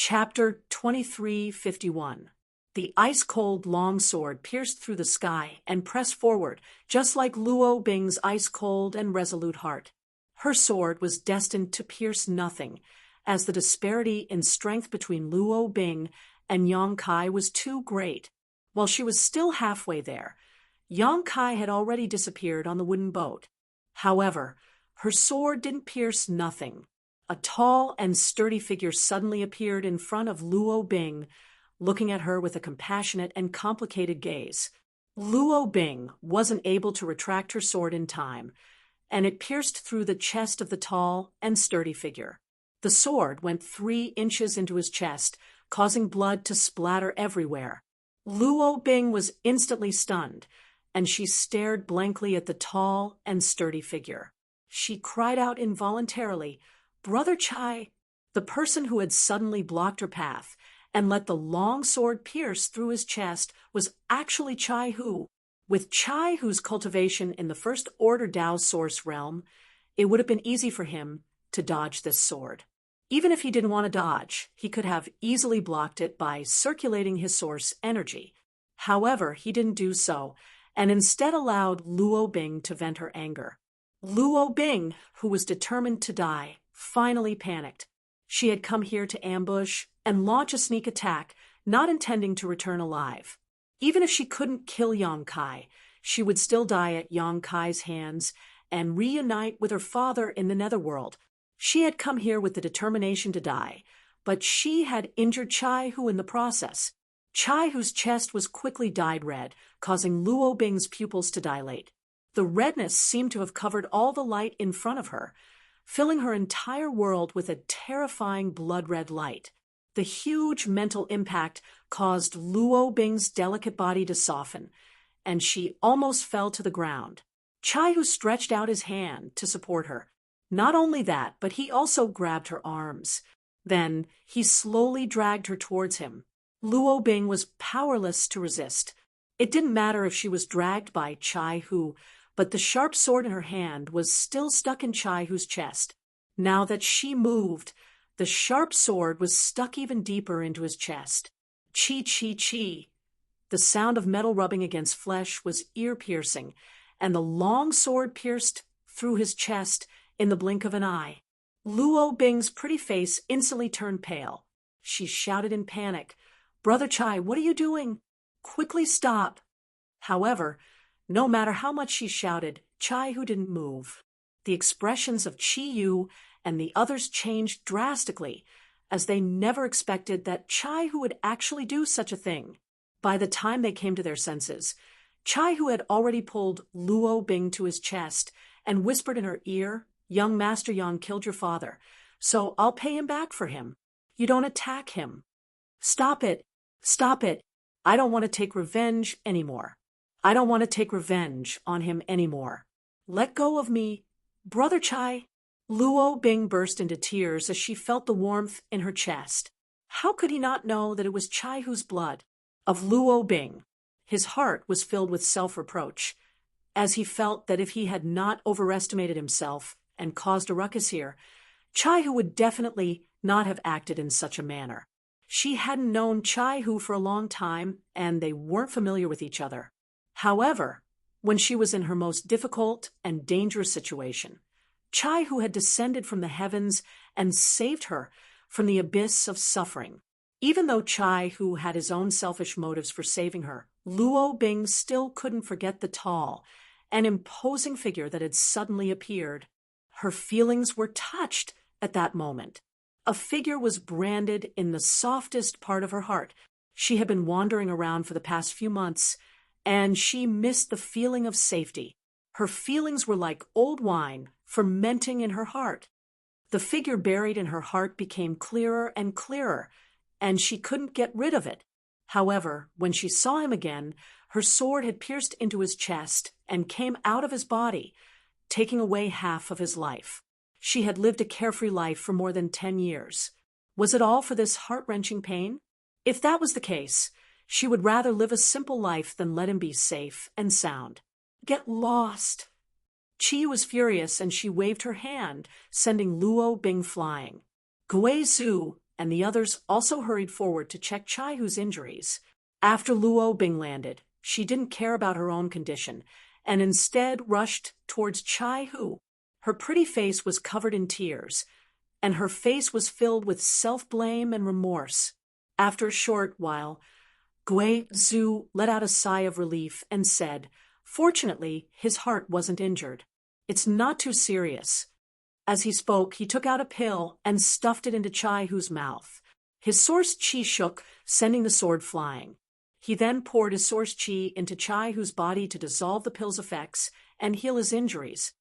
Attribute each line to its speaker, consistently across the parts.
Speaker 1: Chapter 2351. The ice-cold longsword pierced through the sky and pressed forward, just like Luo Bing's ice-cold and resolute heart. Her sword was destined to pierce nothing, as the disparity in strength between Luo Bing and Yang Kai was too great. While she was still halfway there, Yang Kai had already disappeared on the wooden boat. However, her sword didn't pierce nothing. A tall and sturdy figure suddenly appeared in front of Luo Bing, looking at her with a compassionate and complicated gaze. Luo Bing wasn't able to retract her sword in time, and it pierced through the chest of the tall and sturdy figure. The sword went 3 inches into his chest, causing blood to splatter everywhere. Luo Bing was instantly stunned, and she stared blankly at the tall and sturdy figure. She cried out involuntarily, "Brother Chai!" The person who had suddenly blocked her path and let the long sword pierce through his chest was actually Chai Hu. With Chai Hu's cultivation in the First Order Dao Source realm, it would have been easy for him to dodge this sword. Even if he didn't want to dodge, he could have easily blocked it by circulating his source energy. However, he didn't do so, and instead allowed Luo Bing to vent her anger. Luo Bing, who was determined to die, finally panicked. She had come here to ambush and launch a sneak attack, not intending to return alive. Even if she couldn't kill Yang Kai, she would still die at Yang Kai's hands and reunite with her father in the netherworld. She had come here with the determination to die, but she had injured Chai Hu in the process. Chai Hu's chest was quickly dyed red, causing Luo Bing's pupils to dilate. The redness seemed to have covered all the light in front of her, filling her entire world with a terrifying blood-red light. The huge mental impact caused Luo Bing's delicate body to soften, and she almost fell to the ground. Chai Hu stretched out his hand to support her. Not only that, but he also grabbed her arms. Then he slowly dragged her towards him. Luo Bing was powerless to resist. It didn't matter if she was dragged by Chai Hu, but the sharp sword in her hand was still stuck in Chai Hu's chest. Now that she moved, the sharp sword was stuck even deeper into his chest. Chi, chi, chi. The sound of metal rubbing against flesh was ear-piercing, and the long sword pierced through his chest in the blink of an eye. Luo Bing's pretty face instantly turned pale. She shouted in panic, "Brother Chai, what are you doing? Quickly stop!" However, no matter how much she shouted, Chai Hu didn't move. The expressions of Chi Yu and the others changed drastically, as they never expected that Chai Hu would actually do such a thing. By the time they came to their senses, Chai Hu had already pulled Luo Bing to his chest and whispered in her ear, "Young Master Yang killed your father, so I'll pay him back for him. You don't attack him. Stop it! Stop it! I don't want to take revenge anymore. I don't want to take revenge on him anymore. Let go of me, Brother Chai." Luo Bing burst into tears as she felt the warmth in her chest. How could he not know that it was Chai Hu's blood? Of Luo Bing. His heart was filled with self-reproach, as he felt that if he had not overestimated himself and caused a ruckus here, Chai Hu would definitely not have acted in such a manner. She hadn't known Chai Hu for a long time, and they weren't familiar with each other. However, when she was in her most difficult and dangerous situation, Chai Hu had descended from the heavens and saved her from the abyss of suffering. Even though Chai Hu had his own selfish motives for saving her, Luo Bing still couldn't forget the tall and imposing figure that had suddenly appeared. Her feelings were touched at that moment. A figure was branded in the softest part of her heart. She had been wandering around for the past few months, and she missed the feeling of safety. Her feelings were like old wine fermenting in her heart. The figure buried in her heart became clearer and clearer, and she couldn't get rid of it. However, when she saw him again, her sword had pierced into his chest and came out of his body, taking away half of his life. She had lived a carefree life for more than 10 years. Was it all for this heart-wrenching pain? If that was the case, she would rather live a simple life than let him be safe and sound. Get lost! Chi was furious, and she waved her hand, sending Luo Bing flying. Guizhu and the others also hurried forward to check Chai-Hu's injuries. After Luo Bing landed, she didn't care about her own condition, and instead rushed towards Chai-Hu. Her pretty face was covered in tears, and her face was filled with self-blame and remorse. After a short while, Gui Zhu let out a sigh of relief and said, "Fortunately, his heart wasn't injured. It's not too serious." As he spoke, he took out a pill and stuffed it into Chai-Hu's mouth. His source chi shook, sending the sword flying. He then poured his source chi into Chai-Hu's body to dissolve the pill's effects and heal his injuries.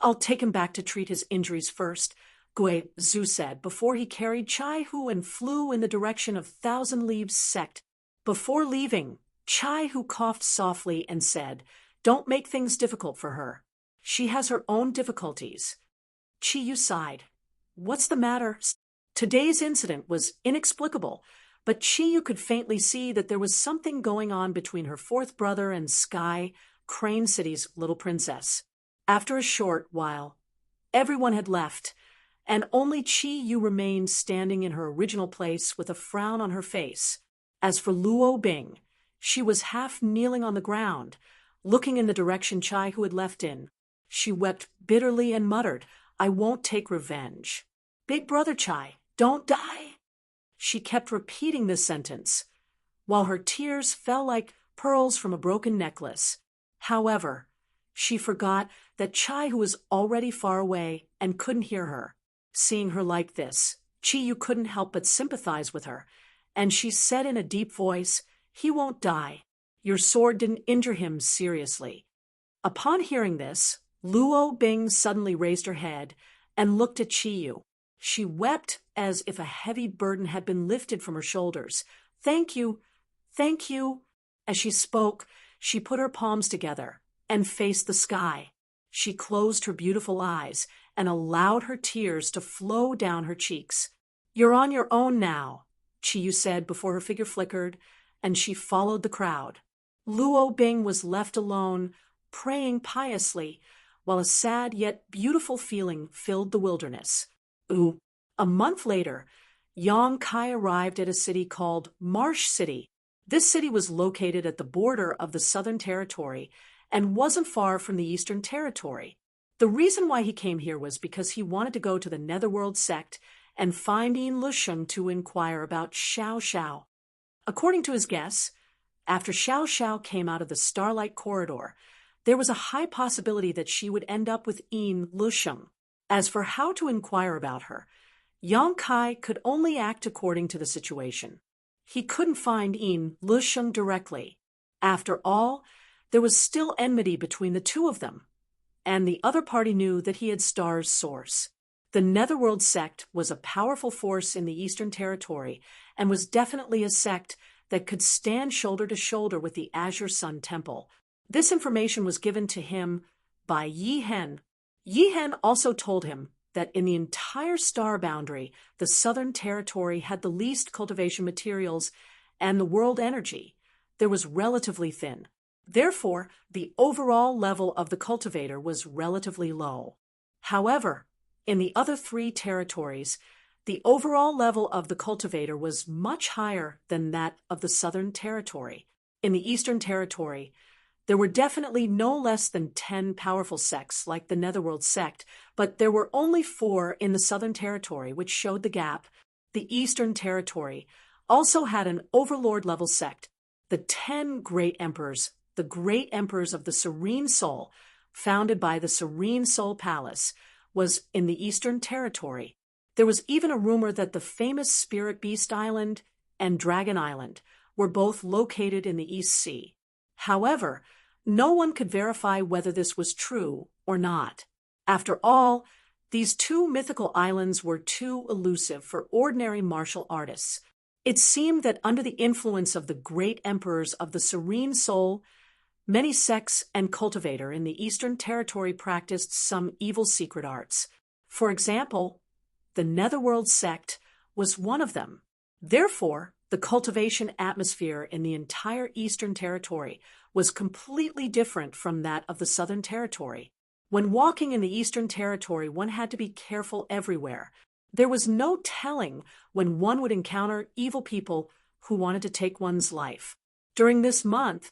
Speaker 1: "I'll take him back to treat his injuries first," Gui Zhu said, before he carried Chai-Hu and flew in the direction of Thousand Leaves Sect. Before leaving, Chai-Hu coughed softly and said, "Don't make things difficult for her. She has her own difficulties." Chi-Yu sighed. "What's the matter?" Today's incident was inexplicable, but Chi-Yu could faintly see that there was something going on between her fourth brother and Sky, Crane City's little princess. After a short while, everyone had left, and only Chi-Yu remained standing in her original place with a frown on her face. As for Luo Bing, she was half kneeling on the ground, looking in the direction Chai-Hu had left in. She wept bitterly and muttered, "I won't take revenge. Big brother Chai, don't die." She kept repeating this sentence, while her tears fell like pearls from a broken necklace. However, she forgot that Chai-Hu was already far away and couldn't hear her. Seeing her like this, Chi-Yu couldn't help but sympathize with her, and she said in a deep voice, "He won't die. Your sword didn't injure him seriously." Upon hearing this, Luo Bing suddenly raised her head and looked at Chi-Yu. She wept as if a heavy burden had been lifted from her shoulders. "Thank you, thank you." As she spoke, she put her palms together and faced the sky. She closed her beautiful eyes and allowed her tears to flow down her cheeks. "You're on your own now," Chi-Yu said before her figure flickered, and she followed the crowd. Luo Bing was left alone, praying piously, while a sad yet beautiful feeling filled the wilderness. A month later, Yang Kai arrived at a city called Marsh City. This city was located at the border of the Southern Territory and wasn't far from the Eastern Territory. The reason why he came here was because he wanted to go to the Netherworld sect and find Yin Lusheng to inquire about Xiao Xiao. According to his guess, after Xiao Xiao came out of the Starlight Corridor, there was a high possibility that she would end up with Yin Lusheng. As for how to inquire about her, Yang Kai could only act according to the situation. He couldn't find Yin Lusheng directly. After all, there was still enmity between the two of them, and the other party knew that he had Star's source. The Netherworld sect was a powerful force in the Eastern Territory and was definitely a sect that could stand shoulder to shoulder with the Azure Sun Temple. This information was given to him by Yi Hen. Yi Hen also told him that in the entire star boundary, the Southern Territory had the least cultivation materials, and the world energy there was relatively thin. Therefore, the overall level of the cultivator was relatively low. However, in the other three territories, the overall level of the cultivator was much higher than that of the Southern Territory. In the Eastern Territory, there were definitely no less than 10 powerful sects like the Netherworld sect, but there were only 4 in the Southern Territory, which showed the gap. The Eastern Territory also had an overlord-level sect, the 10 Great Emperors, the Great Emperors of the Serene Soul, founded by the Serene Soul Palace, was in the Eastern Territory. There was even a rumor that the famous Spirit Beast Island and Dragon Island were both located in the East Sea. However, no one could verify whether this was true or not. After all, these 2 mythical islands were too elusive for ordinary martial artists. It seemed that under the influence of the great emperors of the Serene Soul, many sects and cultivator in the Eastern Territory practiced some evil secret arts. For example, the Netherworld sect was one of them. Therefore, the cultivation atmosphere in the entire Eastern Territory was completely different from that of the Southern Territory. When walking in the Eastern Territory, one had to be careful everywhere. There was no telling when one would encounter evil people who wanted to take one's life. During this month,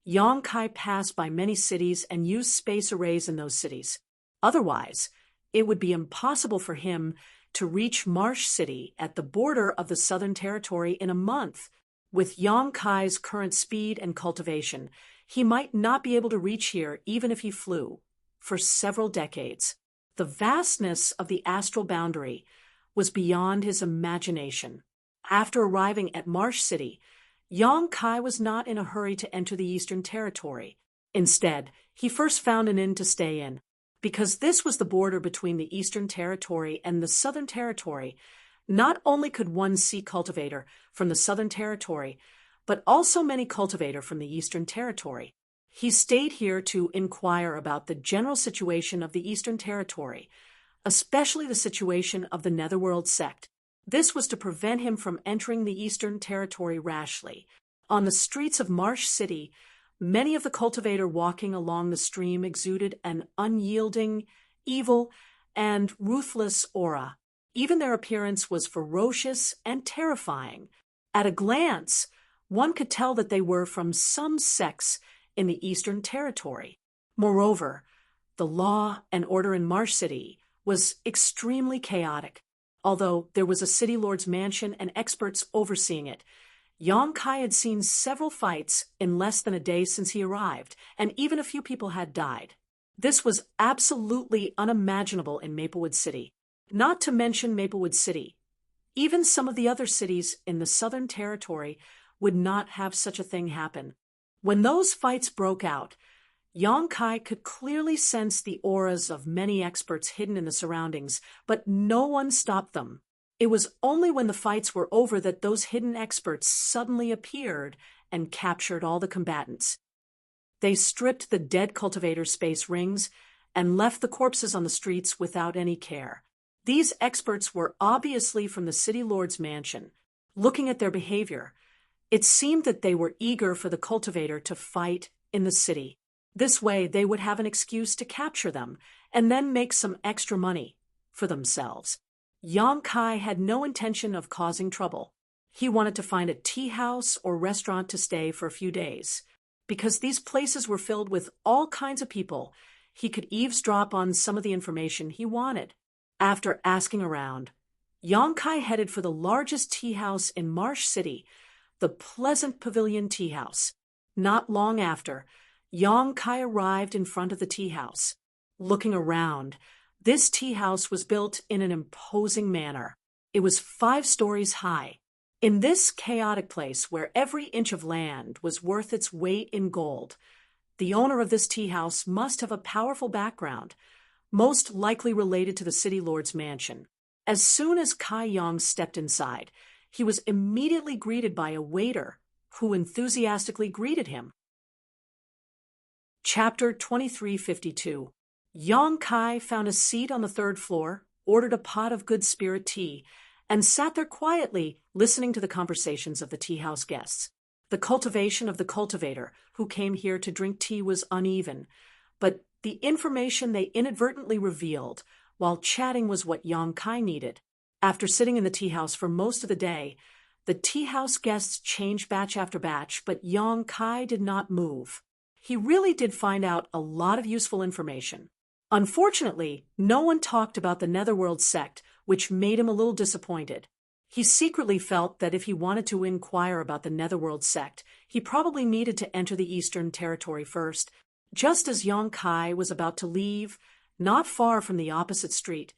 Speaker 1: Yang Kai passed by many cities and used space arrays in those cities. Otherwise, it would be impossible for him to reach Marsh City at the border of the Southern Territory in a month. With Yang Kai's current speed and cultivation, he might not be able to reach here even if he flew for several decades. The vastness of the astral boundary was beyond his imagination. After arriving at Marsh City, Yang Kai was not in a hurry to enter the Eastern Territory. Instead, he first found an inn to stay in. Because this was the border between the Eastern Territory and the Southern Territory, not only could one see cultivator from the Southern Territory, but also many cultivator from the Eastern Territory. He stayed here to inquire about the general situation of the Eastern Territory, especially the situation of the Netherworld sect. This was to prevent him from entering the Eastern Territory rashly. On the streets of Marsh City, many of the cultivator walking along the stream exuded an unyielding, evil, and ruthless aura. Even their appearance was ferocious and terrifying. At a glance, one could tell that they were from some sects in the Eastern Territory. Moreover, the law and order in Marsh City was extremely chaotic. Although there was a city lord's mansion and experts overseeing it, Yang Kai had seen several fights in less than a day since he arrived, and even a few people had died. This was absolutely unimaginable in Maplewood City. Not to mention Maplewood City. Even some of the other cities in the Southern Territory would not have such a thing happen. When those fights broke out, Yang Kai could clearly sense the auras of many experts hidden in the surroundings, but no one stopped them. It was only when the fights were over that those hidden experts suddenly appeared and captured all the combatants. They stripped the dead cultivator's space rings and left the corpses on the streets without any care. These experts were obviously from the city lord's mansion. Looking at their behavior, it seemed that they were eager for the cultivator to fight in the city. This way, they would have an excuse to capture them and then make some extra money for themselves. Yang Kai had no intention of causing trouble. He wanted to find a tea house or restaurant to stay for a few days. Because these places were filled with all kinds of people, he could eavesdrop on some of the information he wanted. After asking around, Yang Kai headed for the largest tea house in Marsh City, the Pleasant Pavilion Tea House. Not long after, Yang Kai arrived in front of the tea house. Looking around, this tea house was built in an imposing manner. It was 5 stories high. In this chaotic place where every inch of land was worth its weight in gold, the owner of this tea house must have a powerful background, most likely related to the city lord's mansion. As soon as Kai Yang stepped inside, he was immediately greeted by a waiter who enthusiastically greeted him. Chapter 2352. Yang Kai found a seat on the 3rd floor, ordered a pot of good spirit tea, and sat there quietly listening to the conversations of the tea house guests. The cultivation of the cultivator who came here to drink tea was uneven, but the information they inadvertently revealed while chatting was what Yang Kai needed. After sitting in the tea house for most of the day, the tea house guests changed batch after batch, but Yang Kai did not move. He really did find out a lot of useful information. Unfortunately, no one talked about the Netherworld sect, which made him a little disappointed. He secretly felt that if he wanted to inquire about the Netherworld sect, he probably needed to enter the Eastern Territory first. Just as Yang Kai was about to leave, not far from the opposite street,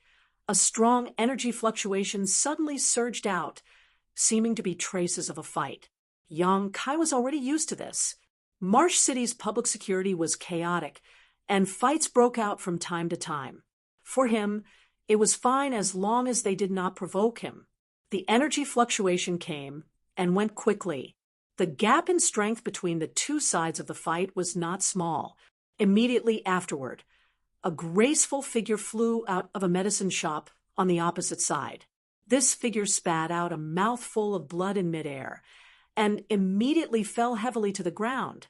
Speaker 1: a strong energy fluctuation suddenly surged out, seeming to be traces of a fight. Yang Kai was already used to this. Marsh City's public security was chaotic, and fights broke out from time to time. For him, it was fine as long as they did not provoke him. The energy fluctuation came and went quickly. The gap in strength between the two sides of the fight was not small. Immediately afterward, a graceful figure flew out of a medicine shop on the opposite side. This figure spat out a mouthful of blood in midair and immediately fell heavily to the ground,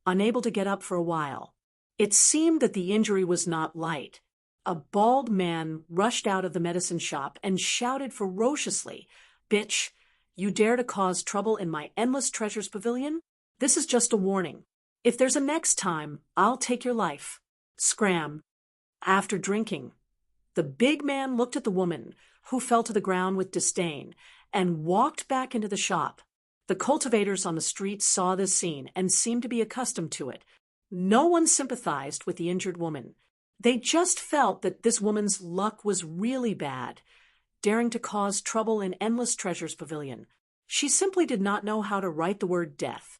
Speaker 1: unable to get up for a while. It seemed that the injury was not light. A bald man rushed out of the medicine shop and shouted ferociously, "Bitch, you dare to cause trouble in my endless treasures pavilion? This is just a warning. If there's a next time, I'll take your life." Scram. After drinking, the big man looked at the woman, who fell to the ground with disdain, and walked back into the shop. The cultivators on the street saw this scene and seemed to be accustomed to it. No one sympathized with the injured woman. They just felt that this woman's luck was really bad, daring to cause trouble in Endless Treasures Pavilion. She simply did not know how to write the word death.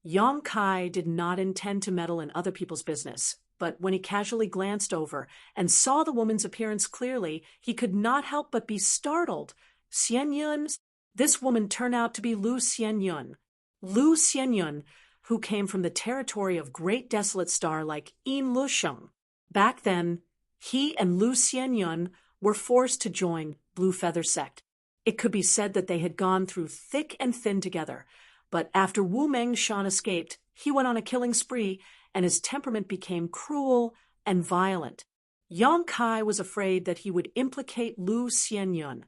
Speaker 1: Yang Kai did not intend to meddle in other people's business, but when he casually glanced over and saw the woman's appearance clearly, he could not help but be startled. Xian Yun? This woman turned out to be Lu Xian Yun. Lu Xian Yun, who came from the territory of great desolate star like Yin Lusheng. Back then, he and Lu Xian Yun were forced to join Blue Feather Sect. It could be said that they had gone through thick and thin together, but after Wu Mengshan escaped, he went on a killing spree, and his temperament became cruel and violent. Yang Kai was afraid that he would implicate Lu Xian Yun,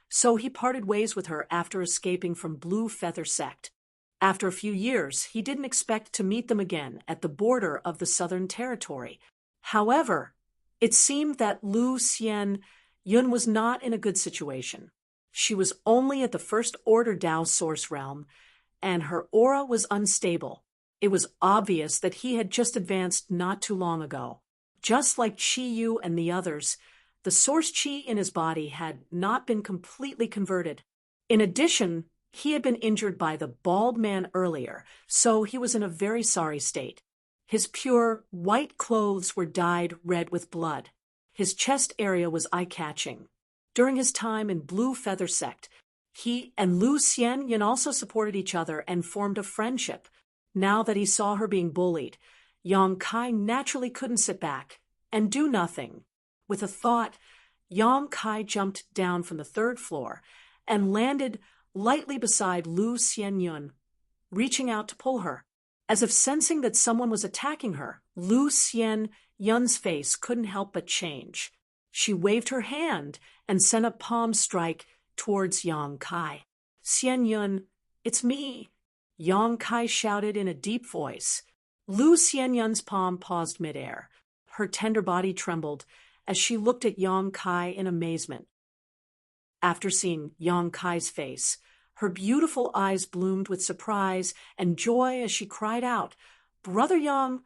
Speaker 1: so he parted ways with her after escaping from Blue Feather Sect. After a few years, he didn't expect to meet them again at the border of the Southern Territory. However, it seemed that Lu Xian Yun was not in a good situation. She was only at the First Order Dao Source Realm, and her aura was unstable. It was obvious that he had just advanced not too long ago. Just like Chi Yu and the others, the source Qi in his body had not been completely converted. In addition, he had been injured by the bald man earlier, so he was in a very sorry state. His pure, white clothes were dyed red with blood. His chest area was eye-catching. During his time in Blue Feather Sect, he and Lu Xian Yun also supported each other and formed a friendship. Now that he saw her being bullied, Yang Kai naturally couldn't sit back and do nothing. With a thought, Yang Kai jumped down from the 3rd floor and landed lightly beside Lu Xian Yun, reaching out to pull her. As if sensing that someone was attacking her, Lu Xian Yun's face couldn't help but change. She waved her hand and sent a palm strike towards Yang Kai. "Xian Yun, it's me," Yang Kai shouted in a deep voice. Lu Xian Yun's palm paused midair. Her tender body trembled as she looked at Yang Kai in amazement. After seeing Yang Kai's face, her beautiful eyes bloomed with surprise and joy as she cried out, "Brother Yang!"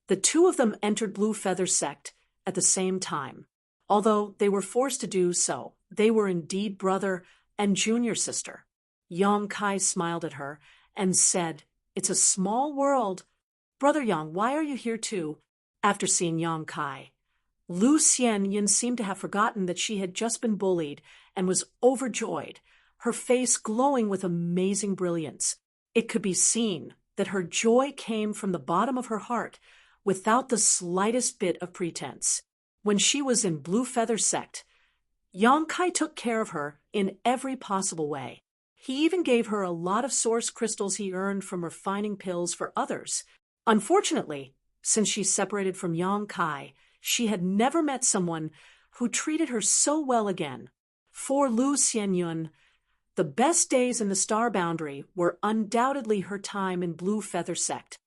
Speaker 1: The two of them entered Blue Feather Sect at the same time. Although they were forced to do so, they were indeed brother and junior sister. Yang Kai smiled at her and said, "It's a small world. Brother Yang, why are you here too?" After seeing Yang Kai, Lu Xian Yun seemed to have forgotten that she had just been bullied and was overjoyed, her face glowing with amazing brilliance. It could be seen that her joy came from the bottom of her heart, without the slightest bit of pretense. When she was in Blue Feather Sect, Yang Kai took care of her in every possible way. He even gave her a lot of source crystals he earned from refining pills for others. Unfortunately, since she separated from Yang Kai, she had never met someone who treated her so well again. For Lu Xian Yun, the best days in the Star Boundary were undoubtedly her time in Blue Feather Sect.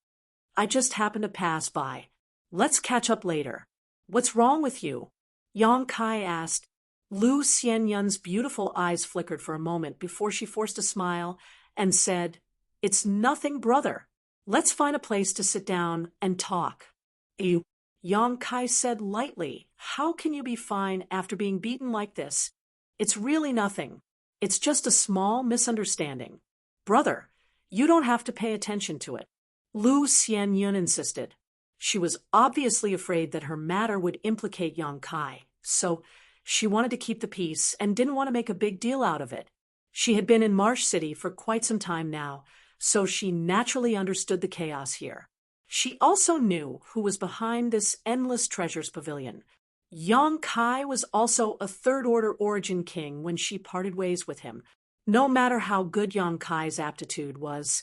Speaker 1: "I just happened to pass by. Let's catch up later. What's wrong with you?" Yang Kai asked. Lu Xian Yun's beautiful eyes flickered for a moment before she forced a smile and said, "It's nothing, brother. Let's find a place to sit down and talk." "You," Yang Kai said lightly, "how can you be fine after being beaten like this? It's really nothing. It's just a small misunderstanding. Brother, you don't have to pay attention to it." Lu Xian Yun insisted. She was obviously afraid that her matter would implicate Yang Kai, so she wanted to keep the peace and didn't want to make a big deal out of it. She had been in Marsh City for quite some time now, so she naturally understood the chaos here. She also knew who was behind this Endless Treasures Pavilion. Yang Kai was also a 3rd Order Origin King when she parted ways with him. No matter how good Yang Kai's aptitude was,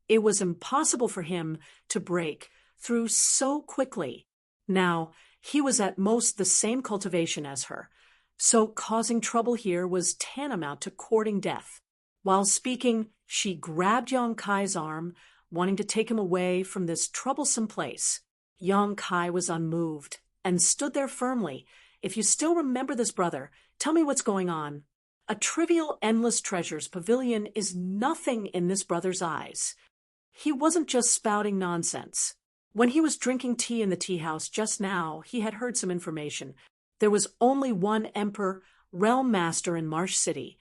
Speaker 1: it was impossible for him to break through so quickly. Now, He was at most the same cultivation as her, so causing trouble here was tantamount to courting death. While speaking, she grabbed Yang Kai's arm, wanting to take him away from this troublesome place. Yang Kai was unmoved and stood there firmly. If you still remember this, brother, tell me what's going on. A trivial endless treasures pavilion is nothing in this brother's eyes. He wasn't just spouting nonsense. When he was drinking tea in the tea house just now, he had heard some information. There was only one Emperor Realm Master in Marsh City,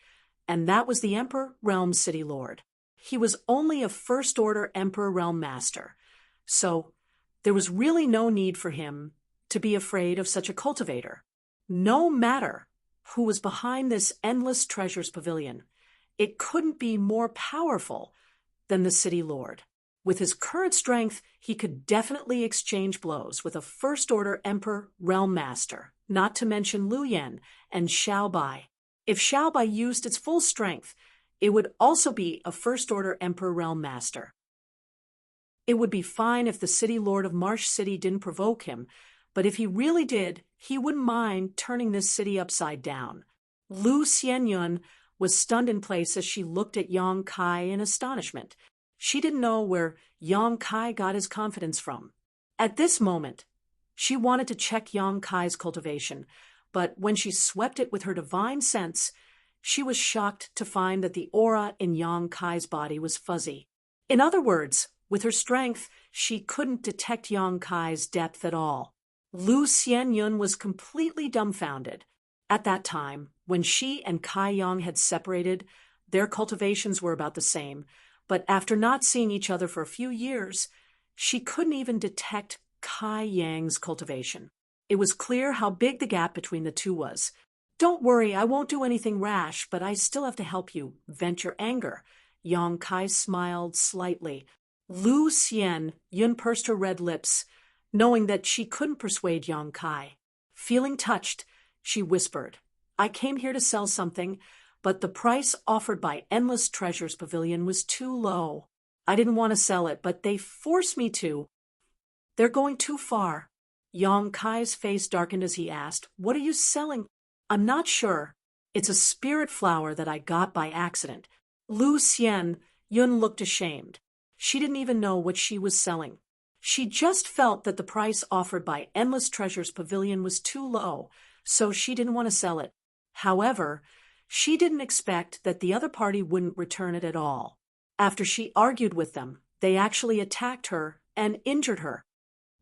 Speaker 1: and that was the Emperor Realm City Lord. He was only a First-Order Emperor Realm Master, so there was really no need for him to be afraid of such a cultivator. No matter who was behind this endless treasures pavilion, it couldn't be more powerful than the City Lord. With his current strength, he could definitely exchange blows with a First-Order Emperor Realm Master, not to mention Lu Yan and Xiao Bai. If Xiao Bai used its full strength, it would also be a First-Order Emperor Realm Master. It would be fine if the City Lord of Marsh City didn't provoke him, but if he really did, he wouldn't mind turning this city upside down. Lu Xianyun was stunned in place as she looked at Yang Kai in astonishment. She didn't know where Yang Kai got his confidence from. At this moment, she wanted to check Yang Kai's cultivation, but when she swept it with her divine sense, she was shocked to find that the aura in Yang Kai's body was fuzzy. In other words, with her strength, she couldn't detect Yang Kai's depth at all. Lu Xianyun was completely dumbfounded. At that time, when she and Kai Yang had separated, their cultivations were about the same, but after not seeing each other for a few years, she couldn't even detect Kai Yang's cultivation. It was clear how big the gap between the two was. "Don't worry, I won't do anything rash, but I still have to help you vent your anger." Yang Kai smiled slightly. Lu Xianyun pursed her red lips, knowing that she couldn't persuade Yang Kai. Feeling touched, she whispered, "I came here to sell something, but the price offered by Endless Treasures Pavilion was too low. I didn't want to sell it, but they forced me to. They're going too far." Yang Kai's face darkened as he asked, "What are you selling?" "I'm not sure. It's a spirit flower that I got by accident." Lu Xianyun looked ashamed. She didn't even know what she was selling. She just felt that the price offered by Endless Treasures Pavilion was too low, so she didn't want to sell it. However, she didn't expect that the other party wouldn't return it at all. After she argued with them, they actually attacked her and injured her.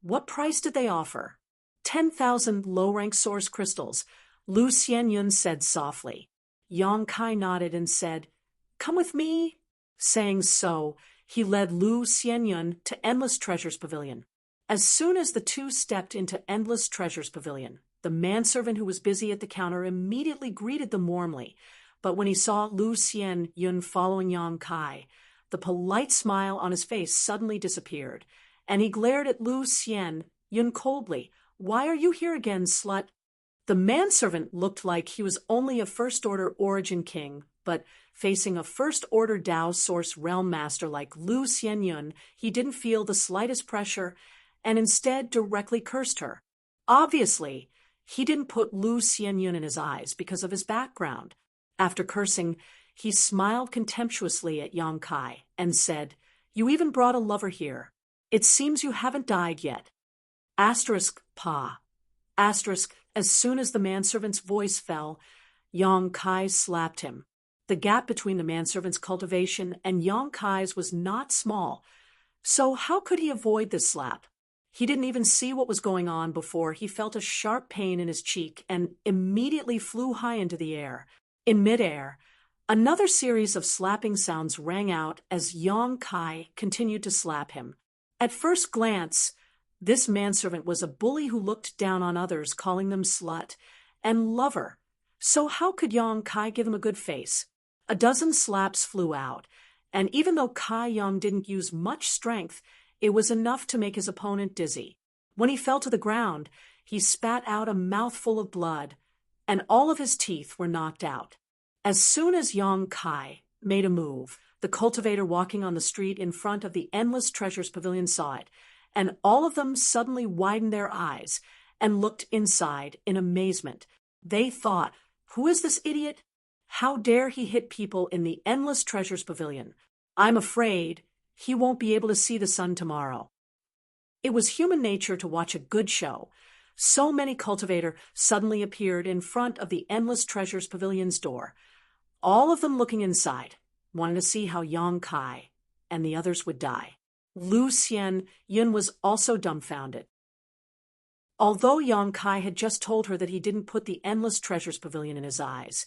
Speaker 1: What price did they offer? 10,000 low-rank source crystals, Lu Xianyun said softly. Yang Kai nodded and said, "Come with me." Saying so, he led Lu Xianyun to Endless Treasures Pavilion. As soon as the two stepped into Endless Treasures Pavilion, the manservant who was busy at the counter immediately greeted them warmly, but when he saw Lu Xianyun following Yang Kai, the polite smile on his face suddenly disappeared, and he glared at Lu Xianyun coldly. "Why are you here again, slut?" The manservant looked like he was only a First-Order Origin King, but facing a First-Order Dao Source Realm Master like Lu Xianyun, he didn't feel the slightest pressure and instead directly cursed her. Obviously, he didn't put Lu Xianyun in his eyes because of his background. After cursing, he smiled contemptuously at Yang Kai and said, "You even brought a lover here. It seems you haven't died yet." Pa. As soon as the manservant's voice fell, Yang Kai slapped him. The gap between the manservant's cultivation and Yang Kai's was not small, so how could he avoid this slap? He didn't even see what was going on before he felt a sharp pain in his cheek and immediately flew high into the air. In midair, another series of slapping sounds rang out as Yang Kai continued to slap him. At first glance, this manservant was a bully who looked down on others, calling them slut and lover. So how could Yang Kai give him a good face? A dozen slaps flew out, and even though Kai Yang didn't use much strength, it was enough to make his opponent dizzy. When he fell to the ground, he spat out a mouthful of blood, and all of his teeth were knocked out. As soon as Yang Kai made a move, the cultivator walking on the street in front of the Endless Treasures Pavilion saw it, and all of them suddenly widened their eyes and looked inside in amazement. They thought, "Who is this idiot? How dare he hit people in the Endless Treasures Pavilion? I'm afraid he won't be able to see the sun tomorrow." It was human nature to watch a good show. So many cultivators suddenly appeared in front of the Endless Treasures Pavilion's door, all of them looking inside, wanting to see how Yang Kai and the others would die. Lu Xianyun was also dumbfounded. Although Yang Kai had just told her that he didn't put the Endless Treasures Pavilion in his eyes,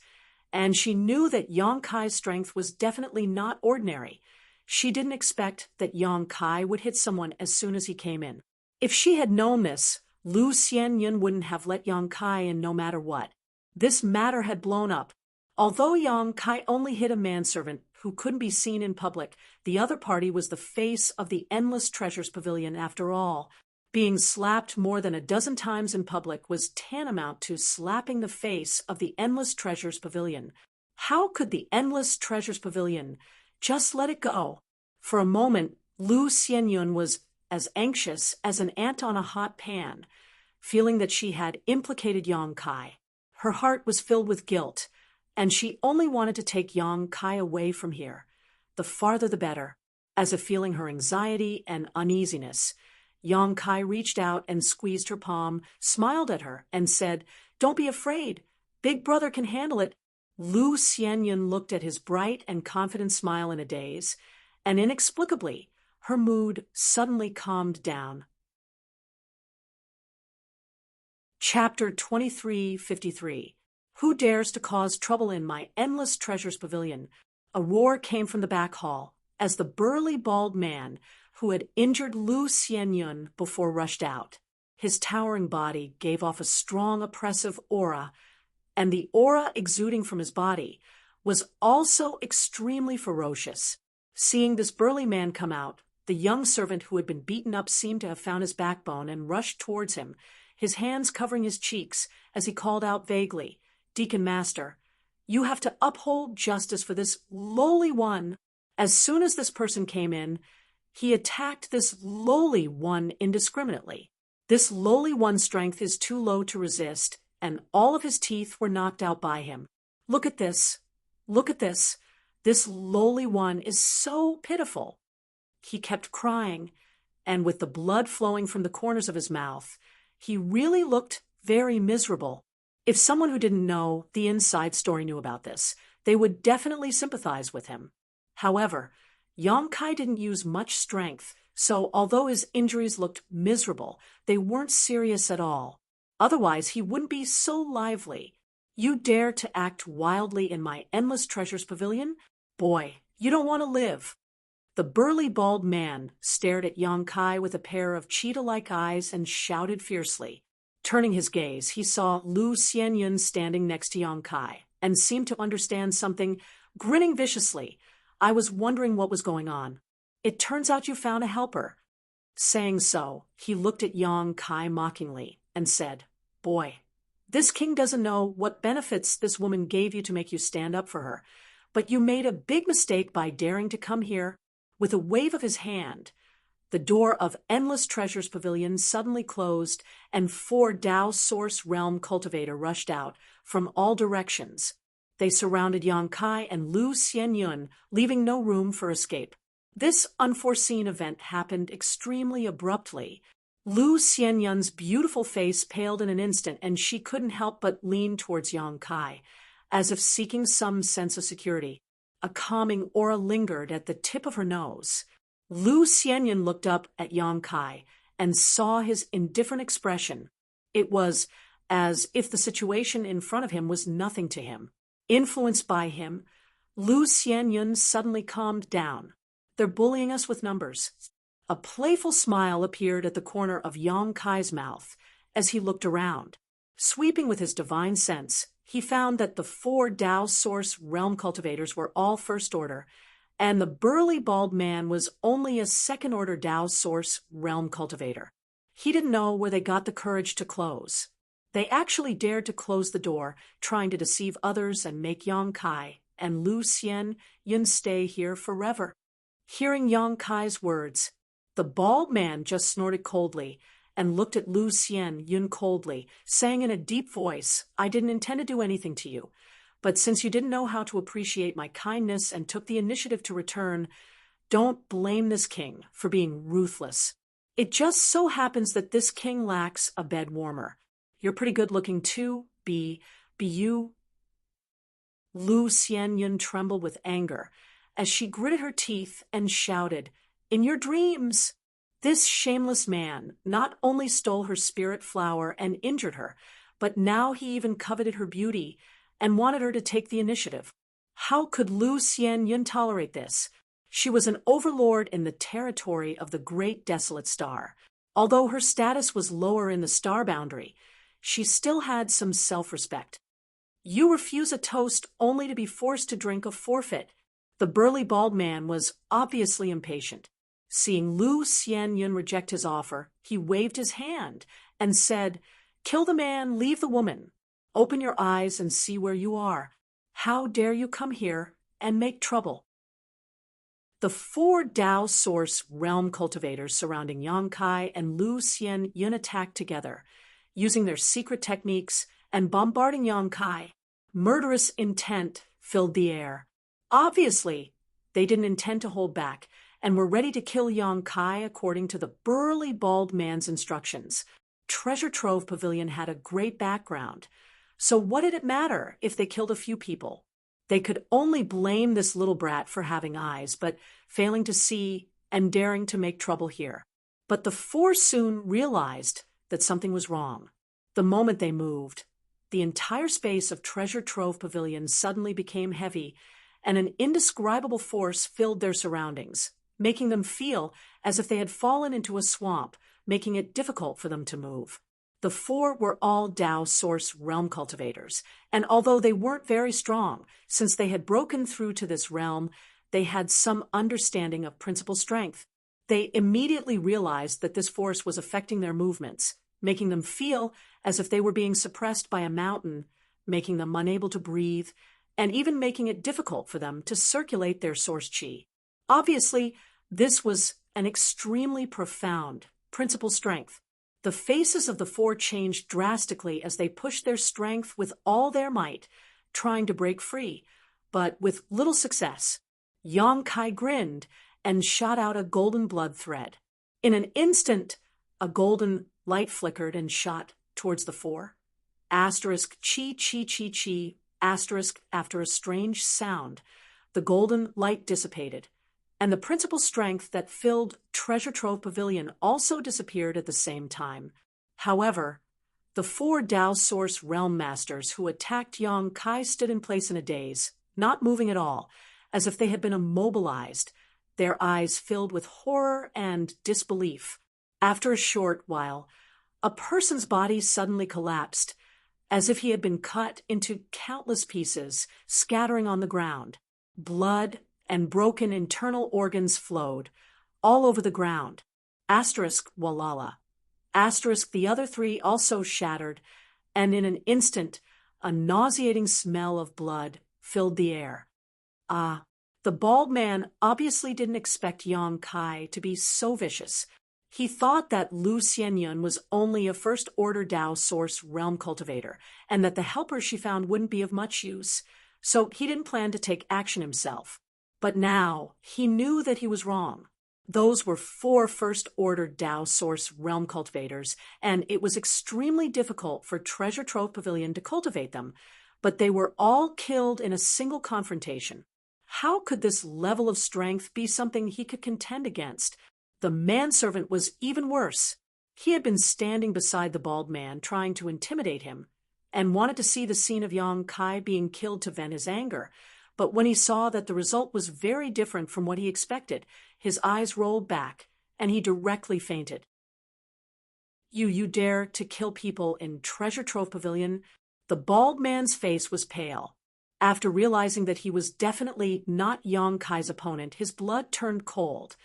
Speaker 1: and she knew that Yang Kai's strength was definitely not ordinary, she didn't expect that Yang Kai would hit someone as soon as he came in. If she had known this, Lu Xianyun wouldn't have let Yang Kai in no matter what. This matter had blown up. Although Yang Kai only hit a manservant who couldn't be seen in public, the other party was the face of the Endless Treasures Pavilion after all. Being slapped more than a dozen times in public was tantamount to slapping the face of the Endless Treasures Pavilion. How could the Endless Treasures Pavilion just let it go? For a moment, Lu Xianyun was as anxious as an ant on a hot pan, feeling that she had implicated Yang Kai. Her heart was filled with guilt, and she only wanted to take Yang Kai away from here. The farther the better. As if feeling her anxiety and uneasiness, Yang Kai reached out and squeezed her palm, smiled at her, and said, "Don't be afraid. Big brother can handle it." Lu Xianyun looked at his bright and confident smile in a daze, and inexplicably, her mood suddenly calmed down. Chapter 2353. Who dares to cause trouble in my Endless Treasures Pavilion? A roar came from the back hall as the burly bald man who had injured Lu Xianyun before rushed out. His towering body gave off a strong, oppressive aura, and the aura exuding from his body was also extremely ferocious. Seeing this burly man come out, the young servant who had been beaten up seemed to have found his backbone and rushed towards him, his hands covering his cheeks as he called out vaguely, "Deacon Master, you have to uphold justice for this lowly one." As soon as this person came in, he attacked this lowly one indiscriminately. This lowly one's strength is too low to resist, and all of his teeth were knocked out by him. Look at this. Look at this. This lowly one is so pitiful. He kept crying, and with the blood flowing from the corners of his mouth, he really looked very miserable. If someone who didn't know the inside story knew about this, they would definitely sympathize with him. However, Yang Kai didn't use much strength, so although his injuries looked miserable, they weren't serious at all. Otherwise, he wouldn't be so lively. "You dare to act wildly in my Endless Treasures Pavilion? Boy, you don't want to live." The burly bald man stared at Yang Kai with a pair of cheetah-like eyes and shouted fiercely. Turning his gaze, he saw Lu Xianyun standing next to Yang Kai and seemed to understand something, grinning viciously. "I was wondering what was going on. It turns out you found a helper." Saying so, he looked at Yang Kai mockingly and said, "Boy, this king doesn't know what benefits this woman gave you to make you stand up for her, but you made a big mistake by daring to come here." With a wave of his hand, the door of Endless Treasures Pavilion suddenly closed, and 4 Dao Source Realm cultivators rushed out from all directions. They surrounded Yang Kai and Lu Xianyun, leaving no room for escape. This unforeseen event happened extremely abruptly. Lu Xianyun's beautiful face paled in an instant, and she couldn't help but lean towards Yang Kai, as if seeking some sense of security. A calming aura lingered at the tip of her nose. Lu Xianyun looked up at Yang Kai and saw his indifferent expression. It was as if the situation in front of him was nothing to him. Influenced by him, Lu Xianyun suddenly calmed down. "They're bullying us with numbers." A playful smile appeared at the corner of Yang Kai's mouth as he looked around. Sweeping with his divine sense, he found that the 4 Dao Source Realm cultivators were all first order, and the burly bald man was only a second-order Dao Source Realm cultivator. He didn't know where they got the courage to close. They actually dared to close the door, trying to deceive others and make Yang Kai and Lu Xianyun stay here forever. Hearing Yang Kai's words, the bald man just snorted coldly and looked at Lu Xianyun coldly, saying in a deep voice, "I didn't intend to do anything to you. But since you didn't know how to appreciate my kindness and took the initiative to return, don't blame this king for being ruthless. It just so happens that this king lacks a bed warmer. You're pretty good looking too, be you?" Lu Xianyun trembled with anger as she gritted her teeth and shouted, "In your dreams!" This shameless man not only stole her spirit flower and injured her, but now he even coveted her beauty and wanted her to take the initiative. How could Lu Xianyun tolerate this? She was an overlord in the territory of the Great Desolate Star. Although her status was lower in the star boundary, she still had some self-respect. "You refuse a toast only to be forced to drink a forfeit." The burly bald man was obviously impatient. Seeing Lu Xianyun reject his offer, he waved his hand and said, "Kill the man, leave the woman. Open your eyes and see where you are. How dare you come here and make trouble?" The 4 Dao Source realm cultivators surrounding Yang Kai and Lu Xianyun attacked together, using their secret techniques and bombarding Yang Kai. Murderous intent filled the air. Obviously, they didn't intend to hold back and were ready to kill Yang Kai according to the burly bald man's instructions. Treasure Trove Pavilion had a great background, so what did it matter if they killed a few people? They could only blame this little brat for having eyes, but failing to see and daring to make trouble here. But the 4 soon realized that something was wrong. The moment they moved, the entire space of Treasure Trove Pavilion suddenly became heavy, and an indescribable force filled their surroundings, making them feel as if they had fallen into a swamp, making it difficult for them to move. The 4 were all Dao Source realm cultivators, and although they weren't very strong, since they had broken through to this realm, they had some understanding of principal strength. They immediately realized that this force was affecting their movements, making them feel as if they were being suppressed by a mountain, making them unable to breathe, and even making it difficult for them to circulate their source chi. Obviously, this was an extremely profound principal strength. The faces of the 4 changed drastically as they pushed their strength with all their might, trying to break free, but with little success. Yang Kai grinned and shot out a golden blood thread. In an instant, a golden light flickered and shot towards the 4. Asterisk chi chi chi chi, asterisk after a strange sound, the golden light dissipated, and the principal strength that filled Treasure Trove Pavilion also disappeared at the same time. However, the 4 Dao Source realm masters who attacked Yang Kai stood in place in a daze, not moving at all, as if they had been immobilized, their eyes filled with horror and disbelief. After a short while, a person's body suddenly collapsed, as if he had been cut into countless pieces, scattering on the ground. Blood and broken internal organs flowed all over the ground. Asterisk Walala. Asterisk the other 3 also shattered, and in an instant, a nauseating smell of blood filled the air. The bald man obviously didn't expect Yang Kai to be so vicious. He thought that Lu Xianyun was only a first-order Dao Source realm cultivator, and that the helper she found wouldn't be of much use, so he didn't plan to take action himself. But now, he knew that he was wrong. Those were 4 first-order Dao Source realm cultivators, and it was extremely difficult for Treasure Trove Pavilion to cultivate them, but they were all killed in a single confrontation. How could this level of strength be something he could contend against? The manservant was even worse. He had been standing beside the bald man, trying to intimidate him, and wanted to see the scene of Yang Kai being killed to vent his anger. But when he saw that the result was very different from what he expected, his eyes rolled back, and he directly fainted. You dare to kill people in Treasure Trove Pavilion?" The bald man's face was pale. After realizing that he was definitely not Yang Kai's opponent, his blood turned cold,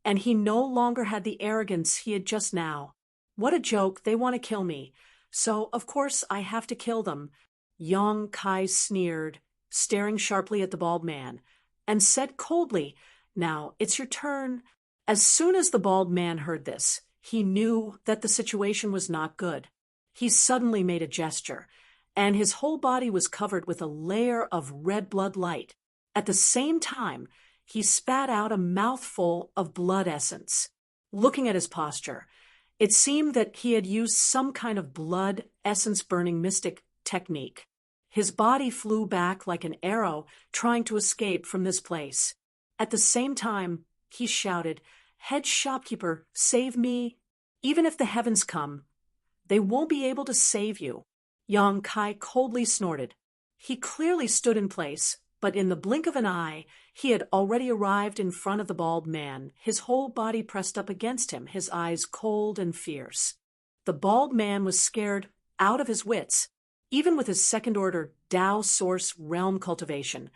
Speaker 1: and he no longer had the arrogance he had just now. "What a joke, they want to kill me, so of course I have to kill them," Yang Kai sneered, staring sharply at the bald man, and said coldly, "Now, it's your turn." As soon as the bald man heard this, He knew that the situation was not good. He suddenly made a gesture, and his whole body was covered with a layer of red blood light. At the same time, he spat out a mouthful of blood essence. Looking at his posture, it seemed that he had used some kind of blood essence-burning mystic technique. His body flew back like an arrow, trying to escape from this place. At the same time, he shouted, "Head shopkeeper, save me! Even if the heavens come, they won't be able to save you." Yang Kai coldly snorted. He clearly stood in place, but in the blink of an eye, he had already arrived in front of the bald man, his whole body pressed up against him, his eyes cold and fierce. The bald man was scared out of his wits. Even with his second-order Tao Source realm cultivation,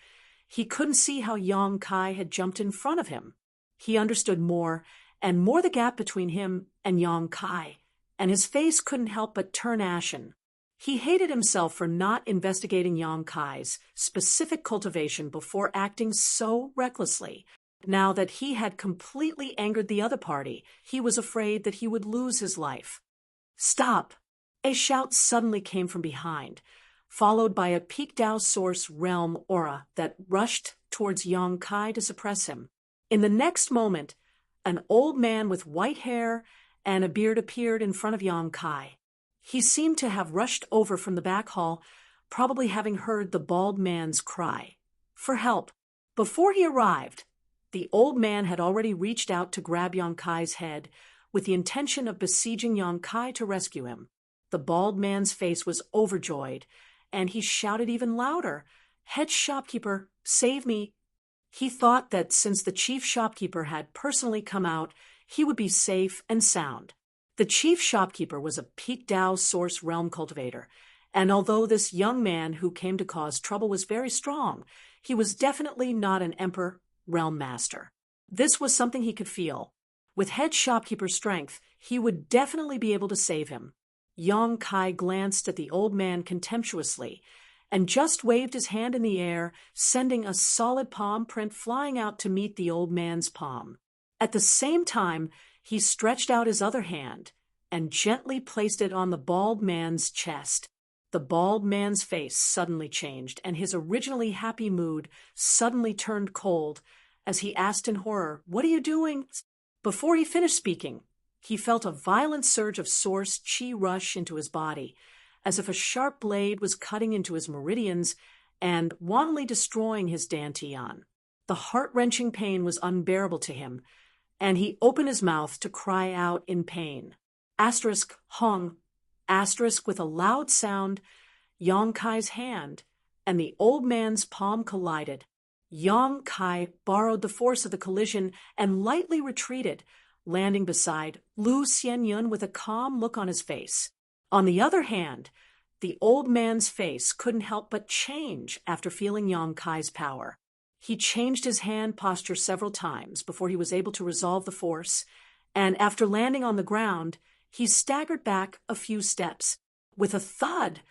Speaker 1: he couldn't see how Yang Kai had jumped in front of him. He understood more, and more the gap between him and Yang Kai, and his face couldn't help but turn ashen. He hated himself for not investigating Yang Kai's specific cultivation before acting so recklessly. Now that he had completely angered the other party, he was afraid that he would lose his life. "Stop!" A shout suddenly came from behind, followed by a Peak Tao Source realm aura that rushed towards Yang Kai to suppress him. In the next moment, an old man with white hair and a beard appeared in front of Yang Kai. He seemed to have rushed over from the back hall, probably having heard the bald man's cry for help. Before he arrived, the old man had already reached out to grab Yang Kai's head with the intention of besieging Yang Kai to rescue him. The bald man's face was overjoyed, and he shouted even louder, "Head shopkeeper, save me!" He thought that since the chief shopkeeper had personally come out, he would be safe and sound. The chief shopkeeper was a Peak Tao Source realm cultivator, and although this young man who came to cause trouble was very strong, he was definitely not an Emperor realm master. This was something he could feel. With head shopkeeper's strength, he would definitely be able to save him. Yang Kai glanced at the old man contemptuously and just waved his hand in the air, sending a solid palm print flying out to meet the old man's palm. At the same time, he stretched out his other hand and gently placed it on the bald man's chest. The bald man's face suddenly changed, and his originally happy mood suddenly turned cold as he asked in horror, "What are you doing?" Before he finished speaking, he felt a violent surge of source chi rush into his body, as if a sharp blade was cutting into his meridians and wantonly destroying his dantian. The heart-wrenching pain was unbearable to him, and he opened his mouth to cry out in pain. Asterisk hung, asterisk with a loud sound, Yang Kai's hand and the old man's palm collided. Yang Kai borrowed the force of the collision and lightly retreated, landing beside Lu Xianyun with a calm look on his face. On the other hand, the old man's face couldn't help but change after feeling Yang Kai's power. He changed his hand posture several times before he was able to resolve the force, and after landing on the ground, he staggered back a few steps. With a thud,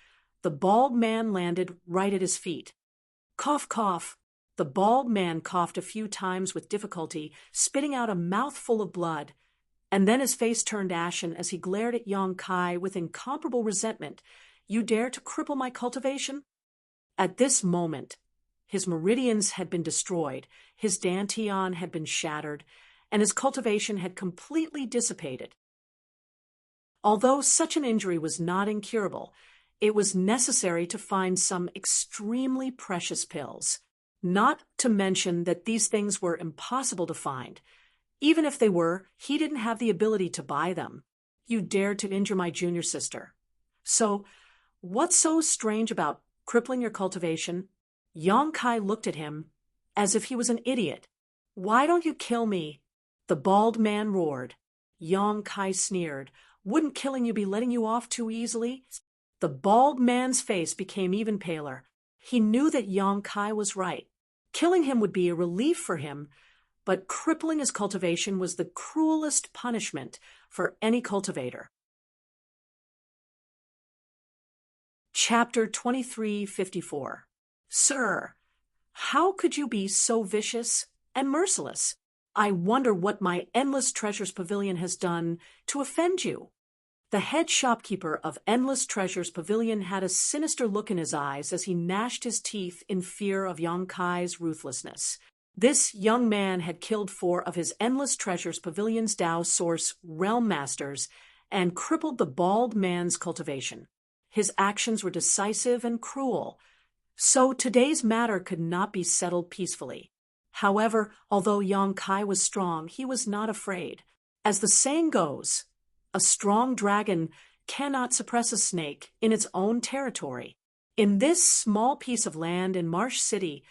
Speaker 1: the bald man landed right at his feet. Cough, cough. The bald man coughed a few times with difficulty, spitting out a mouthful of blood, and then his face turned ashen as he glared at Yang Kai with incomparable resentment. "You dare to cripple my cultivation?" At this moment, his meridians had been destroyed, his dantian had been shattered, and his cultivation had completely dissipated. Although such an injury was not incurable, it was necessary to find some extremely precious pills. Not to mention that these things were impossible to find. Even if they were, he didn't have the ability to buy them. "You dared to injure my junior sister. So, what's so strange about crippling your cultivation?" Yang Kai looked at him as if he was an idiot. "Why don't you kill me?" The bald man roared. Yang Kai sneered. "Wouldn't killing you be letting you off too easily?" The bald man's face became even paler. He knew that Yang Kai was right. Killing him would be a relief for him, but crippling his cultivation was the cruelest punishment for any cultivator. Chapter 2354. "Sir, how could you be so vicious and merciless? I wonder what my Endless Treasures Pavilion has done to offend you." The head shopkeeper of Endless Treasures Pavilion had a sinister look in his eyes as he gnashed his teeth in fear of Yang Kai's ruthlessness. This young man had killed 4 of his Endless Treasures Pavilion's Tao Source Realm Masters and crippled the bald man's cultivation. His actions were decisive and cruel, so today's matter could not be settled peacefully. However, although Yang Kai was strong, he was not afraid. As the saying goes, a strong dragon cannot suppress a snake in its own territory. In this small piece of land in Marsh City,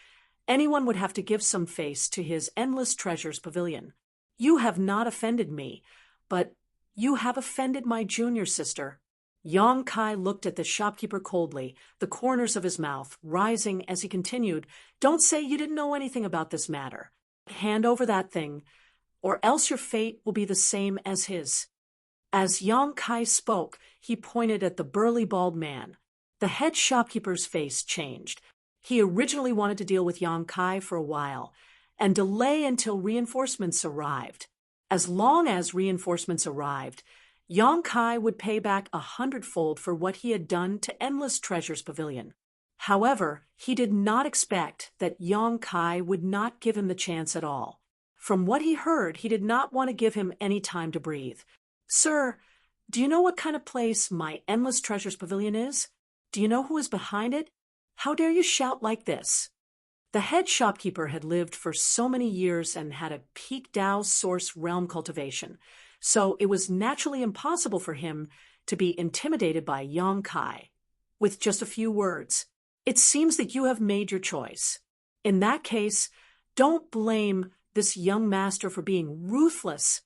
Speaker 1: anyone would have to give some face to his Endless Treasures Pavilion. "You have not offended me, but you have offended my junior sister." Yang Kai looked at the shopkeeper coldly, the corners of his mouth rising as he continued, "Don't say you didn't know anything about this matter. Hand over that thing, or else your fate will be the same as his." As Yang Kai spoke, he pointed at the burly bald man. The head shopkeeper's face changed. He originally wanted to deal with Yang Kai for a while and delay until reinforcements arrived. As long as reinforcements arrived, Yang Kai would pay back 100-fold for what he had done to Endless Treasures Pavilion. However, he did not expect that Yang Kai would not give him the chance at all. From what he heard, he did not want to give him any time to breathe. "Sir, do you know what kind of place my Endless Treasures Pavilion is? Do you know who is behind it? How dare you shout like this?" The head shopkeeper had lived for so many years and had a peak Tao Source realm cultivation, so it was naturally impossible for him to be intimidated by Yang Kai. With just a few words, "It seems that you have made your choice. In that case, don't blame this young master for being ruthless."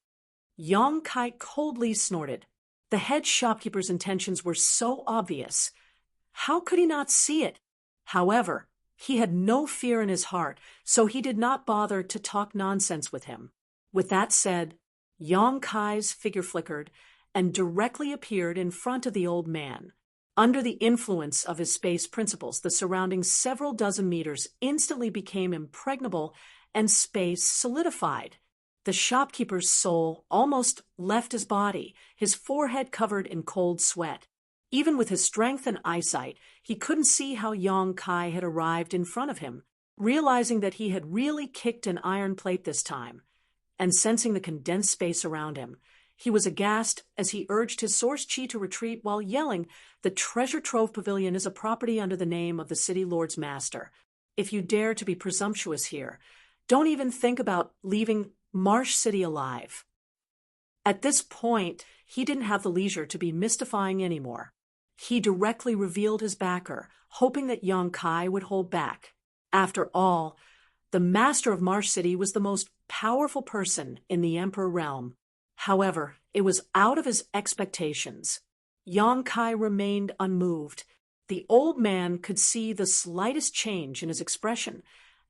Speaker 1: Yang Kai coldly snorted. The head shopkeeper's intentions were so obvious. How could he not see it? However, he had no fear in his heart, so he did not bother to talk nonsense with him. With that said, Yang Kai's figure flickered and directly appeared in front of the old man. Under the influence of his space principles, the surrounding several dozen meters instantly became impregnable and space solidified. The shopkeeper's soul almost left his body, his forehead covered in cold sweat. Even with his strength and eyesight, he couldn't see how Yang Kai had arrived in front of him. Realizing that he had really kicked an iron plate this time, and sensing the condensed space around him, he was aghast as he urged his source chi to retreat while yelling, "The Treasure Trove Pavilion is a property under the name of the City Lord's Master. If you dare to be presumptuous here, don't even think about leaving Marsh City alive." At this point, he didn't have the leisure to be mystifying anymore. He directly revealed his backer, hoping that Yang Kai would hold back. After all, the master of Marsh City was the most powerful person in the Emperor realm. However, it was out of his expectations. Yang Kai remained unmoved. The old man could see the slightest change in his expression,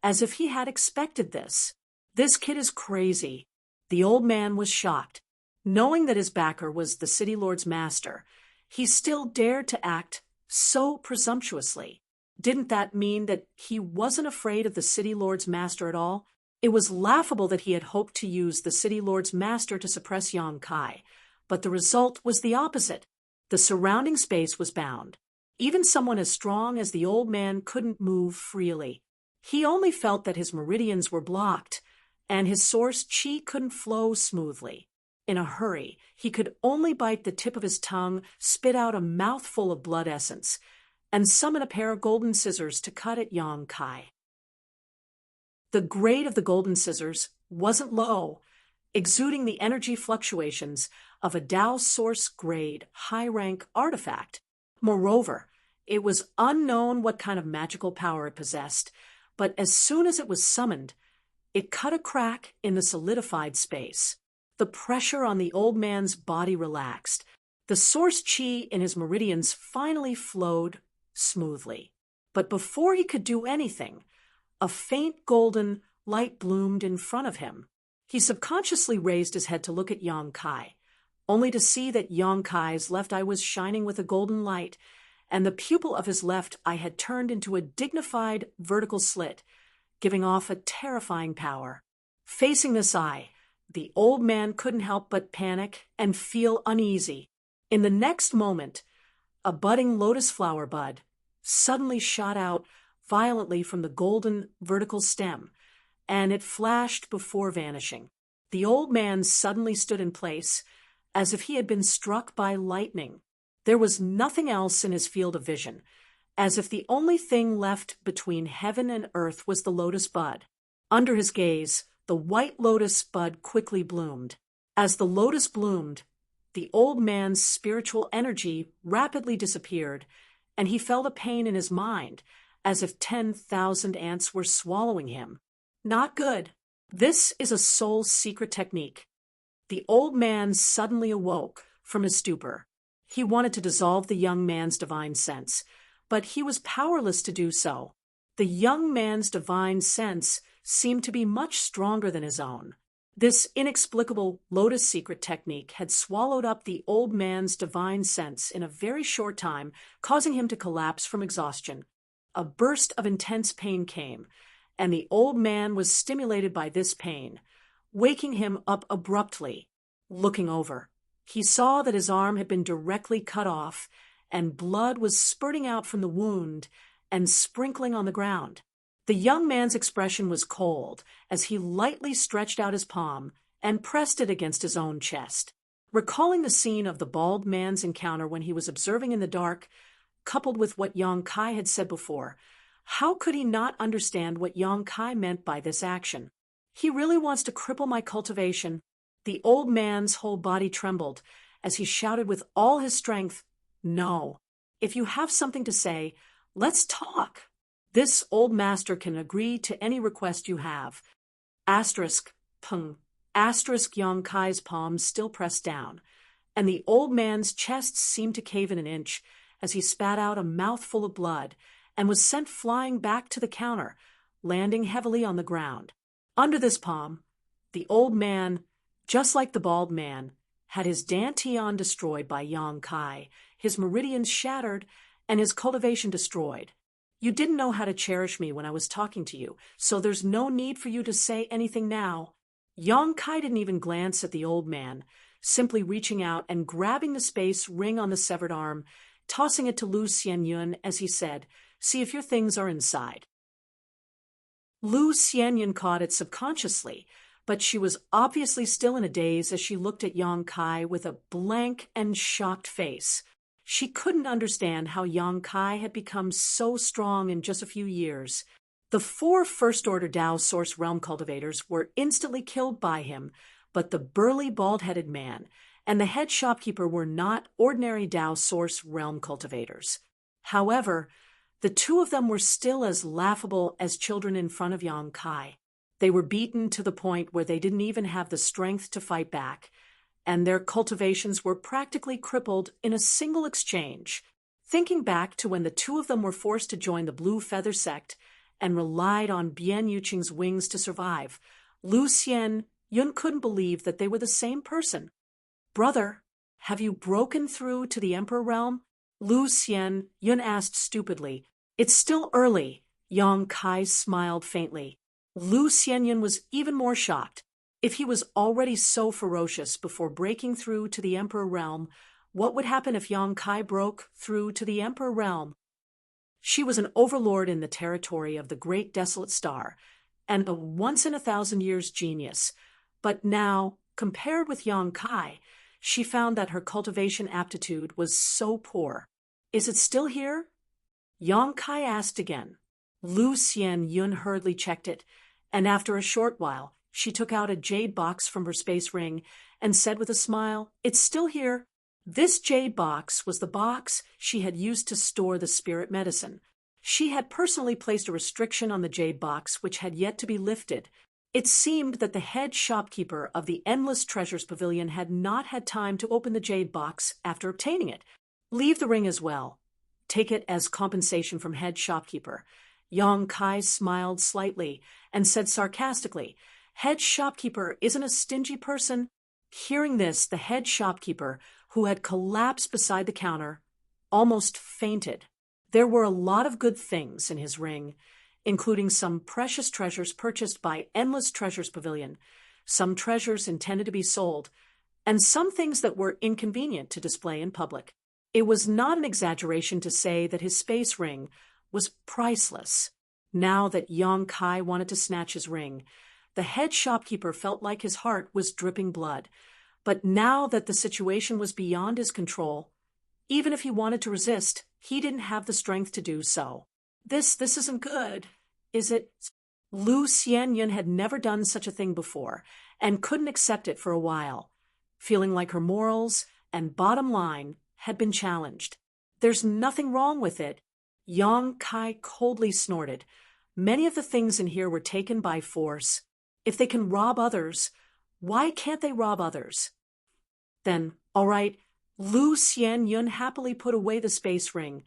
Speaker 1: as if he had expected this. "This kid is crazy." The old man was shocked. Knowing that his backer was the City Lord's master, he still dared to act so presumptuously. Didn't that mean that he wasn't afraid of the City Lord's master at all? It was laughable that he had hoped to use the City Lord's master to suppress Yang Kai, but the result was the opposite. The surrounding space was bound. Even someone as strong as the old man couldn't move freely. He only felt that his meridians were blocked, and his source chi couldn't flow smoothly. In a hurry, he could only bite the tip of his tongue, spit out a mouthful of blood essence, and summon a pair of golden scissors to cut at Yang Kai. The grade of the golden scissors wasn't low, exuding the energy fluctuations of a Tao Source grade high-rank artifact. Moreover, it was unknown what kind of magical power it possessed, but as soon as it was summoned, it cut a crack in the solidified space. The pressure on the old man's body relaxed. The source chi in his meridians finally flowed smoothly. But before he could do anything, a faint golden light bloomed in front of him. He subconsciously raised his head to look at Yang Kai, only to see that Yang Kai's left eye was shining with a golden light, and the pupil of his left eye had turned into a dignified vertical slit, giving off a terrifying power. Facing this eye, the old man couldn't help but panic and feel uneasy. In the next moment, a budding lotus flower bud suddenly shot out violently from the golden vertical stem, and it flashed before vanishing. The old man suddenly stood in place, as if he had been struck by lightning. There was nothing else in his field of vision, as if the only thing left between heaven and earth was the lotus bud. Under his gaze, the white lotus bud quickly bloomed. As the lotus bloomed, the old man's spiritual energy rapidly disappeared, and he felt a pain in his mind, as if 10,000 ants were swallowing him. Not good. This is a soul's secret technique. The old man suddenly awoke from his stupor. He wanted to dissolve the young man's divine sense, but he was powerless to do so. The young man's divine sense seemed to be much stronger than his own. This inexplicable lotus secret technique had swallowed up the old man's divine sense in a very short time, causing him to collapse from exhaustion. A burst of intense pain came, and the old man was stimulated by this pain, waking him up abruptly. Looking over, he saw that his arm had been directly cut off, and blood was spurting out from the wound and sprinkling on the ground. The young man's expression was cold as he lightly stretched out his palm and pressed it against his own chest. Recalling the scene of the bald man's encounter when he was observing in the dark, coupled with what Yang Kai had said before, how could he not understand what Yang Kai meant by this action? He really wants to cripple my cultivation. The old man's whole body trembled as he shouted with all his strength, "No. If you have something to say, let's talk. This old master can agree to any request you have." Asterisk, pung, asterisk. Yang Kai's palms still pressed down, and the old man's chest seemed to cave in an inch as he spat out a mouthful of blood and was sent flying back to the counter, landing heavily on the ground. Under this palm, the old man, just like the bald man, had his dantian destroyed by Yang Kai, his meridians shattered, and his cultivation destroyed. You didn't know how to cherish me when I was talking to you, so there's no need for you to say anything now. Yang Kai didn't even glance at the old man, simply reaching out and grabbing the space ring on the severed arm, tossing it to Lu Xianyun as he said, "See if your things are inside." Lu Xianyun caught it subconsciously, but she was obviously still in a daze as she looked at Yang Kai with a blank and shocked face. She couldn't understand how Yang Kai had become so strong in just a few years. The 4 first-order Dao Source Realm cultivators were instantly killed by him, but the burly bald-headed man and the head shopkeeper were not ordinary Dao Source Realm cultivators. However, the 2 of them were still as laughable as children in front of Yang Kai. They were beaten to the point where they didn't even have the strength to fight back, and their cultivations were practically crippled in a single exchange. Thinking back to when the 2 of them were forced to join the Blue Feather sect and relied on Bian Yuqing's wings to survive, Lu Xianyun couldn't believe that they were the same person. "Brother, have you broken through to the Emperor realm?" Lu Xianyun asked stupidly. "It's still early." Yang Kai smiled faintly. Lu Xianyun was even more shocked. If he was already so ferocious before breaking through to the Emperor realm, what would happen if Yang Kai broke through to the Emperor realm? She was an overlord in the territory of the Great Desolate Star, and a once-in-a-thousand-years genius. But now, compared with Yang Kai, she found that her cultivation aptitude was so poor. "Is it still here?" Yang Kai asked again. Lu Xianyun hurriedly checked it, and after a short while, she took out a jade box from her space ring and said with a smile, "It's still here." This jade box was the box she had used to store the spirit medicine. She had personally placed a restriction on the jade box which had yet to be lifted. It seemed that the head shopkeeper of the Endless Treasures Pavilion had not had time to open the jade box after obtaining it. "Leave the ring as well. Take it as compensation from head shopkeeper." Yang Kai smiled slightly and said sarcastically, "Head shopkeeper isn't a stingy person." Hearing this, the head shopkeeper, who had collapsed beside the counter, almost fainted. There were a lot of good things in his ring. including some precious treasures purchased by Endless Treasures Pavilion, some treasures intended to be sold, and some things that were inconvenient to display in public. It was not an exaggeration to say that his space ring was priceless. Now that Yang Kai wanted to snatch his ring, the head shopkeeper felt like his heart was dripping blood. But now that the situation was beyond his control, even if he wanted to resist, he didn't have the strength to do so. This isn't good, is it? Lu Xianyun had never done such a thing before and couldn't accept it for a while, feeling like her morals and bottom line had been challenged. There's nothing wrong with it. Yang Kai coldly snorted. Many of the things in here were taken by force. If they can rob others, why can't they rob others? Then, all right, Lu Xianyun happily put away the space ring,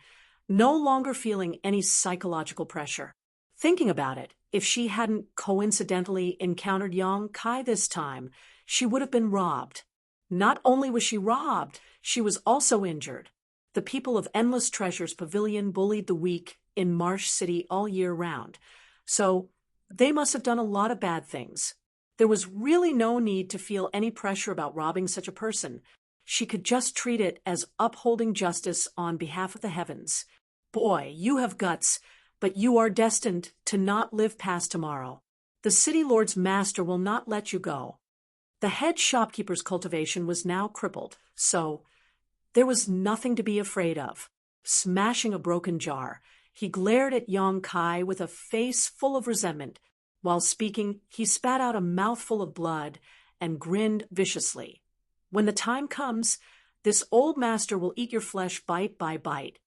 Speaker 1: no longer feeling any psychological pressure. Thinking about it, if she hadn't coincidentally encountered Yang Kai this time, she would have been robbed. Not only was she robbed, she was also injured. The people of Endless Treasures Pavilion bullied the weak in Marsh City all year round, so they must have done a lot of bad things. There was really no need to feel any pressure about robbing such a person. She could just treat it as upholding justice on behalf of the heavens. Boy, you have guts, but you are destined to not live past tomorrow. The City Lord's master will not let you go. The head shopkeeper's cultivation was now crippled, so there was nothing to be afraid of. Smashing a broken jar, he glared at Yang Kai with a face full of resentment. While speaking, he spat out a mouthful of blood and grinned viciously. When the time comes, this old master will eat your flesh bite by bite.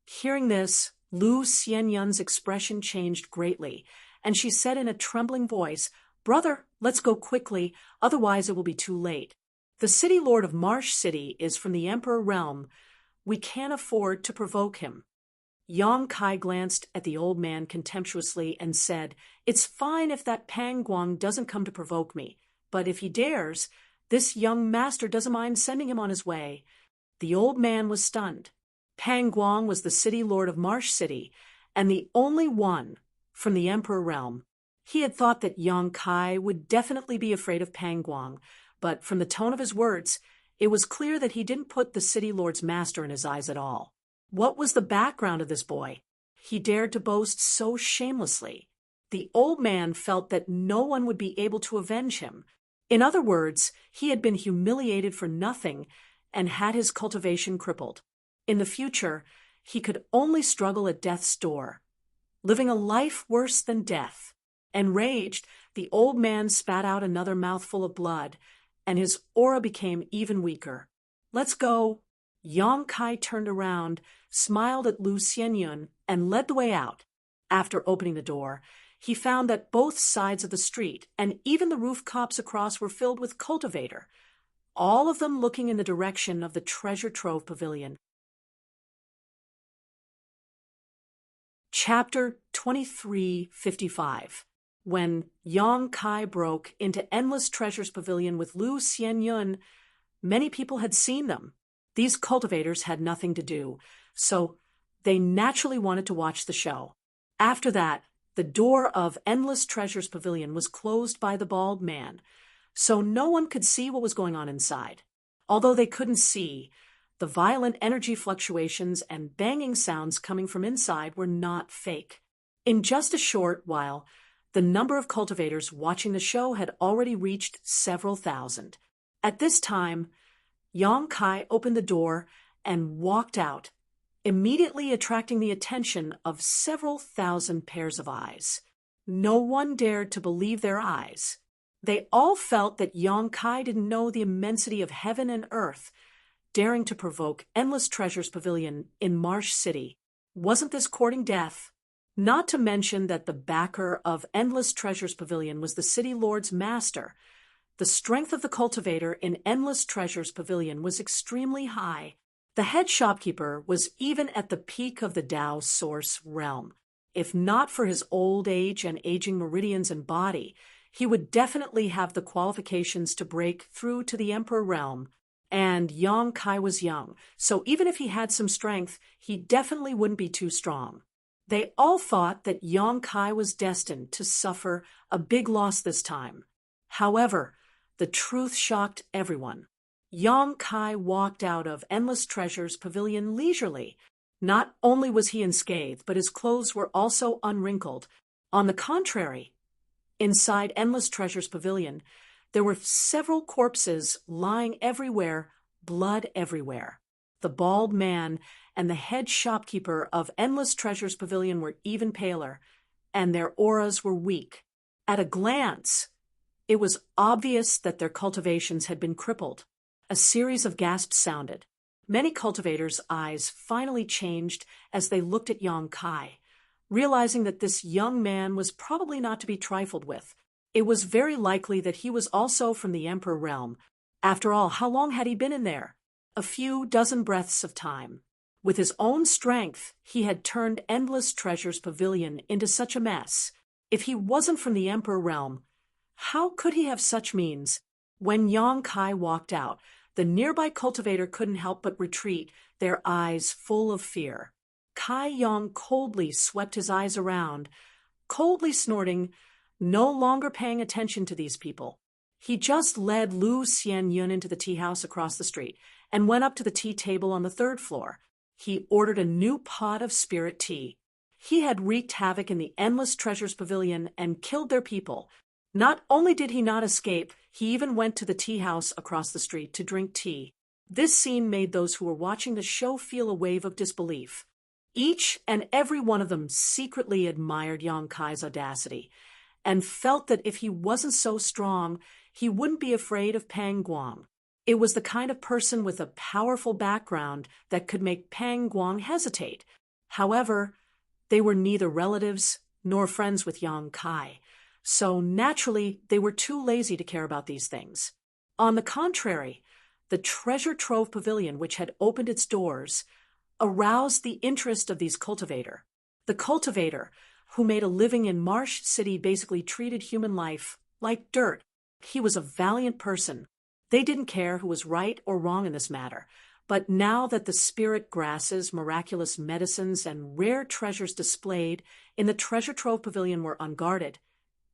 Speaker 1: Hearing this, Lu Xianyun's expression changed greatly, and she said in a trembling voice, "Brother, let's go quickly, otherwise it will be too late. The City Lord of Marsh City is from the Emperor Realm. We can't afford to provoke him." Yang Kai glanced at the old man contemptuously and said, "It's fine if that Pang Guang doesn't come to provoke me, but if he dares, this young master doesn't mind sending him on his way." The old man was stunned. Pang Guang was the City Lord of Marsh City, and the only one from the Emperor Realm. He had thought that Yang Kai would definitely be afraid of Pang Guang, but from the tone of his words, it was clear that he didn't put the City Lord's master in his eyes at all. What was the background of this boy? He dared to boast so shamelessly. The old man felt that no one would be able to avenge him. In other words, he had been humiliated for nothing and had his cultivation crippled. In the future, he could only struggle at death's door, living a life worse than death. Enraged, the old man spat out another mouthful of blood, and his aura became even weaker. "Let's go." Yang Kai turned around, smiled at Lu Xianyun, and led the way out. After opening the door, he found that both sides of the street, and even the rooftops across, were filled with cultivator, all of them looking in the direction of the treasure trove pavilion. Chapter 2355. When Yang Kai broke into Endless Treasures Pavilion with Lu Xianyun, many people had seen them. These cultivators had nothing to do, so they naturally wanted to watch the show. After that, the door of Endless Treasures Pavilion was closed by the bald man, so no one could see what was going on inside. Although they couldn't see, the violent energy fluctuations and banging sounds coming from inside were not fake. In just a short while, the number of cultivators watching the show had already reached several thousand. At this time, Yang Kai opened the door and walked out, immediately attracting the attention of several thousand pairs of eyes. No one dared to believe their eyes. They all felt that Yang Kai didn't know the immensity of heaven and earth, daring to provoke Endless Treasures Pavilion in Marsh City. Wasn't this courting death? Not to mention that the backer of Endless Treasures Pavilion was the City Lord's master. The strength of the cultivator in Endless Treasures Pavilion was extremely high. The head shopkeeper was even at the peak of the Tao Source realm. If not for his old age and aging meridians and body, he would definitely have the qualifications to break through to the Emperor realm. And Yang Kai was young, so even if he had some strength, he definitely wouldn't be too strong. They all thought that Yong Kai was destined to suffer a big loss this time. However, the truth shocked everyone. Yong Kai walked out of Endless Treasures Pavilion leisurely. Not only was he unscathed, but his clothes were also unwrinkled. On the contrary, inside Endless Treasures Pavilion, there were several corpses lying everywhere, blood everywhere. The bald man and the head shopkeeper of Endless Treasures Pavilion were even paler, and their auras were weak. At a glance, it was obvious that their cultivations had been crippled. A series of gasps sounded. Many cultivators' eyes finally changed as they looked at Yong Kai, realizing that this young man was probably not to be trifled with. It was very likely that he was also from the Emperor realm. After all, how long had he been in there? A few dozen breaths of time. With his own strength, he had turned Endless Treasures Pavilion into such a mess. If he wasn't from the Emperor realm, how could he have such means? When Yong Kai walked out, the nearby cultivator couldn't help but retreat, their eyes full of fear. Kai Yong coldly swept his eyes around, coldly snorting, no longer paying attention to these people. He just led Lu Xianyun into the tea house across the street and went up to the tea table on the third floor. He ordered a new pot of spirit tea. He had wreaked havoc in the Endless Treasures Pavilion and killed their people. Not only did he not escape, he even went to the tea house across the street to drink tea. This scene made those who were watching the show feel a wave of disbelief. Each and every one of them secretly admired Yong Kai's audacity and felt that if he wasn't so strong, he wouldn't be afraid of Pang Guang. It was the kind of person with a powerful background that could make Pang Guang hesitate. However, they were neither relatives nor friends with Yong Kai, so naturally they were too lazy to care about these things. On the contrary, the Treasure Trove Pavilion, which had opened its doors, aroused the interest of these cultivators. The cultivator, who made a living in Marsh City, basically treated human life like dirt. He was a valiant person. They didn't care who was right or wrong in this matter. But now that the spirit grasses, miraculous medicines, and rare treasures displayed in the Treasure Trove Pavilion were unguarded,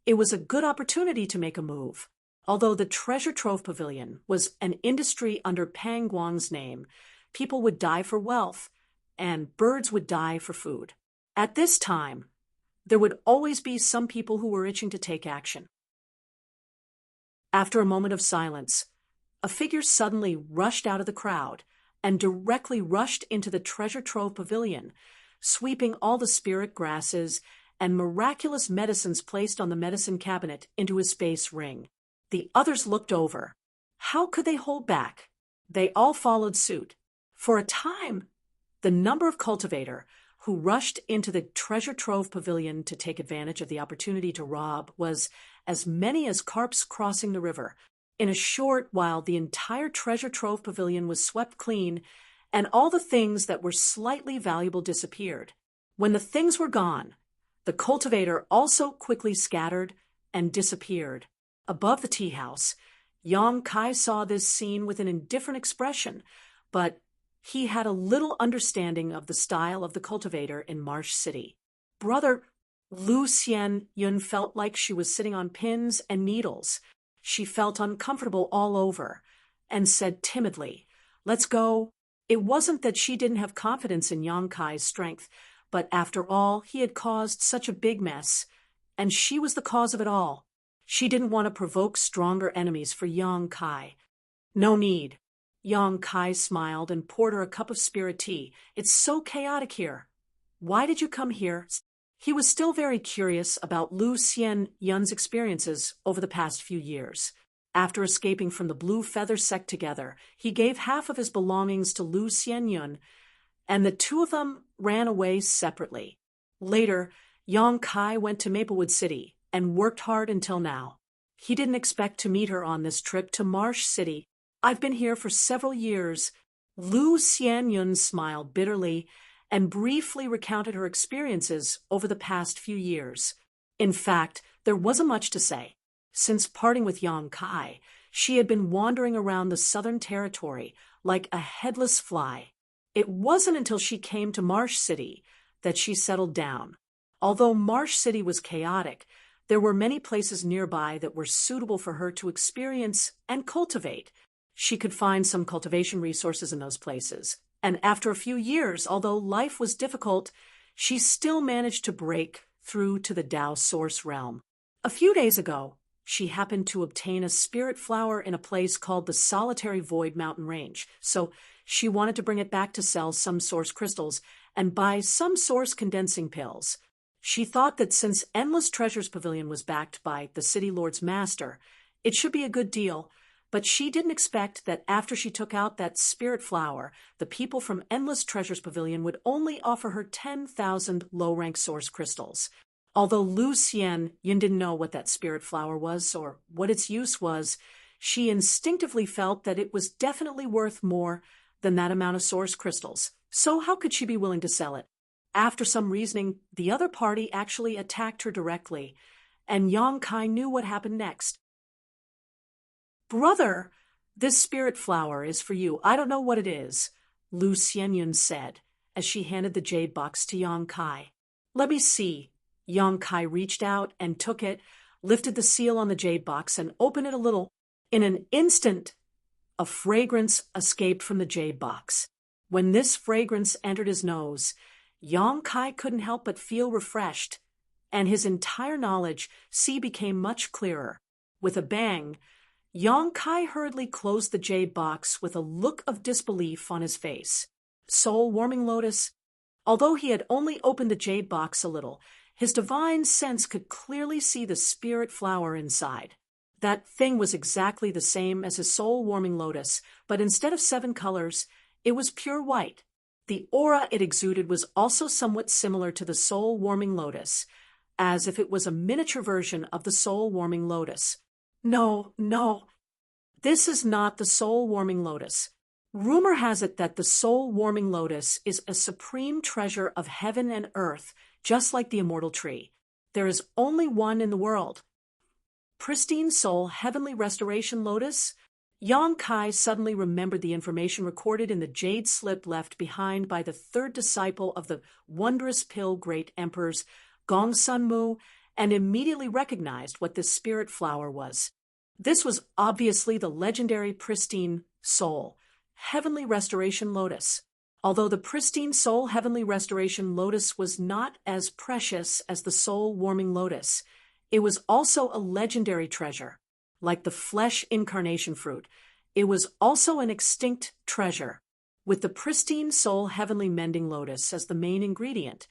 Speaker 1: it was a good opportunity to make a move. Although the Treasure Trove Pavilion was an industry under Pang Guang's name, people would die for wealth, and birds would die for food. At this time, there would always be some people who were itching to take action. After a moment of silence, a figure suddenly rushed out of the crowd and directly rushed into the Treasure Trove Pavilion, sweeping all the spirit grasses and miraculous medicines placed on the medicine cabinet into his space ring. The others looked over. How could they hold back? They all followed suit. For a time, the number of cultivators who rushed into the Treasure Trove Pavilion to take advantage of the opportunity to rob was as many as carps crossing the river. In a short while, the entire Treasure Trove Pavilion was swept clean, and all the things that were slightly valuable disappeared. When the things were gone, the cultivator also quickly scattered and disappeared. Above the tea house, Yong Kai saw this scene with an indifferent expression, but he had a little understanding of the style of the cultivator in Marsh City. Brother, Lu Xianyun felt like she was sitting on pins and needles. She felt uncomfortable all over and said timidly, "Let's go." It wasn't that she didn't have confidence in Yong Kai's strength, but after all, he had caused such a big mess, and she was the cause of it all. She didn't want to provoke stronger enemies for Yong Kai. No need. Yong Kai smiled and poured her a cup of spirit tea. "It's so chaotic here. Why did you come here?" He was still very curious about Lu Xianyun's experiences over the past few years. After escaping from the Blue Feather sect together, he gave half of his belongings to Lu Xianyun, and the two of them ran away separately. Later, Yong Kai went to Maplewood City and worked hard until now. He didn't expect to meet her on this trip to Marsh City. "I've been here for several years." Lu Xianyun smiled bitterly and briefly recounted her experiences over the past few years. In fact, there wasn't much to say. Since parting with Yong Kai, she had been wandering around the Southern Territory like a headless fly. It wasn't until she came to Marsh City that she settled down. Although Marsh City was chaotic, there were many places nearby that were suitable for her to experience and cultivate. She could find some cultivation resources in those places, and after a few years, although life was difficult, she still managed to break through to the Tao source realm. A few days ago, she happened to obtain a spirit flower in a place called the Solitary Void Mountain Range, so she wanted to bring it back to sell some source crystals and buy some source condensing pills. She thought that since Endless Treasures Pavilion was backed by the City Lord's master, it should be a good deal, but she didn't expect that after she took out that spirit flower, the people from Endless Treasures Pavilion would only offer her 10,000 low-rank source crystals. Although Lu Xian Yun didn't know what that spirit flower was or what its use was, she instinctively felt that it was definitely worth more than that amount of source crystals. So how could she be willing to sell it? After some reasoning, the other party actually attacked her directly, and Yang Kai knew what happened next. "Brother, this spirit flower is for you. I don't know what it is," Lu Xianyun said, as she handed the jade box to Yang Kai. "Let me see." Yang Kai reached out and took it, lifted the seal on the jade box, and opened it a little. In an instant, a fragrance escaped from the jade box. When this fragrance entered his nose, Yang Kai couldn't help but feel refreshed, and his entire knowledge became much clearer. With a bang, Yang Kai hurriedly closed the jade box with a look of disbelief on his face. Soul-warming lotus? Although he had only opened the jade box a little, his divine sense could clearly see the spirit flower inside. That thing was exactly the same as his soul-warming lotus, but instead of 7 colors, it was pure white. The aura it exuded was also somewhat similar to the soul-warming lotus, as if it was a miniature version of the soul-warming lotus. No, this is not the soul-warming lotus. Rumor has it that the soul-warming lotus is a supreme treasure of heaven and earth, just like the immortal tree. There is only one in the world. Pristine soul heavenly restoration lotus? Yang Kai suddenly remembered the information recorded in the jade slip left behind by the third disciple of the wondrous pill great emperors, Gong Sun Mu, and immediately recognized what this spirit flower was. This was obviously the legendary pristine soul heavenly restoration lotus. Although the pristine soul heavenly restoration lotus was not as precious as the soul-warming lotus, it was also a legendary treasure. Like the flesh incarnation fruit, it was also an extinct treasure. With the pristine soul heavenly mending lotus as the main ingredient,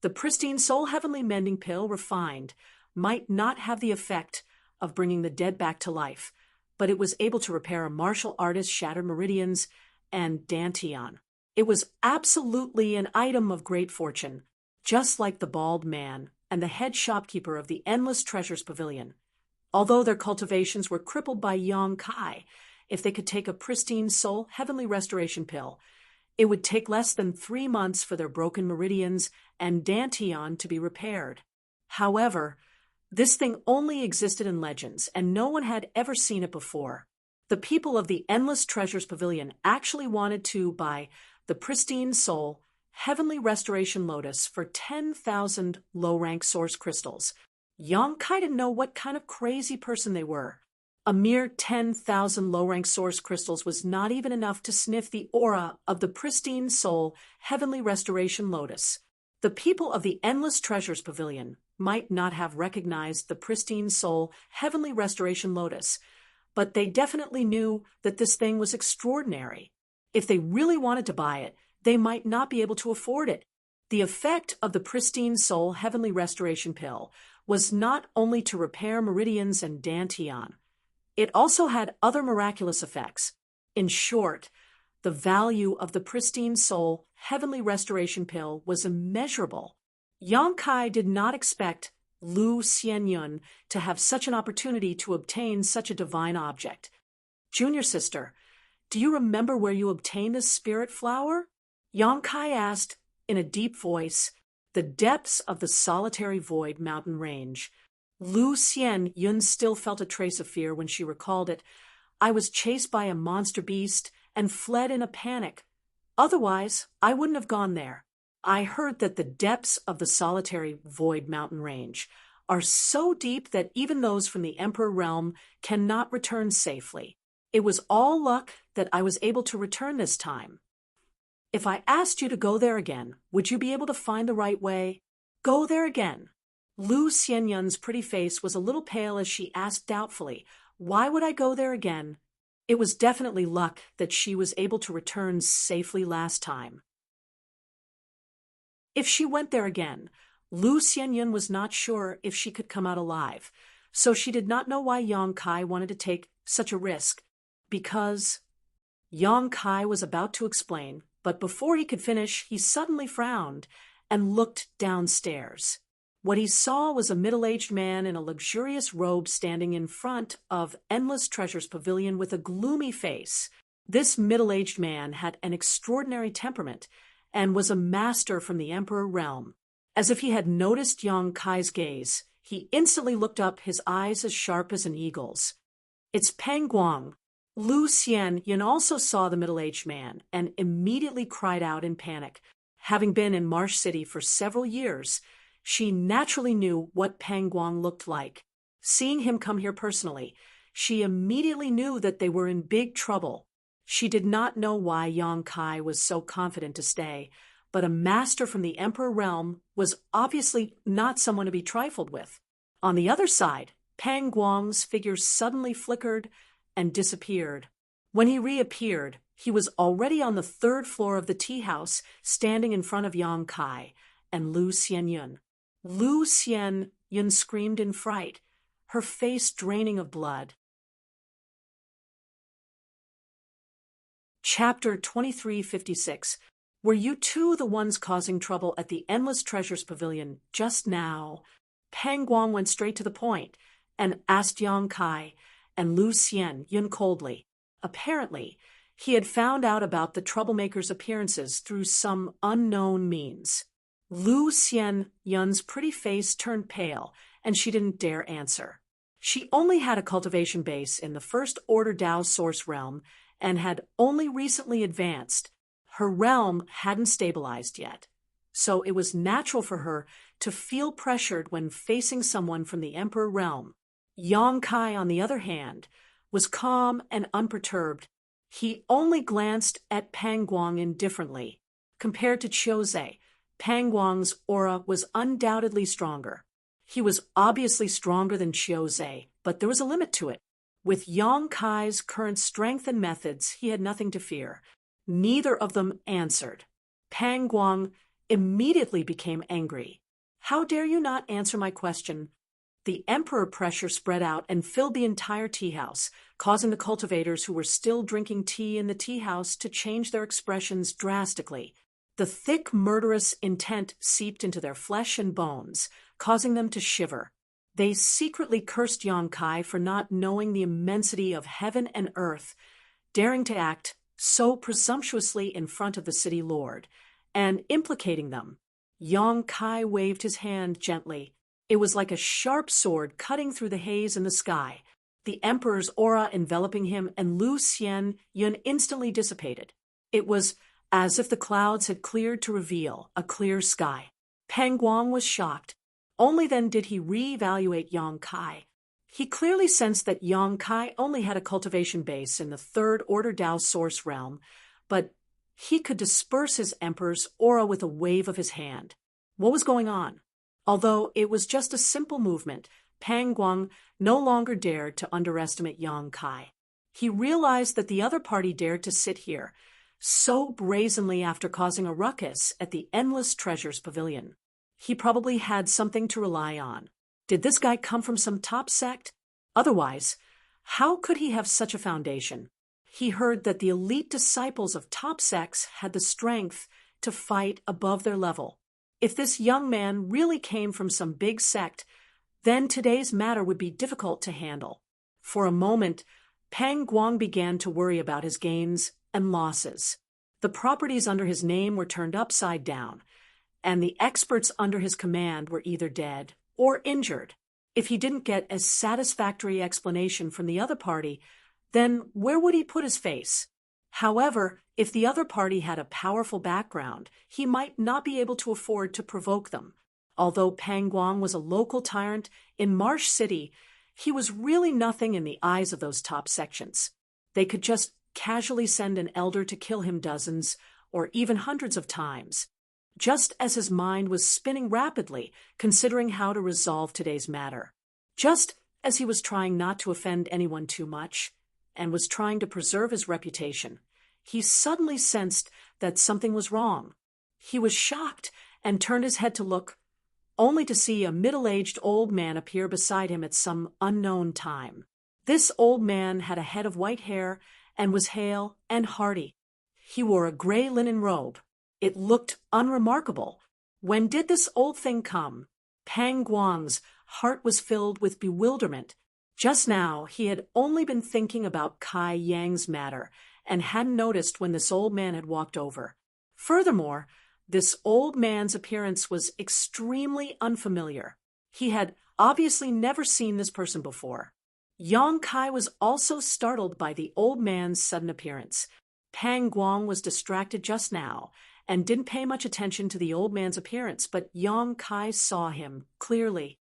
Speaker 1: the pristine soul heavenly mending pill refined might not have the effect of bringing the dead back to life, but it was able to repair a martial artist's shattered meridians and dantian. It was absolutely an item of great fortune, just like the bald man and the head shopkeeper of the Endless Treasures Pavilion. Although their cultivations were crippled by Yang Kai, if they could take a pristine soul heavenly restoration pill, it would take less than 3 months for their broken meridians and dantian to be repaired. However, this thing only existed in legends, and no one had ever seen it before. The people of the Endless Treasures Pavilion actually wanted to buy the pristine soul heavenly restoration lotus for 10,000 low-rank source crystals. Yang Kai didn't know what kind of crazy person they were. A mere 10,000 low-rank source crystals was not even enough to sniff the aura of the pristine soul heavenly restoration lotus. The people of the Endless Treasures Pavilion might not have recognized the pristine soul heavenly restoration lotus, but they definitely knew that this thing was extraordinary. If they really wanted to buy it, they might not be able to afford it. The effect of the pristine soul heavenly restoration pill was not only to repair meridians and dantian, it also had other miraculous effects. In short, the value of the pristine soul heavenly restoration pill was immeasurable. Yang Kai did not expect Lu Xianyun to have such an opportunity to obtain such a divine object. "Junior sister, do you remember where you obtained this spirit flower?" Yang Kai asked in a deep voice. The depths of the Solitary Void mountain range. Lu Xianyun still felt a trace of fear when she recalled it. "I was chased by a monster beast and fled in a panic. Otherwise, I wouldn't have gone there." I heard that the depths of the solitary Void Mountain Range are so deep that even those from the Emperor realm cannot return safely. It was all luck that I was able to return this time. If I asked you to go there again, would you be able to find the right way? Go there again. Lu Xianyun's pretty face was a little pale as she asked doubtfully, why would I go there again? It was definitely luck that she was able to return safely last time. If she went there again, Lu Xianyun was not sure if she could come out alive, so she did not know why Yang Kai wanted to take such a risk, because Yang Kai was about to explain, but before he could finish, he suddenly frowned and looked downstairs. What he saw was a middle-aged man in a luxurious robe standing in front of Endless Treasures Pavilion with a gloomy face. This middle-aged man had an extraordinary temperament and was a master from the Emperor realm. As if he had noticed Yang Kai's gaze, he instantly looked up, his eyes as sharp as an eagle's. It's Peng Guang. Lu Xianyun also saw the middle-aged man and immediately cried out in panic. Having been in Marsh City for several years, she naturally knew what Peng Guang looked like. Seeing him come here personally, she immediately knew that they were in big trouble. She did not know why Yang Kai was so confident to stay, but a master from the Emperor realm was obviously not someone to be trifled with. On the other side, Peng Guang's figure suddenly flickered and disappeared. When he reappeared, he was already on the third floor of the tea house, standing in front of Yang Kai and Lu Xianyun. Lu Xianyun screamed in fright, her face draining of blood. Chapter 2356. Were you two the ones causing trouble at the Endless Treasures Pavilion just now? Peng Guang went straight to the point and asked Yang Kai and Lu Xianyun coldly. Apparently, he had found out about the troublemakers' appearances through some unknown means. Lu Xianyun's pretty face turned pale, and she didn't dare answer. She only had a cultivation base in the First Order Dao Source realm and had only recently advanced. Her realm hadn't stabilized yet, so it was natural for her to feel pressured when facing someone from the Emperor realm. Yang Kai, on the other hand, was calm and unperturbed. He only glanced at Peng Guang indifferently. Compared to Chiuze, Peng Guang's aura was undoubtedly stronger. He was obviously stronger than Chiuze, but there was a limit to it. With Yang Kai's current strength and methods, he had nothing to fear. Neither of them answered. Peng Guang immediately became angry. How dare you not answer my question? The Emperor pressure spread out and filled the entire tea house, causing the cultivators who were still drinking tea in the tea house to change their expressions drastically. The thick, murderous intent seeped into their flesh and bones, causing them to shiver. They secretly cursed Yang Kai for not knowing the immensity of heaven and earth, daring to act so presumptuously in front of the city lord, and implicating them. Yang Kai waved his hand gently. It was like a sharp sword cutting through the haze in the sky. The Emperor's aura enveloping him and Lu Xianyun instantly dissipated. It was as if the clouds had cleared to reveal a clear sky. Peng Guang was shocked. Only then did he re-evaluate Yang Kai. He clearly sensed that Yang Kai only had a cultivation base in the Third Order Dao Source realm, but he could disperse his Emperor's aura with a wave of his hand. What was going on? Although it was just a simple movement, Peng Guang no longer dared to underestimate Yang Kai. He realized that the other party dared to sit here so brazenly after causing a ruckus at the Endless Treasures Pavilion. He probably had something to rely on. Did this guy come from some top sect? Otherwise, how could he have such a foundation? He heard that the elite disciples of top sects had the strength to fight above their level. If this young man really came from some big sect, then today's matter would be difficult to handle. For a moment, Peng Guang began to worry about his gains and losses. The properties under his name were turned upside down, and the experts under his command were either dead or injured. If he didn't get a satisfactory explanation from the other party, then where would he put his face? However, if the other party had a powerful background, he might not be able to afford to provoke them. Although Pang Guang was a local tyrant in Marsh City, he was really nothing in the eyes of those top sections. They could just casually send an elder to kill him dozens or even hundreds of times. Just as his mind was spinning rapidly, considering how to resolve today's matter. Just as he was trying not to offend anyone too much, and was trying to preserve his reputation, he suddenly sensed that something was wrong. He was shocked and turned his head to look, only to see a middle-aged old man appear beside him at some unknown time. This old man had a head of white hair and was hale and hearty. He wore a gray linen robe. It looked unremarkable. When did this old thing come? Pang Guang's heart was filled with bewilderment. Just now, he had only been thinking about Kai Yang's matter and hadn't noticed when this old man had walked over. Furthermore, this old man's appearance was extremely unfamiliar. He had obviously never seen this person before. Yang Kai was also startled by the old man's sudden appearance. Pang Guang was distracted just now and didn't pay much attention to the old man's appearance, but Yang Kai saw him clearly.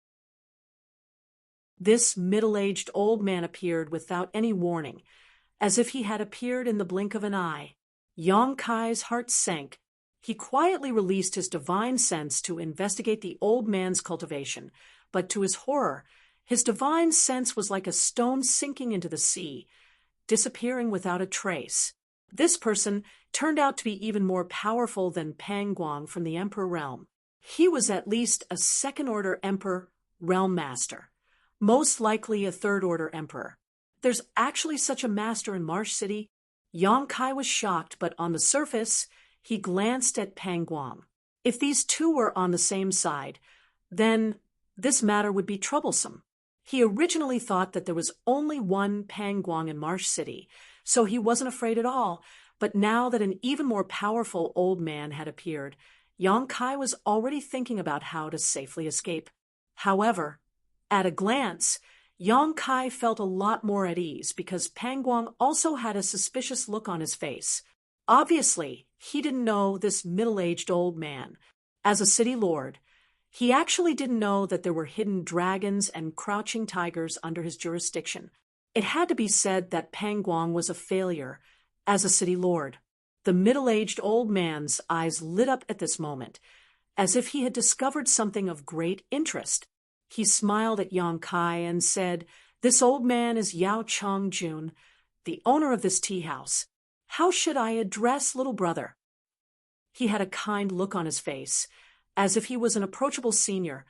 Speaker 1: This middle-aged old man appeared without any warning, as if he had appeared in the blink of an eye. Yang Kai's heart sank. He quietly released his divine sense to investigate the old man's cultivation, but to his horror, his divine sense was like a stone sinking into the sea, disappearing without a trace. This person turned out to be even more powerful than Pang Guang from the Emperor realm. He was at least a second-order Emperor realm master, most likely a third-order Emperor. There's actually such a master in Marsh City? Yang Kai was shocked, but on the surface, he glanced at Pang Guang. If these two were on the same side, then this matter would be troublesome. He originally thought that there was only one Pang Guang in Marsh City, so he wasn't afraid at all, but now that an even more powerful old man had appeared, Yang Kai was already thinking about how to safely escape. However, at a glance, Yang Kai felt a lot more at ease because Pang Guang also had a suspicious look on his face. Obviously, he didn't know this middle-aged old man. As a city lord, he actually didn't know that there were hidden dragons and crouching tigers under his jurisdiction. It had to be said that Pang Guang was a failure as a city lord. The middle-aged old man's eyes lit up at this moment, as if he had discovered something of great interest. He smiled at Yang Kai and said, "This old man is Yao Chongjun, the owner of this tea house. How should I address little brother?" He had a kind look on his face, as if he was an approachable senior,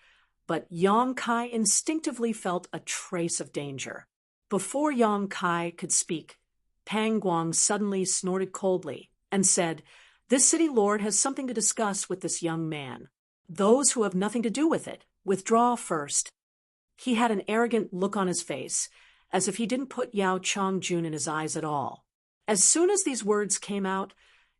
Speaker 1: but Yang Kai instinctively felt a trace of danger. Before Yang Kai could speak, Pang Guang suddenly snorted coldly and said, "This city lord has something to discuss with this young man. Those who have nothing to do with it, withdraw first." He had an arrogant look on his face, as if he didn't put Yao Chongjun in his eyes at all. As soon as these words came out,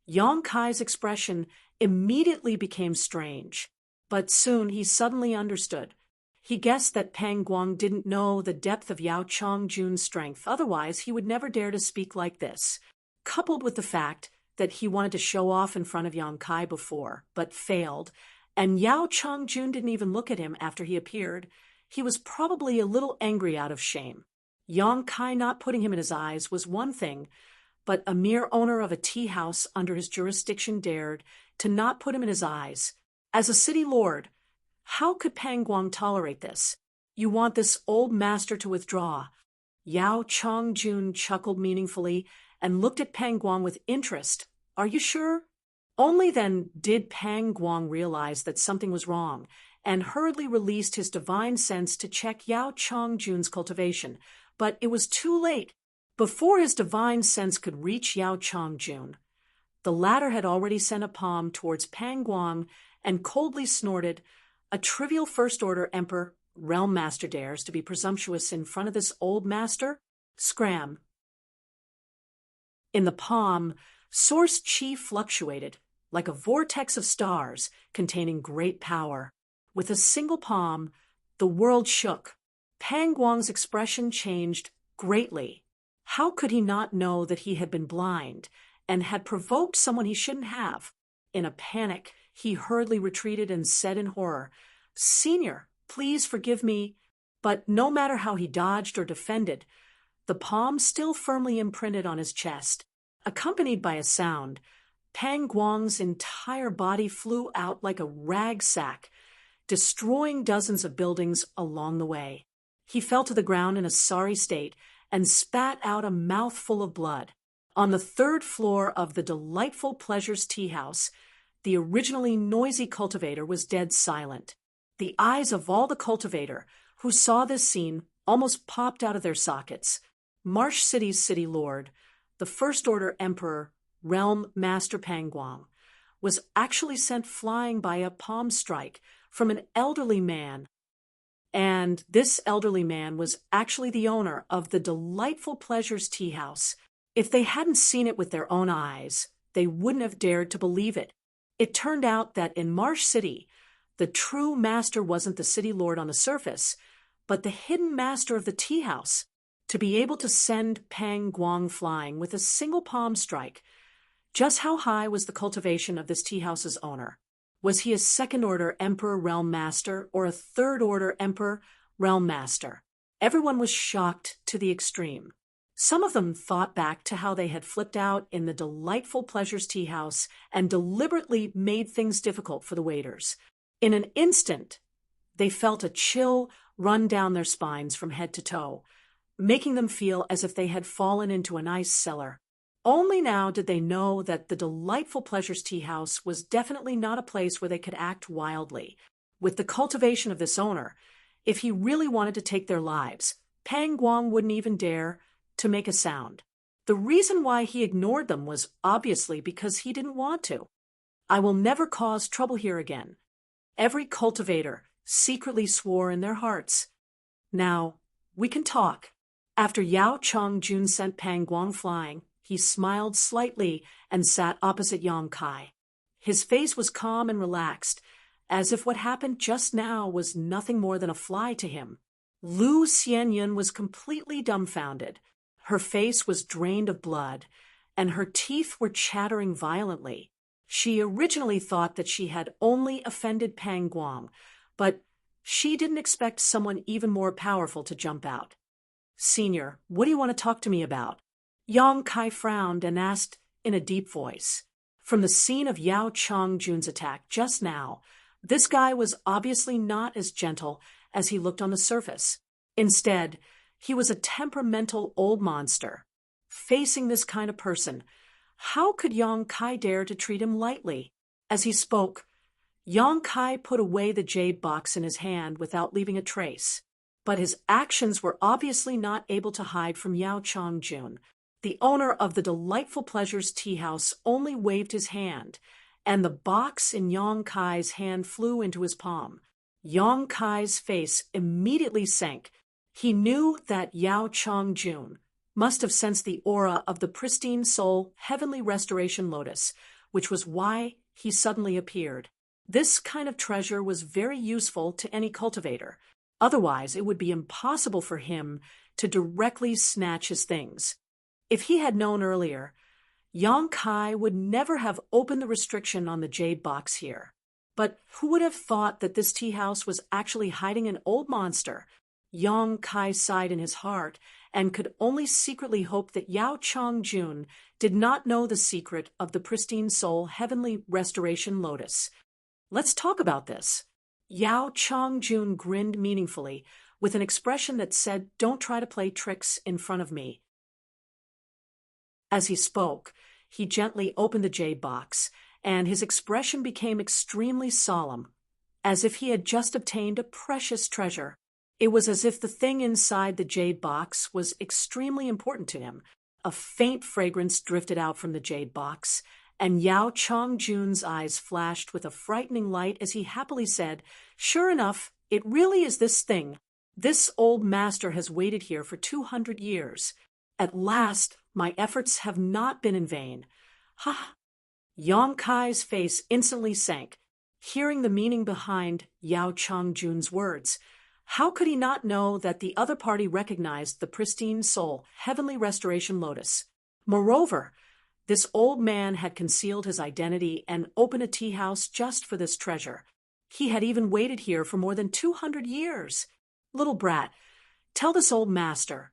Speaker 1: Yang Kai's expression immediately became strange. But soon he suddenly understood. He guessed that Pang Guang didn't know the depth of Yao Chongjun's strength, otherwise he would never dare to speak like this. Coupled with the fact that he wanted to show off in front of Yang Kai before, but failed, and Yao Chongjun didn't even look at him after he appeared, he was probably a little angry out of shame. Yang Kai not putting him in his eyes was one thing, but a mere owner of a tea house under his jurisdiction dared to not put him in his eyes. As a city lord, how could Pang Guang tolerate this? "You want this old master to withdraw." Yao Chongjun chuckled meaningfully and looked at Pang Guang with interest. "Are you sure?" Only then did Pang Guang realize that something was wrong, and hurriedly released his divine sense to check Yao Chongjun's cultivation. But it was too late. Before his divine sense could reach Yao Chongjun, the latter had already sent a palm towards Pang Guang and coldly snorted, "A trivial first-order Emperor realm master dares to be presumptuous in front of this old master? Scram." In the palm, source chi fluctuated, like a vortex of stars containing great power. With a single palm, the world shook. Pang Guang's expression changed greatly. How could he not know that he had been blind and had provoked someone he shouldn't have? In a panic, he hurriedly retreated and said in horror, "Senior, please forgive me." But no matter how he dodged or defended, the palm still firmly imprinted on his chest. Accompanied by a sound, Pang Guang's entire body flew out like a rag sack, destroying dozens of buildings along the way. He fell to the ground in a sorry state and spat out a mouthful of blood. On the third floor of the Delightful Pleasures tea house, the originally noisy cultivator was dead silent. The eyes of all the cultivator who saw this scene almost popped out of their sockets. Marsh City's city lord, the First Order Emperor, Realm Master Pang Guang, was actually sent flying by a palm strike from an elderly man. And this elderly man was actually the owner of the Delightful Pleasures tea house. If they hadn't seen it with their own eyes, they wouldn't have dared to believe it. It turned out that in Marsh City, the true master wasn't the city lord on the surface, but the hidden master of the tea house. To be able to send Pang Guang flying with a single palm strike. Just how high was the cultivation of this tea house's owner? Was he a second-order Emperor Realm Master or a third-order Emperor Realm Master? Everyone was shocked to the extreme. Some of them thought back to how they had flipped out in the Delightful Pleasures tea house and deliberately made things difficult for the waiters. In an instant, they felt a chill run down their spines from head to toe, making them feel as if they had fallen into an ice cellar. Only now did they know that the Delightful Pleasures tea house was definitely not a place where they could act wildly. With the cultivation of this owner, if he really wanted to take their lives, Pang Guang wouldn't even dare to make a sound. The reason why he ignored them was obviously because he didn't want to. "I will never cause trouble here again." Every cultivator secretly swore in their hearts. "Now, we can talk." After Yao Chongjun sent Pang Guang flying, he smiled slightly and sat opposite Yang Kai. His face was calm and relaxed, as if what happened just now was nothing more than a fly to him. Lu Xianyun was completely dumbfounded. Her face was drained of blood, and her teeth were chattering violently. She originally thought that she had only offended Pang Guang, but she didn't expect someone even more powerful to jump out. "Senior, what do you want to talk to me about?" Yang Kai frowned and asked in a deep voice. From the scene of Yao Chongjun's attack just now, this guy was obviously not as gentle as he looked on the surface. Instead, he was a temperamental old monster. Facing this kind of person, how could Yang Kai dare to treat him lightly? As he spoke, Yang Kai put away the jade box in his hand without leaving a trace. But his actions were obviously not able to hide from Yao Chongjun. The owner of the Delightful Pleasures tea house only waved his hand, and the box in Yang Kai's hand flew into his palm. Yang Kai's face immediately sank. He knew that Yao Chongjun must have sensed the aura of the pristine soul heavenly restoration lotus, which was why he suddenly appeared. This kind of treasure was very useful to any cultivator. Otherwise, it would be impossible for him to directly snatch his things. If he had known earlier, Yang Kai would never have opened the restriction on the jade box here. But who would have thought that this tea house was actually hiding an old monster? Yang Kai sighed in his heart and could only secretly hope that Yao Chongjun did not know the secret of the pristine soul heavenly restoration lotus. "Let's talk about this." Yao Chongjun grinned meaningfully with an expression that said, "Don't try to play tricks in front of me." As he spoke, he gently opened the jade box, and his expression became extremely solemn, as if he had just obtained a precious treasure. It was as if the thing inside the jade box was extremely important to him. A faint fragrance drifted out from the jade box, and Yao Chongjun's eyes flashed with a frightening light as he happily said, "Sure enough, it really is this thing. This old master has waited here for 200 years. At last, my efforts have not been in vain." Ha! Yang Kai's face instantly sank, hearing the meaning behind Yao Chongjun's words. How could he not know that the other party recognized the pristine soul, heavenly restoration lotus? Moreover, this old man had concealed his identity and opened a tea house just for this treasure. He had even waited here for more than 200 years. Little brat, tell this old master,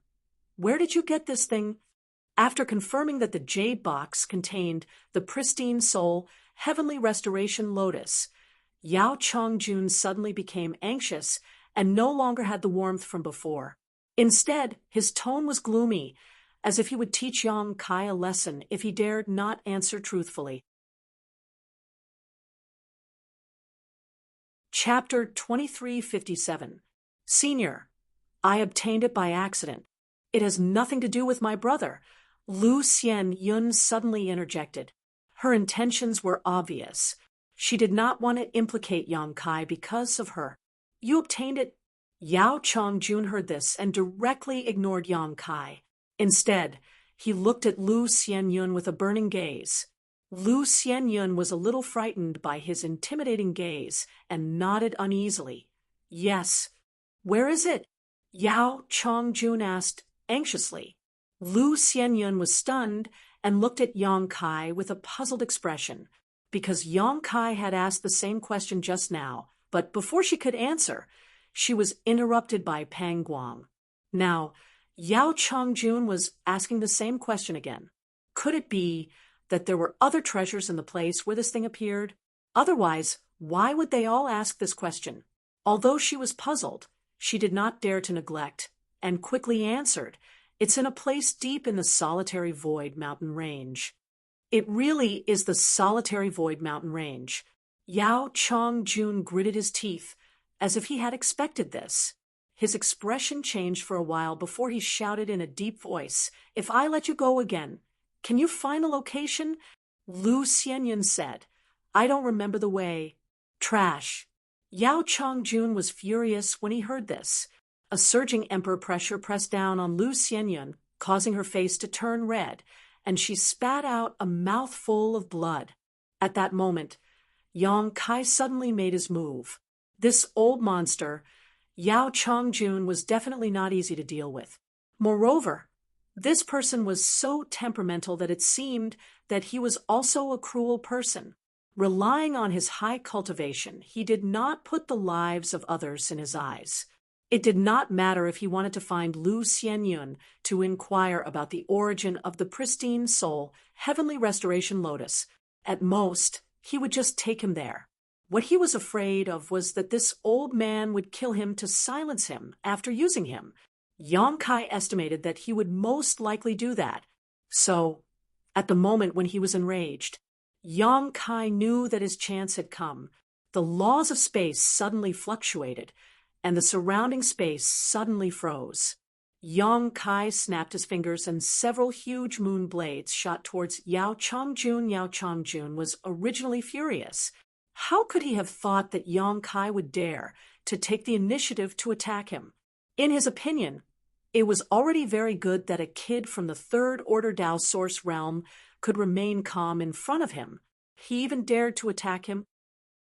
Speaker 1: where did you get this thing? After confirming that the jade box contained the pristine soul, heavenly restoration lotus, Yao Chongjun suddenly became anxious and no longer had the warmth from before. Instead, his tone was gloomy, as if he would teach Yang Kai a lesson if he dared not answer truthfully. Chapter 2357. Senior, I obtained it by accident. It has nothing to do with my brother. Lu Xian Yun suddenly interjected. Her intentions were obvious. She did not want to implicate Yang Kai because of her. You obtained it. Yao Chongjun heard this and directly ignored Yang Kai. Instead, he looked at Lu Xianyun with a burning gaze. Lu Xianyun was a little frightened by his intimidating gaze and nodded uneasily. Yes. Where is it? Yao Chongjun asked anxiously. Lu Xianyun was stunned and looked at Yang Kai with a puzzled expression, because Yang Kai had asked the same question just now, but before she could answer, she was interrupted by Pang Guang. Now, Yao Chongjun was asking the same question again. Could it be that there were other treasures in the place where this thing appeared? Otherwise, why would they all ask this question? Although she was puzzled, she did not dare to neglect, and quickly answered, It's in a place deep in the solitary void mountain range. It really is the solitary void mountain range. Yao Chongjun gritted his teeth, as if he had expected this. His expression changed for a while before he shouted in a deep voice, If I let you go again, can you find the location? Lu Xianyun said, I don't remember the way. Trash. Yao Chongjun was furious when he heard this. A surging emperor pressure pressed down on Lu Xianyun, causing her face to turn red, and she spat out a mouthful of blood. At that moment, Yang Kai suddenly made his move. This old monster, Yao Chongjun, was definitely not easy to deal with. Moreover, this person was so temperamental that it seemed that he was also a cruel person. Relying on his high cultivation, he did not put the lives of others in his eyes. It did not matter if he wanted to find Lu Xianyun to inquire about the origin of the pristine soul, heavenly restoration lotus. At most, he would just take him there. What he was afraid of was that this old man would kill him to silence him after using him. Yang Kai estimated that he would most likely do that. So, at the moment when he was enraged, Yang Kai knew that his chance had come. The laws of space suddenly fluctuated, and the surrounding space suddenly froze. Yang Kai snapped his fingers and several huge moon blades shot towards Yao Chongjun. Yao Chongjun was originally furious. How could he have thought that Yang Kai would dare to take the initiative to attack him? In his opinion, it was already very good that a kid from the third order Tao source realm could remain calm in front of him. He even dared to attack him.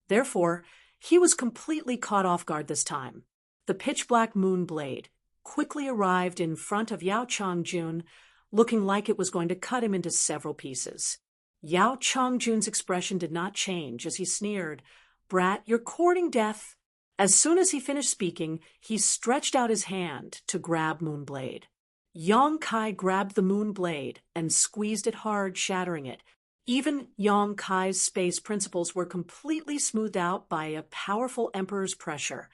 Speaker 1: Therefore, he was completely caught off guard this time. The pitch-black moon blade quickly arrived in front of Yao Chongjun, looking like it was going to cut him into several pieces. Yao Chongjun's expression did not change as he sneered, Brat, you're courting death. As soon as he finished speaking, he stretched out his hand to grab Moonblade. Yang Kai grabbed the Moonblade and squeezed it hard, shattering it. Even Yang Kai's space principles were completely smoothed out by a powerful emperor's pressure.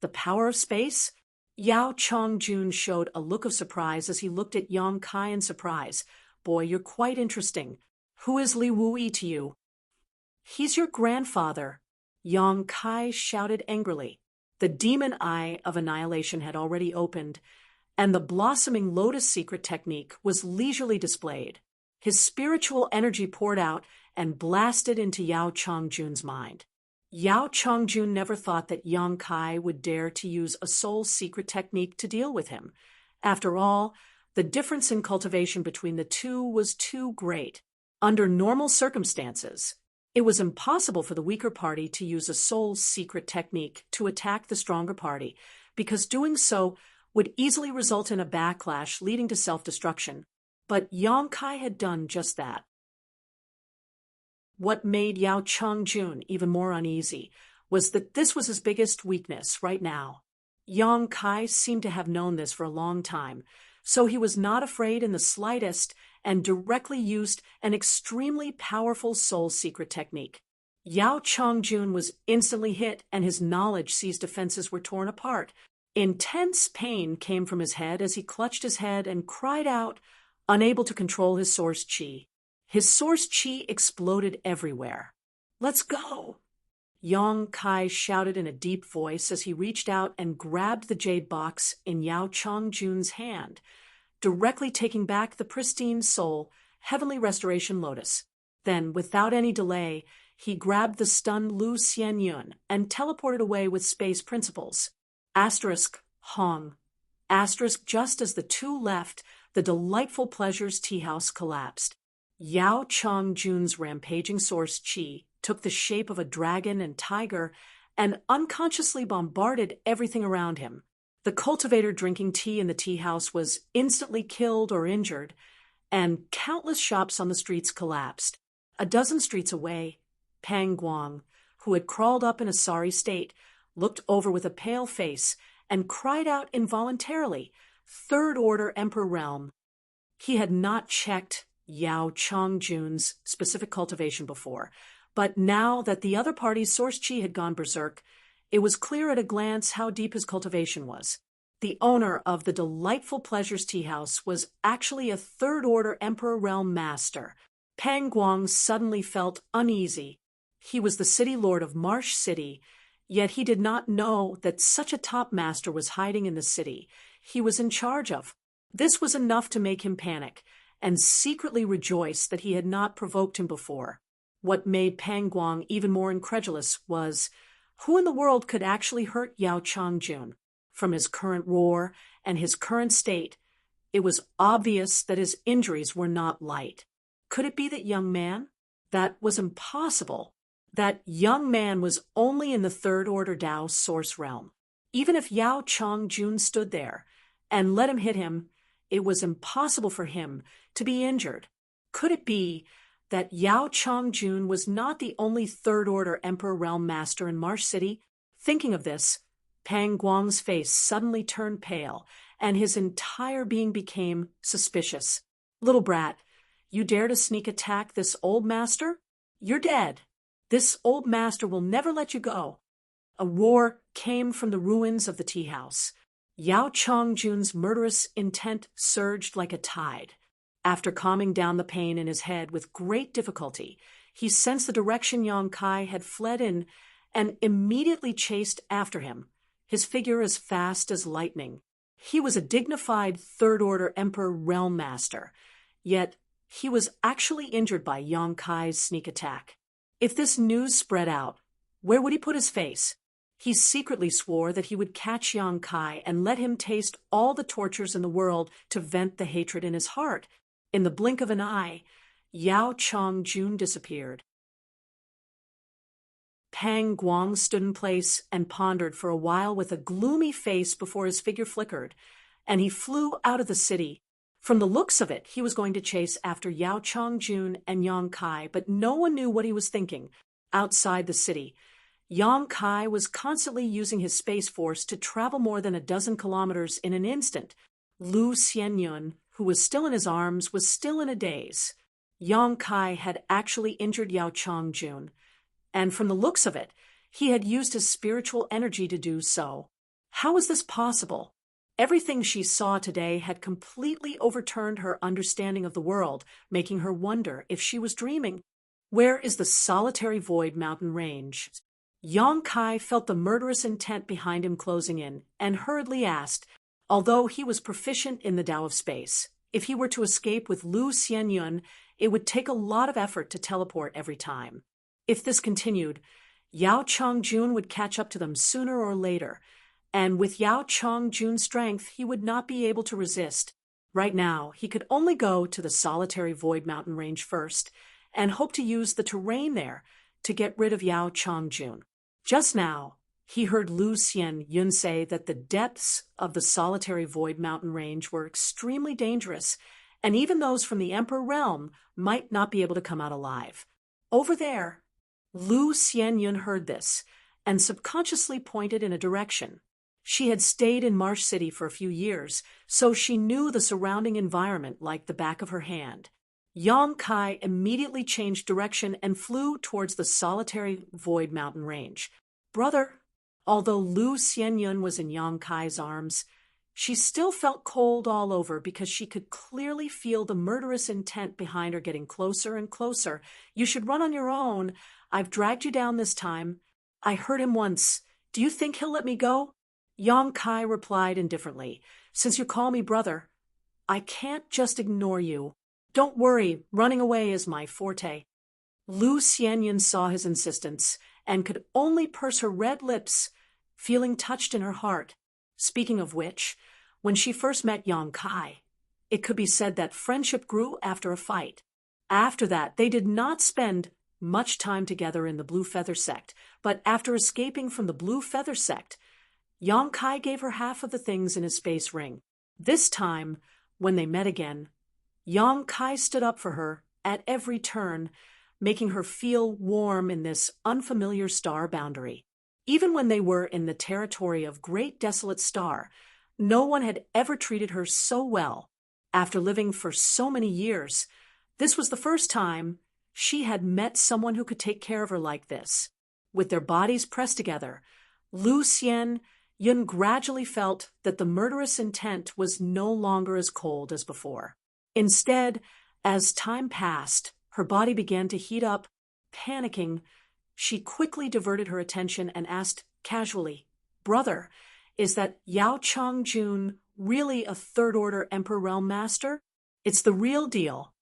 Speaker 1: The power of space? Yao Chongjun showed a look of surprise as he looked at Yang Kai in surprise. Boy, you're quite interesting. Who is Li Wuyi to you? He's your grandfather. Yang Kai shouted angrily. The demon eye of annihilation had already opened, and the blossoming lotus secret technique was leisurely displayed. His spiritual energy poured out and blasted into Yao Chongjun's mind. Yao Chongjun never thought that Yang Kai would dare to use a soul secret technique to deal with him. After all, the difference in cultivation between the two was too great. Under normal circumstances, it was impossible for the weaker party to use a soul secret technique to attack the stronger party, because doing so would easily result in a backlash leading to self-destruction. But Yang Kai had done just that. What made Yao Chongjun even more uneasy was that this was his biggest weakness right now. Yang Kai seemed to have known this for a long time, so he was not afraid in the slightest and directly used an extremely powerful soul secret technique. Yao Chongjun was instantly hit and his knowledge-seized defenses were torn apart. Intense pain came from his head as he clutched his head and cried out, unable to control his source chi. His source chi exploded everywhere. "Let's go!" Yang Kai shouted in a deep voice as he reached out and grabbed the jade box in Yao Chongjun's hand, directly taking back the pristine soul, heavenly restoration lotus. Then, without any delay, he grabbed the stunned Lu Xianyun and teleported away with space principles. Hong. Just as the two left, the Delightful Pleasures tea house collapsed. Yao Chongjun's rampaging source chi took the shape of a dragon and tiger and unconsciously bombarded everything around him. The cultivator drinking tea in the tea house was instantly killed or injured, and countless shops on the streets collapsed. A dozen streets away, Pang Guang, who had crawled up in a sorry state, looked over with a pale face and cried out involuntarily, "Third Order Emperor Realm." He had not checked Yao Chongjun's specific cultivation before, but now that the other party's source chi had gone berserk, it was clear at a glance how deep his cultivation was. The owner of the Delightful Pleasures tea house was actually a Third Order Emperor Realm master. Pang Guang suddenly felt uneasy. He was the city lord of Marsh City, yet he did not know that such a top master was hiding in the city he was in charge of. This was enough to make him panic, and secretly rejoice that he had not provoked him before. What made Pang Guang even more incredulous was, who in the world could actually hurt Yao Chongjun? From his current roar and his current state, it was obvious that his injuries were not light. Could it be that young man? That was impossible. That young man was only in the Third Order Dao source realm. Even if Yao Chongjun stood there and let him hit him, it was impossible for him to be injured. Could it be that Yao Chongjun was not the only Third Order Emperor Realm Master in Marsh City? Thinking of this, Pang Guang's face suddenly turned pale, and his entire being became suspicious. "Little brat, you dare to sneak attack this old master? You're dead. This old master will never let you go." A roar came from the ruins of the tea house. Yao Chongjun's murderous intent surged like a tide. After calming down the pain in his head with great difficulty, he sensed the direction Yang Kai had fled in and immediately chased after him, his figure as fast as lightning. He was a dignified Third Order Emperor Realm Master, yet he was actually injured by Yang Kai's sneak attack. If this news spread out, where would he put his face? He secretly swore that he would catch Yang Kai and let him taste all the tortures in the world to vent the hatred in his heart. In the blink of an eye, Yao Chongjun disappeared. Pang Guang stood in place and pondered for a while with a gloomy face before his figure flickered, and he flew out of the city. From the looks of it, he was going to chase after Yao Chongjun and Yang Kai, but no one knew what he was thinking. Outside the city, Yang Kai was constantly using his space force to travel more than a dozen kilometers in an instant. Lu Xianyun, who was still in his arms, was still in a daze. Yang Kai had actually injured Yao Chongjun, and from the looks of it, he had used his spiritual energy to do so. How was this possible? Everything she saw today had completely overturned her understanding of the world, making her wonder if she was dreaming. Where is the solitary void mountain range? Yang Kai felt the murderous intent behind him closing in, and hurriedly asked, although he was proficient in the Tao of space, if he were to escape with Lu Xianyun, it would take a lot of effort to teleport every time. If this continued, Yao Chongjun would catch up to them sooner or later, and with Yao Chongjun's strength, he would not be able to resist. Right now, he could only go to the solitary void mountain range first, and hope to use the terrain there to get rid of Yao Chongjun. Just now, He heard Lu Xianyun say that the depths of the solitary void mountain range were extremely dangerous, and even those from the Emperor realm might not be able to come out alive. Over there, Lu Xianyun heard this and subconsciously pointed in a direction. She had stayed in Marsh City for a few years, so she knew the surrounding environment like the back of her hand. Yang Kai immediately changed direction and flew towards the solitary void mountain range. Brother, although Lu Xianyun was in Yang Kai's arms, she still felt cold all over because she could clearly feel the murderous intent behind her getting closer and closer. You should run on your own. I've dragged you down this time. I hurt him once. Do you think he'll let me go? Yang Kai replied indifferently. Since you call me brother, I can't just ignore you. Don't worry, running away is my forte. Lu Xianyun saw his insistence and could only purse her red lips, feeling touched in her heart. Speaking of which, when she first met Yang Kai, it could be said that friendship grew after a fight. After that, they did not spend much time together in the Blue Feather Sect, but after escaping from the Blue Feather Sect, Yang Kai gave her half of the things in his space ring. This time, when they met again, Yang Kai stood up for her at every turn, making her feel warm in this unfamiliar star boundary. Even when they were in the territory of Great Desolate Star, no one had ever treated her so well. After living for so many years, this was the first time she had met someone who could take care of her like this. With their bodies pressed together, Lu Xianyun gradually felt that the murderous intent was no longer as cold as before. Instead, as time passed, her body began to heat up. Panicking, she quickly diverted her attention and asked casually, Brother, is that Yao Changjun really a third-order Emperor Realm Master? It's the real deal.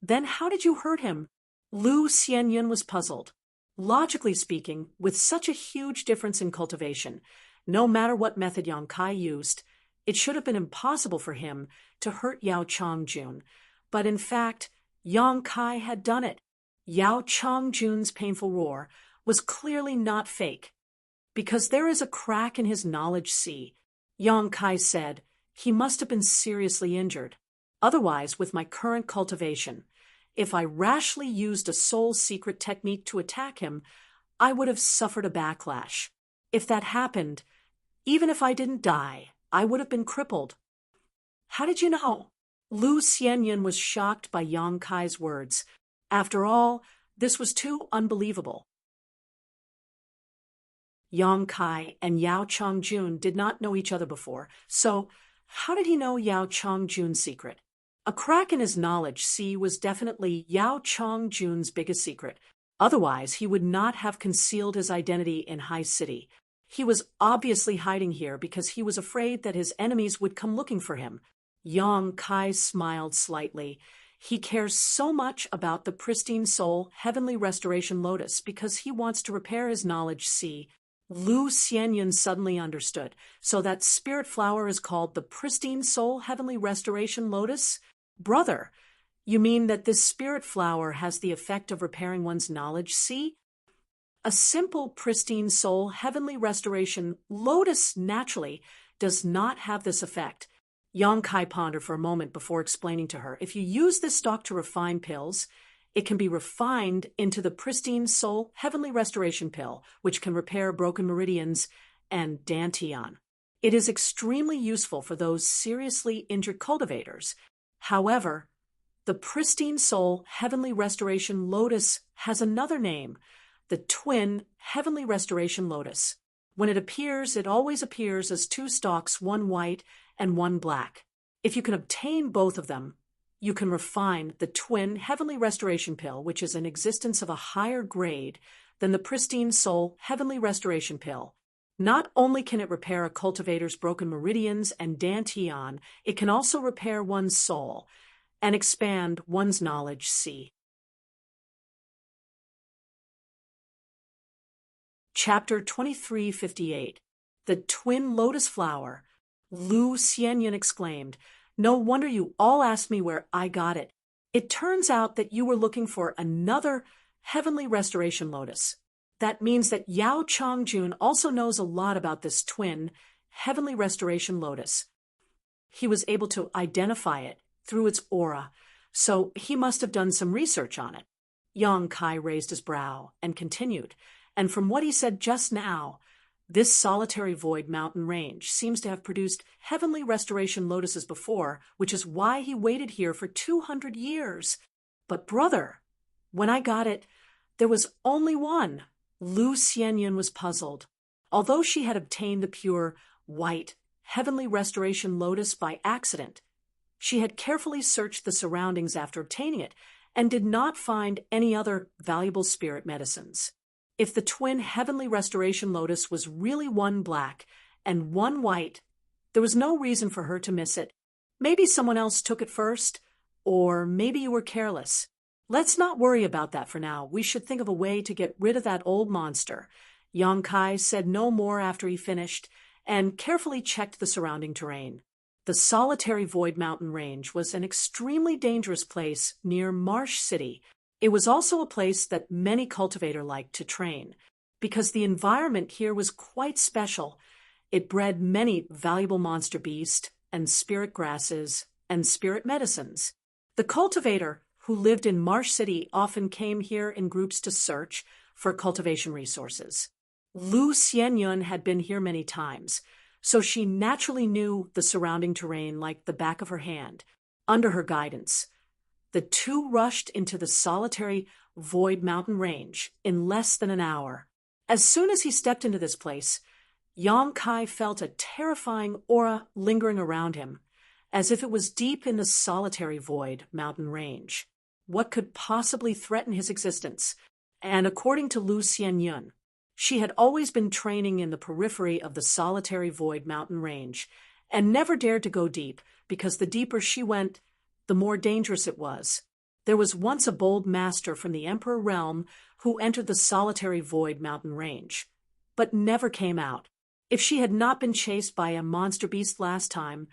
Speaker 1: Then how did you hurt him? Lu Xianyun was puzzled. Logically speaking, with such a huge difference in cultivation, no matter what method Yang Kai used, it should have been impossible for him to hurt Yao Changjun. But in fact, Yang Kai had done it. Yao Changjun's painful roar was clearly not fake. Because there is a crack in his knowledge sea, Yang Kai said, he must have been seriously injured. Otherwise, with my current cultivation, if I rashly used a soul secret technique to attack him, I would have suffered a backlash. If that happened, even if I didn't die, I would have been crippled. How did you know? Lu Xianyun was shocked by Yang Kai's words. After all, this was too unbelievable. Yang Kai and Yao Changjun did not know each other before, so how did he know Yao Changjun's secret? A crack in his knowledge sea was definitely Yao Changjun's biggest secret. Otherwise, he would not have concealed his identity in High City. He was obviously hiding here because he was afraid that his enemies would come looking for him. Yang Kai smiled slightly. He cares so much about the pristine soul heavenly restoration lotus because he wants to repair his knowledge sea. Lu Xianyun suddenly understood. So that spirit flower is called the pristine soul heavenly restoration lotus? Brother, you mean that this spirit flower has the effect of repairing one's knowledge sea? A simple pristine soul heavenly restoration lotus naturally does not have this effect. Yang Kai pondered for a moment before explaining to her, if you use this stock to refine pills, it can be refined into the pristine soul heavenly restoration pill, which can repair broken meridians and dantian. It is extremely useful for those seriously injured cultivators. However, the pristine soul heavenly restoration lotus has another name, the twin heavenly restoration lotus. When it appears, it always appears as two stalks, one white and one black. If you can obtain both of them, you can refine the twin heavenly restoration pill, which is an existence of a higher grade than the pristine soul heavenly restoration pill. Not only can it repair a cultivator's broken meridians and dantian, it can also repair one's soul and expand one's knowledge sea. Chapter 2358. The Twin Lotus Flower. Lu Xianyun exclaimed, No wonder you all asked me where I got it. It turns out that you were looking for another heavenly restoration lotus. That means that Yao Changjun also knows a lot about this twin, heavenly restoration lotus. He was able to identify it through its aura, so he must have done some research on it. Yang Kai raised his brow and continued, and from what he said just now, this solitary void mountain range seems to have produced heavenly restoration lotuses before, which is why he waited here for 200 years. But brother, when I got it, there was only one. Lu Xianyun was puzzled. Although she had obtained the pure, white, heavenly restoration lotus by accident, she had carefully searched the surroundings after obtaining it and did not find any other valuable spirit medicines. If the twin heavenly restoration lotus was really one black and one white, there was no reason for her to miss it. Maybe someone else took it first, or maybe you were careless. Let's not worry about that for now. We should think of a way to get rid of that old monster. Yang Kai said no more after he finished and carefully checked the surrounding terrain. The solitary void mountain range was an extremely dangerous place near Marsh City. It was also a place that many cultivators liked to train, because the environment here was quite special. It bred many valuable monster beasts and spirit grasses and spirit medicines. The cultivator who lived in Marsh City often came here in groups to search for cultivation resources. Lu Xianyun had been here many times, so she naturally knew the surrounding terrain like the back of her hand. Under her guidance, the two rushed into the solitary void mountain range in less than an hour. As soon as he stepped into this place, Yang Kai felt a terrifying aura lingering around him, as if it was deep in the solitary void mountain range. What could possibly threaten his existence? And according to Lu Xianyun, she had always been training in the periphery of the solitary void mountain range and never dared to go deep, because the deeper she went, the more dangerous it was. There was once a bold master from the Emperor realm who entered the solitary void mountain range, but never came out. If she had not been chased by a monster beast last time,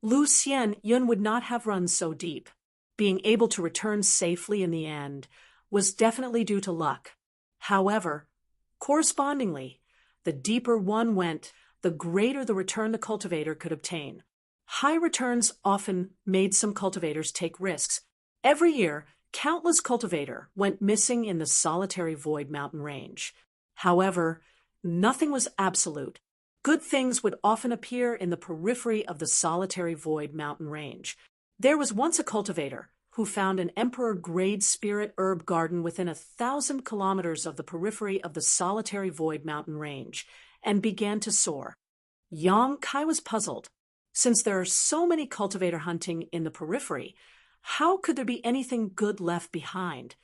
Speaker 1: Lu Xianyun would not have run so deep. Being able to return safely in the end was definitely due to luck. However, correspondingly, the deeper one went, the greater the return the cultivator could obtain. High returns often made some cultivators take risks. Every year, countless cultivators went missing in the solitary void mountain range. However, nothing was absolute. Good things would often appear in the periphery of the solitary void mountain range. There was once a cultivator who found an emperor-grade spirit herb garden within 1,000 kilometers of the periphery of the solitary void mountain range and began to soar. Yang Kai was puzzled. Since there are so many cultivator hunting in the periphery, how could there be anything good left behind?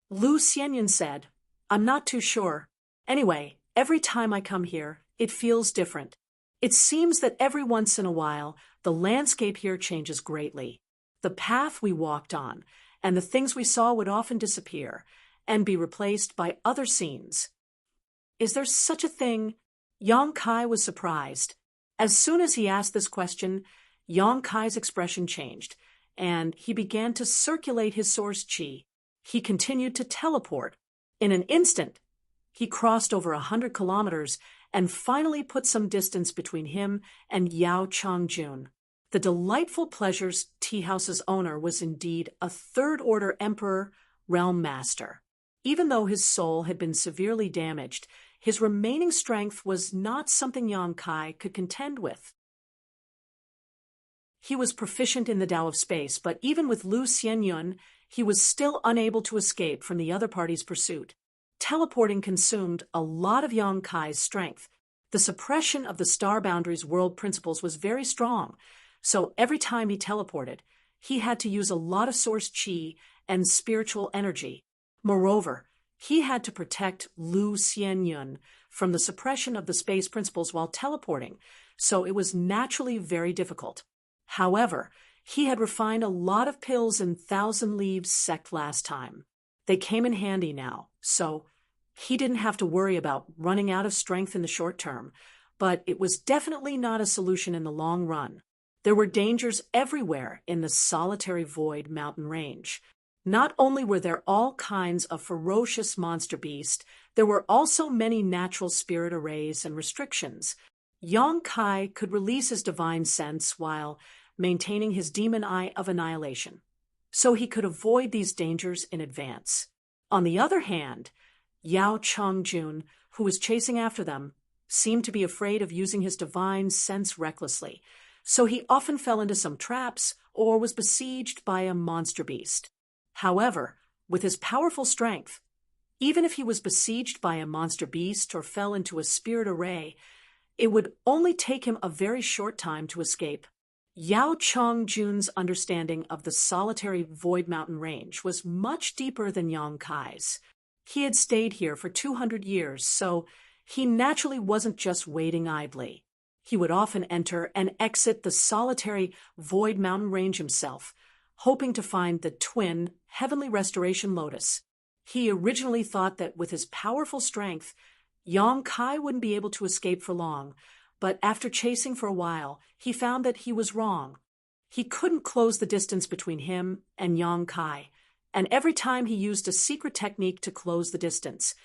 Speaker 1: Lu Xianyun said, "I'm not too sure. Anyway, every time I come here, it feels different. It seems that every once in a while, the landscape here changes greatly. The path we walked on and the things we saw would often disappear and be replaced by other scenes." Is there such a thing? Yang Kai was surprised. As soon as he asked this question, Yang Kai's expression changed, and he began to circulate his source qi. He continued to teleport. In an instant, he crossed over 100 kilometers and finally put some distance between him and Yao Changjun. The delightful pleasures tea house's owner was indeed a third-order emperor realm master. Even though his soul had been severely damaged, his remaining strength was not something Yang Kai could contend with. He was proficient in the Tao of space, but even with Lu Xianyun, he was still unable to escape from the other party's pursuit. Teleporting consumed a lot of Yang Kai's strength. The suppression of the Star Boundaries world principles was very strong, so every time he teleported, he had to use a lot of source qi and spiritual energy. Moreover, he had to protect Lu Xianyun from the suppression of the space principles while teleporting, so it was naturally very difficult. However, he had refined a lot of pills in Thousand Leaves sect last time. They came in handy now, so he didn't have to worry about running out of strength in the short term, but it was definitely not a solution in the long run. There were dangers everywhere in the solitary void mountain range. Not only were there all kinds of ferocious monster beasts, there were also many natural spirit arrays and restrictions. Yang Kai could release his divine sense while maintaining his demon eye of annihilation, so he could avoid these dangers in advance. On the other hand, Yao Chongjun, who was chasing after them, seemed to be afraid of using his divine sense recklessly, so he often fell into some traps or was besieged by a monster beast. However, with his powerful strength, even if he was besieged by a monster beast or fell into a spirit array, it would only take him a very short time to escape. Yao Chongjun's understanding of the solitary Void Mountain range was much deeper than Yang Kai's. He had stayed here for 200 years, so he naturally wasn't just waiting idly. He would often enter and exit the solitary Void Mountain range himself, hoping to find the twin Heavenly Restoration Lotus. He originally thought that with his powerful strength, Yang Kai wouldn't be able to escape for long, but after chasing for a while, he found that he was wrong. He couldn't close the distance between him and Yang Kai, and every time he used a secret technique to close the distance,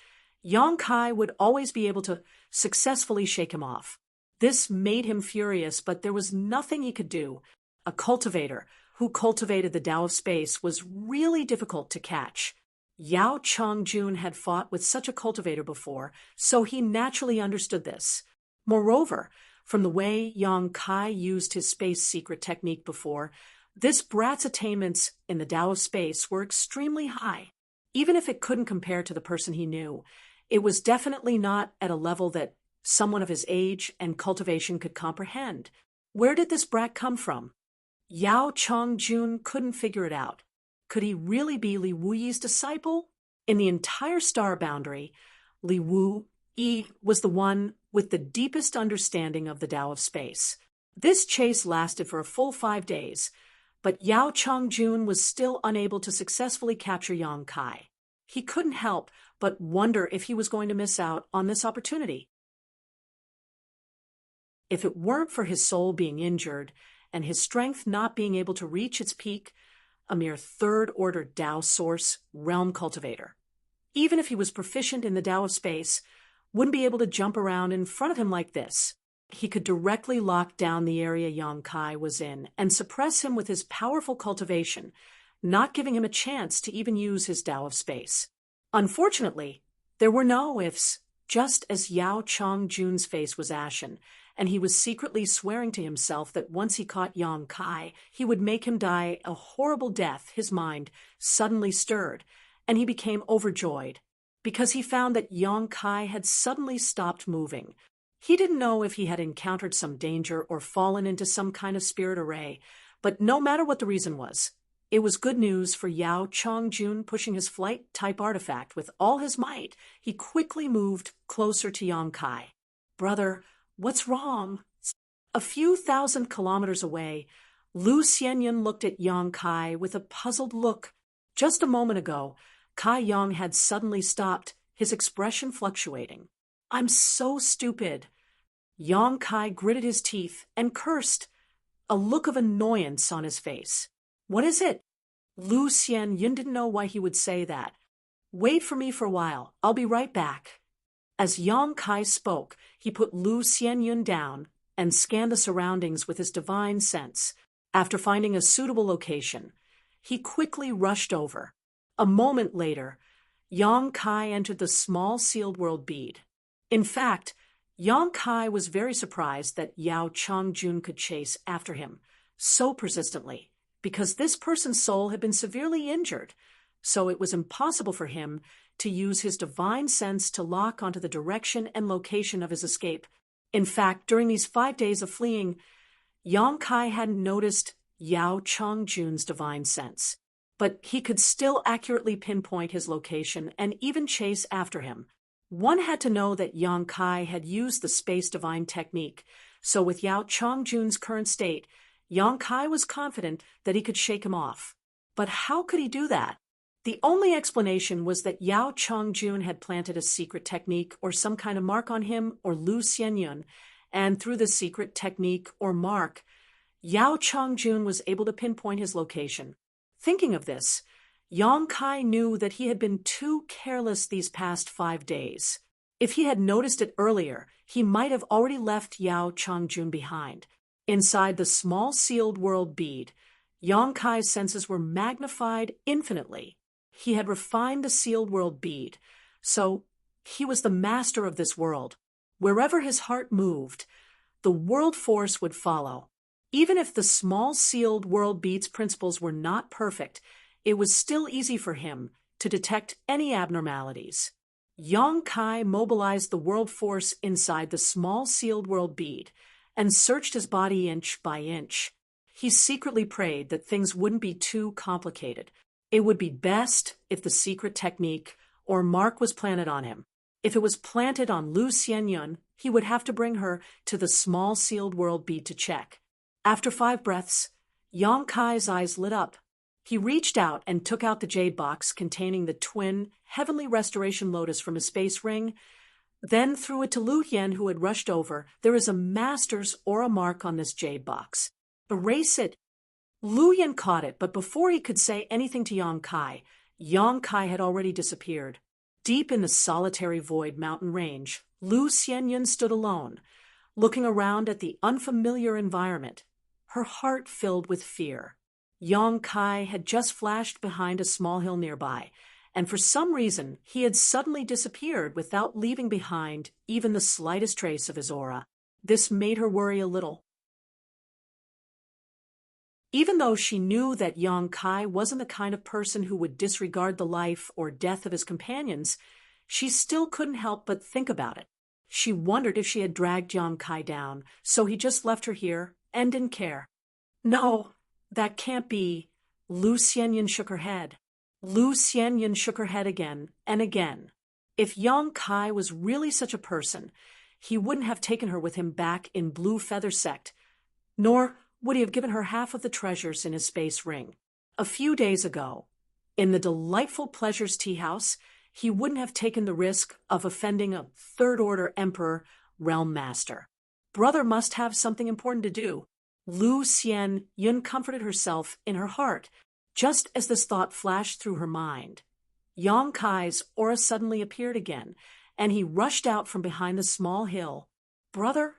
Speaker 1: Yang Kai would always be able to successfully shake him off. This made him furious, but there was nothing he could do. A cultivator who cultivated the Tao of Space was really difficult to catch. Yao Chongjun had fought with such a cultivator before, so he naturally understood this. Moreover, from the way Yang Kai used his space secret technique before, this brat's attainments in the Tao of Space were extremely high. Even if it couldn't compare to the person he knew, it was definitely not at a level that someone of his age and cultivation could comprehend. Where did this brat come from? Yao Chongjun couldn't figure it out. Could he really be Li Wuyi's disciple? In the entire star boundary, Li Wuyi was the one with the deepest understanding of the Tao of Space. This chase lasted for a full 5 days, but Yao Chongjun was still unable to successfully capture Yang Kai. He couldn't help but wonder if he was going to miss out on this opportunity. If it weren't for his soul being injured and his strength not being able to reach its peak, a mere third-order Tao source realm cultivator, even if he was proficient in the Tao of Space, wouldn't be able to jump around in front of him like this. He could directly lock down the area Yang Kai was in and suppress him with his powerful cultivation, not giving him a chance to even use his Tao of Space. Unfortunately, there were no ifs. Just as Yao Chongjun's face was ashen, and he was secretly swearing to himself that once he caught Yang Kai, he would make him die a horrible death, his mind suddenly stirred, and he became overjoyed, because he found that Yang Kai had suddenly stopped moving. He didn't know if he had encountered some danger or fallen into some kind of spirit array, but no matter what the reason was, it was good news for Yao Chongjun. Pushing his flight-type artifact with all his might, he quickly moved closer to Yang Kai. "Brother, what's wrong?" A few thousand kilometers away, Lu Xianyun looked at Yang Kai with a puzzled look. Just a moment ago, Kai Yang had suddenly stopped, his expression fluctuating. "I'm so stupid." Yang Kai gritted his teeth and cursed, a look of annoyance on his face. "What is it?" Lu Xianyun didn't know why he would say that. "Wait for me for a while. I'll be right back." As Yang Kai spoke, he put Lu Xianyun down and scanned the surroundings with his divine sense. After finding a suitable location, he quickly rushed over. A moment later, Yang Kai entered the small sealed world bead. In fact, Yang Kai was very surprised that Yao Chongjun could chase after him so persistently, because this person's soul had been severely injured, so it was impossible for him to use his divine sense to lock onto the direction and location of his escape. In fact, during these 5 days of fleeing, Yang Kai hadn't noticed Yao Chongjun's divine sense, but he could still accurately pinpoint his location and even chase after him. One had to know that Yang Kai had used the space divine technique, so with Yao Chongjun's current state, Yang Kai was confident that he could shake him off. But how could he do that? The only explanation was that Yao Chongjun had planted a secret technique or some kind of mark on him or Lu Xianyun, and through the secret technique or mark, Yao Chongjun was able to pinpoint his location. Thinking of this, Yang Kai knew that he had been too careless these past 5 days. If he had noticed it earlier, he might have already left Yao Changjun behind. Inside the small sealed world bead, Yang Kai's senses were magnified infinitely. He had refined the sealed world bead, so he was the master of this world. Wherever his heart moved, the world force would follow. Even if the small sealed world bead's principles were not perfect, it was still easy for him to detect any abnormalities. Yang Kai mobilized the world force inside the small sealed world bead and searched his body inch by inch. He secretly prayed that things wouldn't be too complicated. It would be best if the secret technique or mark was planted on him. If it was planted on Lu Xianyun, he would have to bring her to the small sealed world bead to check. After 5 breaths, Yang Kai's eyes lit up. He reached out and took out the jade box containing the twin heavenly restoration lotus from his space ring, then threw it to Lu Yen, who had rushed over. There is a master's aura mark on this jade box. Erase it. Lu Yen caught it, but before he could say anything to Yang Kai had already disappeared. Deep in the solitary void mountain range, Lu Xianyun stood alone, looking around at the unfamiliar environment, her heart filled with fear. Yang Kai had just flashed behind a small hill nearby, and for some reason he had suddenly disappeared without leaving behind even the slightest trace of his aura. This made her worry a little. Even though she knew that Yang Kai wasn't the kind of person who would disregard the life or death of his companions, she still couldn't help but think about it. She wondered if she had dragged Yang Kai down, so he just left her here and didn't care. No, that can't be. Lu Xianyun shook her head. Lu Xianyun shook her head again and again. If Yang Kai was really such a person, he wouldn't have taken her with him back in Blue Feather Sect, nor would he have given her half of the treasures in his space ring. A few days ago, in the delightful Pleasures Tea House, he wouldn't have taken the risk of offending a third-order emperor realm master. Brother must have something important to do. Lu Xianyun comforted herself in her heart, just as this thought flashed through her mind. Yang Kai's aura suddenly appeared again, and he rushed out from behind the small hill. Brother?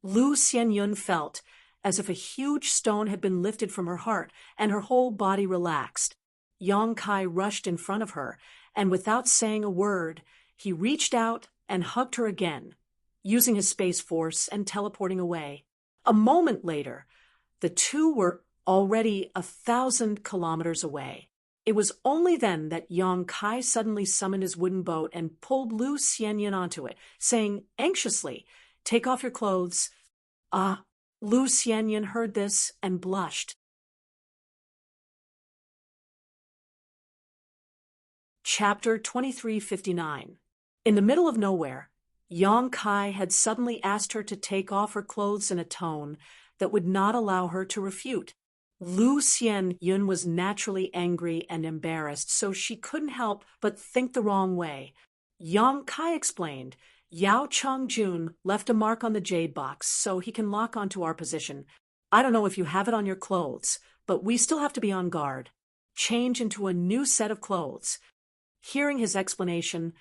Speaker 1: Lu Xianyun felt as if a huge stone had been lifted from her heart, and her whole body relaxed. Yang Kai rushed in front of her, and without saying a word, he reached out and hugged her again, using his space force and teleporting away. A moment later, the two were already 1,000 kilometers away. It was only then that Yang Kai suddenly summoned his wooden boat and pulled Lu Xianyun onto it, saying anxiously, "Take off your clothes." Lu Xianyun heard this and blushed. Chapter 2359. In the middle of nowhere, Yang Kai had suddenly asked her to take off her clothes in a tone that would not allow her to refute. Lu Xianyun was naturally angry and embarrassed, so she couldn't help but think the wrong way. Yang Kai explained, "Yao Changjun left a mark on the jade box so he can lock onto our position. I don't know if you have it on your clothes, but we still have to be on guard. Change into a new set of clothes." Hearing his explanation,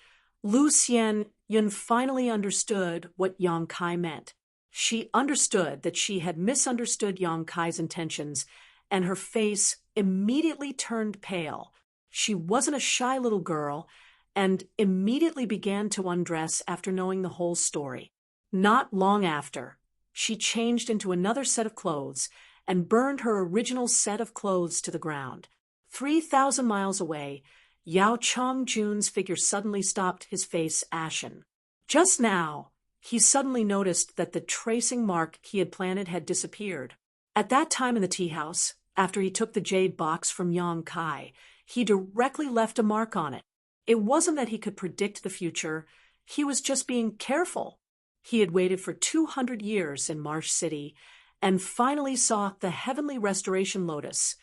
Speaker 1: Lu Xianyun finally understood what Yang Kai meant. She understood that she had misunderstood Yang Kai's intentions, and her face immediately turned pale. She wasn't a shy little girl, and immediately began to undress after knowing the whole story. Not long after, she changed into another set of clothes and burned her original set of clothes to the ground. 3,000 miles away, Yao Changjun's figure suddenly stopped, his face ashen. Just now, he suddenly noticed that the tracing mark he had planted had disappeared. At that time in the tea house, after he took the jade box from Yang Kai, he directly left a mark on it. It wasn't that he could predict the future, he was just being careful. He had waited for 200 years in Marsh City and finally saw the heavenly restoration lotus.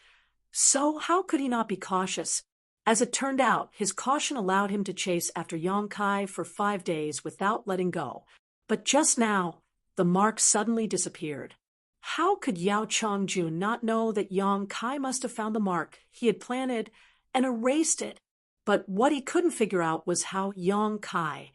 Speaker 1: So how could he not be cautious? As it turned out, his caution allowed him to chase after Yang Kai for 5 days without letting go. But just now, the mark suddenly disappeared. How could Yao Changjun not know that Yang Kai must have found the mark he had planted and erased it. But what he couldn't figure out was how Yong Kai,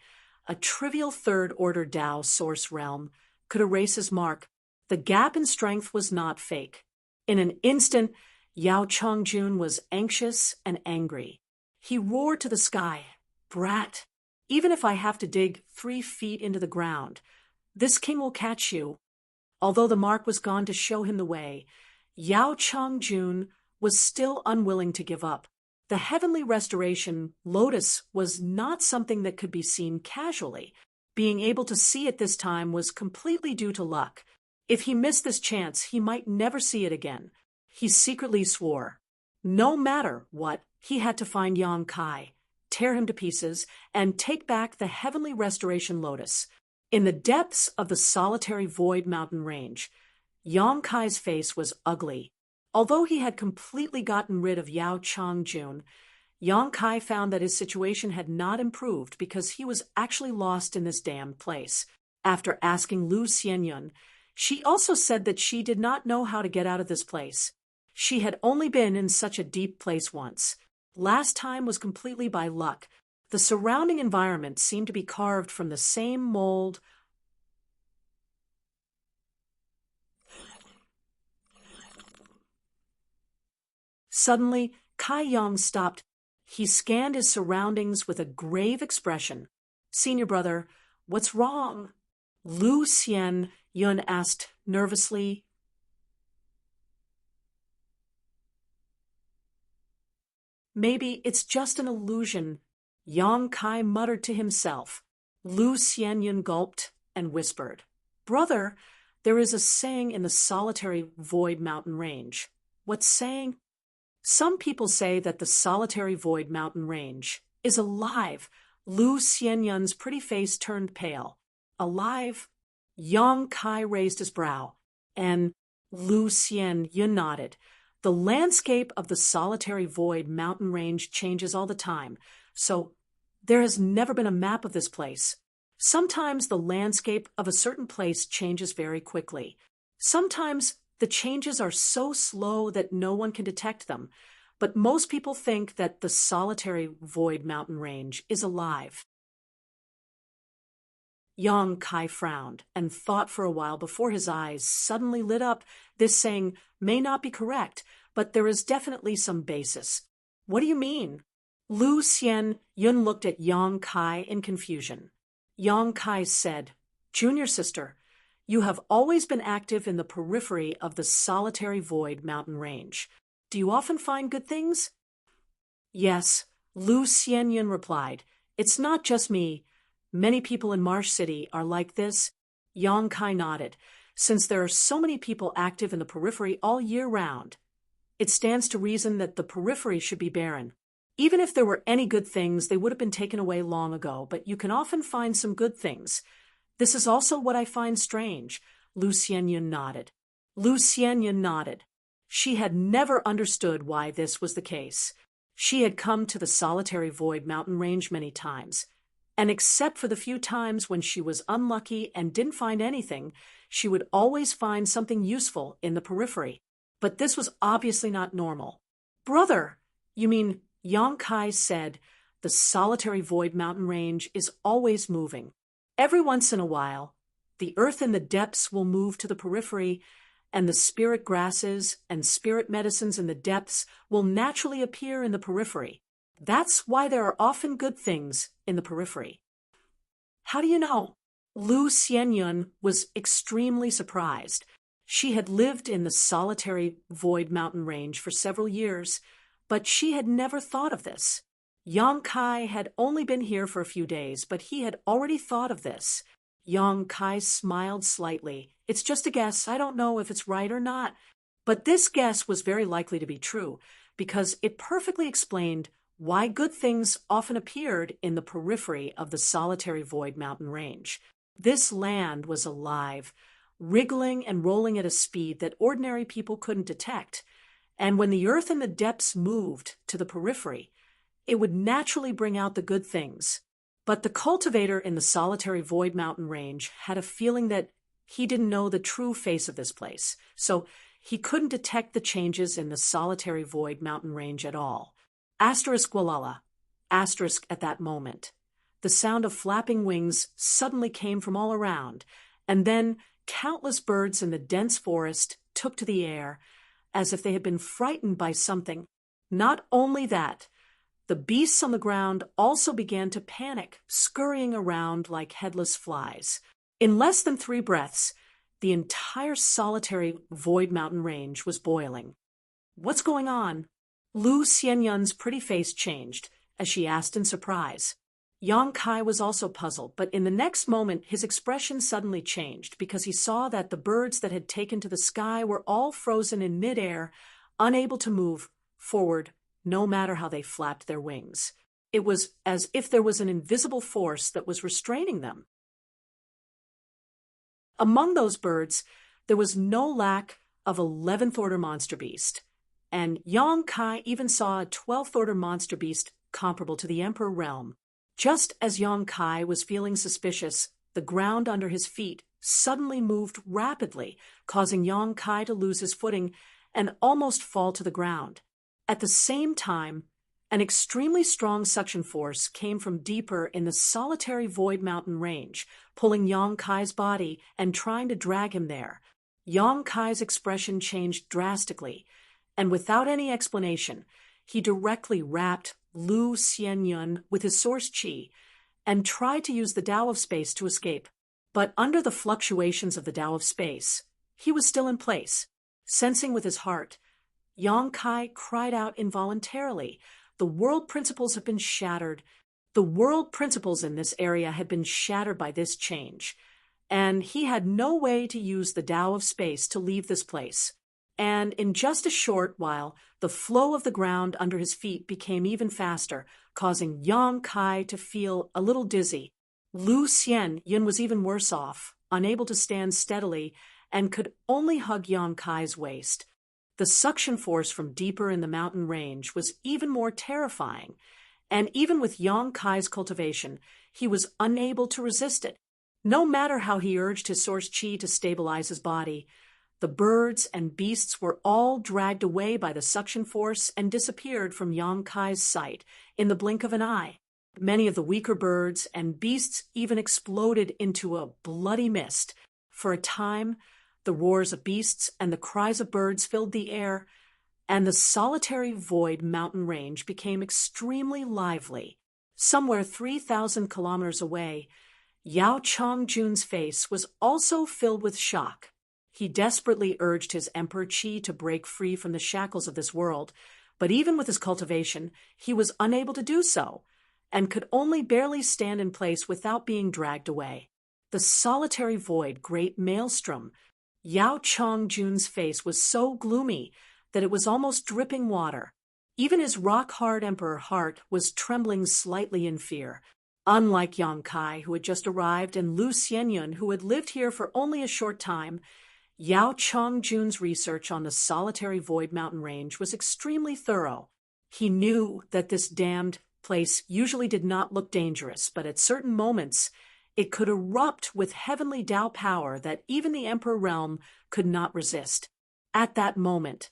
Speaker 1: a trivial third-order Tao source realm, could erase his mark. The gap in strength was not fake. In an instant, Yao Chongjun was anxious and angry. He roared to the sky, "Brat, even if I have to dig 3 feet into the ground, this king will catch you." Although the mark was gone to show him the way, Yao Chongjun was still unwilling to give up. The heavenly restoration lotus was not something that could be seen casually. Being able to see it this time was completely due to luck. If he missed this chance, he might never see it again. He secretly swore, no matter what, he had to find Yong Kai, tear him to pieces, and take back the heavenly restoration lotus. In the depths of the solitary void mountain range, Yong Kai's face was ugly. Although he had completely gotten rid of Yao Chongjun, Yong Kai found that his situation had not improved because he was actually lost in this damned place. After asking Lu Xianyun, she also said that she did not know how to get out of this place. She had only been in such a deep place once. Last time was completely by luck. The surrounding environment seemed to be carved from the same mold. Suddenly, Kai Yong stopped. He scanned his surroundings with a grave expression. "Senior brother, what's wrong?" Lu Xianyun asked nervously. "Maybe it's just an illusion," Yong Kai muttered to himself. Lu Xianyun gulped and whispered, "Brother, there is a saying in the solitary void mountain range." "What saying?" "Some people say that the solitary void mountain range is alive." Lu Xianyun's pretty face turned pale. "Alive?" Yong Kai raised his brow, and Lu Xianyun nodded. "The landscape of the solitary void mountain range changes all the time, so there has never been a map of this place. Sometimes the landscape of a certain place changes very quickly. Sometimes the changes are so slow that no one can detect them, but most people think that the solitary void mountain range is alive." Yong Kai frowned and thought for a while before his eyes suddenly lit up. This saying may not be correct, but there is definitely some basis. "What do you mean?" Lu Xianyun looked at Yong Kai in confusion. Yong Kai said, "Junior sister, you have always been active in the periphery of the solitary void mountain range. Do you often find good things?" "Yes," Lu Xianyun replied. "It's not just me. Many people in Marsh City are like this." Yong Kai nodded. "Since there are so many people active in the periphery all year round, it stands to reason that the periphery should be barren. Even if there were any good things, they would have been taken away long ago, but you can often find some good things. This is also what I find strange." Lu Xianyun nodded. She had never understood why this was the case. She had come to the solitary void mountain range many times, and except for the few times when she was unlucky and didn't find anything, she would always find something useful in the periphery. But this was obviously not normal. "Brother, you mean," Yong Kai said, "the solitary void mountain range is always moving. Every once in a while, the earth in the depths will move to the periphery, and the spirit grasses and spirit medicines in the depths will naturally appear in the periphery. That's why there are often good things in the periphery." "How do you know?" Lu Xianyun was extremely surprised. She had lived in the solitary void mountain range for several years, but she had never thought of this. Yong Kai had only been here for a few days, but he had already thought of this. Yong Kai smiled slightly. "It's just a guess. I don't know if it's right or not." But this guess was very likely to be true, because it perfectly explained why good things often appeared in the periphery of the solitary void mountain range. This land was alive, wriggling and rolling at a speed that ordinary people couldn't detect. And when the earth in the depths moved to the periphery, it would naturally bring out the good things. But the cultivator in the solitary void mountain range had a feeling that he didn't know the true face of this place, so he couldn't detect the changes in the solitary void mountain range at all. Asterisk Walala. Asterisk at that moment. The sound of flapping wings suddenly came from all around, and then countless birds in the dense forest took to the air, as if they had been frightened by something. Not only that, the beasts on the ground also began to panic, scurrying around like headless flies. In less than 3 breaths, the entire solitary Void Mountain range was boiling. "What's going on?" Lu Xianyun's pretty face changed as she asked in surprise. Yang Kai was also puzzled, but in the next moment his expression suddenly changed because he saw that the birds that had taken to the sky were all frozen in midair, unable to move forward no matter how they flapped their wings. It was as if there was an invisible force that was restraining them. Among those birds, there was no lack of 11th order monster beast, and Yang Kai even saw a 12th order monster beast comparable to the Emperor realm. Just as Yang Kai was feeling suspicious, the ground under his feet suddenly moved rapidly, causing Yang Kai to lose his footing and almost fall to the ground. At the same time, an extremely strong suction force came from deeper in the solitary Void Mountain range, pulling Yang Kai's body and trying to drag him there. Yang Kai's expression changed drastically, and without any explanation, he directly wrapped Lu Xianyun with his source qi and tried to use the Tao of Space to escape. But under the fluctuations of the Tao of Space, he was still in place. Sensing with his heart, Yang Kai cried out involuntarily, "The world principles have been shattered. The world principles in this area had been shattered by this change, and he had no way to use the Tao of Space to leave this place." And in just a short while, the flow of the ground under his feet became even faster, causing Yang Kai to feel a little dizzy. Lu Xianyun was even worse off, unable to stand steadily, and could only hug Yang Kai's waist. The suction force from deeper in the mountain range was even more terrifying, and even with Yang Kai's cultivation, he was unable to resist it. No matter how he urged his source qi to stabilize his body, the birds and beasts were all dragged away by the suction force and disappeared from Yang Kai's sight in the blink of an eye. Many of the weaker birds and beasts even exploded into a bloody mist. For a time, the roars of beasts and the cries of birds filled the air, and the solitary Void Mountain range became extremely lively. Somewhere 3,000 kilometers away, Yao Chongjun's face was also filled with shock. He desperately urged his Emperor Qi to break free from the shackles of this world, but even with his cultivation, he was unable to do so, and could only barely stand in place without being dragged away. The solitary void great maelstrom, Yao Chongjun's face was so gloomy that it was almost dripping water. Even his rock-hard emperor heart was trembling slightly in fear. Unlike Yang Kai, who had just arrived, and Lu Xianyun, who had lived here for only a short time, Yao Chongjun's research on the solitary Void Mountain range was extremely thorough. He knew that this damned place usually did not look dangerous, but at certain moments it could erupt with heavenly Tao power that even the Emperor realm could not resist. At that moment,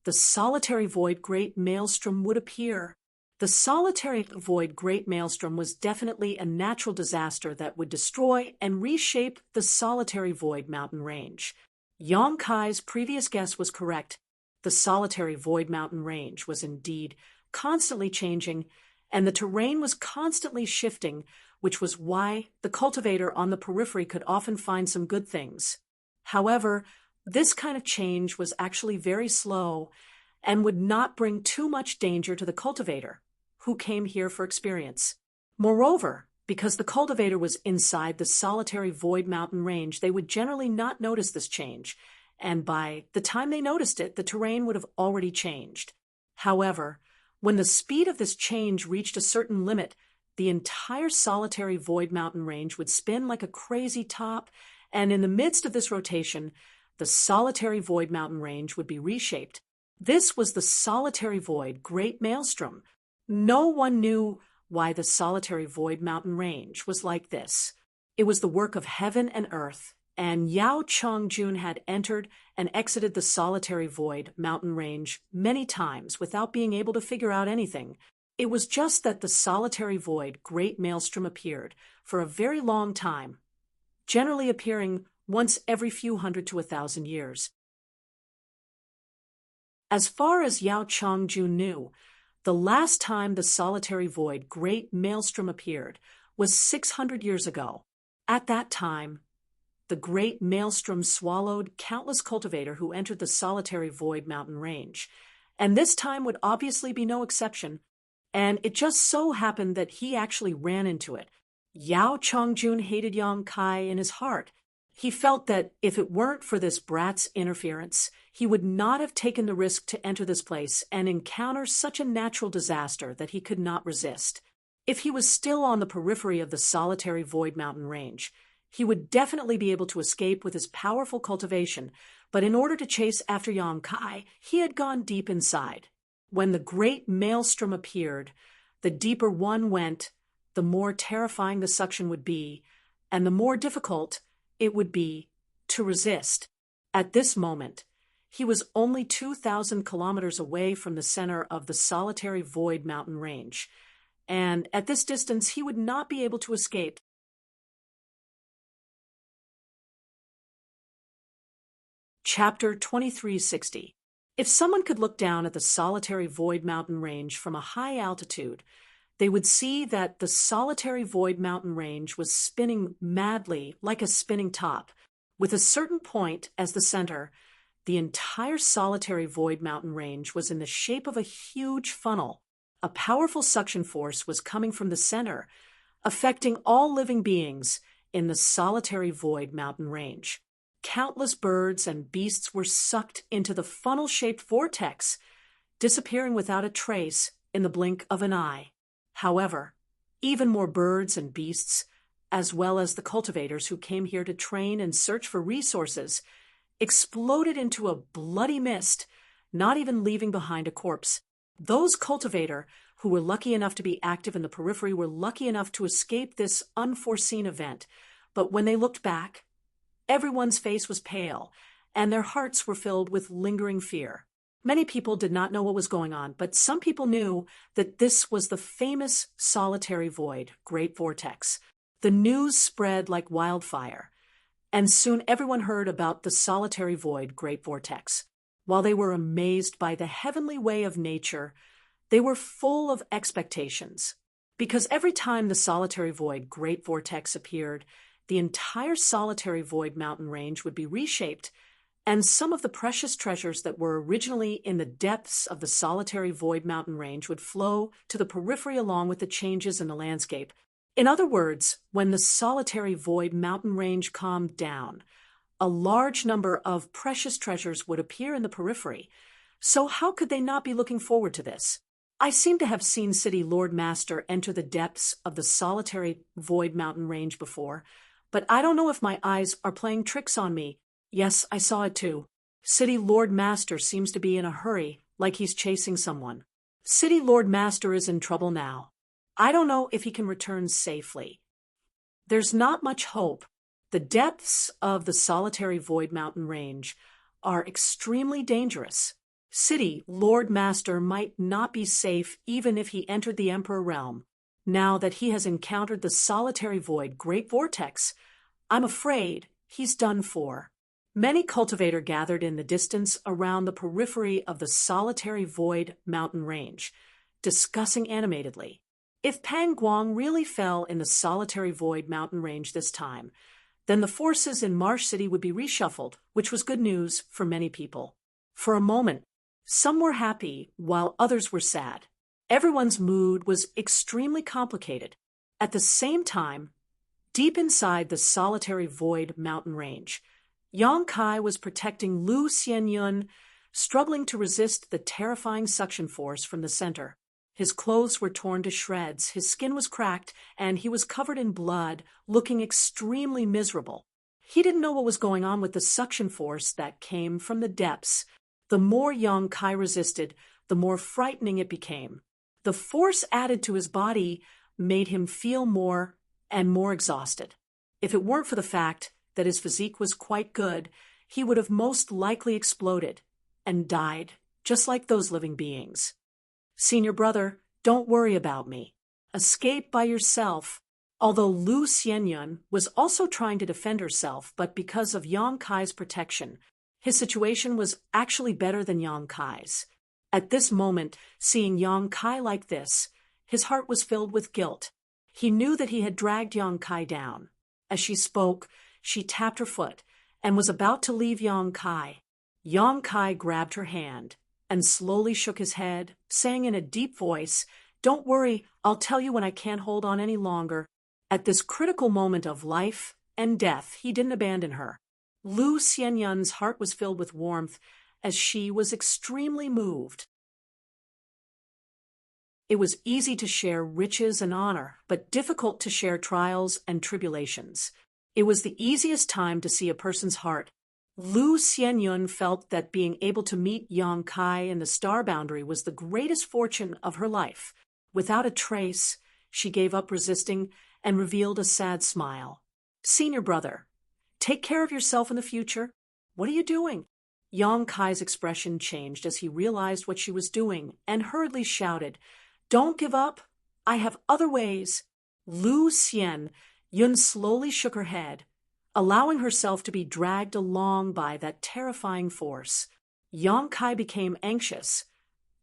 Speaker 1: the solitary Void Great Maelstrom would appear. The solitary Void Great Maelstrom was definitely a natural disaster that would destroy and reshape the solitary Void Mountain range. Yang Kai's previous guess was correct. The solitary Void Mountain range was indeed constantly changing, and the terrain was constantly shifting, which was why the cultivator on the periphery could often find some good things. However, this kind of change was actually very slow and would not bring too much danger to the cultivator, who came here for experience. Moreover, because the cultivator was inside the solitary Void Mountain range, they would generally not notice this change, and by the time they noticed it, the terrain would have already changed. However, when the speed of this change reached a certain limit, the entire solitary Void Mountain range would spin like a crazy top, and in the midst of this rotation, the solitary Void Mountain range would be reshaped. This was the solitary Void Great Maelstrom. No one knew why the solitary Void Mountain range was like this. It was the work of heaven and earth, and Yao Chongjun had entered and exited the solitary Void Mountain range many times without being able to figure out anything. It was just that the solitary void great maelstrom appeared for a very long time, generally appearing once every few hundred to 1,000 years. As far as Yao Chongjun knew, the last time the solitary void great maelstrom appeared was 600 years ago. At that time, the great maelstrom swallowed countless cultivator who entered the solitary void mountain range, and this time would obviously be no exception, and it just so happened that he actually ran into it. Yao Chongjun hated Yang Kai in his heart. He felt that if it weren't for this brat's interference, he would not have taken the risk to enter this place and encounter such a natural disaster that he could not resist. If he was still on the periphery of the solitary void mountain range, he would definitely be able to escape with his powerful cultivation, but in order to chase after Yang Kai, he had gone deep inside. When the great maelstrom appeared, the deeper one went, the more terrifying the suction would be, and the more difficult it would be to resist. At this moment, he was only 2,000 kilometers away from the center of the solitary void mountain range, and at this distance he would not be able to escape. Chapter 2360. If someone could look down at the solitary void mountain range from a high altitude, they would see that the solitary void mountain range was spinning madly like a spinning top. With a certain point as the center, the entire solitary void mountain range was in the shape of a huge funnel. A powerful suction force was coming from the center, affecting all living beings in the solitary void mountain range. Countless birds and beasts were sucked into the funnel-shaped vortex, disappearing without a trace in the blink of an eye. However, even more birds and beasts, as well as the cultivators who came here to train and search for resources, exploded into a bloody mist, not even leaving behind a corpse. Those cultivator who were lucky enough to be active in the periphery were lucky enough to escape this unforeseen event, but when they looked back, everyone's face was pale, and their hearts were filled with lingering fear. Many people did not know what was going on, but some people knew that this was the famous solitary void, Great Vortex. The news spread like wildfire, and soon everyone heard about the solitary void, Great Vortex. While they were amazed by the heavenly way of nature, they were full of expectations. Because every time the solitary void, Great Vortex appeared, the entire solitary void mountain range would be reshaped, and some of the precious treasures that were originally in the depths of the solitary void mountain range would flow to the periphery along with the changes in the landscape. In other words, when the solitary void mountain range calmed down, a large number of precious treasures would appear in the periphery. So how could they not be looking forward to this? I seem to have seen City Lord Master enter the depths of the solitary void mountain range before, but I don't know if my eyes are playing tricks on me. Yes, I saw it too. City Lord Master seems to be in a hurry, like he's chasing someone. City Lord Master is in trouble now. I don't know if he can return safely. There's not much hope. The depths of the solitary void mountain range are extremely dangerous. City Lord Master might not be safe even if he entered the Emperor realm. Now that he has encountered the solitary void, Great Vortex, I'm afraid he's done for. Many cultivator gathered in the distance around the periphery of the solitary void mountain range, discussing animatedly. If Pang Guang really fell in the solitary void mountain range this time, then the forces in Marsh City would be reshuffled, which was good news for many people. For a moment, some were happy while others were sad. Everyone's mood was extremely complicated. At the same time, deep inside the solitary void mountain range, Yang Kai was protecting Lu Xianyun, struggling to resist the terrifying suction force from the center. His clothes were torn to shreds, his skin was cracked, and he was covered in blood, looking extremely miserable. He didn't know what was going on with the suction force that came from the depths. The more Yang Kai resisted, the more frightening it became. The force added to his body made him feel more and more exhausted. If it weren't for the fact that his physique was quite good, he would have most likely exploded and died, just like those living beings. Senior brother, Don't worry about me. Escape by yourself. Although Lu Xianyun was also trying to defend herself, but because of Yang Kai's protection, his situation was actually better than Yang Kai's. At this moment, seeing Yang Kai like this, his heart was filled with guilt. He knew that he had dragged Yang Kai down. As she spoke, she tapped her foot and was about to leave Yang Kai. Yang Kai grabbed her hand and slowly shook his head, saying in a deep voice, "Don't worry, I'll tell you when I can't hold on any longer." At this critical moment of life and death, he didn't abandon her. Lu Xianyun's heart was filled with warmth as she was extremely moved. It was easy to share riches and honor, but difficult to share trials and tribulations. It was the easiest time to see a person's heart. Lu Xianyun felt that being able to meet Yang Kai in the star boundary was the greatest fortune of her life. Without a trace, she gave up resisting and revealed a sad smile. "Senior brother, take care of yourself in the future. What are you doing?" Yang Kai's expression changed as he realized what she was doing and hurriedly shouted, "Don't give up. I have other ways." Lu Xianyun slowly shook her head, allowing herself to be dragged along by that terrifying force. Yang Kai became anxious,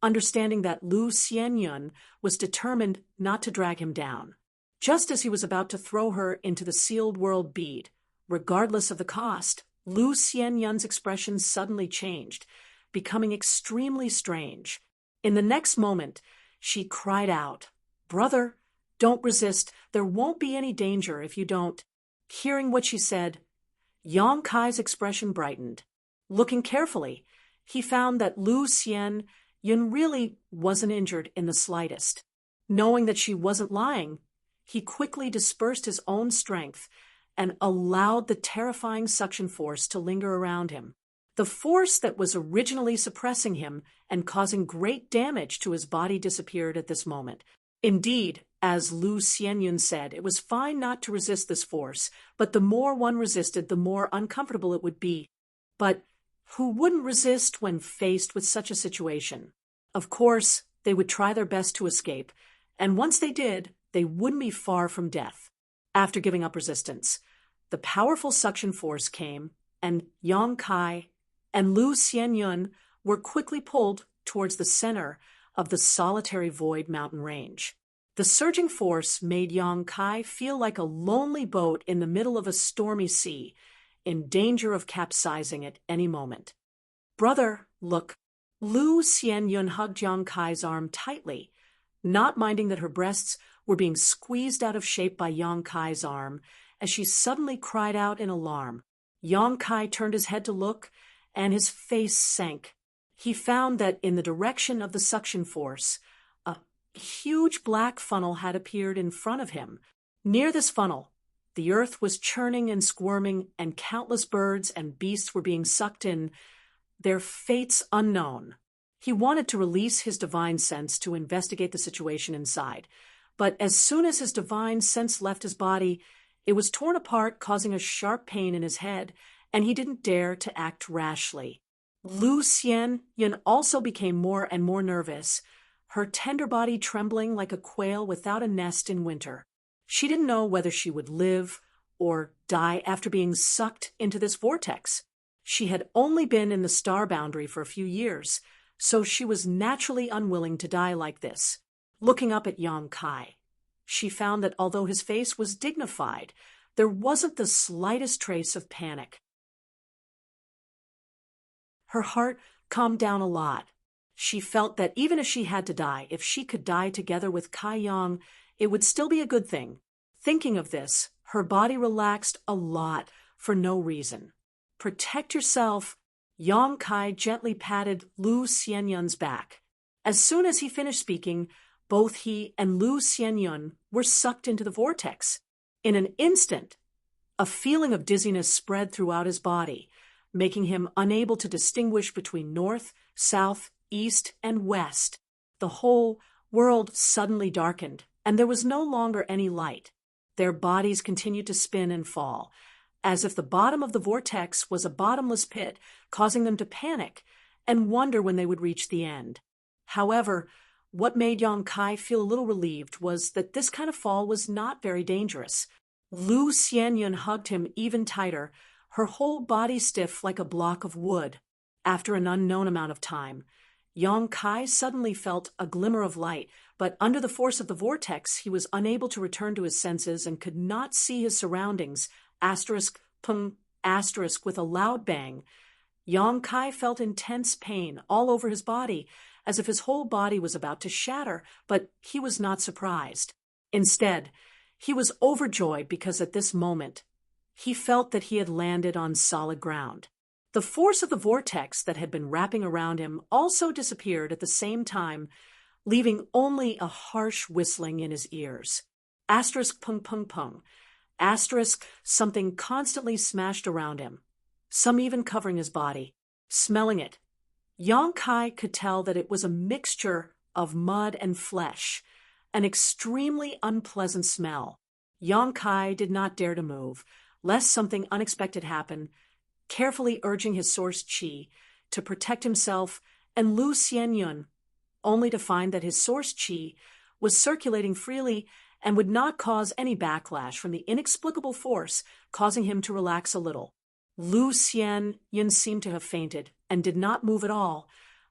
Speaker 1: understanding that Lu Xianyun was determined not to drag him down. Just as he was about to throw her into the sealed world bead, regardless of the cost, Lu Xianyun's expression suddenly changed, becoming extremely strange. In the next moment, she cried out, "Brother, don't resist. There won't be any danger if you don't." Hearing what she said, Yang Kai's expression brightened. Looking carefully, he found that Lu Xianyun really wasn't injured in the slightest. Knowing that she wasn't lying, he quickly dispersed his own strength and allowed the terrifying suction force to linger around him. The force that was originally suppressing him and causing great damage to his body disappeared at this moment. Indeed, as Lu Xianyun said, it was fine not to resist this force, but the more one resisted, the more uncomfortable it would be. But who wouldn't resist when faced with such a situation? Of course, they would try their best to escape, and once they did, they wouldn't be far from death. After giving up resistance, the powerful suction force came, and Yang Kai and Lu Xianyun were quickly pulled towards the center of the solitary void mountain range. The surging force made Yang Kai feel like a lonely boat in the middle of a stormy sea, in danger of capsizing at any moment. "Brother, look." Lu Xianyun hugged Yang Kai's arm tightly, not minding that her breasts were being squeezed out of shape by Yang Kai's arm, as she suddenly cried out in alarm. Yang Kai turned his head to look, and his face sank. He found that in the direction of the suction force, a huge black funnel had appeared in front of him. Near this funnel, the earth was churning and squirming, and countless birds and beasts were being sucked in, their fates unknown. He wanted to release his divine sense to investigate the situation inside, but as soon as his divine sense left his body, it was torn apart, causing a sharp pain in his head, and he didn't dare to act rashly. Lu Xianyun also became more and more nervous, her tender body trembling like a quail without a nest in winter. She didn't know whether she would live or die after being sucked into this vortex. She had only been in the star boundary for a few years, so she was naturally unwilling to die like this. Looking up at Yang Kai, she found that although his face was dignified, there wasn't the slightest trace of panic. Her heart calmed down a lot. She felt that even if she had to die, if she could die together with Kai Yang, it would still be a good thing. Thinking of this, her body relaxed a lot for no reason. "Protect yourself." Yang Kai gently patted Lu Xianyun's back. As soon as he finished speaking, both he and Lu Xianyun were sucked into the vortex. In an instant, a feeling of dizziness spread throughout his body, making him unable to distinguish between north, south, east, and west. The whole world suddenly darkened, and there was no longer any light. Their bodies continued to spin and fall, as if the bottom of the vortex was a bottomless pit, causing them to panic and wonder when they would reach the end. However, What made Yang Kai feel a little relieved was that this kind of fall was not very dangerous. Lu Xianyun hugged him even tighter, her whole body stiff like a block of wood. After an unknown amount of time, Yang Kai suddenly felt a glimmer of light, but under the force of the vortex, he was unable to return to his senses and could not see his surroundings. Asterisk, pung, asterisk, with a loud bang. Yang Kai felt intense pain all over his body, as if his whole body was about to shatter, but he was not surprised. Instead, he was overjoyed because at this moment, he felt that he had landed on solid ground. The force of the vortex that had been wrapping around him also disappeared at the same time, leaving only a harsh whistling in his ears. Asterisk, pung, pung, pung. Asterisk, something constantly smashed around him, some even covering his body. Smelling it, Yang Kai could tell that it was a mixture of mud and flesh, an extremely unpleasant smell. Yang Kai did not dare to move, lest something unexpected happen, carefully urging his source qi to protect himself and Lu Xianyun, only to find that his source qi was circulating freely and would not cause any backlash from the inexplicable force, causing him to relax a little. Lu Xianyun seemed to have fainted and did not move at all,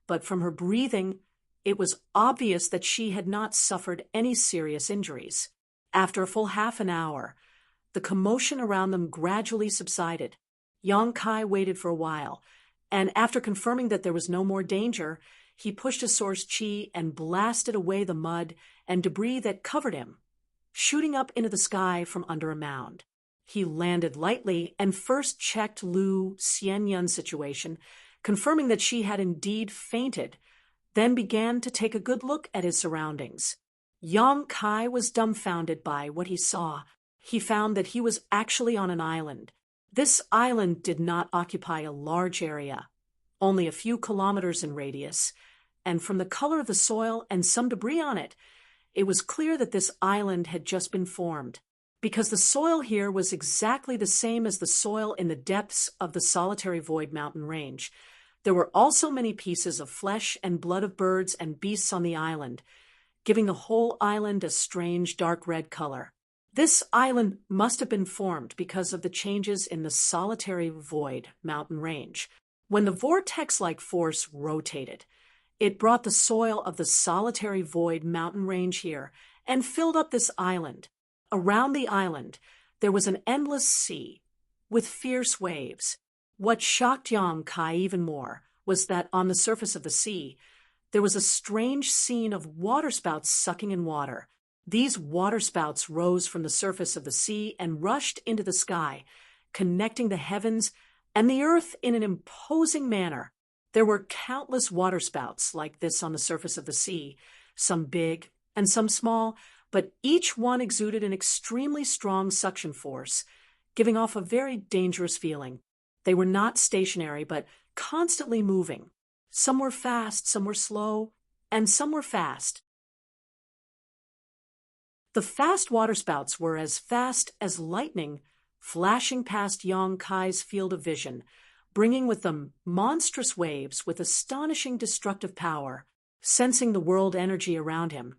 Speaker 1: but from her breathing, it was obvious that she had not suffered any serious injuries. After a full half an hour, the commotion around them gradually subsided. Yang Kai waited for a while, and after confirming that there was no more danger, he pushed his source qi and blasted away the mud and debris that covered him, shooting up into the sky from under a mound. He landed lightly and first checked Lu Xianyun's situation, confirming that she had indeed fainted, then began to take a good look at his surroundings. Yang Kai was dumbfounded by what he saw. He found that he was actually on an island. This island did not occupy a large area, only a few kilometers in radius, and from the color of the soil and some debris on it, it was clear that this island had just been formed, because the soil here was exactly the same as the soil in the depths of the solitary void mountain range. There were also many pieces of flesh and blood of birds and beasts on the island, giving the whole island a strange dark red color. This island must have been formed because of the changes in the solitary void mountain range. When the vortex-like force rotated, it brought the soil of the solitary void mountain range here and filled up this island. Around the island, there was an endless sea with fierce waves. What shocked Yang Kai even more was that on the surface of the sea, there was a strange scene of waterspouts sucking in water. These waterspouts rose from the surface of the sea and rushed into the sky, connecting the heavens and the earth in an imposing manner. There were countless waterspouts like this on the surface of the sea, some big and some small, but each one exuded an extremely strong suction force, giving off a very dangerous feeling. They were not stationary, but constantly moving. Some were fast, some were slow, and some were fast. The fast waterspouts were as fast as lightning, flashing past Yang Kai's field of vision, bringing with them monstrous waves with astonishing destructive power. Sensing the world energy around him,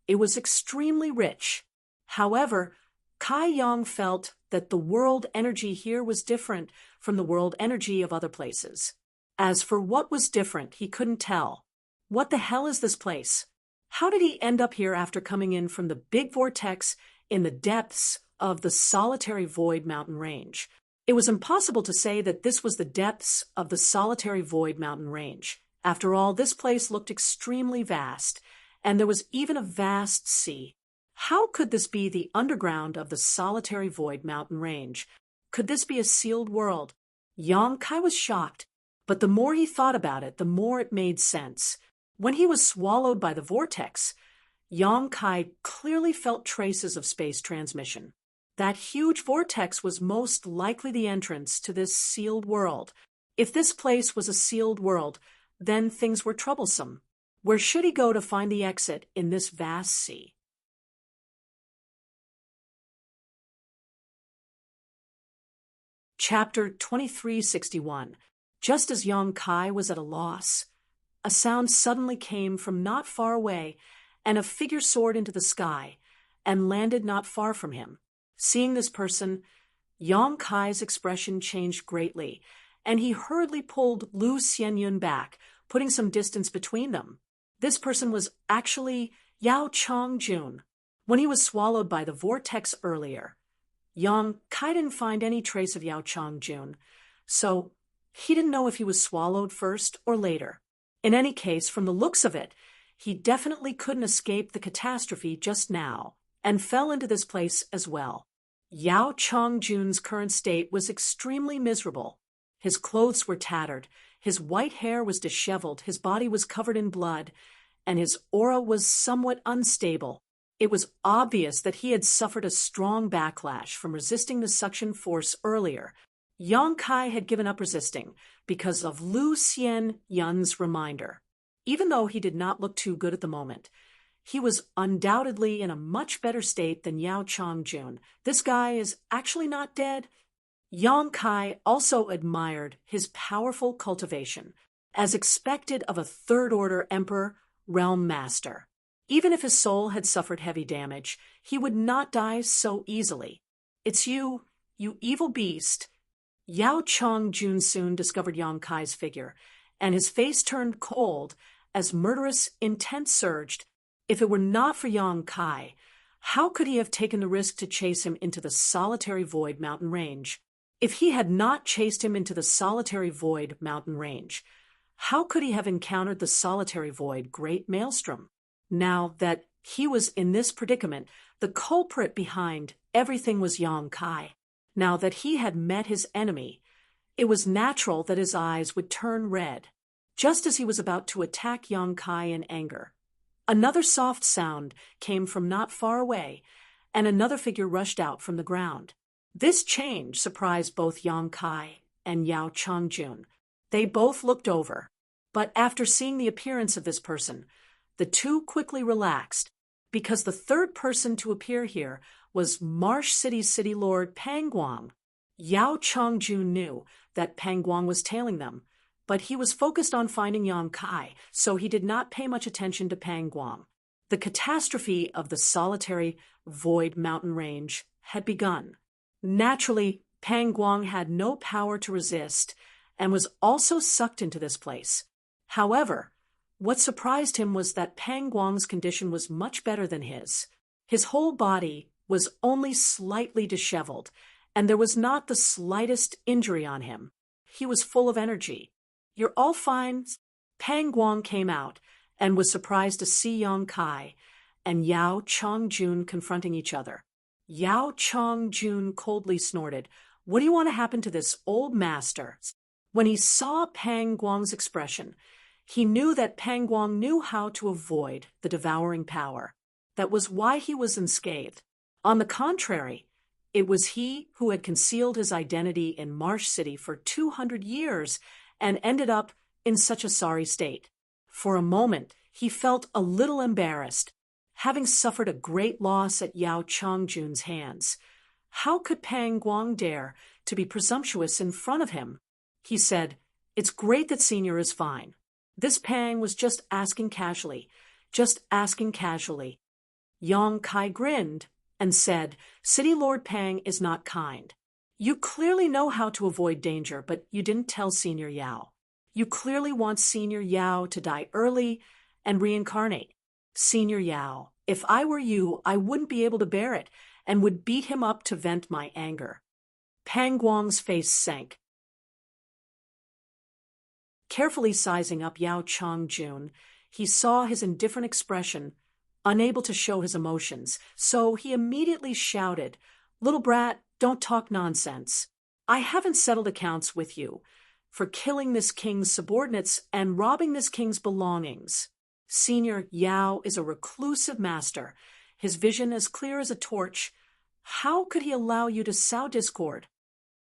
Speaker 1: it was extremely rich. However, Kai Yang felt that the world energy here was different from the world energy of other places. As for what was different, he couldn't tell. What the hell is this place? How did he end up here after coming in from the big vortex in the depths of the solitary void mountain range? It was impossible to say that this was the depths of the solitary void mountain range. After all, this place looked extremely vast, and there was even a vast sea. How could this be the underground of the solitary void mountain range? Could this be a sealed world? Yang Kai was shocked, but the more he thought about it, the more it made sense. When he was swallowed by the vortex, Yang Kai clearly felt traces of space transmission. That huge vortex was most likely the entrance to this sealed world. If this place was a sealed world, then things were troublesome. Where should he go to find the exit in this vast sea? Chapter 2361. Just as Yang Kai was at a loss, a sound suddenly came from not far away, and a figure soared into the sky and landed not far from him. Seeing this person, Yang Kai's expression changed greatly, and he hurriedly pulled Lu Xianyun back, putting some distance between them. This person was actually Yao Chongjun. When he was swallowed by the vortex earlier, Yang Kai didn't find any trace of Yao Chongjun, so he didn't know if he was swallowed first or later. In any case, from the looks of it, he definitely couldn't escape the catastrophe just now, and fell into this place as well. Yao Chongjun's current state was extremely miserable. His clothes were tattered, his white hair was disheveled, his body was covered in blood, and his aura was somewhat unstable. It was obvious that he had suffered a strong backlash from resisting the suction force earlier. Yang Kai had given up resisting because of Lu Xianyun's reminder. Even though he did not look too good at the moment, he was undoubtedly in a much better state than Yao Chongjun. This guy is actually not dead. Yang Kai also admired his powerful cultivation, as expected of a third-order emperor, realm master. Even if his soul had suffered heavy damage, he would not die so easily. "It's you, you evil beast." Yao Chongjun soon discovered Yang Kai's figure, and his face turned cold as murderous intent surged. If it were not for Yang Kai, how could he have taken the risk to chase him into the solitary void mountain range? If he had not chased him into the solitary void mountain range, how could he have encountered the solitary void great maelstrom? Now that he was in this predicament, the culprit behind everything was Yang Kai. Now that he had met his enemy, it was natural that his eyes would turn red, just as he was about to attack Yang Kai in anger. Another soft sound came from not far away, and another figure rushed out from the ground. This change surprised both Yang Kai and Yao Chongjun. They both looked over, but after seeing the appearance of this person, the two quickly relaxed, because the third person to appear here was Marsh City's city lord Pangguang. Yao Chongjun knew that Pangguang was tailing them, but he was focused on finding Yang Kai, so he did not pay much attention to Pangguang. The catastrophe of the solitary void mountain range had begun. Naturally, Pangguang had no power to resist and was also sucked into this place. However, what surprised him was that Pangguang's condition was much better than his. His whole body was only slightly disheveled, and there was not the slightest injury on him. He was full of energy. "You're all fine." Pangguang came out and was surprised to see Yang Kai and Yao Chongjun confronting each other. Yao Chongjun coldly snorted, "What do you want to happen to this old master?" When he saw Pangguang's expression, he knew that Pangguang knew how to avoid the devouring power. That was why he was unscathed. On the contrary, it was he who had concealed his identity in Marsh City for 200 years and ended up in such a sorry state. For a moment, he felt a little embarrassed, having suffered a great loss at Yao Chongjun's hands. How could Pangguang dare to be presumptuous in front of him? He said, "It's great that Senior is fine." This Pang was just asking casually. Yang Kai grinned and said, "City Lord Pang is not kind. You clearly know how to avoid danger, but you didn't tell Senior Yao. You clearly want Senior Yao to die early and reincarnate. Senior Yao, if I were you, I wouldn't be able to bear it and would beat him up to vent my anger." Pangguang's face sank. Carefully sizing up Yao Chongjun, he saw his indifferent expression, unable to show his emotions, so he immediately shouted, "Little brat, don't talk nonsense. I haven't settled accounts with you for killing this king's subordinates and robbing this king's belongings. Senior Yao is a reclusive master, his vision as clear as a torch. How could he allow you to sow discord?"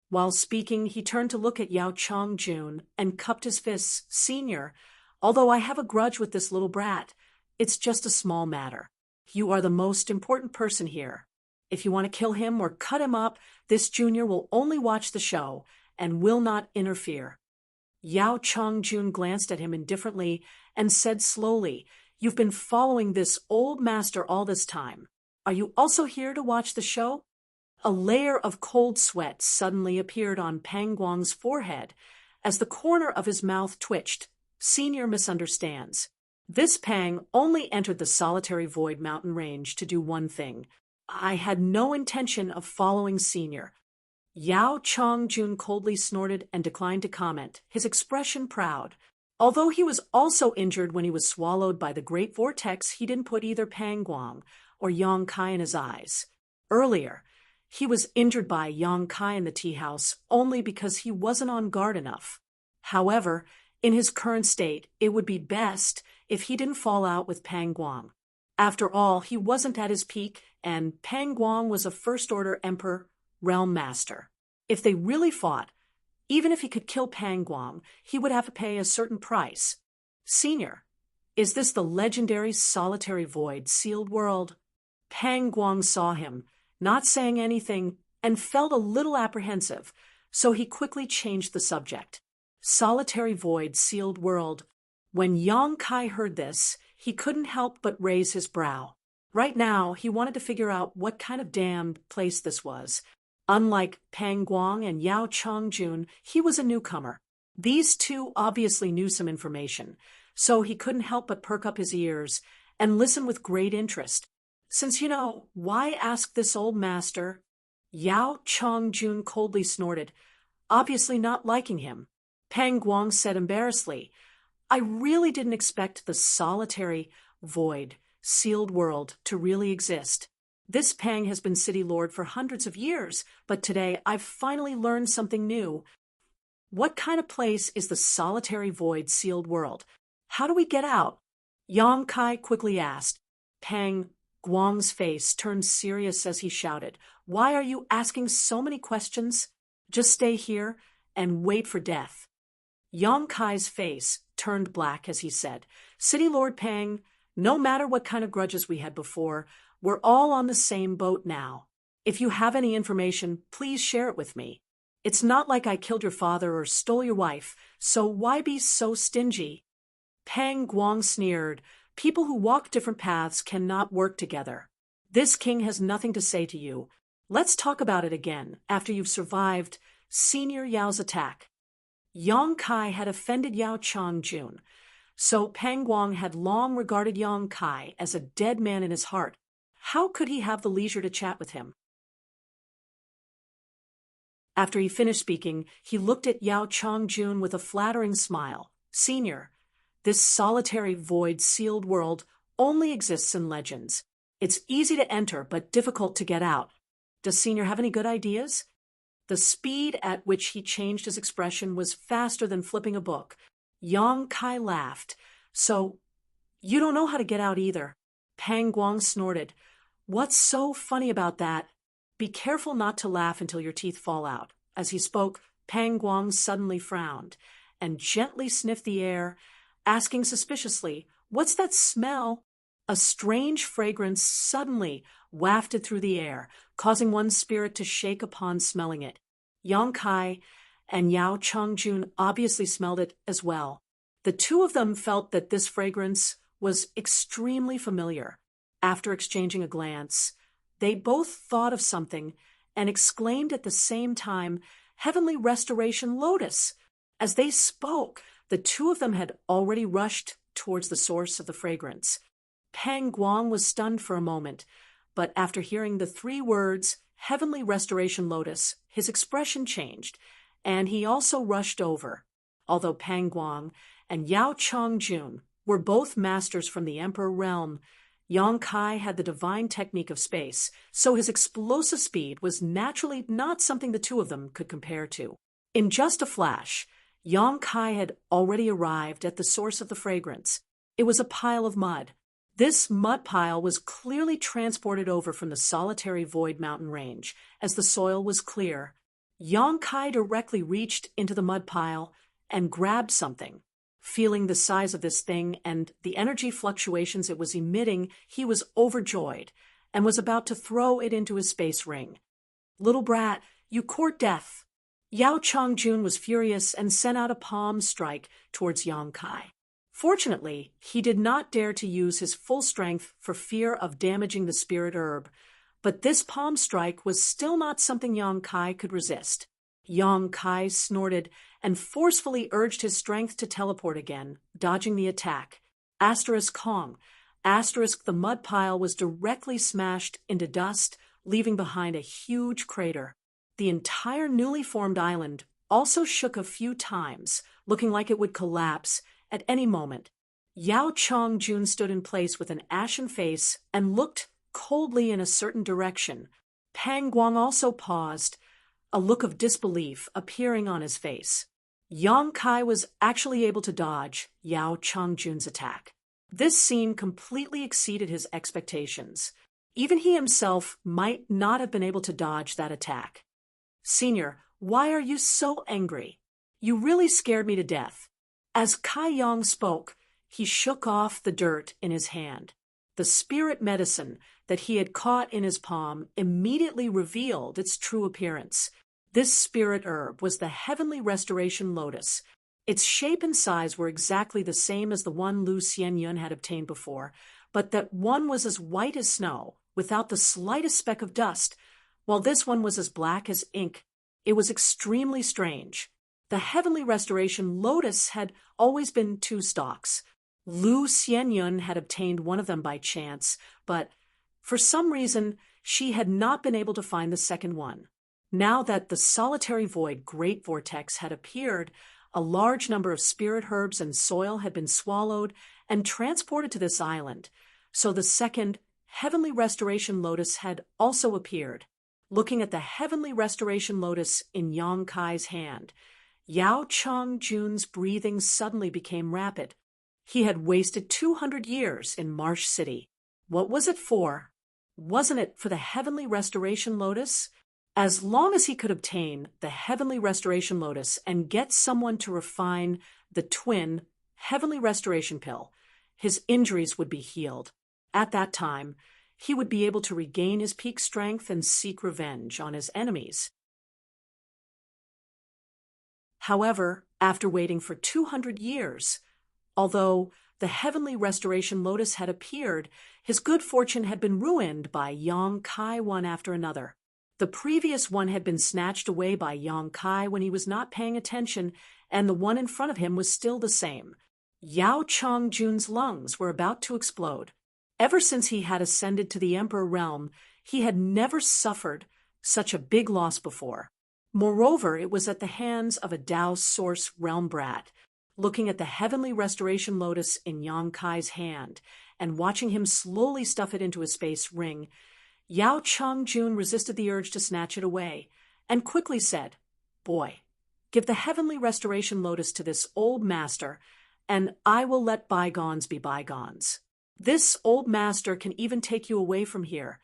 Speaker 1: While speaking, he turned to look at Yao Chongjun and cupped his fists. "Senior, although I have a grudge with this little brat, it's just a small matter. You are the most important person here. If you want to kill him or cut him up, this junior will only watch the show and will not interfere." Yao Chongjun glanced at him indifferently and said slowly, "You've been following this old master all this time. Are you also here to watch the show?" A layer of cold sweat suddenly appeared on Pang Guang's forehead as the corner of his mouth twitched. Senior misunderstands. This Pang only entered the solitary void mountain range to do one thing. I had no intention of following Senior. Yao Chongjun coldly snorted and declined to comment, his expression proud. Although he was also injured when he was swallowed by the great vortex, he didn't put either Pang Guang or Yang Kai in his eyes. Earlier, he was injured by Yang Kai in the tea house only because he wasn't on guard enough. However, in his current state, it would be best if he didn't fall out with Pang Guang. After all, he wasn't at his peak, and Pang Guang was a first-order Emperor Realm Master. If they really fought, even if he could kill Pang Guang, he would have to pay a certain price. Senior, is this the legendary solitary void sealed world? Pang Guang saw him, not saying anything, and felt a little apprehensive, so he quickly changed the subject. Solitary void sealed world. When Yang Kai heard this, he couldn't help but raise his brow. Right now, he wanted to figure out what kind of damned place this was. Unlike Pang Guang and Yao Chongjun, he was a newcomer. These two obviously knew some information, so he couldn't help but perk up his ears and listen with great interest. Since you know, why ask this old master? Yao Chongjun coldly snorted, obviously not liking him. Pang Guang said embarrassedly, "I really didn't expect the solitary, void, sealed world to really exist. This Pang has been city lord for hundreds of years, but today I've finally learned something new. What kind of place is the solitary void sealed world? How do we get out?" Yang Kai quickly asked. Pang Guang's face turned serious as he shouted, "Why are you asking so many questions? Just stay here and wait for death." Yang Kai's face turned black as he said, "City Lord Pang, no matter what kind of grudges we had before, we're all on the same boat now. If you have any information, please share it with me. It's not like I killed your father or stole your wife, so why be so stingy?" Pang Guang sneered, "People who walk different paths cannot work together. This king has nothing to say to you. Let's talk about it again after you've survived Senior Yao's attack." Yang Kai had offended Yao Chongjun, so Pang Guang had long regarded Yang Kai as a dead man in his heart. How could he have the leisure to chat with him? After he finished speaking, he looked at Yao Chongjun with a flattering smile. "Senior, this solitary void sealed world only exists in legends. It's easy to enter but difficult to get out. Does Senior have any good ideas?" The speed at which he changed his expression was faster than flipping a book. Yang Kai laughed. "So, you don't know how to get out either?" Pang Guang snorted. "What's so funny about that?" "Be careful not to laugh until your teeth fall out." As he spoke, Pang Guang suddenly frowned and gently sniffed the air, asking suspiciously, "What's that smell?" A strange fragrance suddenly wafted through the air, causing one's spirit to shake upon smelling it. Yang Kai and Yao Chongjun obviously smelled it as well. The two of them felt that this fragrance was extremely familiar. After exchanging a glance, they both thought of something and exclaimed at the same time, "Heavenly Restoration Lotus!" As they spoke, the two of them had already rushed towards the source of the fragrance. Pang Guang was stunned for a moment, but after hearing the three words, "Heavenly Restoration Lotus," his expression changed, and he also rushed over. Although Pang Guang and Yao Chongjun were both masters from the Emperor realm, Yang Kai had the divine technique of space, so his explosive speed was naturally not something the two of them could compare to. In just a flash, Yang Kai had already arrived at the source of the fragrance. It was a pile of mud. This mud pile was clearly transported over from the solitary void mountain range, as the soil was clear. Yang Kai directly reached into the mud pile and grabbed something. Feeling the size of this thing and the energy fluctuations it was emitting, he was overjoyed and was about to throw it into his space ring. "Little brat, you court death." Yao Chongjun was furious and sent out a palm strike towards Yang Kai. Fortunately, he did not dare to use his full strength for fear of damaging the spirit herb, but this palm strike was still not something Yang Kai could resist. Yang Kai snorted and forcefully urged his strength to teleport again, dodging the attack. Asterisk Kong. Asterisk the mud pile was directly smashed into dust, leaving behind a huge crater. The entire newly formed island also shook a few times, looking like it would collapse at any moment. Yao Chongjun stood in place with an ashen face and looked coldly in a certain direction. Pang Guang also paused, a look of disbelief appearing on his face. Yang Kai was actually able to dodge Yao Chongjun's attack. This scene completely exceeded his expectations. Even he himself might not have been able to dodge that attack. "Senior, why are you so angry? You really scared me to death." As Kai Yang spoke, he shook off the dirt in his hand. The spirit medicine that he had caught in his palm immediately revealed its true appearance. This spirit herb was the heavenly restoration lotus. Its shape and size were exactly the same as the one Lu Xianyun had obtained before, but that one was as white as snow, without the slightest speck of dust, while this one was as black as ink. It was extremely strange. The heavenly restoration lotus had always been 2 stalks. Lu Xianyun had obtained one of them by chance, but for some reason she had not been able to find the second one. Now that the solitary void great vortex had appeared, a large number of spirit herbs and soil had been swallowed and transported to this island, so the second heavenly restoration lotus had also appeared. Looking at the heavenly restoration lotus in Yang Kai's hand, Yao Chongjun's breathing suddenly became rapid. He had wasted 200 years in Marsh City. What was it for? Wasn't it for the heavenly restoration lotus? As long as he could obtain the heavenly restoration lotus and get someone to refine the twin heavenly restoration pill, his injuries would be healed. At that time, he would be able to regain his peak strength and seek revenge on his enemies. However, after waiting for 200 years, although the heavenly restoration lotus had appeared, his good fortune had been ruined by Yang Kai one after another. The previous one had been snatched away by Yang Kai when he was not paying attention, and the one in front of him was still the same. Yao Chongjun's lungs were about to explode. Ever since he had ascended to the Emperor realm, he had never suffered such a big loss before. Moreover, it was at the hands of a Dao Source realm brat. Looking at the heavenly restoration lotus in Yang Kai's hand and watching him slowly stuff it into his space ring, Yao Chongjun resisted the urge to snatch it away and quickly said, "Boy, give the heavenly restoration lotus to this old master, and I will let bygones be bygones. This old master can even take you away from here."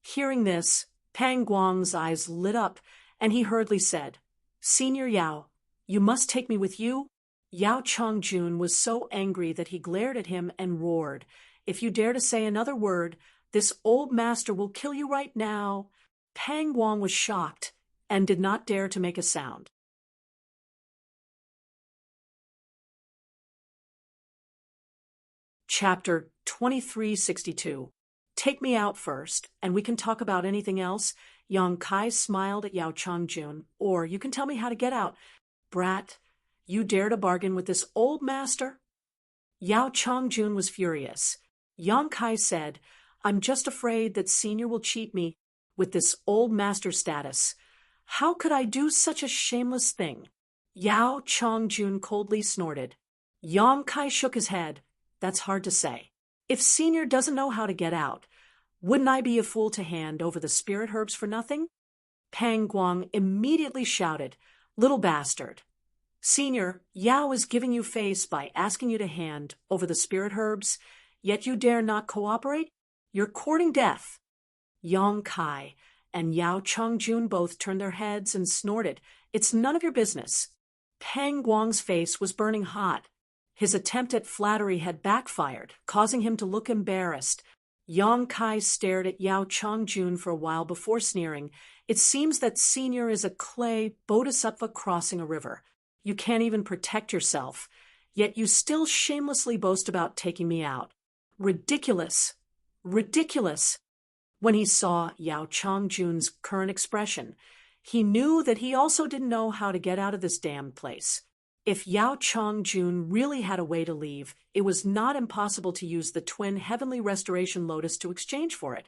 Speaker 1: Hearing this, Pang Guang's eyes lit up, and he hurriedly said, "Senior Yao, you must take me with you." Yao Chongjun was so angry that he glared at him and roared, "If you dare to say another word, this old master will kill you right now." Pang Guang was shocked and did not dare to make a sound. Chapter 2362. Take me out first, and we can talk about anything else. Yang Kai smiled at Yao Chongjun. Or you can tell me how to get out. Brat, you dare to bargain with this old master? Yao Chongjun was furious. Yang Kai said, "I'm just afraid that Senior will cheat me with this old master status. How could I do such a shameless thing?" Yao Chongjun coldly snorted. Yang Kai shook his head. "That's hard to say. If Senior doesn't know how to get out, wouldn't I be a fool to hand over the spirit herbs for nothing?" Pang Guang immediately shouted, "Little bastard. Senior, Yao is giving you face by asking you to hand over the spirit herbs, yet you dare not cooperate? You're courting death." Yang Kai and Yao Chongjun both turned their heads and snorted, "It's none of your business." Pang Guang's face was burning hot. His attempt at flattery had backfired, causing him to look embarrassed. Yang Kai stared at Yao Chongjun for a while before sneering, "It seems that Senior is a clay bodhisattva crossing a river. You can't even protect yourself. Yet you still shamelessly boast about taking me out. Ridiculous. Ridiculous. When he saw Yao Changjun's current expression, he knew that he also didn't know how to get out of this damned place. If Yao Changjun really had a way to leave, it was not impossible to use the twin heavenly restoration lotus to exchange for it.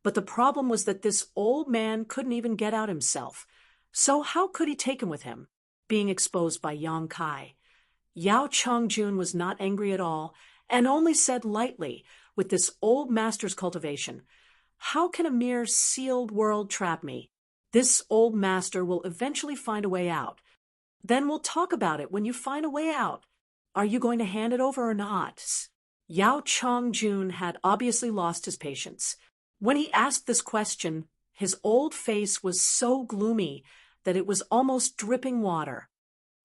Speaker 1: But the problem was that this old man couldn't even get out himself. So how could he take him with him, being exposed by Yang Kai? Yao Changjun was not angry at all, and only said lightly, with this old master's cultivation, "How can a mere sealed world trap me? This old master will eventually find a way out. Then we'll talk about it when you find a way out. Are you going to hand it over or not?" Yao Changjun had obviously lost his patience. When he asked this question, his old face was so gloomy that it was almost dripping water.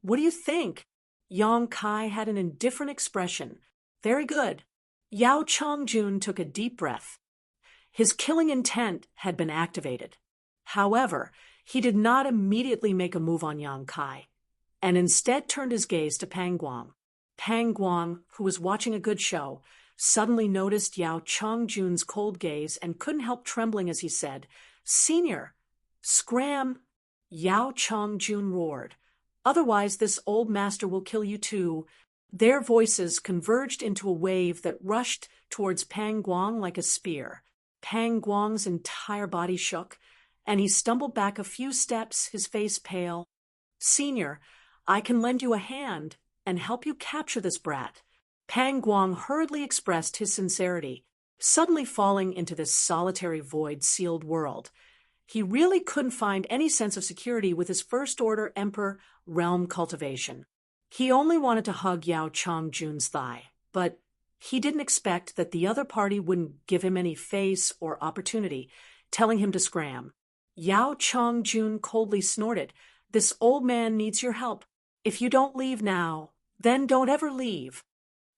Speaker 1: "What do you think?" Yang Kai had an indifferent expression. "Very good." Yao Changjun took a deep breath. His killing intent had been activated. However, he did not immediately make a move on Yang Kai, and instead turned his gaze to Pang Guang. Pang Guang, who was watching a good show, suddenly noticed Yao Changjun's cold gaze and couldn't help trembling as he said, "Senior, scram!" Yao Changjun roared, "Otherwise this old master will kill you too." Their voices converged into a wave that rushed towards Pang Guang like a spear. Pang Guang's entire body shook, and he stumbled back a few steps, his face pale. "Senior, I can lend you a hand and help you capture this brat." Pang Guang hurriedly expressed his sincerity, suddenly falling into this solitary void-sealed world. He really couldn't find any sense of security with his first-order Emperor realm cultivation. He only wanted to hug Yao Changjun's thigh, but he didn't expect that the other party wouldn't give him any face or opportunity, telling him to scram. Yao Changjun coldly snorted, "This old man needs your help. If you don't leave now, then don't ever leave."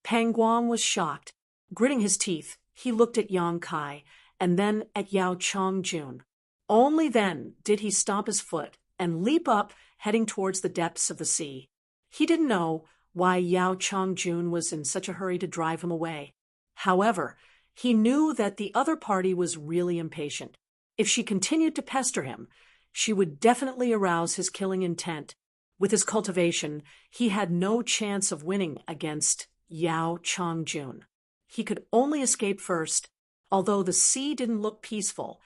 Speaker 1: Pang Guang was shocked. Gritting his teeth, he looked at Yang Kai and then at Yao Changjun. Only then did he stomp his foot and leap up, heading towards the depths of the sea. He didn't know why Yao Changjun was in such a hurry to drive him away. However, he knew that the other party was really impatient. If she continued to pester him, she would definitely arouse his killing intent. With his cultivation, he had no chance of winning against Yao Changjun. He could only escape first, although the sea didn't look peaceful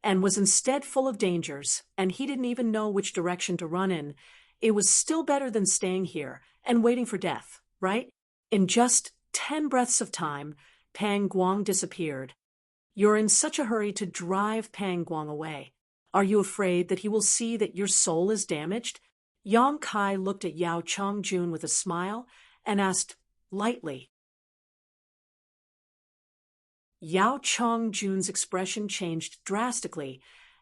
Speaker 1: and was instead full of dangers, and he didn't even know which direction to run in. It was still better than staying here and waiting for death, right? In just 10 breaths of time, Pang Guang disappeared. "You're in such a hurry to drive Pang Guang away. Are you afraid that he will see that your soul is damaged?" Yang Kai looked at Yao Changjun with a smile and asked lightly. Yao Changjun's expression changed drastically,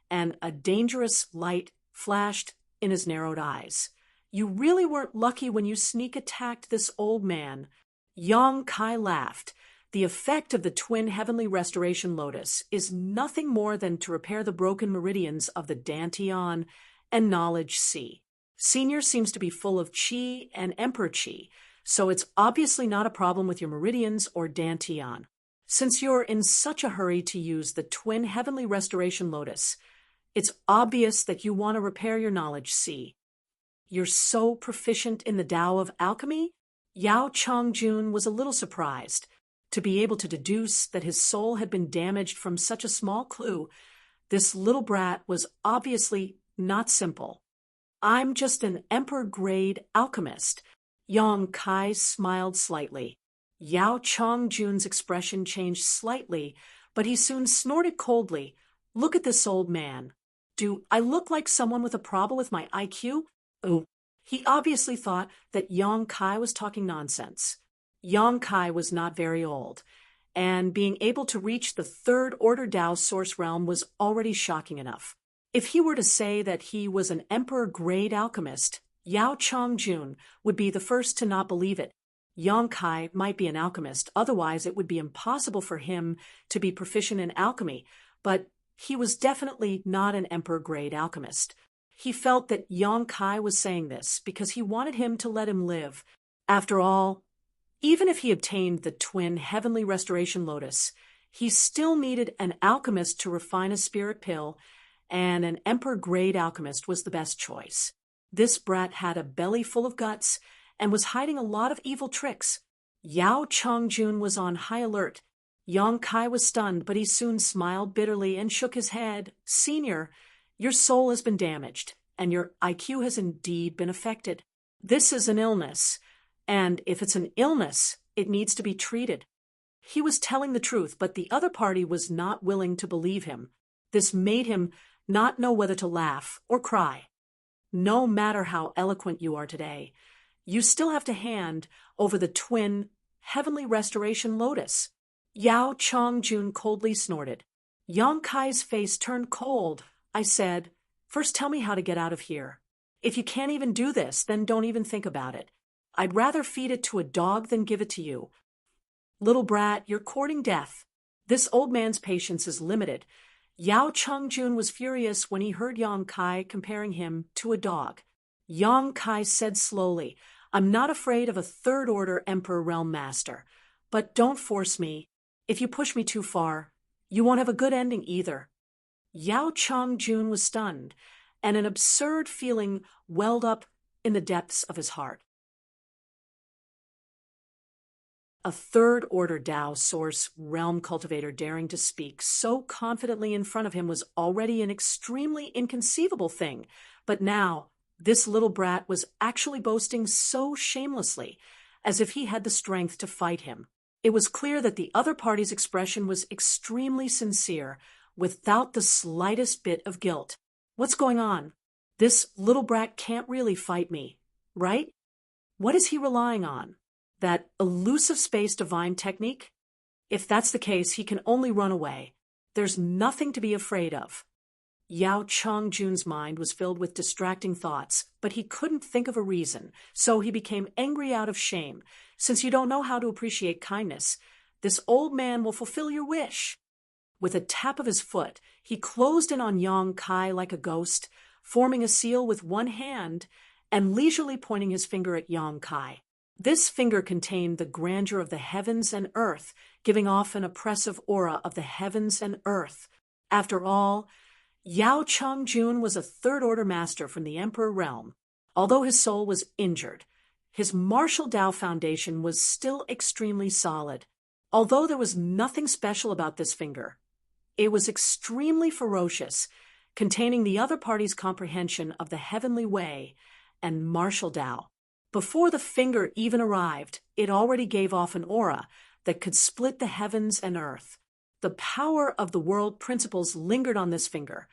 Speaker 1: and a dangerous light flashed in his narrowed eyes. "You really weren't lucky when you sneak attacked this old man." Yang Kai laughed. "The effect of the twin heavenly restoration lotus is nothing more than to repair the broken meridians of the Dantian and knowledge sea. Senior seems to be full of chi and emperor chi, so it's obviously not a problem with your meridians or Dantian. Since you're in such a hurry to use the twin heavenly restoration lotus, it's obvious that you want to repair your knowledge sea. You're so proficient in the Tao of alchemy?" Yao Changjun was a little surprised. To be able to deduce that his soul had been damaged from such a small clue, this little brat was obviously not simple. "I'm just an emperor-grade alchemist." Yang Kai smiled slightly. Yao Changjun's expression changed slightly, but he soon snorted coldly. "Look at this old man. Do I look like someone with a problem with my IQ? Oh." He obviously thought that Yang Kai was talking nonsense. Yang Kai was not very old, and being able to reach the third-order Tao source realm was already shocking enough. If he were to say that he was an emperor-grade alchemist, Yao Changjun would be the first to not believe it. Yang Kai might be an alchemist, otherwise it would be impossible for him to be proficient in alchemy, but he was definitely not an emperor-grade alchemist. He felt that Yang Kai was saying this because he wanted him to let him live. After all, Even if he obtained the twin heavenly restoration lotus, he still needed an alchemist to refine a spirit pill, and an emperor-grade alchemist was the best choice. This brat had a belly full of guts and was hiding a lot of evil tricks. Yao Chongjun was on high alert. Yang Kai was stunned, but he soon smiled bitterly and shook his head. "Senior, your soul has been damaged, and your IQ has indeed been affected. This is an illness, and if it's an illness, it needs to be treated." He was telling the truth, but the other party was not willing to believe him. This made him not know whether to laugh or cry. No matter how eloquent you are today, you still have to hand over the twin heavenly restoration lotus. Yao Chongjun coldly snorted. Yang Kai's face turned cold. "I said, first tell me how to get out of here. If you can't even do this, then don't even think about it. I'd rather feed it to a dog than give it to you. Little brat, you're courting death." This old man's patience is limited. Yao Chongjun was furious when he heard Yang Kai comparing him to a dog. Yang Kai said slowly, "I'm not afraid of a third-order Emperor Realm Master, but don't force me. If you push me too far, you won't have a good ending either." Yao Chongjun was stunned, and an absurd feeling welled up in the depths of his heart. A third-order Dao Source realm cultivator daring to speak so confidently in front of him was already an extremely inconceivable thing, but now this little brat was actually boasting so shamelessly, as if he had the strength to fight him. It was clear that the other party's expression was extremely sincere, without the slightest bit of guilt. "What's going on? This little brat can't really fight me, right? What is he relying on? That elusive space divine technique? If that's the case, he can only run away. There's nothing to be afraid of." Yao Chongjun's mind was filled with distracting thoughts, but he couldn't think of a reason, so he became angry out of shame. "Since you don't know how to appreciate kindness, this old man will fulfill your wish." With a tap of his foot, he closed in on Yang Kai like a ghost, forming a seal with one hand and leisurely pointing his finger at Yang Kai. This finger contained the grandeur of the heavens and earth, giving off an oppressive aura of the heavens and earth. After all, Yao Chongjun was a third-order master from the Emperor realm. Although his soul was injured, his martial Dao foundation was still extremely solid. Although there was nothing special about this finger, it was extremely ferocious, containing the other party's comprehension of the heavenly way and martial Dao. Before the finger even arrived, it already gave off an aura that could split the heavens and earth. The power of the world principles lingered on this finger,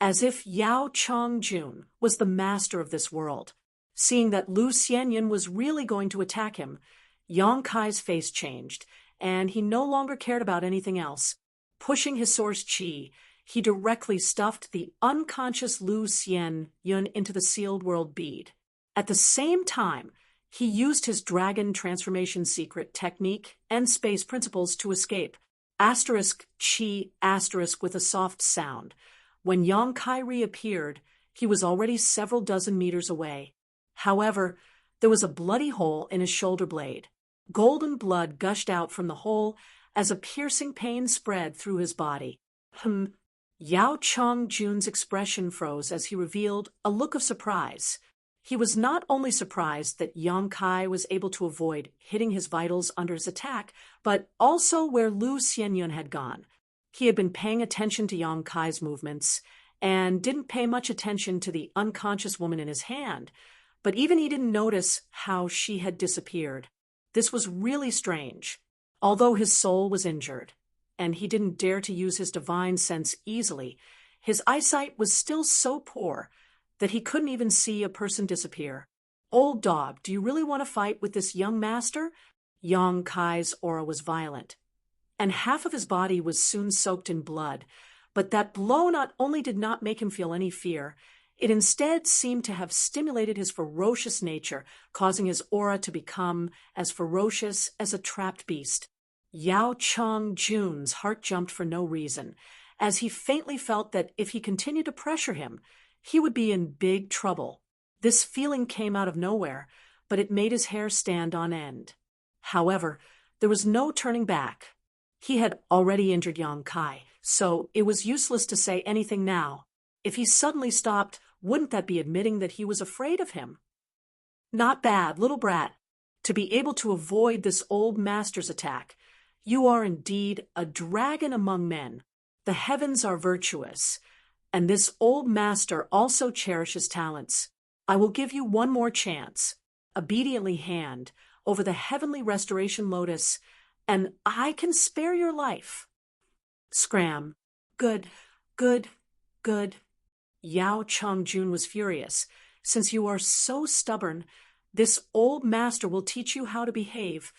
Speaker 1: as if Yao Chongjun was the master of this world. Seeing that Lu Xianyan was really going to attack him, Yang Kai's face changed, and he no longer cared about anything else. Pushing his source chi, he directly stuffed the unconscious Lu Xianyan into the sealed world bead. At the same time, he used his dragon transformation secret technique and space principles to escape. Asterisk chi asterisk with a soft sound. When Yang Kai reappeared, he was already several dozen meters away. However, there was a bloody hole in his shoulder blade. Golden blood gushed out from the hole as a piercing pain spread through his body. Yao Chongjun's expression froze as he revealed a look of surprise. He was not only surprised that Yang Kai was able to avoid hitting his vitals under his attack, but also where Lu Xianyan had gone. He had been paying attention to Yang Kai's movements and didn't pay much attention to the unconscious woman in his hand, but even he didn't notice how she had disappeared. This was really strange. Although his soul was injured, and he didn't dare to use his divine sense easily, his eyesight was still so poor that he couldn't even see a person disappear. "Old dog, do you really want to fight with this young master?" Yang Kai's aura was violent, and half of his body was soon soaked in blood. But that blow not only did not make him feel any fear, it instead seemed to have stimulated his ferocious nature, causing his aura to become as ferocious as a trapped beast. Yao Chongjun's heart jumped for no reason, as he faintly felt that if he continued to pressure him, he would be in big trouble. This feeling came out of nowhere, but it made his hair stand on end. However, there was no turning back. He had already injured Yang Kai, so it was useless to say anything now. If he suddenly stopped, wouldn't that be admitting that he was afraid of him? Not bad, little brat. To be able to avoid this old master's attack, you are indeed a dragon among men. The heavens are virtuous, and this old master also cherishes talents. I will give you one more chance. Obediently hand over the heavenly restoration lotus, and I can spare your life. Scram. Good, good, good. Yao Chang-jun was furious. Since you are so stubborn, this old master will teach you how to behave.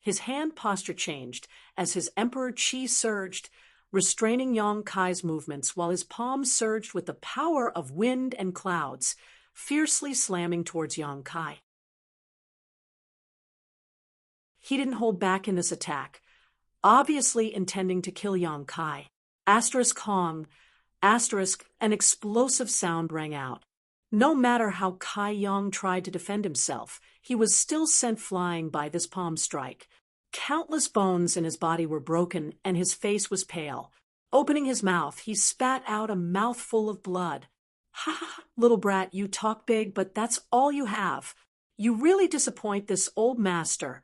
Speaker 1: His hand posture changed as his emperor chi surged, restraining Yang Kai's movements while his palms surged with the power of wind and clouds, fiercely slamming towards Yang Kai. He didn't hold back in this attack, obviously intending to kill Yang Kai. Asterisk Hong, asterisk, an explosive sound rang out. No matter how Kai Yang tried to defend himself, he was still sent flying by this palm strike. Countless bones in his body were broken, and his face was pale. Opening his mouth, he spat out a mouthful of blood. Ha ha, little brat, you talk big, but that's all you have. You really disappoint this old master.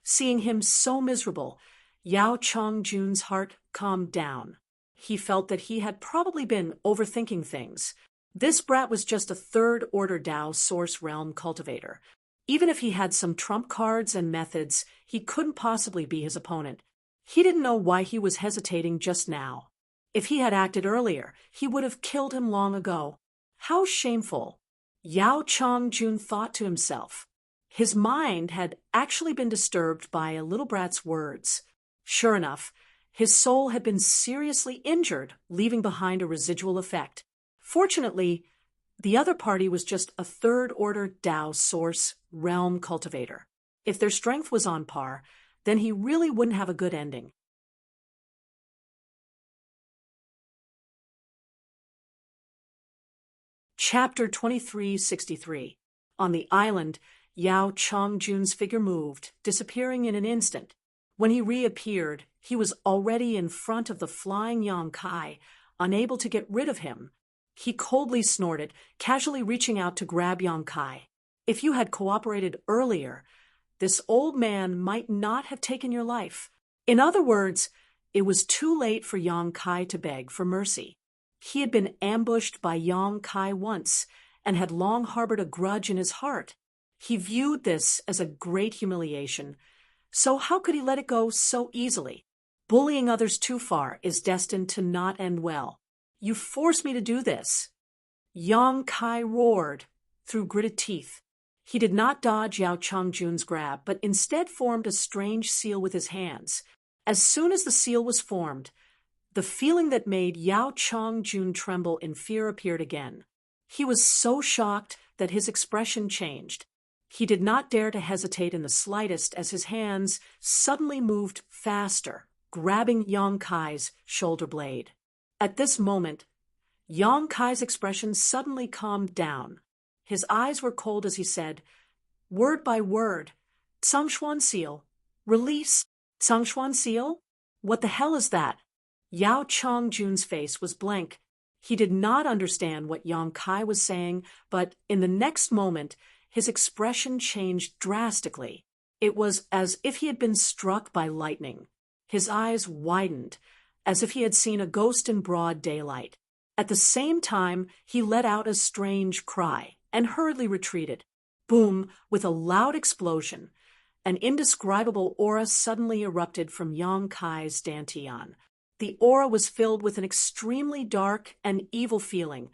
Speaker 1: Seeing him so miserable, Yao Chang-jun's heart calmed down. He felt that he had probably been overthinking things. This brat was just a third-order Dao source realm cultivator. Even if he had some trump cards and methods, he couldn't possibly be his opponent. He didn't know why he was hesitating just now. If he had acted earlier, he would have killed him long ago. How shameful! Yao Chang-jun thought to himself. His mind had actually been disturbed by a little brat's words. Sure enough, his soul had been seriously injured, leaving behind a residual effect. Fortunately, the other party was just a third-order Dao source realm cultivator. If their strength was on par, then he really wouldn't have a good ending. Chapter 2363. On the island, Yao Chang-jun's figure moved, disappearing in an instant. When he reappeared, he was already in front of the flying Yang Kai, unable to get rid of him. He coldly snorted, casually reaching out to grab Yang Kai. If you had cooperated earlier, this old man might not have taken your life. In other words, it was too late for Yang Kai to beg for mercy. He had been ambushed by Yang Kai once, and had long harbored a grudge in his heart. He viewed this as a great humiliation, so how could he let it go so easily? Bullying others too far is destined to not end well. You forced me to do this. Yang Kai roared through gritted teeth. He did not dodge Yao Chang-jun's grab, but instead formed a strange seal with his hands. As soon as the seal was formed, the feeling that made Yao Chang-jun tremble in fear appeared again. He was so shocked that his expression changed. He did not dare to hesitate in the slightest as his hands suddenly moved faster, grabbing Yang Kai's shoulder blade. At this moment, Yang Kai's expression suddenly calmed down. His eyes were cold as he said, word by word, Tsangxuan seal, release, Tsangxuan seal? What the hell is that? Yao Chang-jun's face was blank. He did not understand what Yang Kai was saying, but in the next moment, his expression changed drastically. It was as if he had been struck by lightning. His eyes widened, as if he had seen a ghost in broad daylight. At the same time, he let out a strange cry and hurriedly retreated. Boom! With a loud explosion, an indescribable aura suddenly erupted from Yang Kai's dantian. The aura was filled with an extremely dark and evil feeling,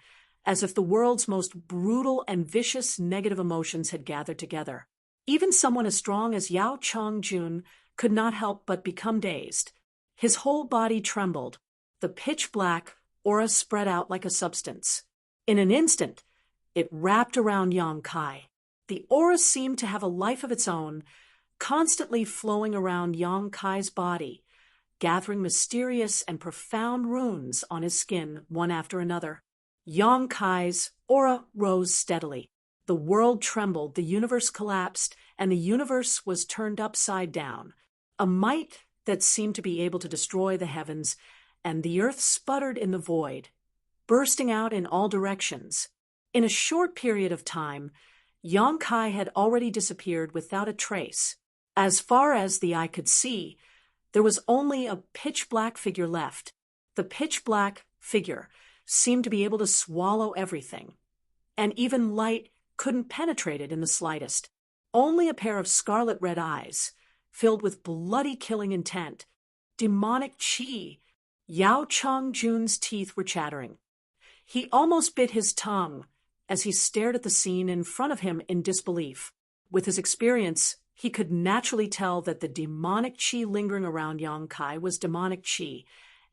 Speaker 1: as if the world's most brutal and vicious negative emotions had gathered together. Even someone as strong as Yao Chang-jun could not help but become dazed. His whole body trembled. The pitch-black aura spread out like a substance. In an instant, it wrapped around Yang Kai. The aura seemed to have a life of its own, constantly flowing around Yang Kai's body, gathering mysterious and profound runes on his skin one after another. Yang Kai's aura rose steadily. The world trembled, the universe collapsed, and the universe was turned upside down. A might that seemed to be able to destroy the heavens, and the earth sputtered in the void, bursting out in all directions. In a short period of time, Yong-kai had already disappeared without a trace. As far as the eye could see, there was only a pitch-black figure left. The pitch-black figure seemed to be able to swallow everything, and even light couldn't penetrate it in the slightest. Only a pair of scarlet-red eyes, filled with bloody killing intent, demonic chi. Yao Chang-jun's teeth were chattering. He almost bit his tongue as he stared at the scene in front of him in disbelief. With his experience, he could naturally tell that the demonic chi lingering around Yong-kai was demonic chi,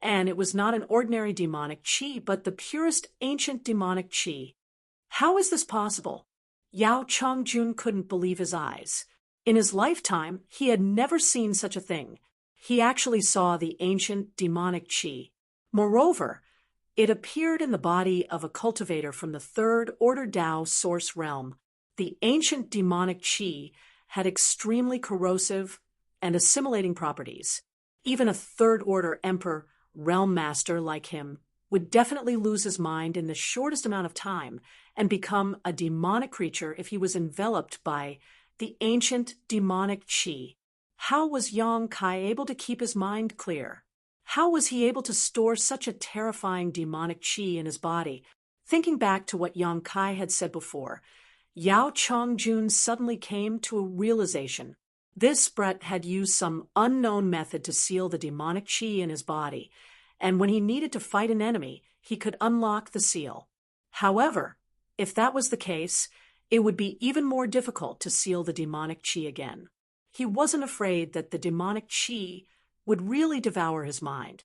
Speaker 1: and it was not an ordinary demonic chi, but the purest ancient demonic chi. How is this possible? Yao Chang-jun couldn't believe his eyes. In his lifetime, he had never seen such a thing. He actually saw the ancient demonic chi. Moreover, it appeared in the body of a cultivator from the third order Tao source realm. The ancient demonic chi had extremely corrosive and assimilating properties. Even a third order emperor realm master like him would definitely lose his mind in the shortest amount of time and become a demonic creature if he was enveloped by the ancient demonic chi. How was Yong-kai able to keep his mind clear? How was he able to store such a terrifying demonic chi in his body? Thinking back to what Yong-kai had said before, Yao Chang-jun suddenly came to a realization. This Brett had used some unknown method to seal the demonic chi in his body, and when he needed to fight an enemy, he could unlock the seal. However, if that was the case, it would be even more difficult to seal the demonic chi again. He wasn't afraid that the demonic chi would really devour his mind.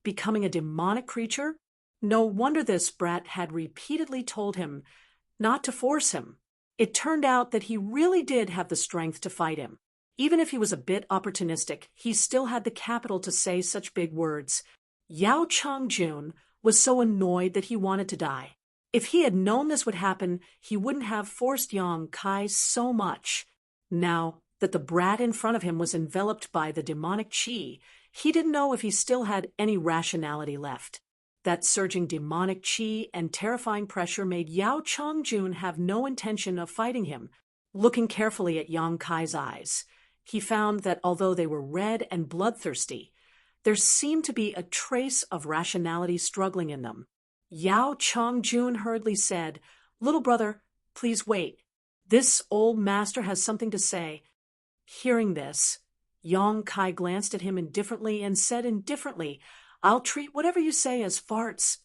Speaker 1: Becoming a demonic creature? No wonder this brat had repeatedly told him not to force him. It turned out that he really did have the strength to fight him. Even if he was a bit opportunistic, he still had the capital to say such big words. Yao Chang-jun was so annoyed that he wanted to die. If he had known this would happen, he wouldn't have forced Yong-kai so much. Now that the brat in front of him was enveloped by the demonic chi, he didn't know if he still had any rationality left. That surging demonic chi and terrifying pressure made Yao Chang-jun have no intention of fighting him. Looking carefully at Yong-kai's eyes, he found that although they were red and bloodthirsty, there seemed to be a trace of rationality struggling in them. Yao Chang-jun hurriedly said, "Little brother, please wait. This old master has something to say." Hearing this, Yong-kai glanced at him indifferently and said indifferently, "I'll treat whatever you say as farts."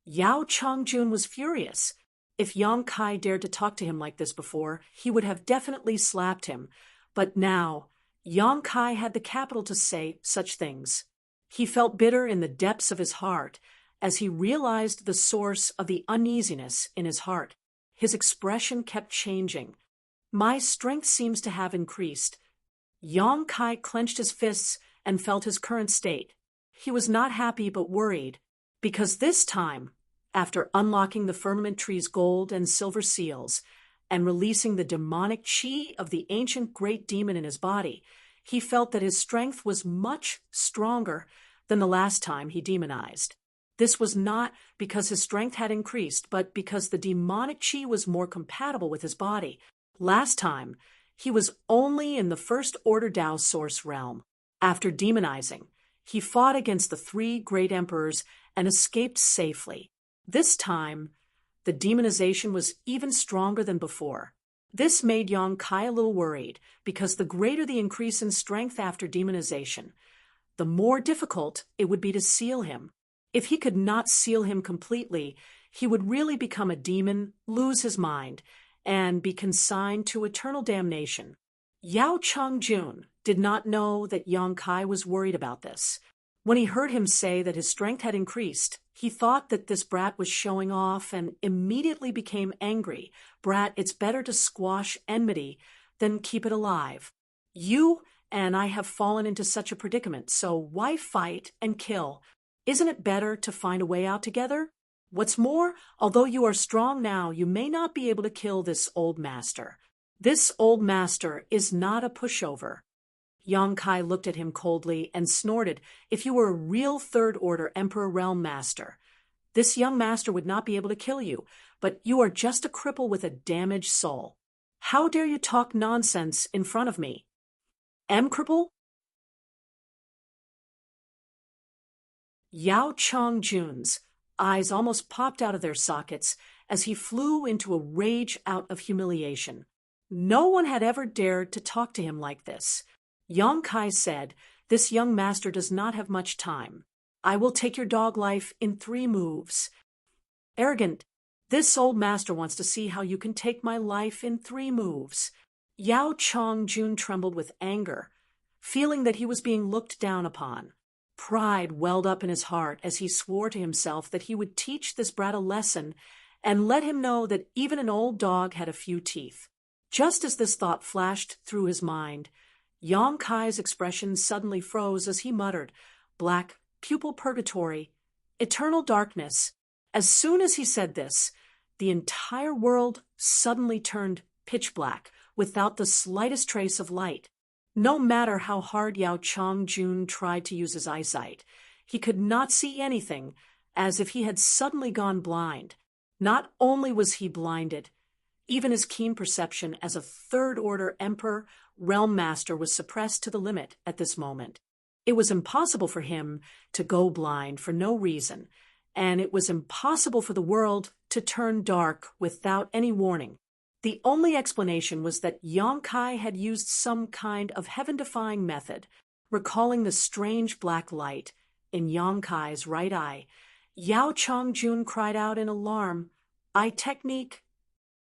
Speaker 1: Yao Chang-jun was furious. If Yong-kai dared to talk to him like this before, he would have definitely slapped him. But now, Yong-kai had the capital to say such things. He felt bitter in the depths of his heart as he realized the source of the uneasiness in his heart. His expression kept changing. "My strength seems to have increased." Yong-kai clenched his fists and felt his current state. He was not happy but worried, because this time, after unlocking the firmament tree's gold and silver seals and releasing the demonic chi of the ancient great demon in his body, he felt that his strength was much stronger than the last time he demonized. This was not because his strength had increased, but because the demonic chi was more compatible with his body. Last time, he was only in the first order Tao source realm. After demonizing, he fought against the three great emperors and escaped safely. This time, the demonization was even stronger than before. This made Yong-kai a little worried, because the greater the increase in strength after demonization, the more difficult it would be to seal him. If he could not seal him completely, he would really become a demon, lose his mind, and be consigned to eternal damnation. Yao Chang-jun did not know that Yong-kai was worried about this. When he heard him say that his strength had increased, he thought that this brat was showing off and immediately became angry. "Brat, it's better to squash enmity than keep it alive. You and I have fallen into such a predicament, so why fight and kill? Isn't it better to find a way out together?" What's more, although you are strong now, you may not be able to kill this old master. This old master is not a pushover. Yang Kai looked at him coldly and snorted. If you were a real third-order Emperor Realm Master, this young master would not be able to kill you, but you are just a cripple with a damaged soul. How dare you talk nonsense in front of me? Cripple? Yao Chongjun's eyes almost popped out of their sockets as he flew into a rage out of humiliation. No one had ever dared to talk to him like this. Yang Kai said, "This young master does not have much time. I will take your dog life in 3 moves. Arrogant, this old master wants to see how you can take my life in 3 moves. Yao Chongjun trembled with anger, feeling that he was being looked down upon. Pride welled up in his heart as he swore to himself that he would teach this brat a lesson and let him know that even an old dog had a few teeth. Just as this thought flashed through his mind, Yang Kai's expression suddenly froze as he muttered, "Black pupil purgatory, eternal darkness." As soon as he said this, the entire world suddenly turned pitch black without the slightest trace of light. No matter how hard Yao Chongjun tried to use his eyesight, he could not see anything, as if he had suddenly gone blind. Not only was he blinded, even his keen perception as a third-order Emperor Realm Master was suppressed to the limit at this moment. It was impossible for him to go blind for no reason, and it was impossible for the world to turn dark without any warning. The only explanation was that Yang Kai had used some kind of heaven-defying method. Recalling the strange black light in Yang Kai's right eye, Yao Chongjun cried out in alarm, "Eye technique!"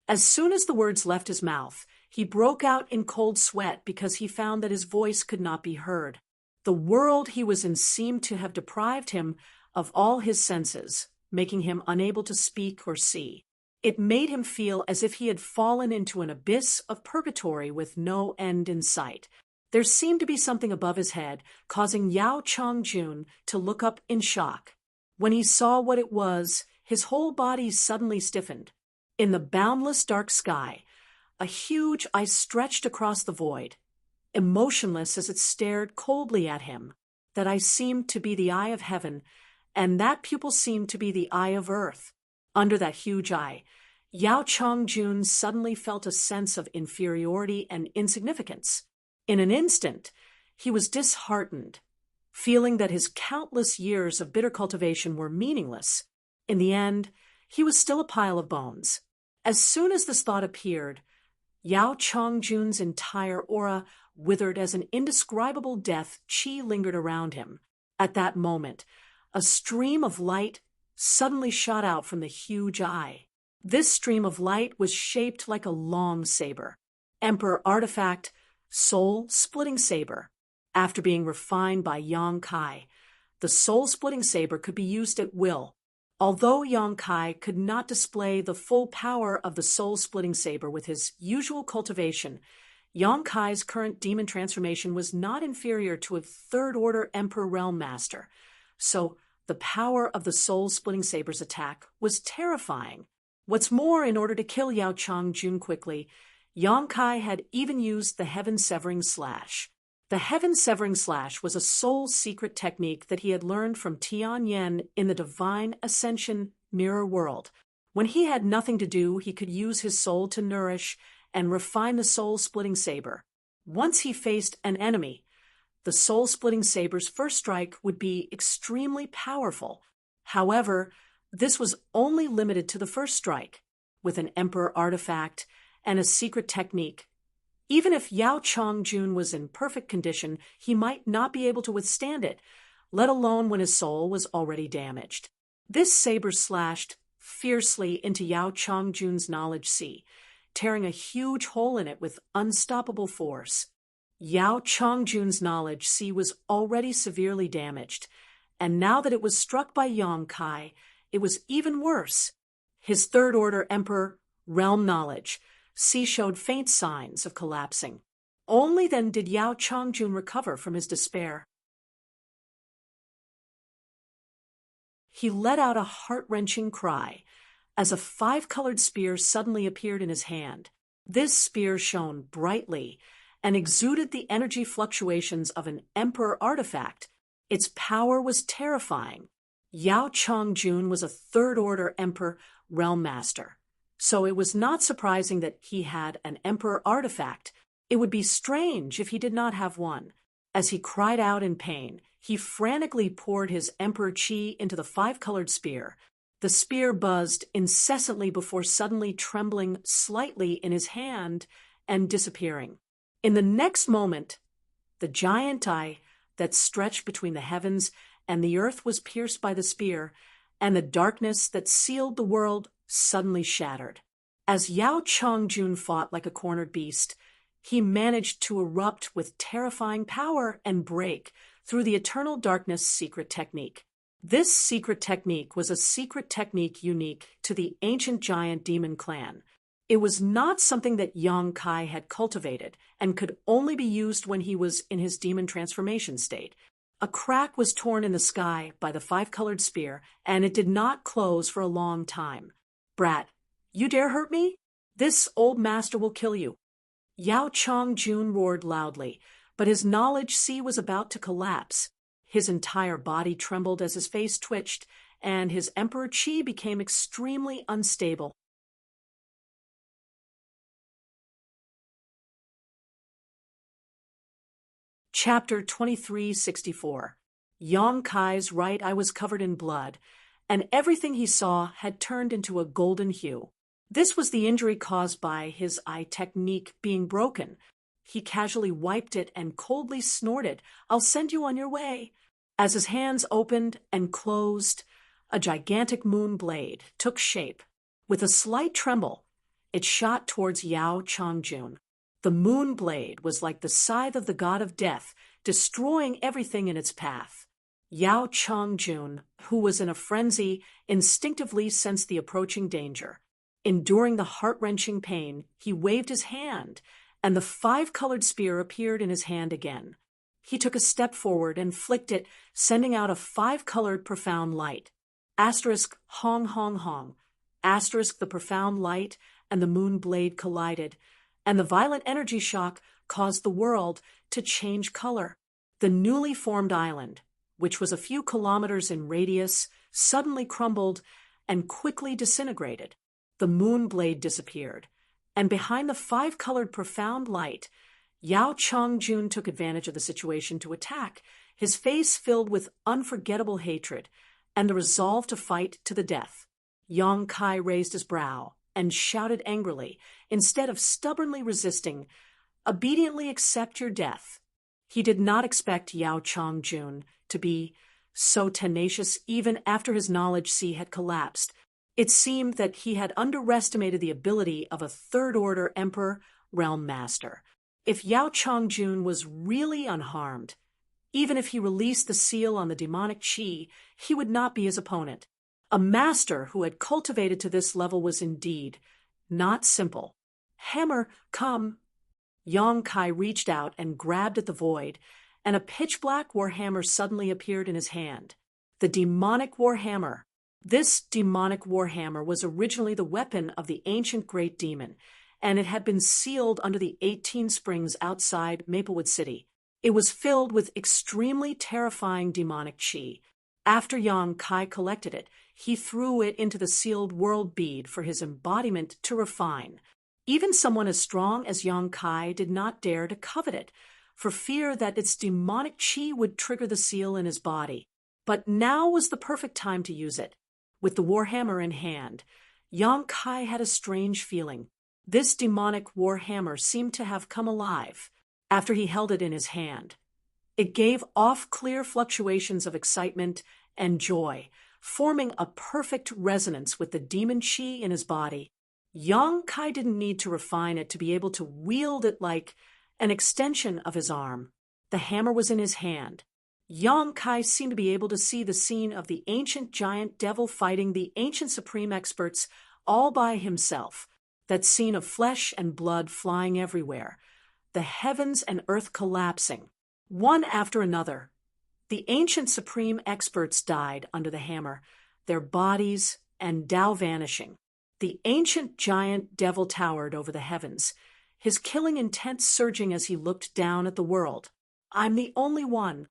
Speaker 1: As soon as the words left his mouth, he broke out in cold sweat because he found that his voice could not be heard. The world he was in seemed to have deprived him of all his senses, making him unable to speak or see. It made him feel as if he had fallen into an abyss of purgatory with no end in sight. There seemed to be something above his head, causing Yao Chongjun to look up in shock. When he saw what it was, his whole body suddenly stiffened. In the boundless dark sky, a huge eye stretched across the void, emotionless as it stared coldly at him. That eye seemed to be the eye of heaven, and that pupil seemed to be the eye of earth. Under that huge eye, Yao Chongjun suddenly felt a sense of inferiority and insignificance. In an instant, he was disheartened, feeling that his countless years of bitter cultivation were meaningless. In the end, he was still a pile of bones. As soon as this thought appeared, Yao Chongjun's entire aura withered as an indescribable death chi lingered around him. At that moment, a stream of light suddenly shot out from the huge eye. This stream of light was shaped like a long saber. Emperor Artifact, Soul-Splitting Saber. After being refined by Yang Kai, the soul-splitting saber could be used at will. Although Yang Kai could not display the full power of the soul-splitting saber with his usual cultivation, Yang Kai's current demon transformation was not inferior to a third-order Emperor Realm Master, so the power of the soul-splitting saber's attack was terrifying. What's more, in order to kill Yao Chongjun quickly, Yang Kai had even used the Heaven-Severing Slash. The Heaven-Severing Slash was a soul secret technique that he had learned from Tian Yen in the Divine Ascension Mirror World. When he had nothing to do, he could use his soul to nourish and refine the soul-splitting saber. Once he faced an enemy, the soul-splitting saber's first strike would be extremely powerful. However, this was only limited to the first strike. With an Emperor artifact and a secret technique, even if Yao Chongjun was in perfect condition, he might not be able to withstand it, let alone when his soul was already damaged. This saber slashed fiercely into Yao Chongjun's knowledge sea, tearing a huge hole in it with unstoppable force. Yao Chongjun's knowledge sea was already severely damaged, and now that it was struck by Yang Kai, it was even worse. His third-order Emperor Realm Knowledge sea showed faint signs of collapsing. Only then did Yao Chongjun recover from his despair. He let out a heart-wrenching cry as a five-colored spear suddenly appeared in his hand. This spear shone brightly and exuded the energy fluctuations of an emperor artifact. Its power was terrifying. Yao Chongjun was a third-order emperor realm master, so it was not surprising that he had an emperor artifact. It would be strange if he did not have one. As he cried out in pain, he frantically poured his emperor chi into the five-colored spear. The spear buzzed incessantly before suddenly trembling slightly in his hand and disappearing. In the next moment, the giant eye that stretched between the heavens and the earth was pierced by the spear, and the darkness that sealed the world suddenly shattered. As Yao Chongjun fought like a cornered beast, he managed to erupt with terrifying power and break through the eternal darkness secret technique. This secret technique was a secret technique unique to the ancient giant demon clan. It was not something that Yang Kai had cultivated and could only be used when he was in his demon transformation state. A crack was torn in the sky by the five-colored spear, and it did not close for a long time. "Brat, you dare hurt me? This old master will kill you." Yao Chongjun roared loudly, but his knowledge sea was about to collapse. His entire body trembled as his face twitched, and his emperor chi became extremely unstable. Chapter 2364. Yang Kai's right eye was covered in blood, and everything he saw had turned into a golden hue. This was the injury caused by his eye technique being broken. He casually wiped it and coldly snorted, "I'll send you on your way." As his hands opened and closed, a gigantic moon blade took shape. With a slight tremble, it shot towards Yao Chongjun. The moon blade was like the scythe of the god of death, destroying everything in its path. Yao Chongjun, who was in a frenzy, instinctively sensed the approaching danger. Enduring the heart-wrenching pain, he waved his hand, and the five-colored spear appeared in his hand again. He took a step forward and flicked it, sending out a five-colored profound light. Asterisk Hong Hong Hong. Asterisk the profound light and the moon blade collided, and the violent energy shock caused the world to change color. The newly formed island, which was a few kilometers in radius, suddenly crumbled and quickly disintegrated. The moon blade disappeared, and behind the five-colored profound light, Yao Chongjun took advantage of the situation to attack, his face filled with unforgettable hatred and the resolve to fight to the death. Yang Kai raised his brow and shouted angrily, instead of stubbornly resisting, "Obediently accept your death." He did not expect Yao Chongjun to be so tenacious even after his knowledge sea had collapsed. It seemed that he had underestimated the ability of a third-order emperor realm master. If Yao Chongjun was really unharmed, even if he released the seal on the demonic chi, he would not be his opponent. A master who had cultivated to this level was indeed not simple. "Hammer, come." Yang Kai reached out and grabbed at the void, and a pitch-black warhammer suddenly appeared in his hand. The demonic warhammer. This demonic warhammer was originally the weapon of the ancient great demon, and it had been sealed under the 18 springs outside Maplewood City. It was filled with extremely terrifying demonic chi. After Yang Kai collected it, he threw it into the sealed world bead for his embodiment to refine. Even someone as strong as Yang Kai did not dare to covet it, for fear that its demonic chi would trigger the seal in his body. But now was the perfect time to use it. With the warhammer in hand, Yang Kai had a strange feeling. This demonic warhammer seemed to have come alive after he held it in his hand. It gave off clear fluctuations of excitement and joy, forming a perfect resonance with the demon chi in his body. Yang Kai didn't need to refine it to be able to wield it like an extension of his arm. The hammer was in his hand. Yang Kai seemed to be able to see the scene of the ancient giant devil fighting the ancient supreme experts all by himself. That scene of flesh and blood flying everywhere, the heavens and earth collapsing, one after another. The ancient supreme experts died under the hammer, their bodies, and Tao vanishing. The ancient giant devil towered over the heavens, his killing intent surging as he looked down at the world. I'm the only one.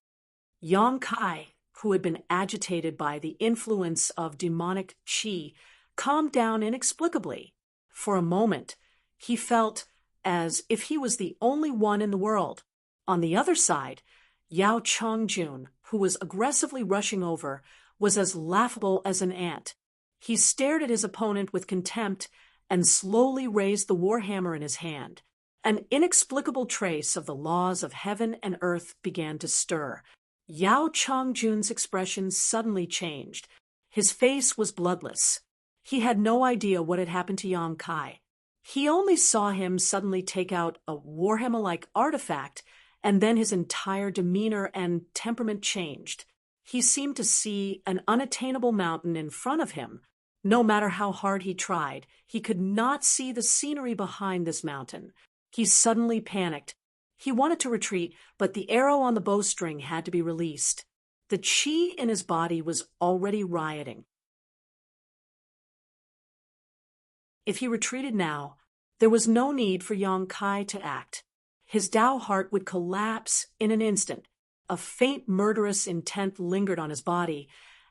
Speaker 1: Yang Kai, who had been agitated by the influence of demonic qi, calmed down inexplicably. For a moment, he felt as if he was the only one in the world. On the other side, Yao Chongjun, who was aggressively rushing over, was as laughable as an ant. He stared at his opponent with contempt and slowly raised the warhammer in his hand. An inexplicable trace of the laws of heaven and earth began to stir. Yao Chongjun's expression suddenly changed. His face was bloodless. He had no idea what had happened to Yang Kai. He only saw him suddenly take out a warhammer-like artifact, and then his entire demeanor and temperament changed. He seemed to see an unattainable mountain in front of him. No matter how hard he tried, he could not see the scenery behind this mountain. He suddenly panicked. He wanted to retreat, but the arrow on the bowstring had to be released. The qi in his body was already rioting. If he retreated now, there was no need for Yang Kai to act. His Tao heart would collapse in an instant. A faint murderous intent lingered on his body,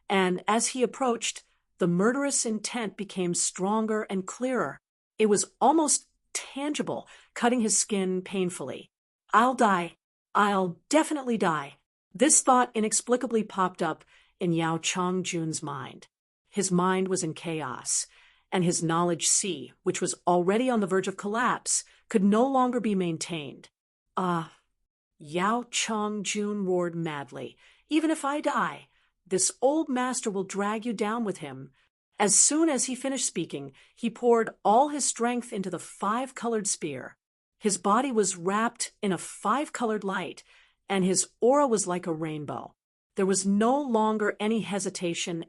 Speaker 1: and as he approached, the murderous intent became stronger and clearer. It was almost tangible, cutting his skin painfully. I'll die. I'll definitely die. This thought inexplicably popped up in Yao Chongjun's mind. His mind was in chaos, and his knowledge sea, which was already on the verge of collapse, could no longer be maintained. Yao Chongjun roared madly. Even if I die, this old master will drag you down with him. As soon as he finished speaking, he poured all his strength into the 5-colored spear. His body was wrapped in a 5-colored light, and his aura was like a rainbow. There was no longer any hesitation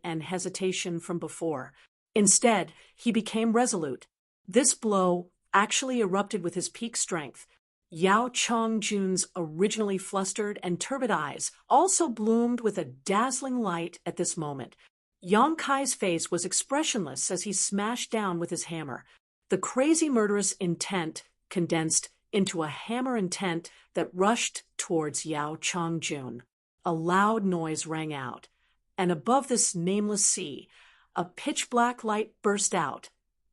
Speaker 1: from before. Instead, he became resolute. This blow actually erupted with his peak strength. Yao Chongjun's originally flustered and turbid eyes also bloomed with a dazzling light at this moment. Yang Kai's face was expressionless as he smashed down with his hammer. The crazy murderous intent condensed into a hammer intent that rushed towards Yao Chongjun. A loud noise rang out, and above this nameless sea, a pitch-black light burst out,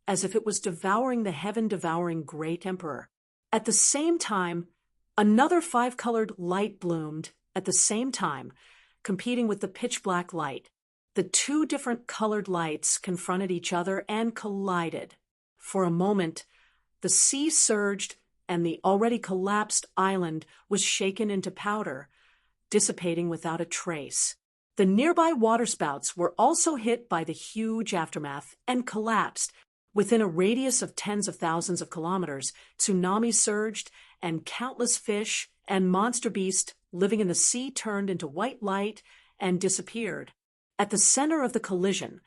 Speaker 1: as if it was devouring the heaven-devouring great emperor. At the same time, another 5-colored light bloomed at the same time, competing with the pitch-black light. The two different colored lights confronted each other and collided. For a moment, the sea surged and the already collapsed island was shaken into powder, dissipating without a trace. The nearby waterspouts were also hit by the huge aftermath and collapsed. Within a radius of tens of thousands of kilometers, tsunamis surged, and countless fish and monster beasts living in the sea turned into white light and disappeared. At the center of the collision,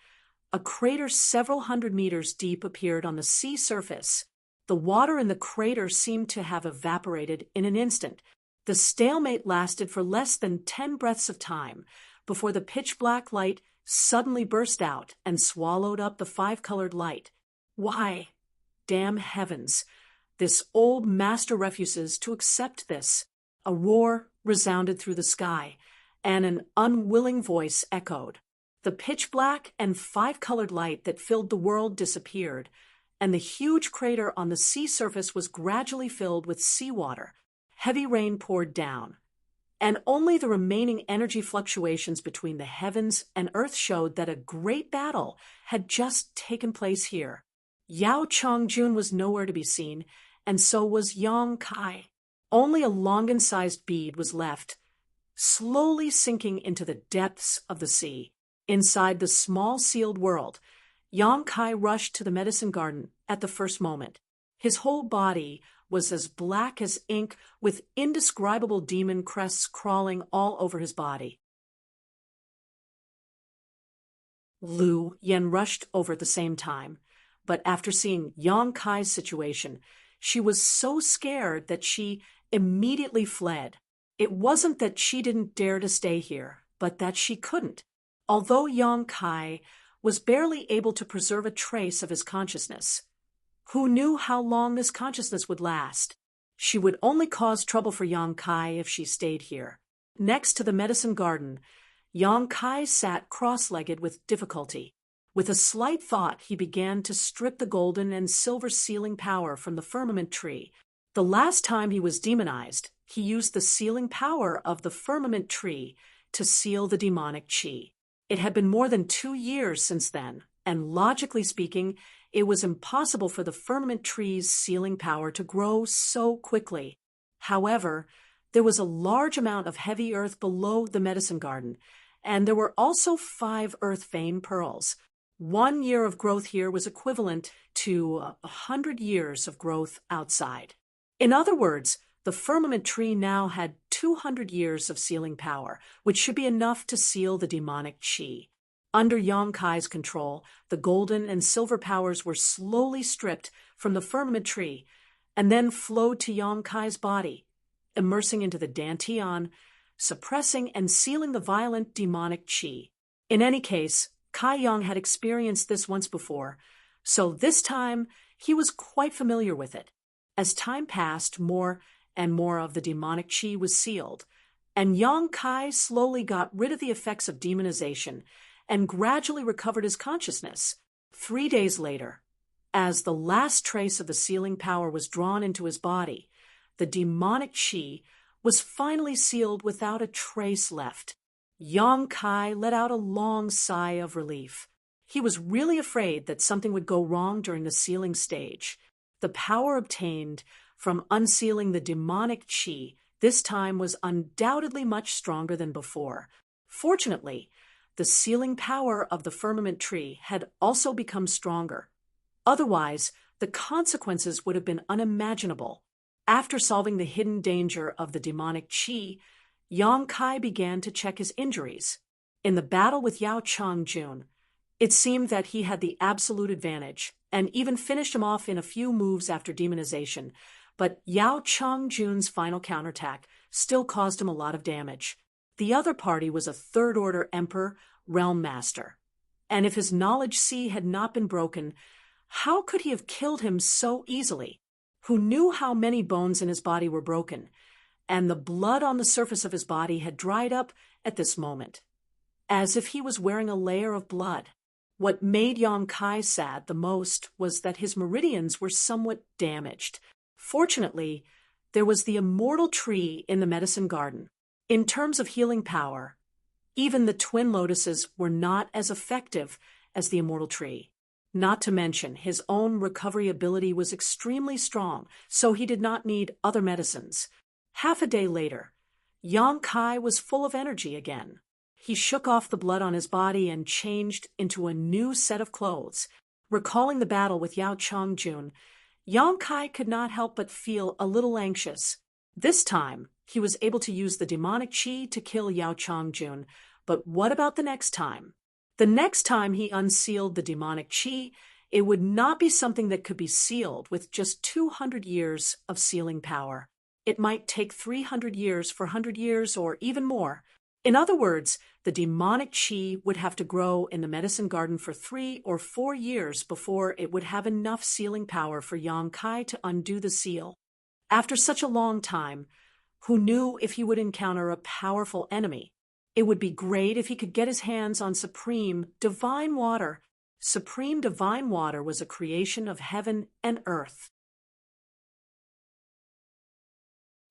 Speaker 1: a crater several hundred meters deep appeared on the sea surface. The water in the crater seemed to have evaporated in an instant. The stalemate lasted for less than 10 breaths of time before the pitch-black light suddenly burst out and swallowed up the 5-colored light. Why, damn heavens, this old master refuses to accept this. A roar resounded through the sky, and an unwilling voice echoed. The pitch-black and 5-colored light that filled the world disappeared, and the huge crater on the sea surface was gradually filled with seawater. Heavy rain poured down, and only the remaining energy fluctuations between the heavens and earth showed that a great battle had just taken place here. Yao Chongjun was nowhere to be seen, and so was Yang Kai. Only a Longan-sized bead was left, slowly sinking into the depths of the sea. Inside the small sealed world, Yang Kai rushed to the medicine garden at the first moment. His whole body was as black as ink, with indescribable demon crests crawling all over his body. Lu Yen rushed over at the same time, but after seeing Yang Kai's situation, she was so scared that she immediately fled. It wasn't that she didn't dare to stay here, but that she couldn't. Although Yang Kai was barely able to preserve a trace of his consciousness. Who knew how long this consciousness would last? She would only cause trouble for Yang Kai if she stayed here. Next to the medicine garden, Yang Kai sat cross-legged with difficulty. With a slight thought, he began to strip the golden and silver sealing power from the firmament tree. The last time he was demonized, he used the sealing power of the firmament tree to seal the demonic chi. It had been more than 2 years since then, and logically speaking, it was impossible for the firmament tree's sealing power to grow so quickly. However, there was a large amount of heavy earth below the medicine garden, and there were also 5 earth vein pearls. 1 year of growth here was equivalent to 100 years of growth outside. In other words, the firmament tree now had 200 years of sealing power, which should be enough to seal the demonic chi. Under Yang Kai's control, the golden and silver powers were slowly stripped from the firmament tree and then flowed to Yang Kai's body, immersing into the dantian, suppressing and sealing the violent demonic chi. In any case, Kai Yang had experienced this once before, so this time he was quite familiar with it. As time passed, more and more of the demonic chi was sealed, and Yang Kai slowly got rid of the effects of demonization and gradually recovered his consciousness. 3 days later, as the last trace of the sealing power was drawn into his body, the demonic chi was finally sealed without a trace left. Yang Kai let out a long sigh of relief. He was really afraid that something would go wrong during the sealing stage. The power obtained from unsealing the demonic chi this time was undoubtedly much stronger than before. Fortunately, the sealing power of the firmament tree had also become stronger. Otherwise, the consequences would have been unimaginable. After solving the hidden danger of the demonic chi, Yang Kai began to check his injuries. In the battle with Yao Changjun, it seemed that he had the absolute advantage, and even finished him off in a few moves after demonization, but Yao Changjun's final counterattack still caused him a lot of damage. The other party was a third-order emperor, realm master. And if his knowledge sea had not been broken, how could he have killed him so easily? Who knew how many bones in his body were broken, and the blood on the surface of his body had dried up at this moment, as if he was wearing a layer of blood. What made Yang Kai sad the most was that his meridians were somewhat damaged. Fortunately, there was the immortal tree in the medicine garden. In terms of healing power, even the twin lotuses were not as effective as the immortal tree. Not to mention, his own recovery ability was extremely strong, so he did not need other medicines. Half a day later, Yang Kai was full of energy again. He shook off the blood on his body and changed into a new set of clothes. Recalling the battle with Yao Changjun, Yang Kai could not help but feel a little anxious. This time, he was able to use the demonic chi to kill Yao Changjun, but what about the next time? The next time he unsealed the demonic chi, it would not be something that could be sealed with just 200 years of sealing power. It might take 300 years, 400 years, or even more. In other words, the demonic chi would have to grow in the medicine garden for 3 or 4 years before it would have enough sealing power for Yang Kai to undo the seal. After such a long time, who knew if he would encounter a powerful enemy? It would be great if he could get his hands on supreme divine water. Supreme divine water was a creation of heaven and earth.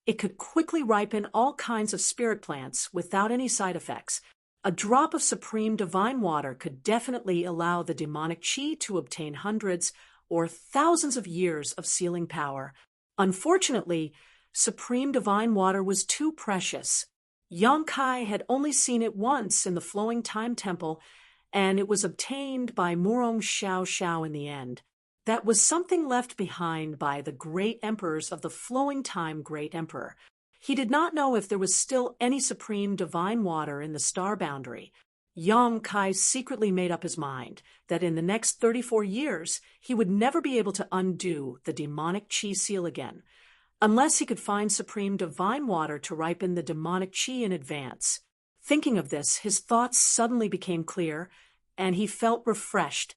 Speaker 1: It could quickly ripen all kinds of spirit plants without any side effects. A drop of supreme divine water could definitely allow the demonic chi to obtain hundreds or thousands of years of sealing power. Unfortunately, supreme divine water was too precious. Yang Kai had only seen it once in the Flowing Time Temple, and it was obtained by Murong Xiao Xiao in the end. That was something left behind by the great emperors of the Flowing Time Great Emperor. He did not know if there was still any supreme divine water in the star boundary. Yang Kai secretly made up his mind that in the next 34 years he would never be able to undo the demonic chi seal again, unless he could find supreme divine water to ripen the demonic chi in advance. Thinking of this, his thoughts suddenly became clear, and he felt refreshed.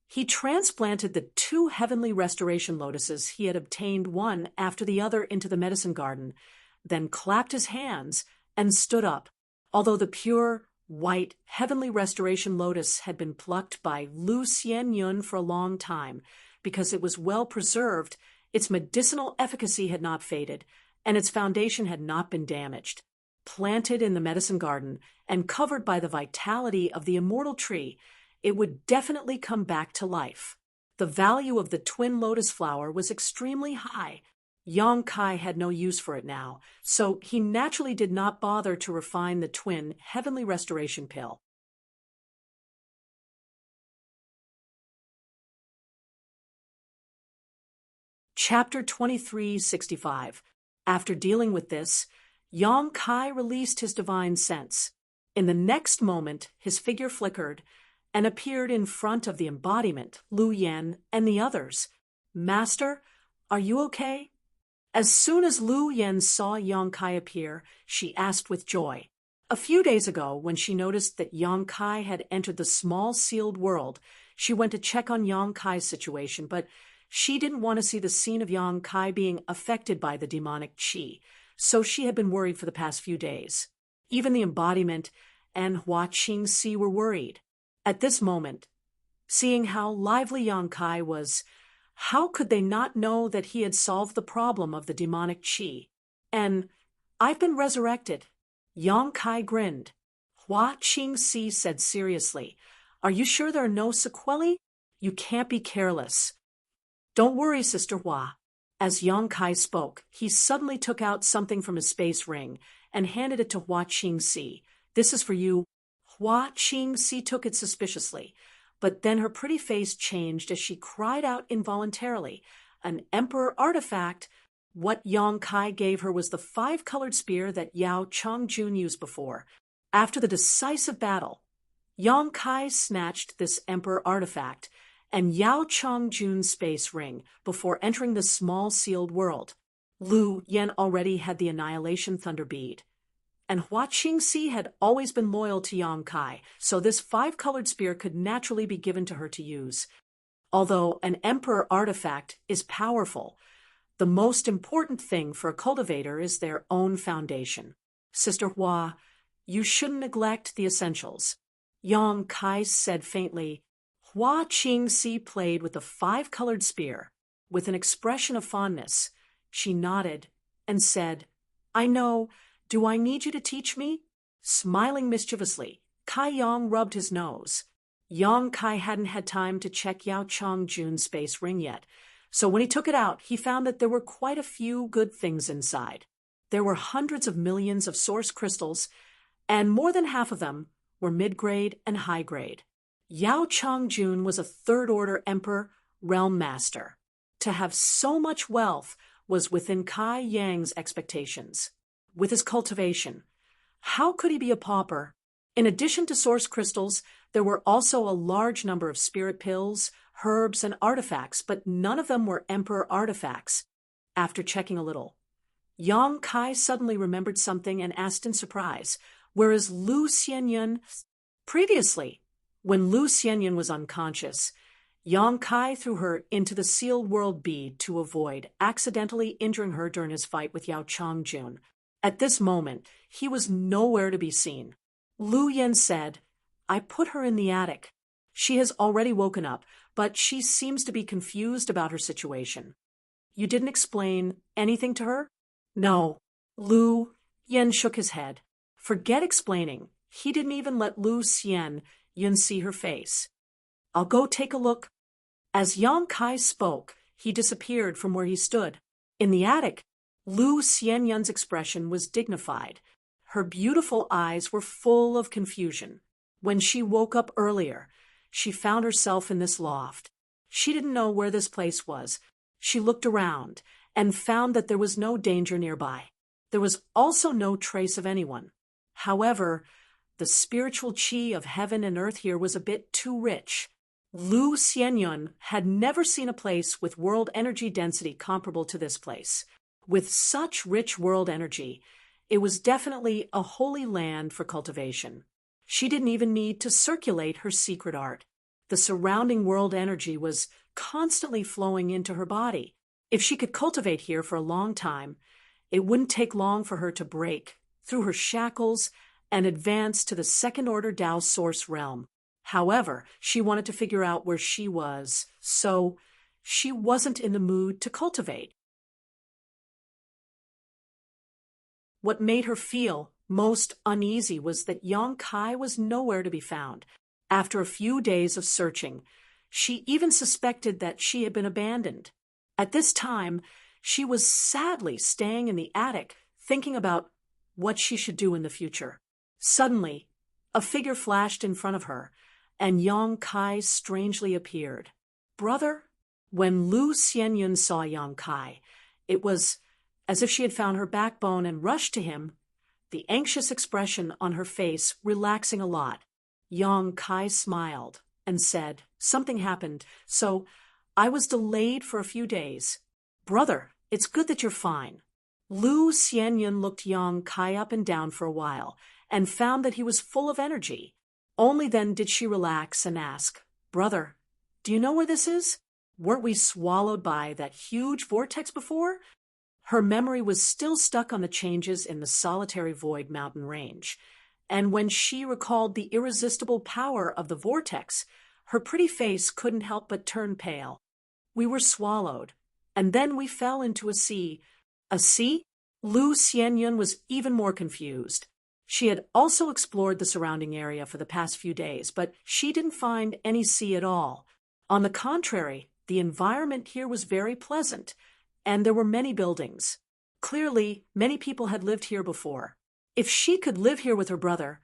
Speaker 1: He transplanted the 2 heavenly restoration lotuses he had obtained one after the other into the medicine garden, then clapped his hands and stood up. Although the pure, white, heavenly restoration lotus had been plucked by Lu Xianyun for a long time, because it was well preserved, its medicinal efficacy had not faded, and its foundation had not been damaged. Planted in the medicine garden and covered by the vitality of the immortal tree, it would definitely come back to life. The value of the twin lotus flower was extremely high. Yang Kai had no use for it now, so he naturally did not bother to refine the twin heavenly restoration pill. Chapter 2365. After dealing with this, Yang Kai released his divine sense. In the next moment, his figure flickered and appeared in front of the embodiment, Lu Yan, and the others. "Master, are you okay?" As soon as Lu Yan saw Yang Kai appear, she asked with joy. A few days ago, when she noticed that Yang Kai had entered the small sealed world, she went to check on Yang Kai's situation, but she didn't want to see the scene of Yang Kai being affected by the demonic qi, so she had been worried for the past few days. Even the embodiment and Hua Qingxi were worried. At this moment, seeing how lively Yang Kai was, how could they not know that he had solved the problem of the demonic qi? And, "I've been resurrected." Yang Kai grinned. Hua Qingxi said seriously, "Are you sure there are no sequelae? You can't be careless." "Don't worry, Sister Hua." As Yang Kai spoke, he suddenly took out something from his space ring and handed it to Hua Qingxi. "This is for you." Hua Qingxi took it suspiciously, but then her pretty face changed as she cried out involuntarily, "An emperor artifact!" What Yang Kai gave her was the 5-colored spear that Yao Chongjun used before. After the decisive battle, Yang Kai snatched this emperor artifact and Yao Chongjun's space ring before entering the small sealed world. Lu Yan already had the annihilation thunder bead, and Hua Qingxi had always been loyal to Yang Kai, so this 5-colored spear could naturally be given to her to use. Although an emperor artifact is powerful, the most important thing for a cultivator is their own foundation. "Sister Hua, you shouldn't neglect the essentials," Yang Kai said faintly. Hua Qingxi played with the 5-colored spear. With an expression of fondness, she nodded and said, "I know. Do I need you to teach me?" Smiling mischievously, Kai Yang rubbed his nose. Yang Kai hadn't had time to check Yao Chongjun's space ring yet, so when he took it out, he found that there were quite a few good things inside. There were hundreds of millions of source crystals, and more than half of them were mid-grade and high-grade. Yao Chongjun was a 3rd-order emperor, realm master. To have so much wealth was within Kai Yang's expectations. With his cultivation, how could he be a pauper? In addition to source crystals, there were also a large number of spirit pills, herbs, and artifacts, but none of them were emperor artifacts. After checking a little, Yang Kai suddenly remembered something and asked in surprise, whereas Lu Xianyun... Previously, when Lu Xianyun was unconscious, Yang Kai threw her into the sealed world bead to avoid accidentally injuring her during his fight with Yao Chongjun. At this moment, he was nowhere to be seen. Lu Yan said, "I put her in the attic. She has already woken up, but she seems to be confused about her situation." "You didn't explain anything to her?" "No." Lu Yan shook his head. Forget explaining. He didn't even let Lu Xianyun see her face. "I'll go take a look." As Yang Kai spoke, he disappeared from where he stood. In the attic, Lu Xianyun's expression was dignified. Her beautiful eyes were full of confusion. When she woke up earlier, she found herself in this loft. She didn't know where this place was. She looked around and found that there was no danger nearby. There was also no trace of anyone. However, the spiritual qi of heaven and earth here was a bit too rich. Lu Xianyun had never seen a place with world energy density comparable to this place. With such rich world energy, it was definitely a holy land for cultivation. She didn't even need to circulate her secret art. The surrounding world energy was constantly flowing into her body. If she could cultivate here for a long time, it wouldn't take long for her to break through her shackles and advance to the second-order Tao source realm. However, she wanted to figure out where she was, so she wasn't in the mood to cultivate. What made her feel most uneasy was that Yang Kai was nowhere to be found. After a few days of searching, she even suspected that she had been abandoned. At this time, she was sadly staying in the attic, thinking about what she should do in the future. Suddenly, a figure flashed in front of her, and Yang Kai strangely appeared. "Brother?" When Lu Xianyun saw Yang Kai, it was as if she had found her backbone and rushed to him, the anxious expression on her face relaxing a lot. Yang Kai smiled and said, "Something happened, so I was delayed for a few days. Brother, it's good that you're fine." Lu Xianyun looked Yang Kai up and down for a while and found that he was full of energy. Only then did she relax and ask, "Brother, do you know where this is? Weren't we swallowed by that huge vortex before?" Her memory was still stuck on the changes in the solitary void mountain range, and when she recalled the irresistible power of the vortex, her pretty face couldn't help but turn pale. "We were swallowed, and then we fell into a sea." "A sea?" Lu Xianyun was even more confused. She had also explored the surrounding area for the past few days, but she didn't find any sea at all. On the contrary, the environment here was very pleasant, and there were many buildings. Clearly, many people had lived here before. If she could live here with her brother,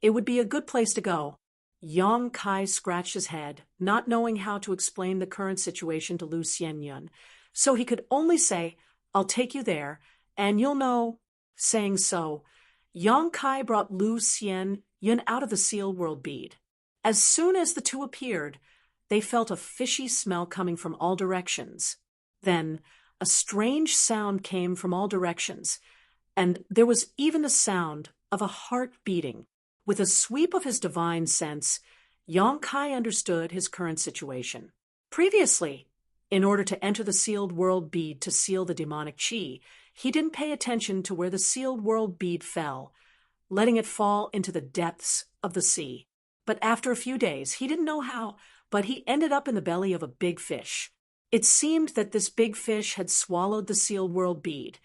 Speaker 1: it would be a good place to go. Yang Kai scratched his head, not knowing how to explain the current situation to Lu Xianyun, so he could only say, "I'll take you there, and you'll know." Saying so, Yang Kai brought Lu Xianyun out of the sealed world bead. As soon as the two appeared, they felt a fishy smell coming from all directions. Then, a strange sound came from all directions, and there was even the sound of a heart beating. With a sweep of his divine sense, Yang Kai understood his current situation. Previously, in order to enter the sealed world bead to seal the demonic chi, he didn't pay attention to where the sealed world bead fell, letting it fall into the depths of the sea. But after a few days, he didn't know how, but he ended up in the belly of a big fish. It seemed that this big fish had swallowed the sealed world bead,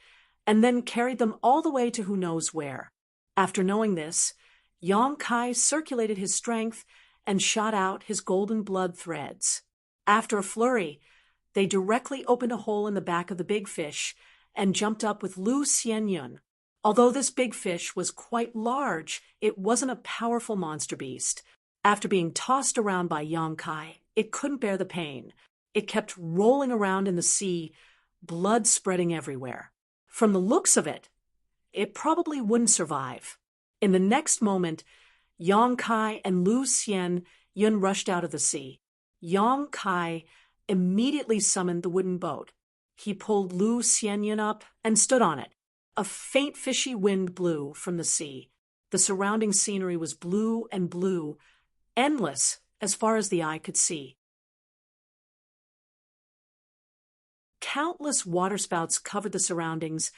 Speaker 1: and then carried them all the way to who knows where. After knowing this, Yang Kai circulated his strength and shot out his golden blood threads. After a flurry, they directly opened a hole in the back of the big fish and jumped up with Lu Xianyun. Although this big fish was quite large, it wasn't a powerful monster beast. After being tossed around by Yang Kai, it couldn't bear the pain. It kept rolling around in the sea, blood spreading everywhere. From the looks of it, it probably wouldn't survive. In the next moment, Yang Kai and Lu Xianyun rushed out of the sea. Yang Kai immediately summoned the wooden boat. He pulled Lu Xianyun up and stood on it. A faint fishy wind blew from the sea. The surrounding scenery was blue and blue, endless as far as the eye could see. Countless waterspouts covered the surroundings,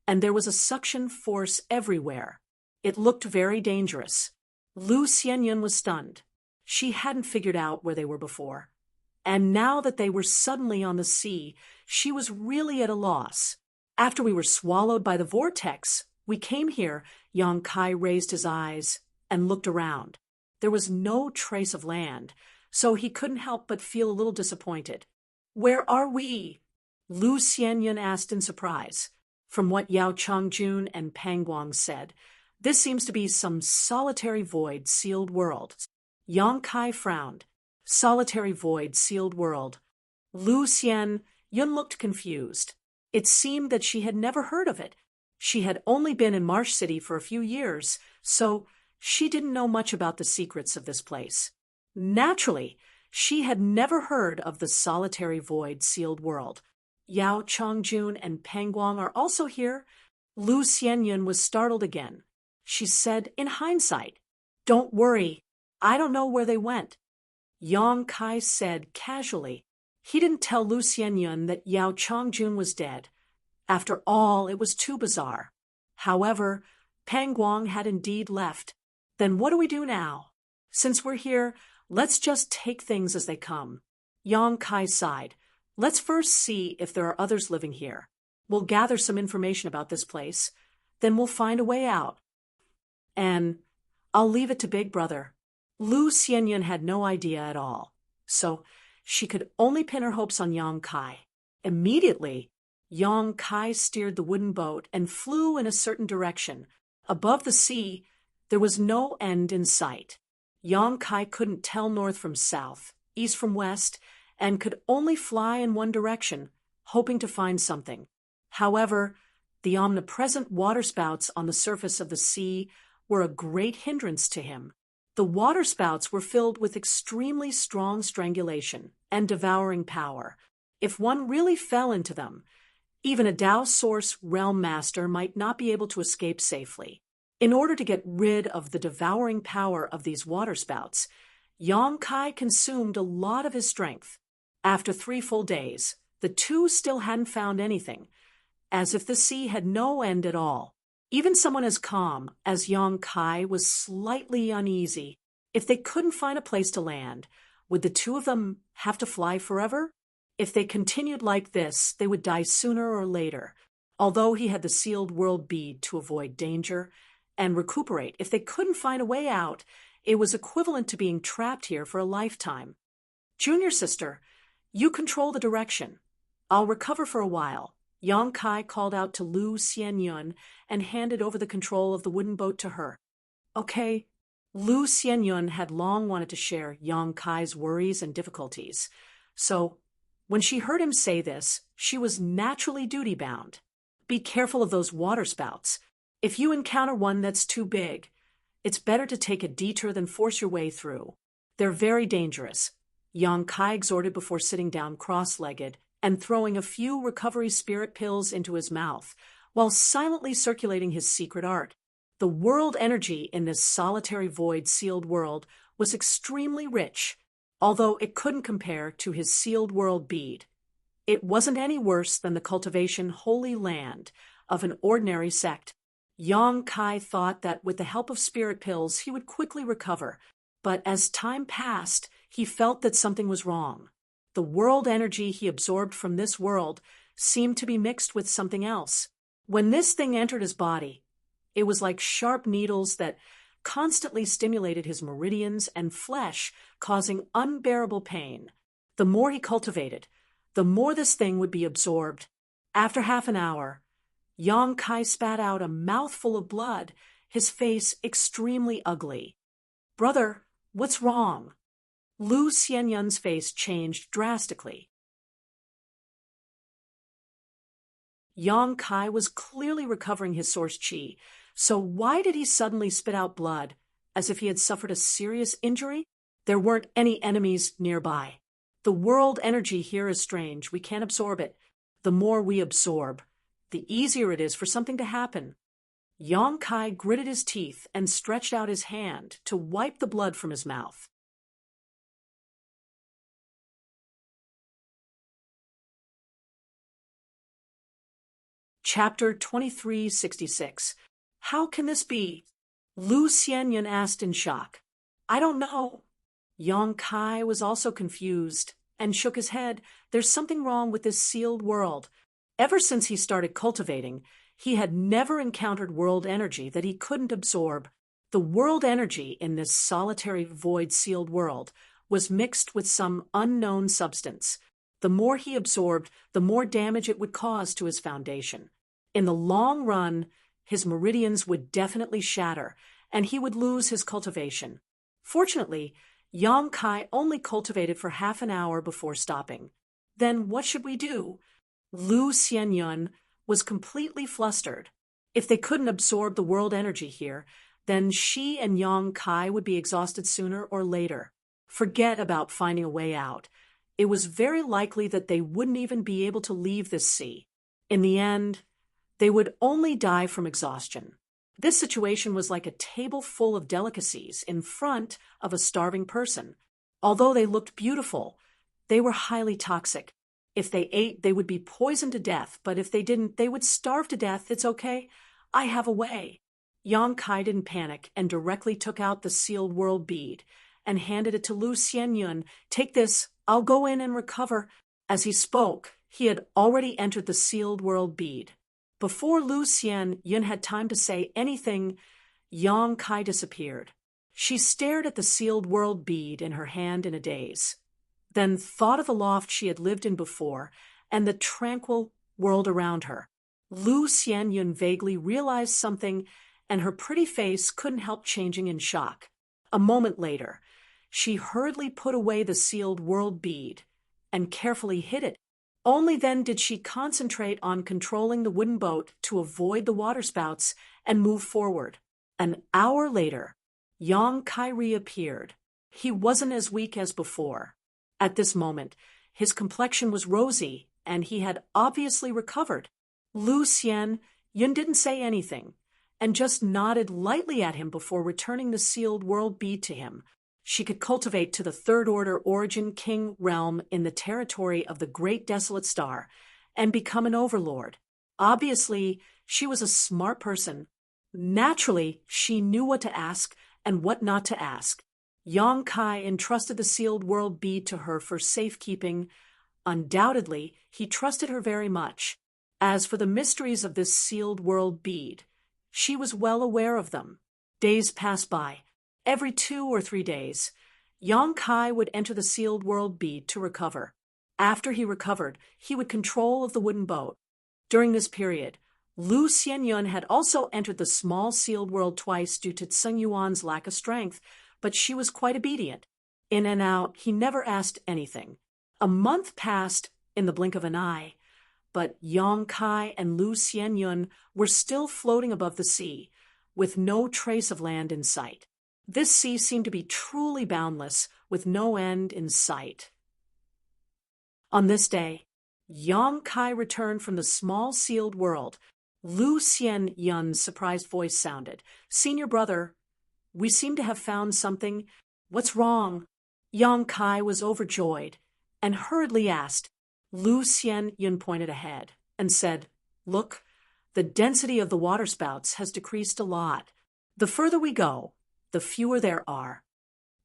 Speaker 1: and there was a suction force everywhere. It looked very dangerous. Lu Xianyun was stunned. She hadn't figured out where they were before. And now that they were suddenly on the sea, she was really at a loss. "After we were swallowed by the vortex, we came here." Yang Kai raised his eyes and looked around. There was no trace of land, so he couldn't help but feel a little disappointed. "Where are we?" Lu Xianyun asked in surprise. From what Yao Changjun and Pang Guang said, this seems to be some solitary void sealed world. Yang Kai frowned. Solitary void sealed world. Lu Xianyun looked confused. It seemed that she had never heard of it. She had only been in Marsh City for a few years, so she didn't know much about the secrets of this place. Naturally, she had never heard of the solitary void sealed world. Yao Changjun and Peng Guang are also here. Lu Xianyun was startled again. She said, in hindsight, Don't worry, I don't know where they went, Yang Kai said casually. He didn't tell Lu Xianyun that Yao Chongjun was dead. After all, it was too bizarre. However, Pang Guang had indeed left. Then what do we do now? Since we're here, let's just take things as they come. Yang Kai sighed. Let's first see if there are others living here. We'll gather some information about this place. Then we'll find a way out. And I'll leave it to Big Brother. Lu Xianyun had no idea at all, so she could only pin her hopes on Yang Kai. Immediately, Yang Kai steered the wooden boat and flew in a certain direction. Above the sea, there was no end in sight. Yang Kai couldn't tell north from south, east from west, and could only fly in one direction, hoping to find something. However, the omnipresent waterspouts on the surface of the sea were a great hindrance to him. The waterspouts were filled with extremely strong strangulation and devouring power. If one really fell into them, even a Tao Source realm master might not be able to escape safely. In order to get rid of the devouring power of these waterspouts, Yang Kai consumed a lot of his strength. After 3 full days, the two still hadn't found anything, as if the sea had no end at all. Even someone as calm as Yang Kai was slightly uneasy. If they couldn't find a place to land, would the two of them have to fly forever? If they continued like this, they would die sooner or later. Although he had the sealed world bead to avoid danger and recuperate, if they couldn't find a way out, it was equivalent to being trapped here for a lifetime. Junior sister, you control the direction. I'll recover for a while. Yang Kai called out to Lu Xianyun and handed over the control of the wooden boat to her. Okay. Lu Xianyun had long wanted to share Yang Kai's worries and difficulties, so when she heard him say this, she was naturally duty-bound. Be careful of those waterspouts. If you encounter one that's too big, it's better to take a detour than force your way through. They're very dangerous, Yang Kai exhorted before sitting down cross-legged and throwing a few recovery spirit pills into his mouth, while silently circulating his secret art. The world energy in this solitary void-sealed world was extremely rich, although it couldn't compare to his sealed world bead. It wasn't any worse than the cultivation holy land of an ordinary sect. Yang Kai thought that with the help of spirit pills he would quickly recover, but as time passed, he felt that something was wrong. The world energy he absorbed from this world seemed to be mixed with something else. When this thing entered his body, it was like sharp needles that constantly stimulated his meridians and flesh, causing unbearable pain. The more he cultivated, the more this thing would be absorbed. After half an hour, Yang Kai spat out a mouthful of blood, his face extremely ugly. Brother, what's wrong? Lu Xianyun's face changed drastically. Yang Kai was clearly recovering his source chi, so why did he suddenly spit out blood, as if he had suffered a serious injury? There weren't any enemies nearby. The world energy here is strange. We can't absorb it. The more we absorb, the easier it is for something to happen. Yang Kai gritted his teeth and stretched out his hand to wipe the blood from his mouth. Chapter 2366. How can this be? Lu Xianyun asked in shock. I don't know. Yang Kai was also confused and shook his head. There's something wrong with this sealed world. Ever since he started cultivating, he had never encountered world energy that he couldn't absorb. The world energy in this solitary void sealed world was mixed with some unknown substance. The more he absorbed, the more damage it would cause to his foundation. In the long run, his meridians would definitely shatter, and he would lose his cultivation. Fortunately, Yang Kai only cultivated for half an hour before stopping. Then what should we do? Lu Xianyun was completely flustered. If they couldn't absorb the world energy here, then she and Yang Kai would be exhausted sooner or later. Forget about finding a way out. It was very likely that they wouldn't even be able to leave this sea. In the end, they would only die from exhaustion. This situation was like a table full of delicacies in front of a starving person. Although they looked beautiful, they were highly toxic. If they ate, they would be poisoned to death, but if they didn't, they would starve to death. It's okay. I have a way. Yang Kai didn't panic and directly took out the sealed world bead and handed it to Lu Xianyun. Take this, I'll go in and recover. As he spoke, he had already entered the sealed world bead. Before Lu Xianyun had time to say anything, Yang Kai disappeared. She stared at the sealed world bead in her hand in a daze, then thought of the loft she had lived in before and the tranquil world around her. Lu Xianyun vaguely realized something, and her pretty face couldn't help changing in shock. A moment later, she hurriedly put away the sealed world bead and carefully hid it. Only then did she concentrate on controlling the wooden boat to avoid the waterspouts and move forward. An hour later, Yang Kai reappeared. He wasn't as weak as before. At this moment, his complexion was rosy, and he had obviously recovered. Lu Xianyun didn't say anything, and just nodded lightly at him before returning the sealed world bead to him. She could cultivate to the third order origin king realm in the territory of the Great Desolate Star and become an overlord. Obviously, she was a smart person. Naturally, she knew what to ask and what not to ask. Yang Kai entrusted the sealed world bead to her for safekeeping. Undoubtedly, he trusted her very much. As for the mysteries of this sealed world bead, she was well aware of them. Days passed by. Every 2 or 3 days, Yang Kai would enter the sealed world bead to recover. After he recovered, he would control of the wooden boat. During this period, Lu Xianyun had also entered the small sealed world twice due to Tseng Yuan's lack of strength, but she was quite obedient. In and out, he never asked anything. A month passed in the blink of an eye, but Yang Kai and Lu Xianyun were still floating above the sea, with no trace of land in sight. This sea seemed to be truly boundless, with no end in sight. On this day, Yang Kai returned from the small sealed world. Lu Xianyun's surprised voice sounded. "Senior brother, we seem to have found something. What's wrong?" Yang Kai was overjoyed and hurriedly asked. Lu Xianyun pointed ahead and said, "Look, the density of the waterspouts has decreased a lot. The further we go, the fewer there are."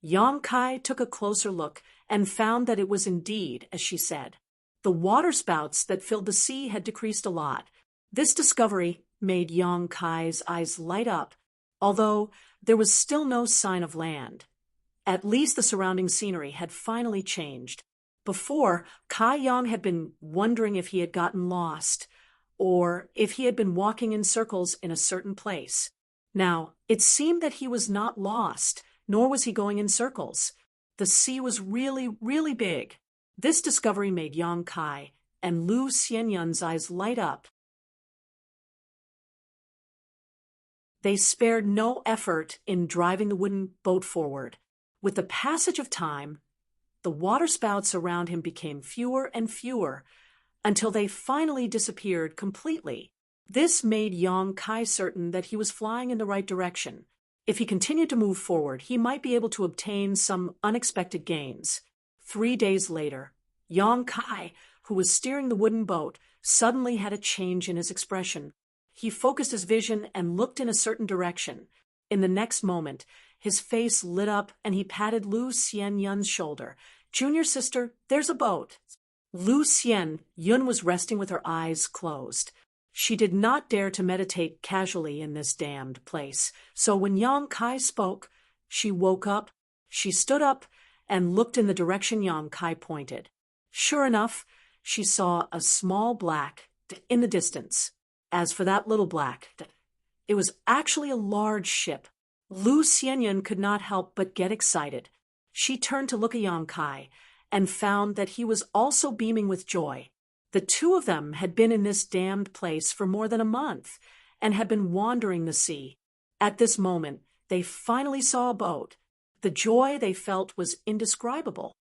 Speaker 1: Yang Kai took a closer look and found that it was indeed as she said. The waterspouts that filled the sea had decreased a lot. This discovery made Yang Kai's eyes light up, although there was still no sign of land. At least the surrounding scenery had finally changed. Before, Kai Yang had been wondering if he had gotten lost, or if he had been walking in circles in a certain place. Now, it seemed that he was not lost, nor was he going in circles. The sea was really, really big. This discovery made Yang Kai and Lu Xianyun's eyes light up. They spared no effort in driving the wooden boat forward. With the passage of time, the waterspouts around him became fewer and fewer until they finally disappeared completely. This made Yang Kai certain that he was flying in the right direction. If he continued to move forward, he might be able to obtain some unexpected gains. 3 days later, Yang Kai, who was steering the wooden boat, suddenly had a change in his expression. He focused his vision and looked in a certain direction. In the next moment, his face lit up and he patted Lu Xianyun's shoulder. "Junior sister, there's a boat." Lu Xianyun was resting with her eyes closed. She did not dare to meditate casually in this damned place, so when Yang Kai spoke, she woke up. She stood up and looked in the direction Yang Kai pointed. Sure enough, she saw a small black in the distance. As for that little black, it was actually a large ship. Lu Xianyun could not help but get excited. She turned to look at Yang Kai and found that he was also beaming with joy. The two of them had been in this damned place for more than a month and had been wandering the sea. At this moment, they finally saw a boat. The joy they felt was indescribable.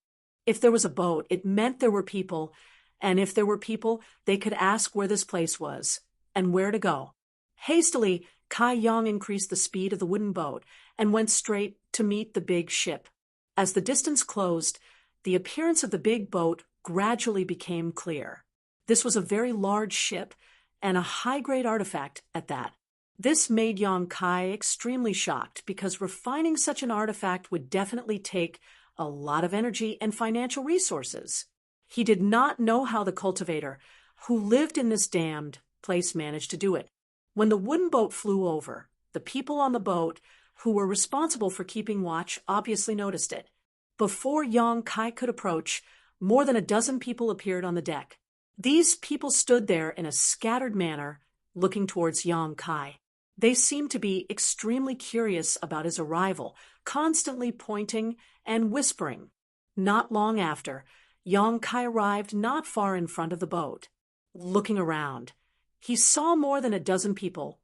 Speaker 1: If there was a boat, it meant there were people, and if there were people, they could ask where this place was and where to go. Hastily, Kai Yang increased the speed of the wooden boat and went straight to meet the big ship. As the distance closed, the appearance of the big boat gradually became clear. This was a very large ship, and a high-grade artifact at that. This made Yang Kai extremely shocked because refining such an artifact would definitely take a lot of energy and financial resources. He did not know how the cultivator, who lived in this damned place, managed to do it. When the wooden boat flew over, the people on the boat, who were responsible for keeping watch, obviously noticed it. Before Yang Kai could approach, more than a dozen people appeared on the deck. These people stood there in a scattered manner, looking towards Yang Kai. They seemed to be extremely curious about his arrival, constantly pointing and whispering. Not long after, Yang Kai arrived not far in front of the boat. Looking around, he saw more than a dozen people,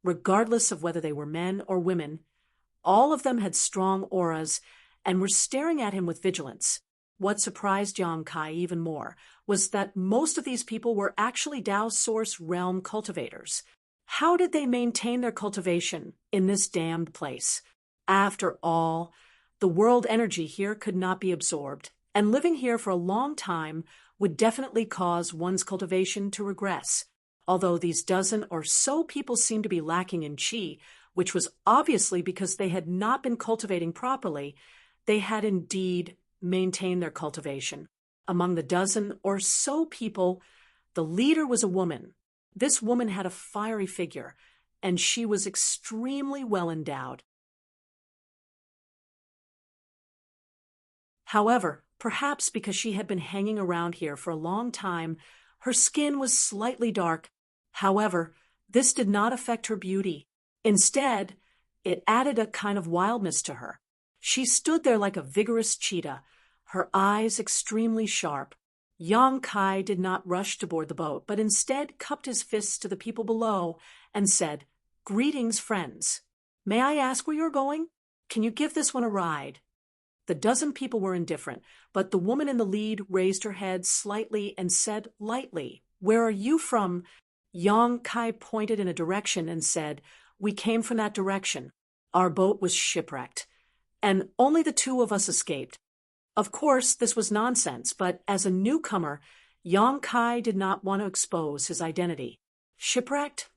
Speaker 1: regardless of whether they were men or women. All of them had strong auras and were staring at him with vigilance. What surprised Yang Kai even more was that most of these people were actually Tao Source Realm cultivators. How did they maintain their cultivation in this damned place? After all, the world energy here could not be absorbed, and living here for a long time would definitely cause one's cultivation to regress. Although these dozen or so people seemed to be lacking in qi, which was obviously because they had not been cultivating properly, they had indeed maintained their cultivation. Among the dozen or so people, the leader was a woman. This woman had a fiery figure, and she was extremely well endowed. However, perhaps because she had been hanging around here for a long time, her skin was slightly dark. However, this did not affect her beauty. Instead, it added a kind of wildness to her. She stood there like a vigorous cheetah, her eyes extremely sharp. Yang Kai did not rush to board the boat, but instead cupped his fists to the people below and said, "Greetings, friends. May I ask where you're going? Can you give this one a ride?" The dozen people were indifferent, but the woman in the lead raised her head slightly and said lightly, "Where are you from?" Yang Kai pointed in a direction and said, "We came from that direction. Our boat was shipwrecked, and only the two of us escaped." Of course, this was nonsense, but as a newcomer, Yang Kai did not want to expose his identity. Shipwrecked?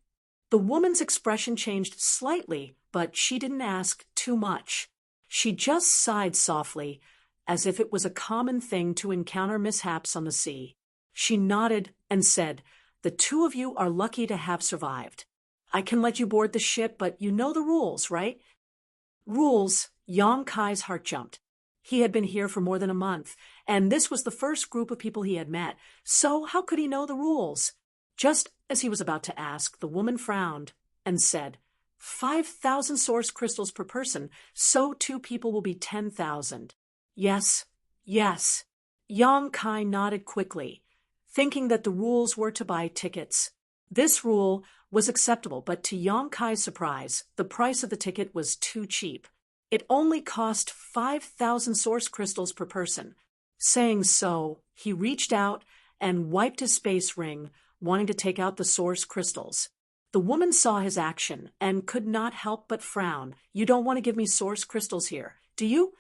Speaker 1: The woman's expression changed slightly, but she didn't ask too much. She just sighed softly, as if it was a common thing to encounter mishaps on the sea. She nodded and said, "The two of you are lucky to have survived. I can let you board the ship, but you know the rules, right?" Rules? Yang Kai's heart jumped. He had been here for more than a month, and this was the first group of people he had met, so how could he know the rules? Just as he was about to ask, the woman frowned and said, 5,000 source crystals per person, so 2 people will be 10,000. Yes, yes. Yang Kai nodded quickly, thinking that the rules were to buy tickets. This rule was acceptable, but to Yang Kai's surprise, the price of the ticket was too cheap. It only cost 5,000 source crystals per person. Saying so, he reached out and wiped his space ring, wanting to take out the source crystals. The woman saw his action and could not help but frown. "You don't want to give me source crystals here, do you?"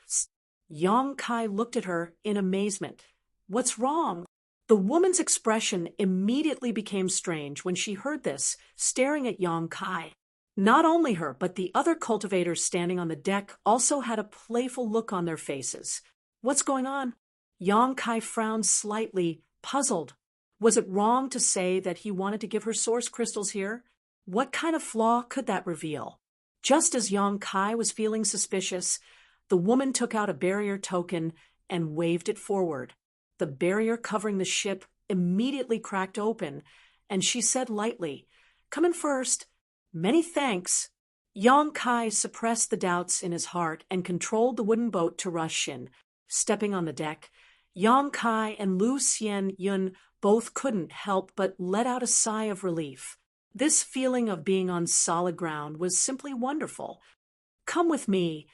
Speaker 1: Yang Kai looked at her in amazement. "What's wrong?" The woman's expression immediately became strange when she heard this, staring at Yang Kai. Not only her, but the other cultivators standing on the deck also had a playful look on their faces. "What's going on?" Yang Kai frowned slightly, puzzled. Was it wrong to say that he wanted to give her source crystals here? What kind of flaw could that reveal? Just as Yang Kai was feeling suspicious, the woman took out a barrier token and waved it forward. The barrier covering the ship immediately cracked open, and she said lightly, "Come in first." "Many thanks." Yang Kai suppressed the doubts in his heart and controlled the wooden boat to rush in. Stepping on the deck, Yang Kai and Lu Xian Yun both couldn't help but let out a sigh of relief. This feeling of being on solid ground was simply wonderful. "Come with me."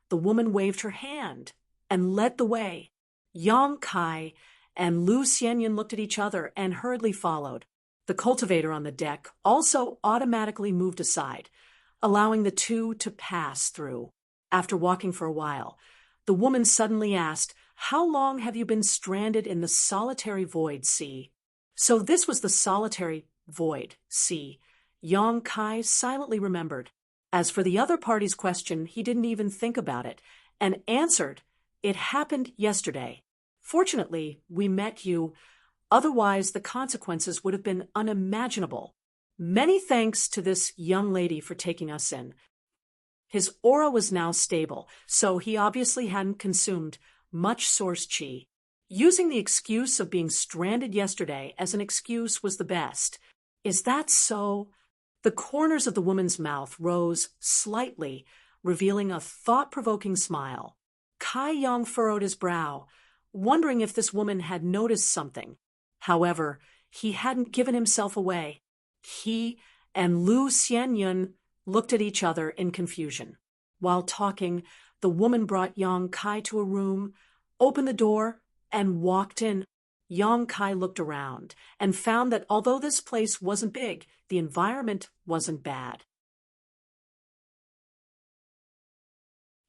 Speaker 1: The woman waved her hand and led the way. Yang Kai and Lu Xianyan looked at each other and hurriedly followed. The cultivator on the deck also automatically moved aside. allowing the two to pass through. After walking for a while, the woman suddenly asked, "How long have you been stranded in the solitary void, sea?" So this was the solitary void, sea. Yong Kai silently remembered. As for the other party's question, he didn't even think about it, and answered, "It happened yesterday. Fortunately, we met you. Otherwise, the consequences would have been unimaginable. Many thanks to this young lady for taking us in." His aura was now stable, so he obviously hadn't consumed much source chi. Using the excuse of being stranded yesterday as an excuse was the best. "Is that so?" The corners of the woman's mouth rose slightly, revealing a thought-provoking smile. Kai Yong furrowed his brow, wondering if this woman had noticed something. However, he hadn't given himself away. He and Lu Xianyun looked at each other in confusion. While talking, the woman brought Yong Kai to a room, opened the door, and walked in. Yong Kai looked around and found that although this place wasn't big, the environment wasn't bad.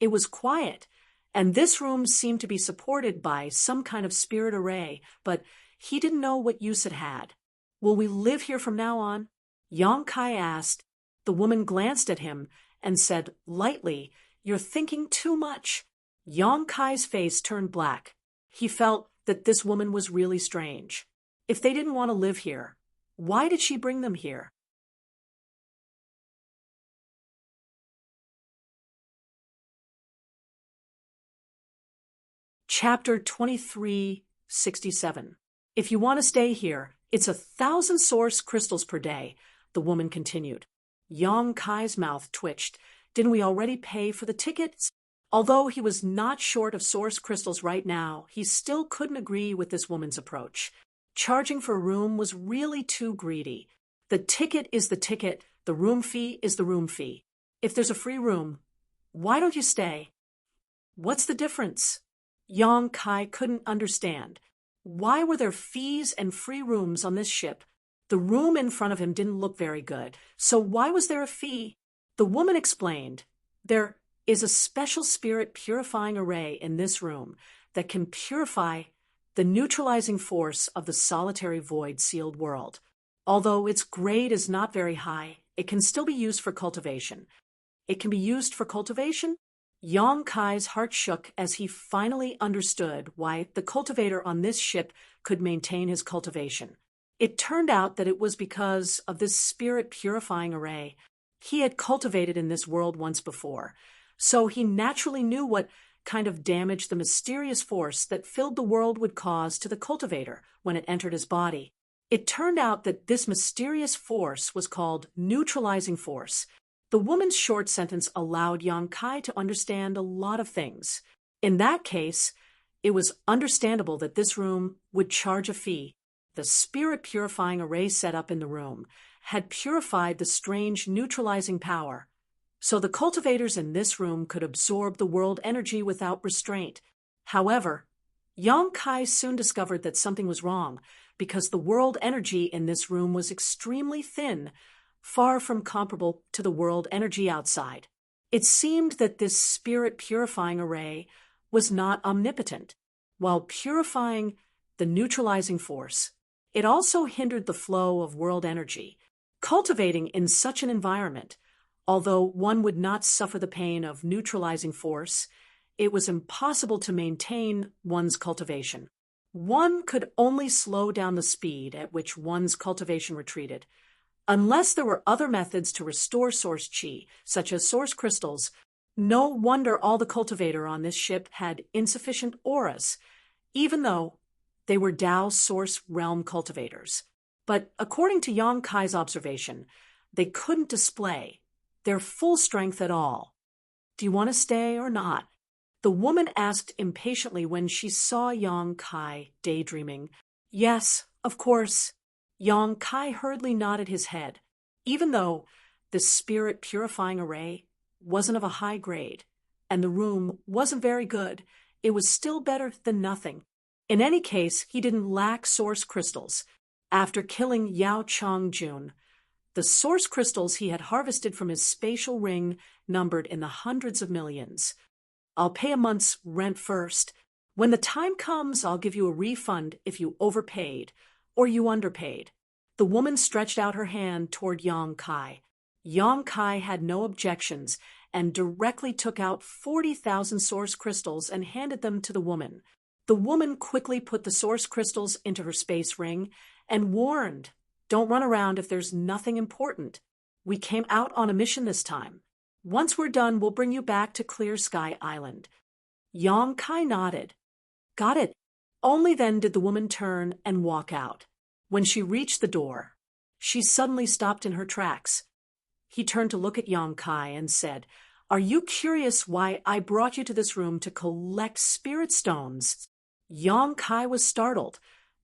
Speaker 1: It was quiet, and this room seemed to be supported by some kind of spirit array, but he didn't know what use it had. "Will we live here from now on?" Yong Kai asked. The woman glanced at him and said lightly, "You're thinking too much." Yong Kai's face turned black. He felt that this woman was really strange. If they didn't want to live here, why did she bring them here? Chapter 2367. "If you want to stay here, it's 1,000 source crystals per day," the woman continued. Yong Kai's mouth twitched. "Didn't we already pay for the tickets?" Although he was not short of source crystals right now, he still couldn't agree with this woman's approach. Charging for a room was really too greedy. The ticket is the ticket, the room fee is the room fee. If there's a free room, why don't you stay? What's the difference? Yong Kai couldn't understand. Why were there fees and free rooms on this ship? The room in front of him didn't look very good, so why was there a fee? The woman explained, "There is a special spirit purifying array in this room that can purify the neutralizing force of the solitary void sealed world. Although its grade is not very high, it can still be used for cultivation." It can be used for cultivation? Yong Kai's heart shook as he finally understood why the cultivator on this ship could maintain his cultivation. It turned out that it was because of this spirit purifying array. He had cultivated in this world once before, so he naturally knew what kind of damage the mysterious force that filled the world would cause to the cultivator when it entered his body. It turned out that this mysterious force was called neutralizing force. The woman's short sentence allowed Yong Kai to understand a lot of things. In that case, it was understandable that this room would charge a fee. The spirit purifying array set up in the room had purified the strange neutralizing power, so the cultivators in this room could absorb the world energy without restraint. However, Yong Kai soon discovered that something was wrong, because the world energy in this room was extremely thin, far from comparable to the world energy outside. It seemed that this spirit purifying array was not omnipotent. While purifying the neutralizing force, it also hindered the flow of world energy. Cultivating in such an environment, although one would not suffer the pain of neutralizing force, it was impossible to maintain one's cultivation. One could only slow down the speed at which one's cultivation retreated. Unless there were other methods to restore source chi, such as source crystals, no wonder all the cultivator on this ship had insufficient auras, even though they were Tao source realm cultivators. But according to Yong Kai's observation, they couldn't display their full strength at all. "Do you want to stay or not?" The woman asked impatiently when she saw Yong Kai daydreaming. "Yes, of course." Yong Kai hurriedly nodded his head. Even though the spirit purifying array wasn't of a high grade, and the room wasn't very good, it was still better than nothing. In any case, he didn't lack source crystals. After killing Yao Chongjun, The source crystals he had harvested from his spatial ring numbered in the hundreds of millions. I'll pay a month's rent first. When the time comes, I'll give you a refund if you overpaid or you underpaid. The woman stretched out her hand toward Yang Kai. Yang Kai had no objections and directly took out 40,000 source crystals and handed them to the woman. The woman quickly put the source crystals into her space ring and warned, "Don't run around if there's nothing important. We came out on a mission this time. Once we're done, we'll bring you back to Clear Sky Island." Yang Kai nodded. "Got it." Only then did the woman turn and walk out. When she reached the door, she suddenly stopped in her tracks. He turned to look at Yang Kai and said, "Are you curious why I brought you to this room to collect spirit stones?" Yang Kai was startled,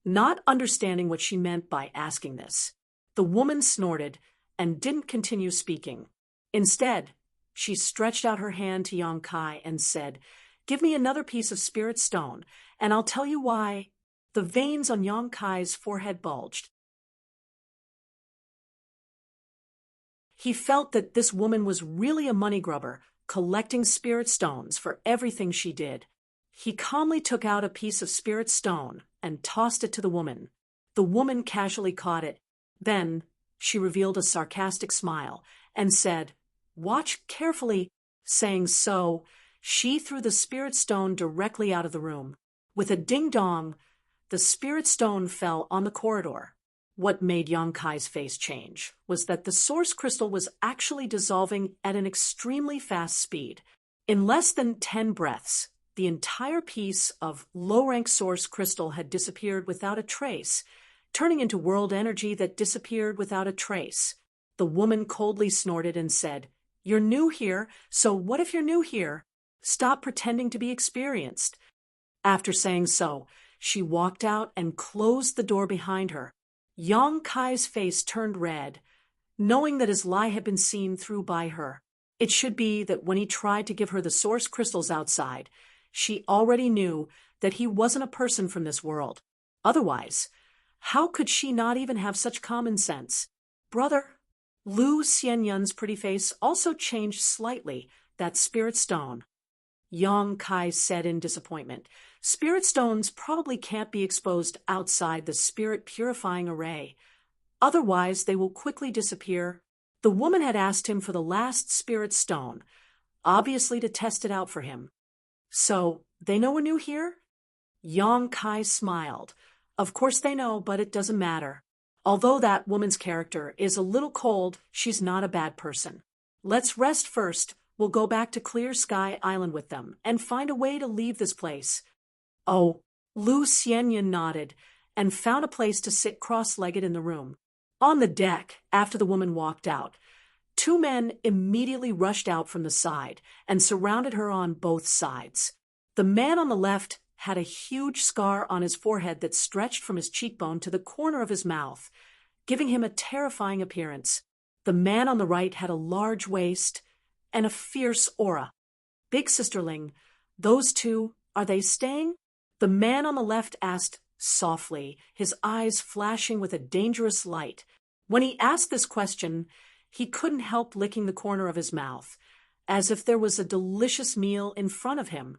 Speaker 1: not understanding what she meant by asking this. The woman snorted and didn't continue speaking. Instead, she stretched out her hand to Yang Kai and said, "Give me another piece of spirit stone, and I'll tell you why." The veins on Yang Kai's forehead bulged. He felt that this woman was really a money grubber, collecting spirit stones for everything she did. He calmly took out a piece of spirit stone and tossed it to the woman. The woman casually caught it. Then she revealed a sarcastic smile and said, "Watch carefully." Saying so, she threw the spirit stone directly out of the room. With a ding-dong, the spirit stone fell on the corridor. What made Yang Kai's face change was that the source crystal was actually dissolving at an extremely fast speed. In less than 10 breaths, the entire piece of low-rank source crystal had disappeared without a trace, turning into world energy that disappeared without a trace. The woman coldly snorted and said, "You're new here, so what if you're new here? Stop pretending to be experienced." After saying so, she walked out and closed the door behind her. Yang Kai's face turned red, knowing that his lie had been seen through by her. It should be that when he tried to give her the source crystals outside, she already knew that he wasn't a person from this world. Otherwise, how could she not even have such common sense? "Brother." Lu Xianyun's pretty face also changed slightly. "That spirit stone." Yang Kai said in disappointment, "Spirit stones probably can't be exposed outside the spirit purifying array. Otherwise, they will quickly disappear." The woman had asked him for the last spirit stone, obviously to test it out for him. "So, they know we're new here?" Yang Kai smiled. "Of course they know, but it doesn't matter. Although that woman's character is a little cold, she's not a bad person. Let's rest first. We'll go back to Clear Sky Island with them and find a way to leave this place." "Oh." Lu Xianyun nodded and found a place to sit cross-legged in the room. On the deck, after the woman walked out, two men immediately rushed out from the side and surrounded her on both sides. The man on the left had a huge scar on his forehead that stretched from his cheekbone to the corner of his mouth, giving him a terrifying appearance. The man on the right had a large waist and a fierce aura. "Big Sisterling, those two, are they staying?" The man on the left asked softly, his eyes flashing with a dangerous light. When he asked this question, he couldn't help licking the corner of his mouth, as if there was a delicious meal in front of him.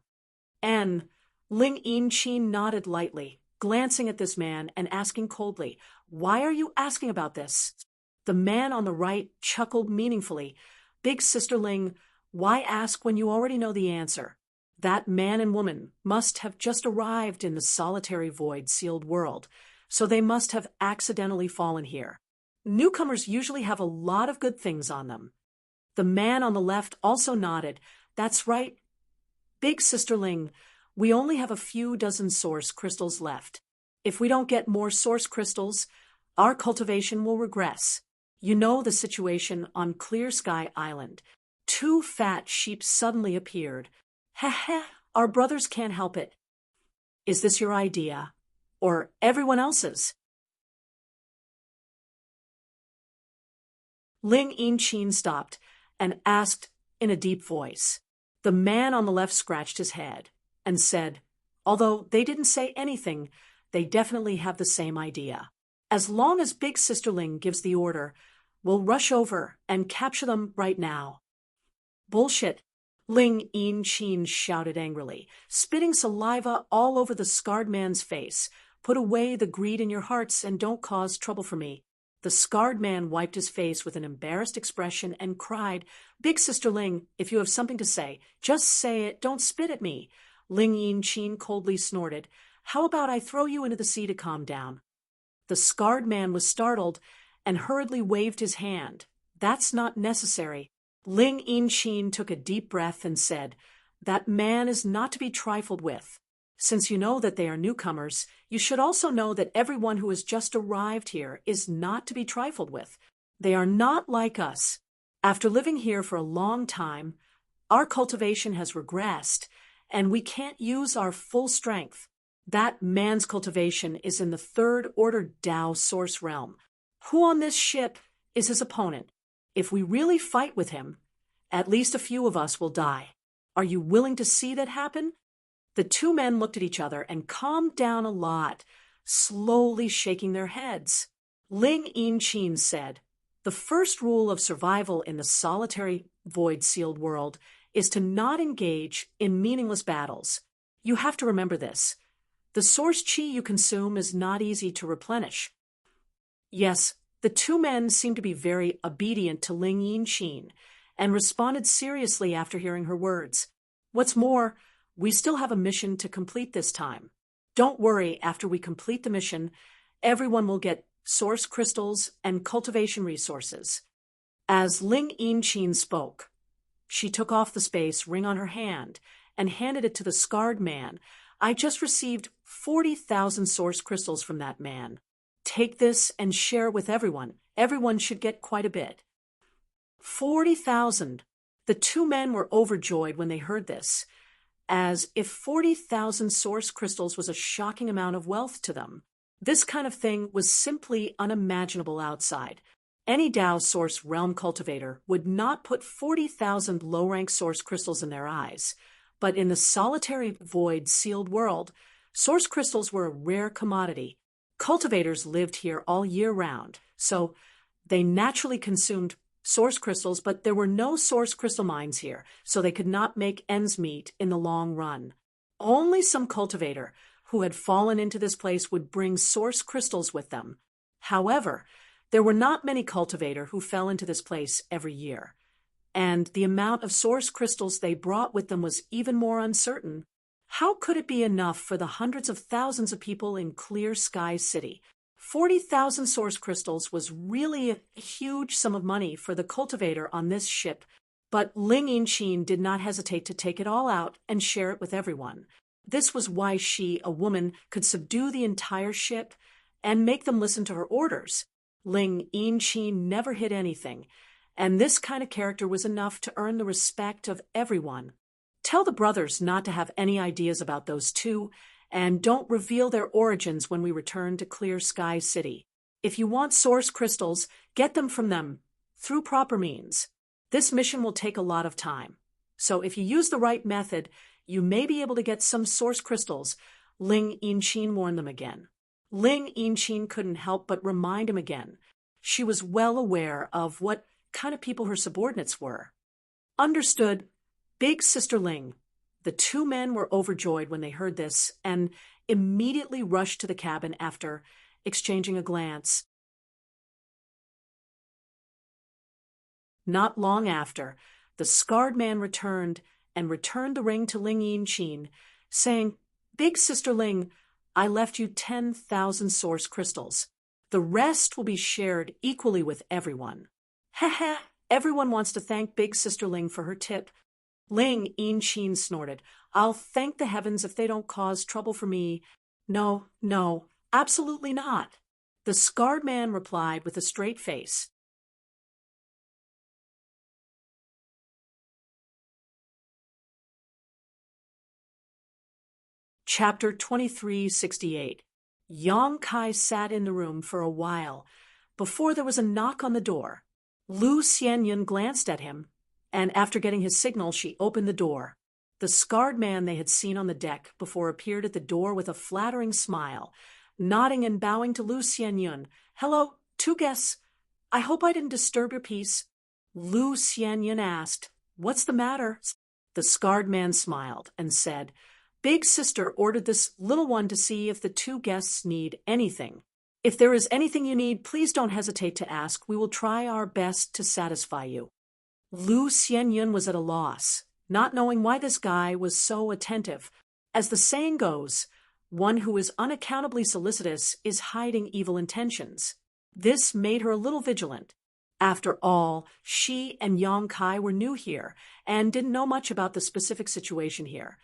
Speaker 1: And Ling Yinchin nodded lightly, glancing at this man and asking coldly, "Why are you asking about this?" The man on the right chuckled meaningfully. "Big Sisterling, why ask when you already know the answer? That man and woman must have just arrived in the solitary void-sealed world, so they must have accidentally fallen here. Newcomers usually have a lot of good things on them." The man on the left also nodded. "That's right. Big Sisterling, we only have a few dozen source crystals left. If we don't get more source crystals, our cultivation will regress. You know the situation on Clear Sky Island. Two fat sheep suddenly appeared. Heh, our brothers can't help it. Is this your idea? Or everyone else's?" Ling Yinchin stopped and asked in a deep voice. The man on the left scratched his head and said, "Although they didn't say anything, they definitely have the same idea. As long as Big Sisterling gives the order, We'll rush over and capture them right now. Bullshit, Ling Yin-chin shouted angrily, spitting saliva all over the scarred man's face. Put away the greed in your hearts and don't cause trouble for me. The scarred man wiped his face with an embarrassed expression and cried, Big Sister Ling, if you have something to say, just say it, don't spit at me. Ling Yin-chin coldly snorted, How about I throw you into the sea to calm down? The scarred man was startled and hurriedly waved his hand. That's not necessary. Ling Yin-chin took a deep breath and said, That man is not to be trifled with. Since you know that they are newcomers, you should also know that everyone who has just arrived here is not to be trifled with. They are not like us. After living here for a long time, our cultivation has regressed, and we can't use our full strength. That man's cultivation is in the third-order Tao source realm. Who on this ship is his opponent? If we really fight with him, at least a few of us will die. Are you willing to see that happen? The two men looked at each other and calmed down a lot, slowly shaking their heads. Ling Yin-chin said, The first rule of survival in the solitary, void-sealed world is to not engage in meaningless battles. You have to remember this. The source chi you consume is not easy to replenish. Yes, the two men seemed to be very obedient to Ling Yin-chin and responded seriously after hearing her words. What's more, we still have a mission to complete this time. Don't worry, after we complete the mission, everyone will get source crystals and cultivation resources. As Ling Yin-chin spoke, she took off the space ring on her hand and handed it to the scarred man. I just received 40,000 source crystals from that man. Take this and share it with everyone. Everyone should get quite a bit. 40,000. The two men were overjoyed when they heard this, as if 40,000 source crystals was a shocking amount of wealth to them. This kind of thing was simply unimaginable outside. Any Tao source realm cultivator would not put 40,000 low-rank source crystals in their eyes. But in the solitary void sealed world, source crystals were a rare commodity. Cultivators lived here all year round, so they naturally consumed source crystals, but there were no source crystal mines here, so they could not make ends meet in the long run. Only some cultivator who had fallen into this place would bring source crystals with them. However, there were not many cultivator who fell into this place every year, and the amount of source crystals they brought with them was even more uncertain. How could it be enough for the hundreds of thousands of people in Clear Sky City? 40,000 source crystals was really a huge sum of money for the cultivator on this ship, but Ling Yin-chin did not hesitate to take it all out and share it with everyone. This was why she, a woman, could subdue the entire ship and make them listen to her orders. Ling Yin-chin never hid anything, and this kind of character was enough to earn the respect of everyone. Tell the brothers not to have any ideas about those two, and don't reveal their origins when we return to Clear Sky City. If you want source crystals, get them from them through proper means. This mission will take a lot of time. So if you use the right method, you may be able to get some source crystals. Ling Yin-chin warned them again. Ling Yin-chin couldn't help but remind him again. She was well aware of what kind of people her subordinates were. Understood. Big Sister Ling. The two men were overjoyed when they heard this and immediately rushed to the cabin after exchanging a glance. Not long after, the scarred man returned the ring to Ling Yin-chin, saying, Big Sister Ling, I left you 10,000 source crystals. The rest will be shared equally with everyone. Heh, everyone wants to thank Big Sister Ling for her tip. Ling Yin-chin snorted, I'll thank the heavens if they don't cause trouble for me. No, absolutely not. The scarred man replied with a straight face. Chapter 2368. Yang Kai sat in the room for a while before there was a knock on the door. Lu Xianyun glanced at him, and after getting his signal, she opened the door. The scarred man they had seen on the deck before appeared at the door with a flattering smile, nodding and bowing to Lu Xianyun. Hello, two guests. I hope I didn't disturb your peace. Lu Xianyun asked, What's the matter? The scarred man smiled and said, Big sister ordered this little one to see if the two guests need anything. If there is anything you need, please don't hesitate to ask. We will try our best to satisfy you. Lu Xianyun was at a loss, not knowing why this guy was so attentive. As the saying goes, one who is unaccountably solicitous is hiding evil intentions. This made her a little vigilant. After all, she and Yang Kai were new here and didn't know much about the specific situation here.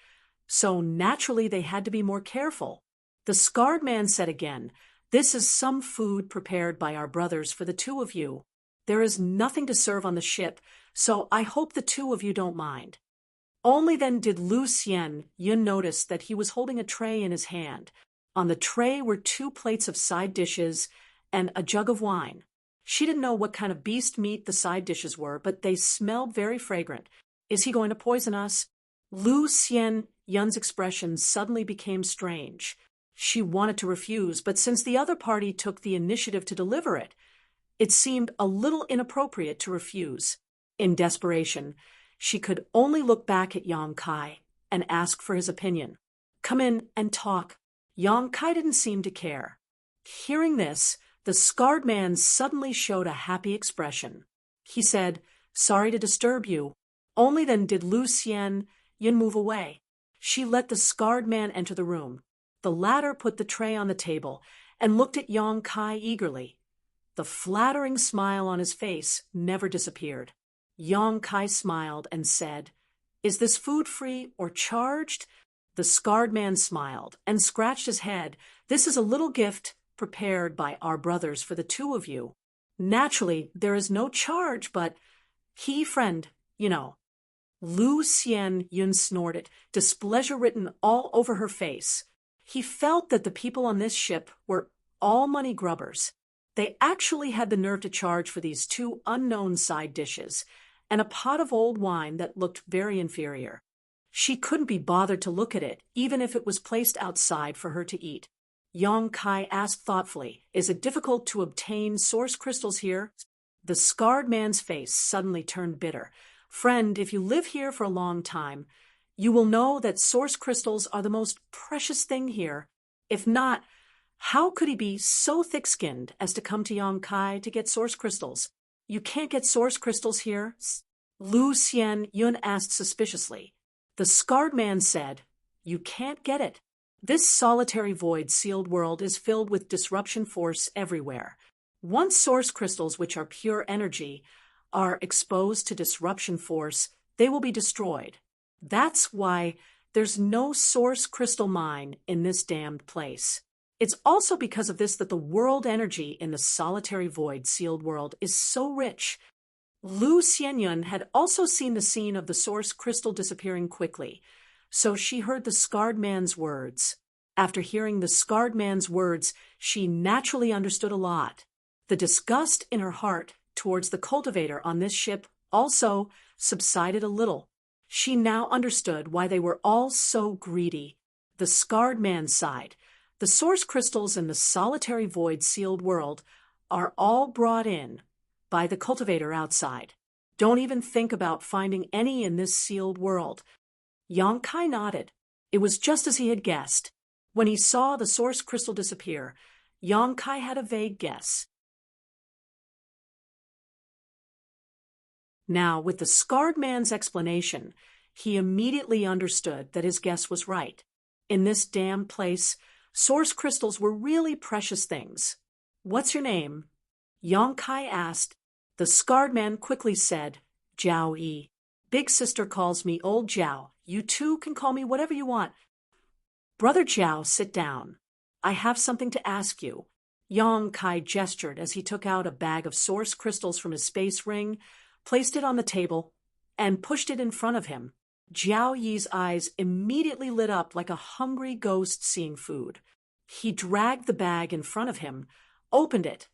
Speaker 1: So naturally they had to be more careful. The scarred man said again, This is some food prepared by our brothers for the two of you. There is nothing to serve on the ship, so I hope the two of you don't mind. Only then did Lu Xianyun notice that he was holding a tray in his hand. On the tray were 2 plates of side dishes and a jug of wine. She didn't know what kind of beast meat the side dishes were, but they smelled very fragrant. Is he going to poison us? Lu Xianyun's expression suddenly became strange. She wanted to refuse, but since the other party took the initiative to deliver it, it seemed a little inappropriate to refuse. In desperation, she could only look back at Yang Kai and ask for his opinion. Come in and talk. Yang Kai didn't seem to care. Hearing this, the scarred man suddenly showed a happy expression. He said, Sorry to disturb you. Only then did Lu Xianyun move away. She let the scarred man enter the room. The latter put the tray on the table and looked at Yang Kai eagerly. The flattering smile on his face never disappeared. Yang Kai smiled and said, Is this food free or charged? The scarred man smiled and scratched his head. This is a little gift prepared by our brothers for the two of you. Naturally, there is no charge, but friend, you know. Lu Xianyun snorted, displeasure written all over her face. He felt that the people on this ship were all money grubbers. They actually had the nerve to charge for these 2 unknown side dishes and a pot of old wine that looked very inferior. She couldn't be bothered to look at it, even if it was placed outside for her to eat. Yang Kai asked thoughtfully, Is it difficult to obtain source crystals here? The scarred man's face suddenly turned bitter. Friend, if you live here for a long time, you will know that source crystals are the most precious thing here. If not, how could he be so thick-skinned as to come to Yang Kai to get source crystals? You can't get source crystals here? Lu Xianyun asked suspiciously. The scarred man said, You can't get it. This solitary void-sealed world is filled with disruption force everywhere. Once source crystals, which are pure energy, are exposed to disruption force, they will be destroyed. That's why there's no source crystal mine in this damned place. It's also because of this that the world energy in the solitary void-sealed world is so rich. Lu Xianyun had also seen the scene of the source crystal disappearing quickly, so she heard the scarred man's words. After hearing the scarred man's words, she naturally understood a lot. The disgust in her heart towards the cultivator on this ship also subsided a little. She now understood why they were all so greedy. The scarred man sighed. The source crystals in the solitary void-sealed world are all brought in by the cultivator outside. Don't even think about finding any in this sealed world. Yang Kai nodded. It was just as he had guessed. When he saw the source crystal disappear, Yang Kai had a vague guess. Now, with the scarred man's explanation, he immediately understood that his guess was right. In this damned place, source crystals were really precious things. What's your name? Yang Kai asked. The scarred man quickly said, Jiao Yi. Big sister calls me Old Jiao. You two can call me whatever you want. Brother Jiao, sit down. I have something to ask you. Yang Kai gestured as he took out a bag of source crystals from his space ring, placed it on the table, and pushed it in front of him. Jiao Yi's eyes immediately lit up like a hungry ghost seeing food. He dragged the bag in front of him, opened it,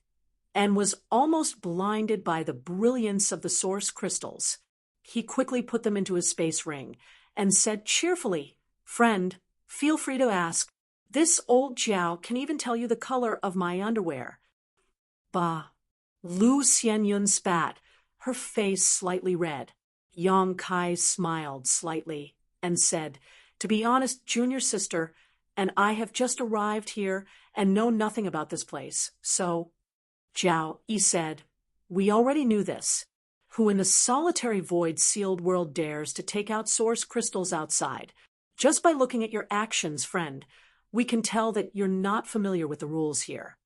Speaker 1: and was almost blinded by the brilliance of the source crystals. He quickly put them into his space ring and said cheerfully, Friend, feel free to ask. This old Jiao can even tell you the color of my underwear. Bah. Lu Xianyun spat, her face slightly red. Yang Kai smiled slightly and said, "To be honest, junior sister, and I have just arrived here and know nothing about this place, so—" Zhao Yi said, "We already knew this. Who in the solitary void sealed world dares to take out source crystals outside? Just by looking at your actions, friend, we can tell that you're not familiar with the rules here."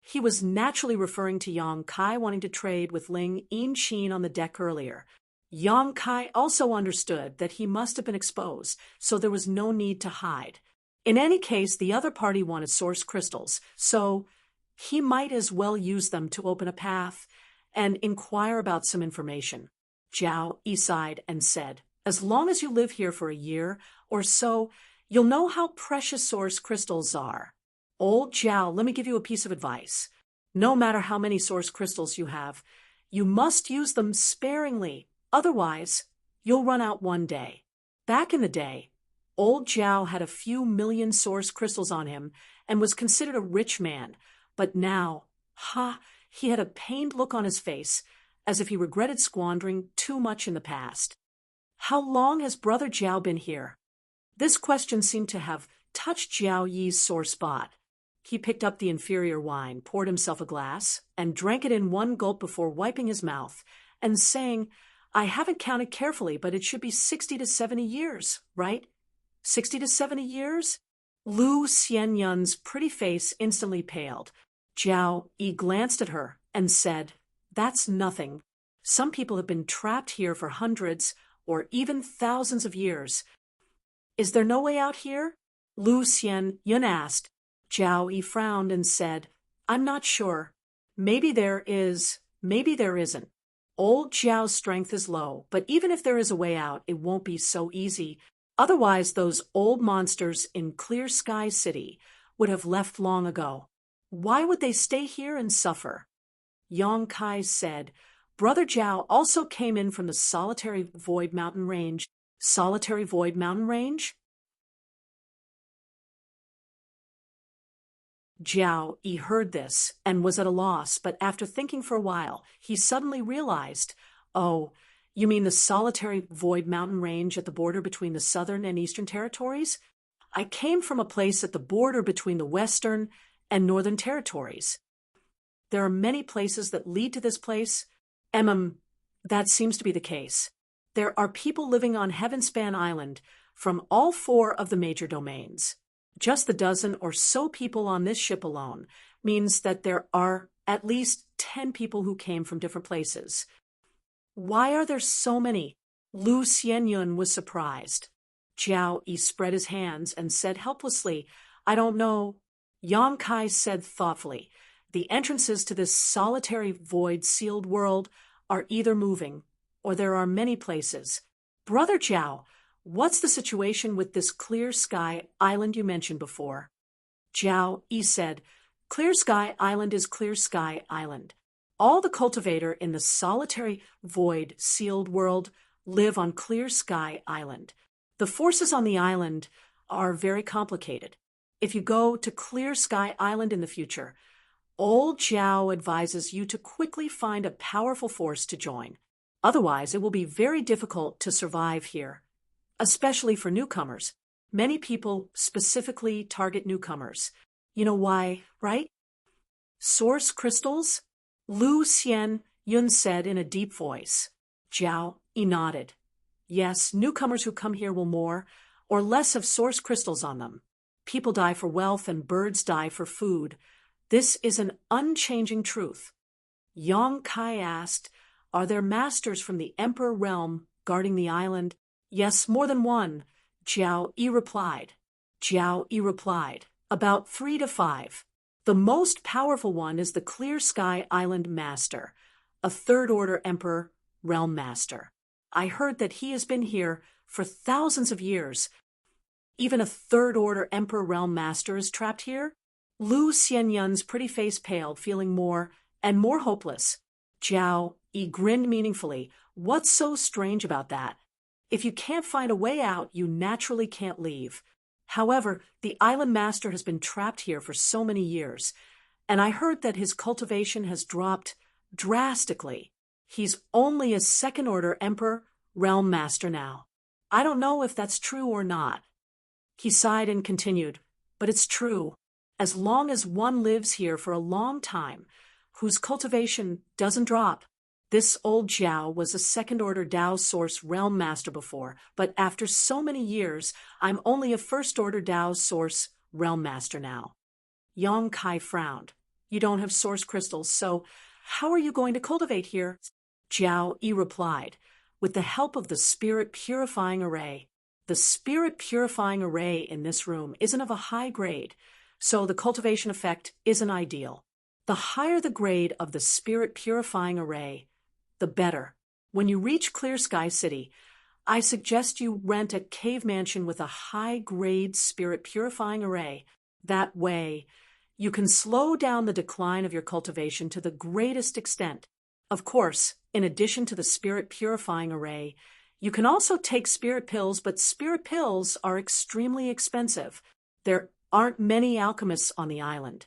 Speaker 1: He was naturally referring to Yang Kai wanting to trade with Ling Yinqin on the deck earlier. Yang Kai also understood that he must have been exposed, so there was no need to hide. In any case, the other party wanted source crystals, so he might as well use them to open a path and inquire about some information. Zhao Yi sighed and said, "As long as you live here for a year or so, you'll know how precious source crystals are. Old Zhao, let me give you a piece of advice. No matter how many source crystals you have, you must use them sparingly. Otherwise, you'll run out one day." Back in the day, old Zhao had a few million source crystals on him and was considered a rich man. But now, he had a pained look on his face, as if he regretted squandering too much in the past. "How long has Brother Zhao been here?" This question seemed to have touched Zhao Yi's sore spot. He picked up the inferior wine, poured himself a glass, and drank it in one gulp before wiping his mouth and saying, "I haven't counted carefully, but it should be 60 to 70 years, right? 60 to 70 years? Lu Xianyun's pretty face instantly paled. Zhao Yi glanced at her and said, "That's nothing. Some people have been trapped here for hundreds or even thousands of years. Is there no way out here?" Lu Xianyun asked. Zhao Yi frowned and said, "I'm not sure. Maybe there is, maybe there isn't. Old Zhao's strength is low, but even if there is a way out, it won't be so easy. Otherwise, those old monsters in Clear Sky City would have left long ago. Why would they stay here and suffer?" Yang Kai said, "Brother Zhao also came in from the Solitary Void Mountain Range." Solitary Void Mountain Range? Zhao Yi heard this and was at a loss, but after thinking for a while, he suddenly realized, "Oh, you mean the Solitary Void Mountain Range at the border between the Southern and Eastern Territories? I came from a place at the border between the Western and Northern Territories. There are many places that lead to this place." That seems to be the case. There are people living on Heavenspan Island from all 4 of the major domains. Just the dozen or so people on this ship alone means that there are at least 10 people who came from different places. Why are there so many? Lu Xianyun was surprised. Zhao Yi spread his hands and said helplessly, "I don't know." Yang Kai said thoughtfully, "The entrances to this solitary void sealed world are either moving, or there are many places. Brother Zhao, what's the situation with this Clear Sky Island you mentioned before?" Zhao Yi said, "Clear Sky Island is Clear Sky Island. All the cultivator in the solitary void sealed world live on Clear Sky Island. The forces on the island are very complicated. If you go to Clear Sky Island in the future, old Zhao advises you to quickly find a powerful force to join. Otherwise, it will be very difficult to survive here, especially for newcomers. Many people specifically target newcomers. You know why, right?" "Source crystals?" Lu Xianyun said in a deep voice. Zhao Yi nodded. "Yes, newcomers who come here will more or less have source crystals on them. People die for wealth and birds die for food. This is an unchanging truth." Yang Kai asked, "Are there masters from the Emperor realm guarding the island?" "Yes, more than one," Zhao Yi replied. "About 3 to 5. The most powerful one is the Clear Sky Island Master, a third-order Emperor Realm Master. I heard that he has been here for thousands of years. Even a third-order Emperor Realm Master is trapped here?" Lu Xianyun's pretty face paled, feeling more and more hopeless. Zhao Yi grinned meaningfully. "What's so strange about that? If you can't find a way out, you naturally can't leave. However, the island master has been trapped here for so many years, and I heard that his cultivation has dropped Drastically. He's only a second-order emperor, realm master now. I don't know if that's true or not. He sighed and continued, but it's true. As long as one lives here for a long time, whose cultivation doesn't drop. This old Jiao was a second-order Dao Source realm master before, but after so many years, I'm only a first-order Dao Source realm master now. Yang Kai frowned. You don't have source crystals, so how are you going to cultivate here? Jiao Yi replied, with the help of the spirit purifying array. The spirit purifying array in this room isn't of a high grade, so the cultivation effect isn't ideal. The higher the grade of the spirit purifying array, the better. When you reach Clear Sky City, I suggest you rent a cave mansion with a high-grade spirit purifying array. That way, you can slow down the decline of your cultivation to the greatest extent. Of course, in addition to the spirit purifying array, you can also take spirit pills, but spirit pills are extremely expensive. There aren't many alchemists on the island,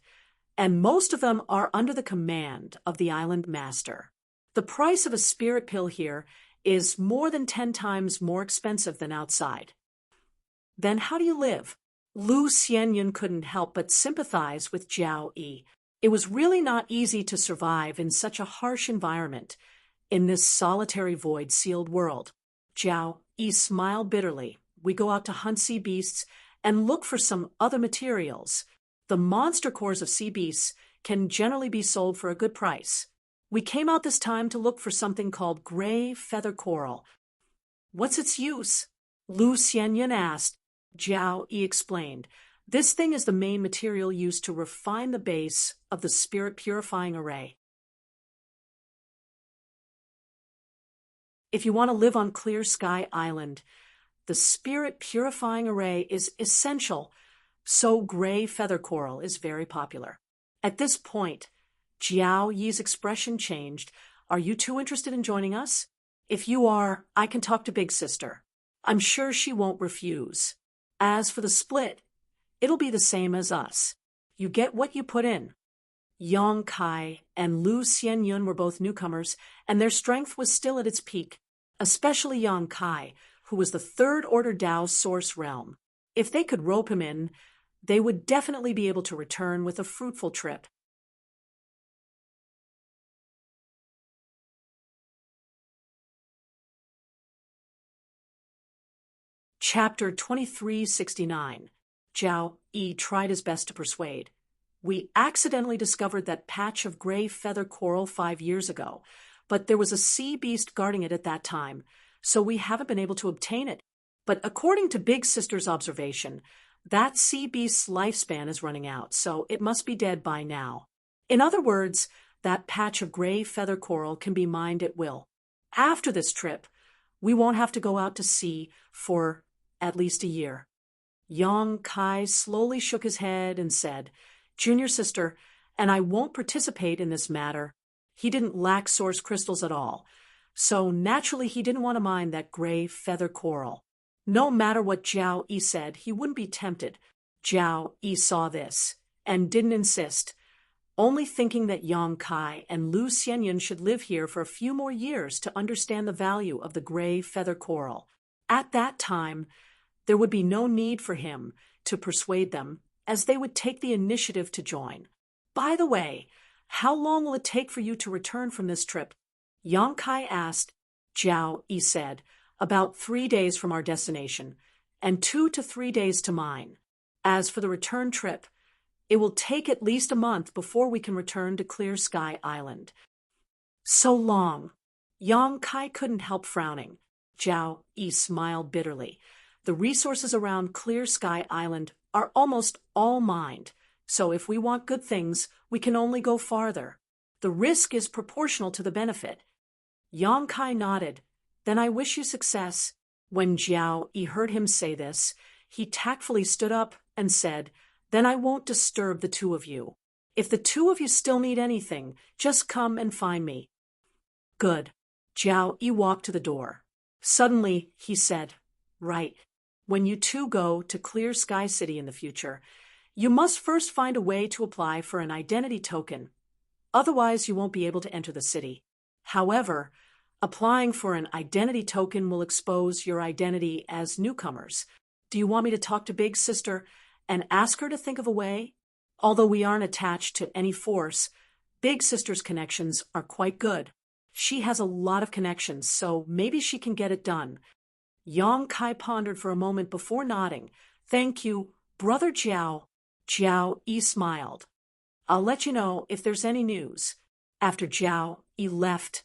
Speaker 1: and most of them are under the command of the island master. The price of a spirit pill here is more than 10 times more expensive than outside. Then how do you live? Lu Xianyun couldn't help but sympathize with Jiao Yi. It was really not easy to survive in such a harsh environment, in this solitary void-sealed world. Jiao Yi smiled bitterly. We go out to hunt sea beasts and look for some other materials. The monster cores of sea beasts can generally be sold for a good price. We came out this time to look for something called gray feather coral. What's its use? Lu Xianyun asked. Jiao Yi explained. This thing is the main material used to refine the base of the spirit purifying array. If you want to live on Clear Sky Island, the spirit purifying array is essential, so gray feather coral is very popular. At this point, Jiao Yi's expression changed. Are you two interested in joining us? If you are, I can talk to Big Sister. I'm sure she won't refuse. As for the split, it'll be the same as us. You get what you put in. Yang Kai and Lu Xianyun were both newcomers, and their strength was still at its peak, especially Yang Kai, who was the third-order Dao Source realm. If they could rope him in, they would definitely be able to return with a fruitful trip. Chapter 2369. Jiao Yi tried his best to persuade. We accidentally discovered that patch of gray feather coral 5 years ago, but there was a sea beast guarding it at that time, so we haven't been able to obtain it. But according to Big Sister's observation, that sea beast's lifespan is running out, so it must be dead by now. In other words, that patch of gray feather coral can be mined at will. After this trip, we won't have to go out to sea for at least a year. Yang Kai slowly shook his head and said, Junior sister, and I won't participate in this matter. He didn't lack source crystals at all, so naturally he didn't want to mine that gray feather coral. No matter what Jiao Yi said, he wouldn't be tempted. Jiao Yi saw this and didn't insist, only thinking that Yang Kai and Lu Xianyun should live here for a few more years to understand the value of the gray feather coral. At that time, there would be no need for him to persuade them, as they would take the initiative to join. By the way, how long will it take for you to return from this trip? Yang Kai asked. Jiao Yi said, about 3 days from our destination, and 2 to 3 days to mine. As for the return trip, it will take at least a month before we can return to Clear Sky Island. So long. Yang Kai couldn't help frowning. Jiao Yi smiled bitterly. The resources around Clear Sky Island are almost all mined, so if we want good things, we can only go farther. The risk is proportional to the benefit. Yang Kai nodded. Then I wish you success. When Jiao Yi heard him say this, he tactfully stood up and said, Then I won't disturb the two of you. If the two of you still need anything, just come and find me. Good. Jiao Yi walked to the door. Suddenly, he said, Right. When you two go to Clear Sky City in the future, you must first find a way to apply for an identity token. Otherwise, you won't be able to enter the city. However, applying for an identity token will expose your identity as newcomers. Do you want me to talk to Big Sister and ask her to think of a way? Although we aren't attached to any force, Big Sister's connections are quite good. She has a lot of connections, so maybe she can get it done. Yang Kai pondered for a moment before nodding. Thank you, Brother Jiao. Jiao Yi smiled. I'll let you know if there's any news. After Jiao Yi left,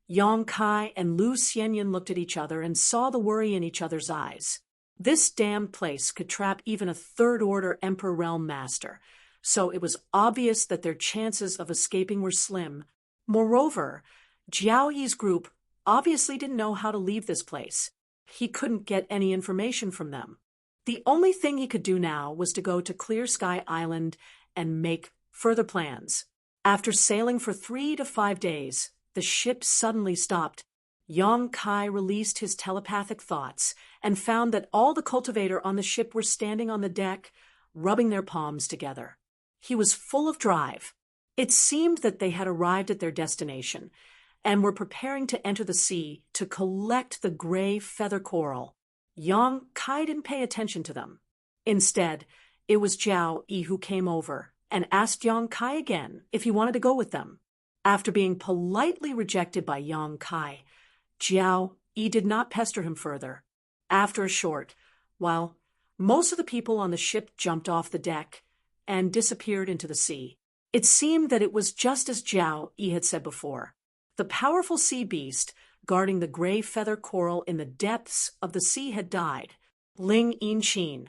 Speaker 1: Yang Kai and Lu Xianyan looked at each other and saw the worry in each other's eyes. This damned place could trap even a third-order Emperor Realm Master, so it was obvious that their chances of escaping were slim. Moreover, Jiao Yi's group obviously didn't know how to leave this place. He couldn't get any information from them. The only thing he could do now was to go to Clear Sky Island and make further plans. After sailing for 3 to 5 days, the ship suddenly stopped. Yang Kai released his telepathic thoughts and found that all the cultivator on the ship were standing on the deck, rubbing their palms together. He was full of drive. It seemed that they had arrived at their destination and were preparing to enter the sea to collect the gray feather coral. Yang Kai didn't pay attention to them. Instead, it was Jiao Yi who came over and asked Yang Kai again if he wanted to go with them. After being politely rejected by Yang Kai, Jiao Yi did not pester him further. After a short while, most of the people on the ship jumped off the deck and disappeared into the sea. It seemed that it was just as Jiao Yi had said before. The powerful sea beast guarding the gray feather coral in the depths of the sea had died. Ling Yinchin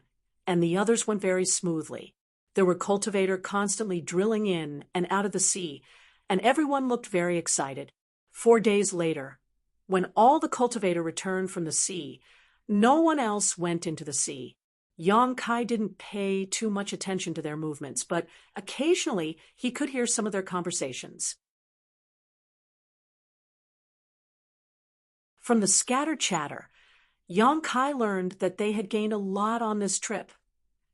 Speaker 1: and the others went very smoothly. There were cultivators constantly drilling in and out of the sea, and everyone looked very excited. 4 days later, when all the cultivator returned from the sea, no one else went into the sea. Yang Kai didn't pay too much attention to their movements, but occasionally he could hear some of their conversations. From the scattered chatter, Yang Kai learned that they had gained a lot on this trip,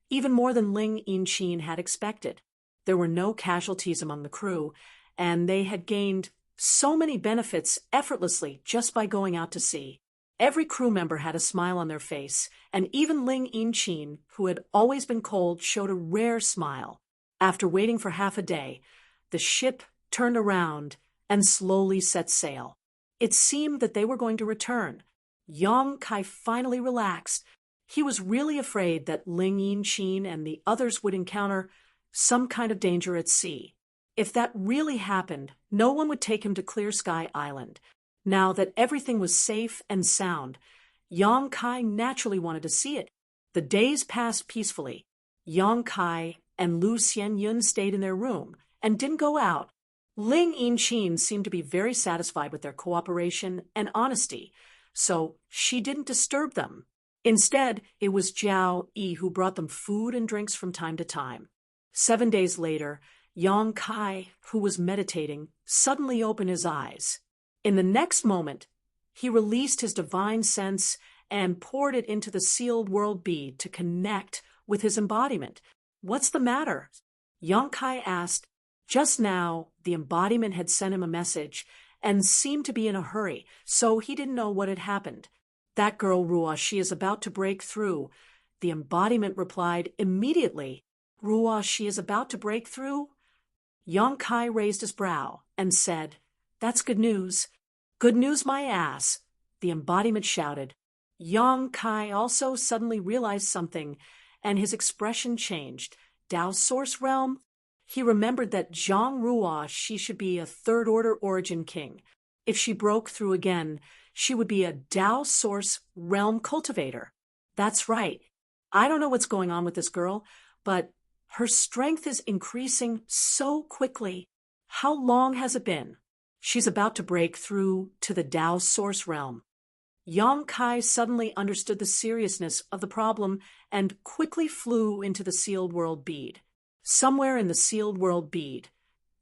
Speaker 1: even more than Ling Yinchin had expected. There were no casualties among the crew, and they had gained so many benefits effortlessly just by going out to sea. Every crew member had a smile on their face, and even Ling Yinchin, who had always been cold, showed a rare smile. After waiting for half a day, the ship turned around and slowly set sail. It seemed that they were going to return. Yang Kai finally relaxed. He was really afraid that Ling Yinchin and the others would encounter some kind of danger at sea. If that really happened, no one would take him to Clear Sky Island. Now that everything was safe and sound, Yang Kai naturally wanted to see it. The days passed peacefully. Yang Kai and Lu Xianyan stayed in their room and didn't go out. Ling Yinchin seemed to be very satisfied with their cooperation and honesty, so she didn't disturb them. Instead, it was Jiao Yi who brought them food and drinks from time to time. 7 days later, Yang Kai, who was meditating, suddenly opened his eyes. In the next moment, he released his divine sense and poured it into the sealed world bead to connect with his embodiment. What's the matter? Yang Kai asked. Just now, the embodiment had sent him a message and seemed to be in a hurry, so he didn't know what had happened. That girl, Ruoh, she is about to break through. The embodiment replied immediately. Ruoh, she is about to break through? Yang Kai raised his brow and said, That's good news. Good news, my ass, the embodiment shouted. Yang Kai also suddenly realized something, and his expression changed. Dao Source Realm? He remembered that Zhang Ruoh, she should be a third-order origin king. If she broke through again, she would be a Dao Source Realm cultivator. That's right. I don't know what's going on with this girl, but her strength is increasing so quickly. How long has it been? She's about to break through to the Dao Source Realm. Yang Kai suddenly understood the seriousness of the problem and quickly flew into the sealed world bead. Somewhere in the sealed world bead,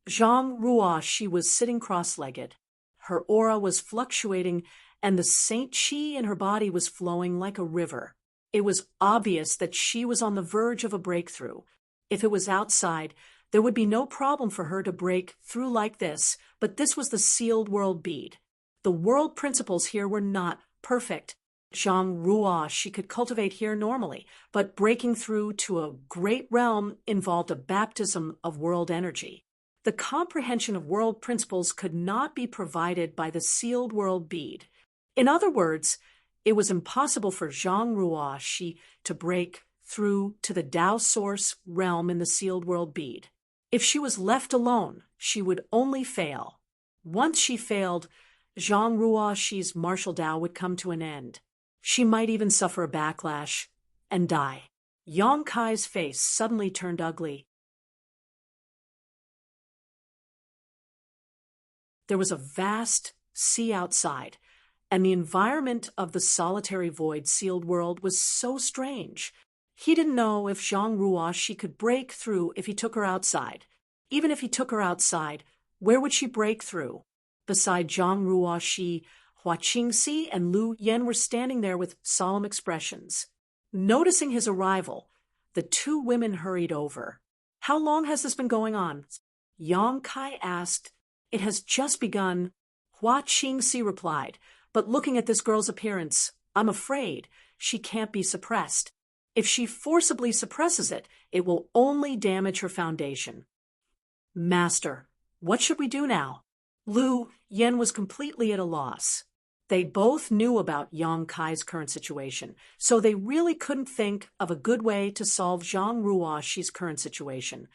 Speaker 1: Zhang Ruoh, she was sitting cross-legged. Her aura was fluctuating, and the saint qi in her body was flowing like a river. It was obvious that she was on the verge of a breakthrough. If it was outside, There would be no problem for her to break through like this, but this was the sealed world bead. The world principles here were not perfect. Zhang Ruo she could cultivate here normally, but breaking through to a great realm involved a baptism of world energy. The comprehension of world principles could not be provided by the sealed world bead. In other words, it was impossible for Zhang Ruo she to break through to the Tao source realm in the sealed world bead. If she was left alone, she would only fail. Once she failed, Zhang Ruo she's martial Tao would come to an end. She might even suffer a backlash and die. Yang Kai's face suddenly turned ugly. There was a vast sea outside, and the environment of the solitary void sealed world was so strange. He didn't know if Zhang Ruo she could break through if he took her outside. Even if he took her outside, where would she break through? Beside Zhang Ruo she, Hua Qingxi and Lu Yan were standing there with solemn expressions. Noticing his arrival, the two women hurried over. How long has this been going on? Yang Kai asked. It has just begun, Hua Qingxi replied, but looking at this girl's appearance, I'm afraid she can't be suppressed. If she forcibly suppresses it, it will only damage her foundation. Master, what should we do now? Lu Yan was completely at a loss. They both knew about Yang Kai's current situation, so they really couldn't think of a good way to solve Zhang Ruo's current situation.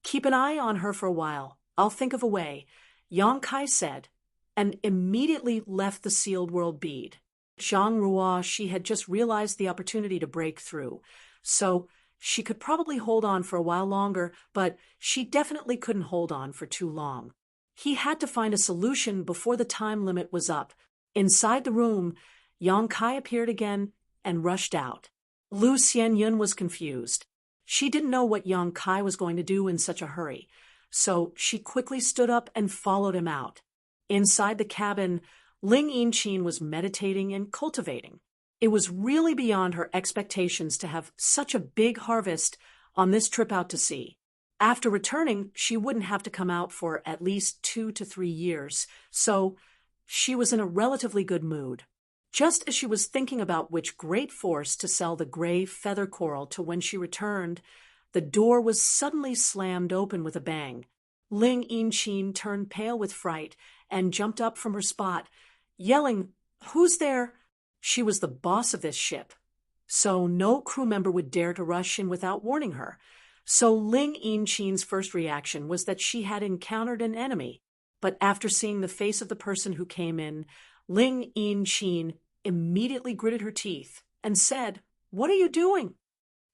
Speaker 1: Keep an eye on her for a while. I'll think of a way, Yang Kai said, and immediately left the sealed world bead. Zhang Ruo she had just realized the opportunity to break through, so she could probably hold on for a while longer, but she definitely couldn't hold on for too long. He had to find a solution before the time limit was up. Inside the room, Yang Kai appeared again and rushed out. Lu Xianyun was confused. She didn't know what Yang Kai was going to do in such a hurry, so she quickly stood up and followed him out. Inside the cabin, Ling Yinqin was meditating and cultivating. It was really beyond her expectations to have such a big harvest on this trip out to sea. After returning, she wouldn't have to come out for at least 2 to 3 years, so she was in a relatively good mood. Just as she was thinking about which great force to sell the gray feather coral to when she returned, the door was suddenly slammed open with a bang. Ling Yinqin turned pale with fright and jumped up from her spot, yelling, "Who's there?" She was the boss of this ship, so no crew member would dare to rush in without warning her. So Ling Yinqin's first reaction was that she had encountered an enemy. But after seeing the face of the person who came in, Ling Yinqin immediately gritted her teeth and said, "What are you doing?"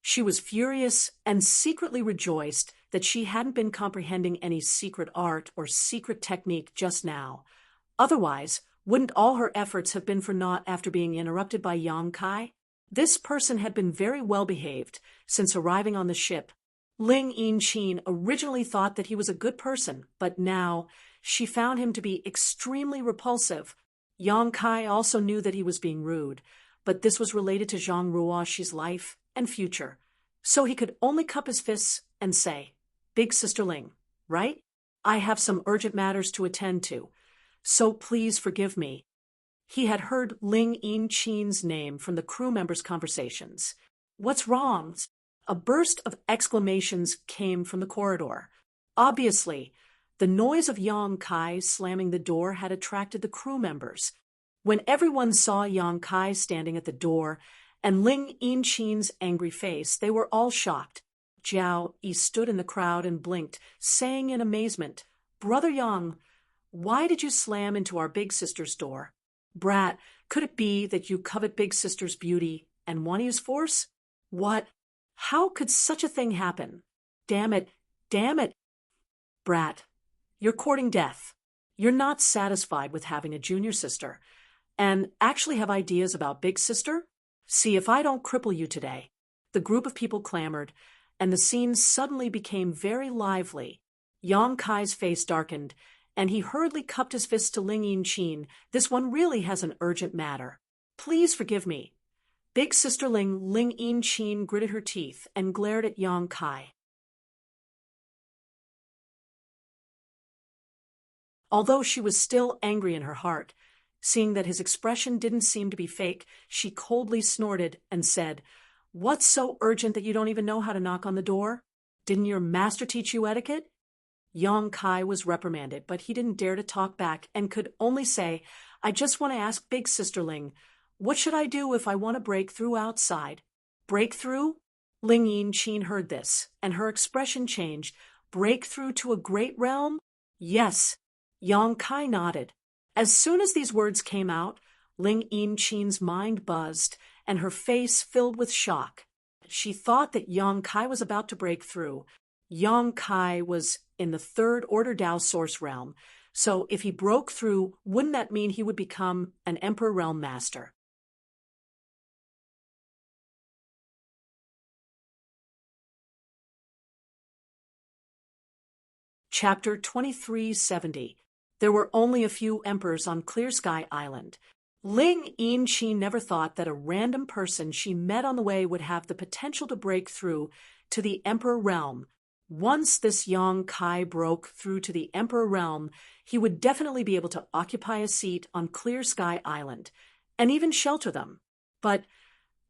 Speaker 1: She was furious and secretly rejoiced that she hadn't been comprehending any secret art or secret technique just now. Otherwise, wouldn't all her efforts have been for naught after being interrupted by Yang Kai? This person had been very well behaved since arriving on the ship. Ling Yinqin originally thought that he was a good person, but now she found him to be extremely repulsive. Yang Kai also knew that he was being rude, but this was related to Zhang Ruo's life and future. So he could only cup his fists and say, "Big Sister Ling, right? I have some urgent matters to attend to, so please forgive me." He had heard Ling Yinqin's name from the crew members' conversations. "What's wrong?" A burst of exclamations came from the corridor. Obviously, the noise of Yang Kai slamming the door had attracted the crew members. When everyone saw Yang Kai standing at the door and Ling Yinqin's angry face, they were all shocked. Jiao Yi stood in the crowd and blinked, saying in amazement, "Brother Yang, why did you slam into our big sister's door? Brat, could it be that you covet big sister's beauty and want to use force? What? How could such a thing happen? Damn it, damn it. Brat, you're courting death. You're not satisfied with having a junior sister, and actually have ideas about big sister? See if I don't cripple you today." The group of people clamored, and the scene suddenly became very lively. Yang Kai's face darkened, and he hurriedly cupped his fist to Ling Yinqin. "This one really has an urgent matter. Please forgive me." Big Sister Ling Yinqin gritted her teeth and glared at Yang Kai. Although she was still angry in her heart, seeing that his expression didn't seem to be fake, she coldly snorted and said, "What's so urgent that you don't even know how to knock on the door? Didn't your master teach you etiquette?" Yong Kai was reprimanded, but he didn't dare to talk back and could only say, "I just want to ask Big Sister Ling, what should I do if I want to break through outside?" "Break through?" Ling Yin Qin heard this, and her expression changed. "Break through to a great realm?" "Yes." Yong Kai nodded. As soon as these words came out, Ling Yin Qin's mind buzzed, and her face filled with shock. She thought that Yong Kai was about to break through. Yong Kai was in the third order Dao source realm, so if he broke through, wouldn't that mean he would become an Emperor Realm Master? Chapter 2370. There were only a few emperors on Clear Sky Island. Ling Yin-Chi never thought that a random person she met on the way would have the potential to break through to the Emperor Realm. Once this Yong Kai broke through to the Emperor Realm, he would definitely be able to occupy a seat on Clear Sky Island, and even shelter them. But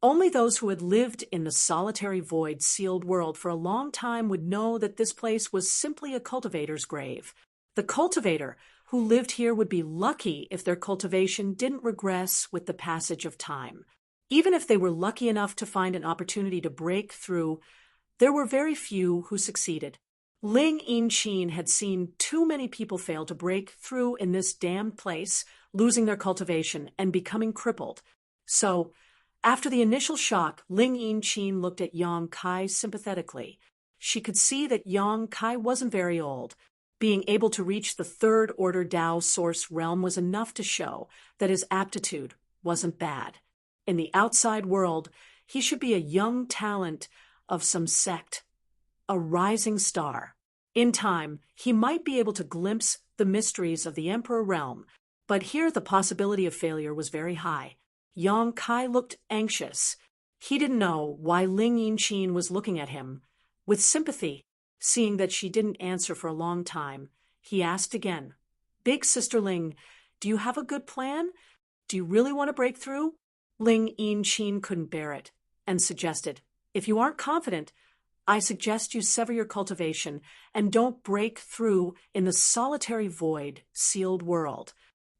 Speaker 1: only those who had lived in the solitary void sealed world for a long time would know that this place was simply a cultivator's grave. The cultivator who lived here would be lucky if their cultivation didn't regress with the passage of time. Even if they were lucky enough to find an opportunity to break through, there were very few who succeeded. Ling Yin-Qin had seen too many people fail to break through in this damned place, losing their cultivation and becoming crippled. So, after the initial shock, Ling Yin-Qin looked at Yong Kai sympathetically. She could see that Yong Kai wasn't very old. Being able to reach the third order Dao source realm was enough to show that his aptitude wasn't bad. In the outside world, he should be a young talent of some sect, a rising star. In time, he might be able to glimpse the mysteries of the Emperor realm, but here the possibility of failure was very high. Yong Kai looked anxious. He didn't know why Ling Yin-Qin was looking at him with sympathy. Seeing that she didn't answer for a long time, he asked again, "Big Sister Ling, do you have a good plan? Do you really want to break through?" Ling Yin-Qin couldn't bear it and suggested, "If you aren't confident, I suggest you sever your cultivation and don't break through in the solitary void, sealed world."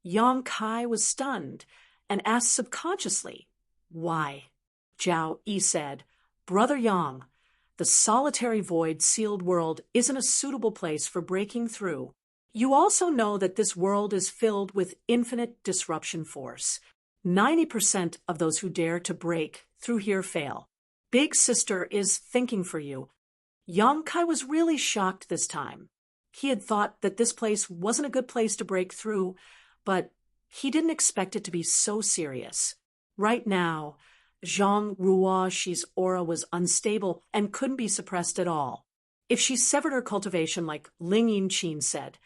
Speaker 1: Yong Kai was stunned and asked subconsciously, "Why?" Zhao Yi said, "Brother Yang, the solitary void, sealed world isn't a suitable place for breaking through. You also know that this world is filled with infinite disruption force. 90% of those who dare to break through here fail. Big Sister is thinking for you." Yong Kai was really shocked this time. He had thought that this place wasn't a good place to break through, but he didn't expect it to be so serious. Right now, Zhang Ruoxi's aura was unstable and couldn't be suppressed at all. If she severed her cultivation like Ling Yin-Qin said,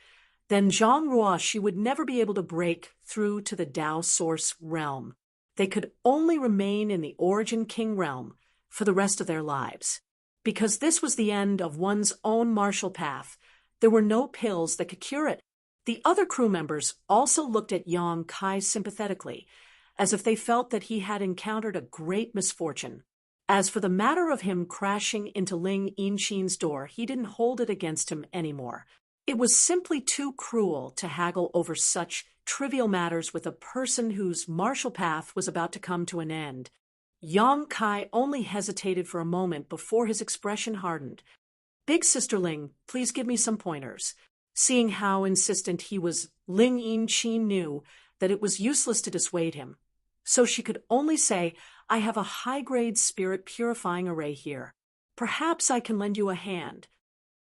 Speaker 1: then Zhang Ruoxi would never be able to break through to the Dao Source realm. They could only remain in the Origin King realm for the rest of their lives. Because this was the end of one's own martial path, there were no pills that could cure it. The other crew members also looked at Yong Kai sympathetically, as if they felt that he had encountered a great misfortune. As for the matter of him crashing into Ling Yin-Qin's door, he didn't hold it against him anymore. It was simply too cruel to haggle over such trivial matters with a person whose martial path was about to come to an end. Yong Kai only hesitated for a moment before his expression hardened. "Big Sister Ling, please give me some pointers." Seeing how insistent he was, Ling Yin-Qin knew that it was useless to dissuade him. So she could only say, "I have a high-grade spirit purifying array here. Perhaps I can lend you a hand."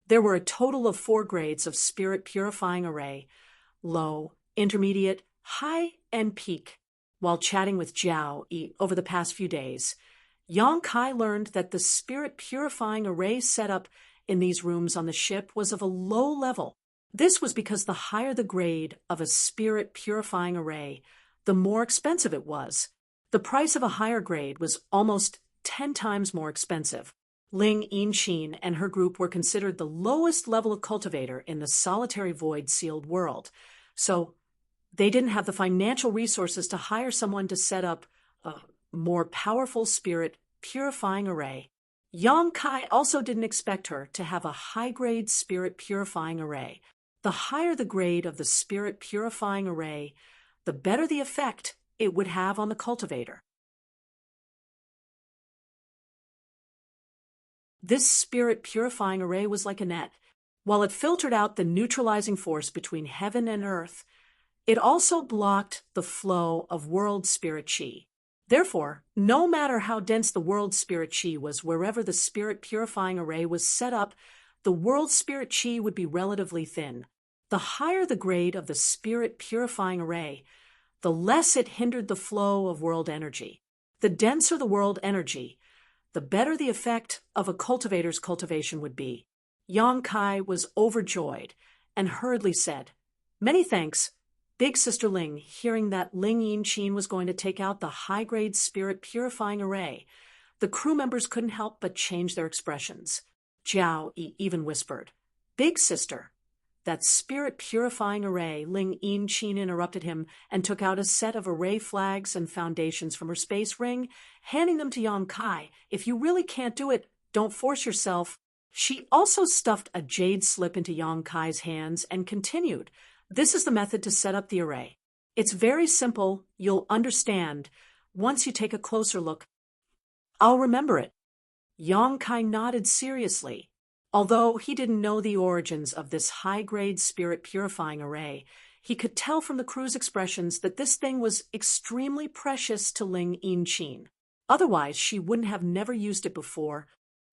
Speaker 1: There were a total of 4 grades of spirit purifying array: low, intermediate, high, and peak. While chatting with Zhao Yi over the past few days, Yong Kai learned that the spirit purifying array setup in these rooms on the ship was of a low level. This was because the higher the grade of a spirit purifying array, the more expensive it was. The price of a higher grade was almost 10 times more expensive. Ling Yin-Qin and her group were considered the lowest level of cultivator in the solitary void sealed world. So they didn't have the financial resources to hire someone to set up a more powerful spirit purifying array. Yang Kai also didn't expect her to have a high-grade spirit purifying array. The higher the grade of the spirit purifying array, the better the effect it would have on the cultivator. This spirit purifying array was like a net. While it filtered out the neutralizing force between heaven and earth, it also blocked the flow of world spirit chi. Therefore, no matter how dense the world spirit chi was, wherever the spirit purifying array was set up, the world spirit chi would be relatively thin. The higher the grade of the spirit purifying array, the less it hindered the flow of world energy. The denser the world energy, the better the effect of a cultivator's cultivation would be. Yang Kai was overjoyed and hurriedly said, "Many thanks, Big Sister Ling." Hearing that Ling Yin-Chin was going to take out the high-grade spirit purifying array, the crew members couldn't help but change their expressions. Jiao Yi even whispered, "Big Sister." "That spirit purifying array," Ling Yin-Chin interrupted him and took out a set of array flags and foundations from her space ring, handing them to Yang Kai. "If you really can't do it, don't force yourself." She also stuffed a jade slip into Yang Kai's hands and continued, "This is the method to set up the array. It's very simple, you'll understand once you take a closer look." "I'll remember it." Yang Kai nodded seriously. Although he didn't know the origins of this high-grade spirit purifying array, he could tell from the crew's expressions that this thing was extremely precious to Ling Yin-Chin. Otherwise, she wouldn't have never used it before.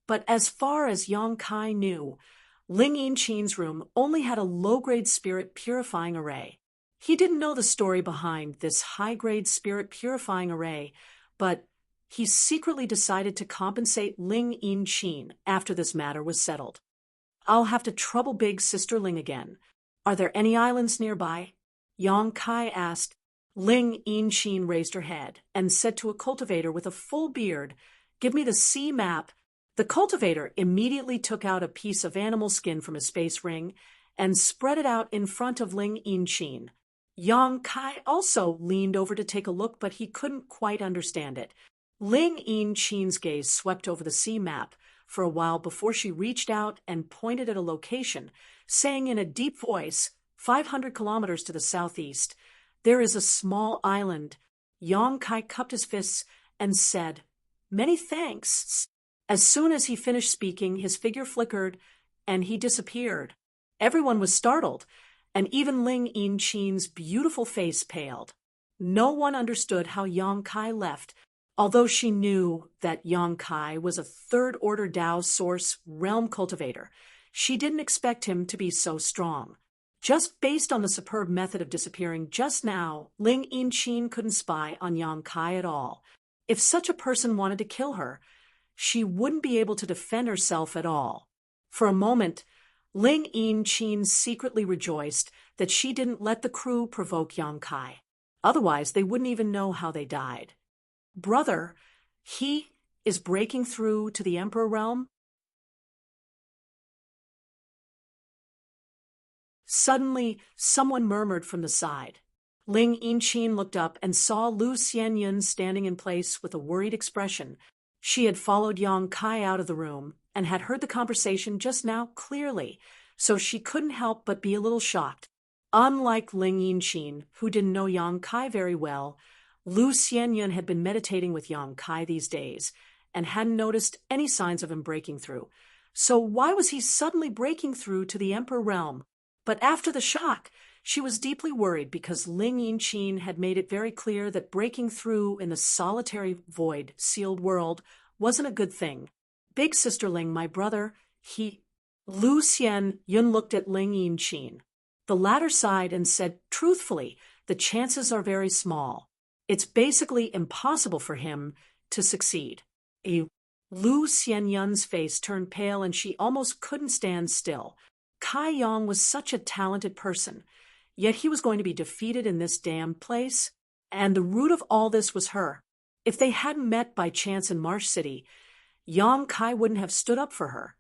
Speaker 1: But as far as Yang Kai knew, Ling Yin-Chin's room only had a low-grade spirit purifying array. He didn't know the story behind this high-grade spirit purifying array, but he secretly decided to compensate Ling Yin-Chin after this matter was settled. "I'll have to trouble Big Sister Ling again. Are there any islands nearby?" Yang Kai asked. Ling Yin-Chin raised her head and said to a cultivator with a full beard, "Give me the sea map." The cultivator immediately took out a piece of animal skin from a space ring and spread it out in front of Ling Yin-Chin. Yang Kai also leaned over to take a look, but he couldn't quite understand it. Ling Yin-Chin's gaze swept over the sea map for a while before she reached out and pointed at a location, saying in a deep voice, 500 kilometers to the southeast, "There is a small island." Yang Kai cupped his fists and said, "Many thanks." As soon as he finished speaking, his figure flickered and he disappeared. Everyone was startled, and even Ling Yin-Chin's beautiful face paled. No one understood how Yang Kai left, although she knew that Yang Kai was a third-order Tao Source realm cultivator. She didn't expect him to be so strong. Just based on the superb method of disappearing just now, Ling Yin-Chin couldn't spy on Yang Kai at all. If such a person wanted to kill her, she wouldn't be able to defend herself at all. For a moment, Ling Yin-Chin secretly rejoiced that she didn't let the crew provoke Yang Kai. Otherwise, they wouldn't even know how they died. "Brother, he is breaking through to the Emperor realm?" Suddenly, someone murmured from the side. Ling Yin-Chin looked up and saw Lu Xianyun standing in place with a worried expression. She had followed Yang Kai out of the room and had heard the conversation just now clearly, so she couldn't help but be a little shocked. Unlike Ling Yin-Chin, who didn't know Yang Kai very well, Lu Xianyun had been meditating with Yang Kai these days and hadn't noticed any signs of him breaking through. So why was he suddenly breaking through to the Emperor realm? But after the shock, she was deeply worried because Ling Yin-Chin had made it very clear that breaking through in the solitary void, sealed world wasn't a good thing. "Big Sister Ling, my brother, Lu Xianyun looked at Ling Yin-Chin. The latter sighed and said, "Truthfully, the chances are very small. It's basically impossible for him to succeed." Lu Xianyun's face turned pale and she almost couldn't stand still. Kai Yang was such a talented person, yet he was going to be defeated in this damned place, and the root of all this was her. If they hadn't met by chance in Marsh City, Yang Kai wouldn't have stood up for her,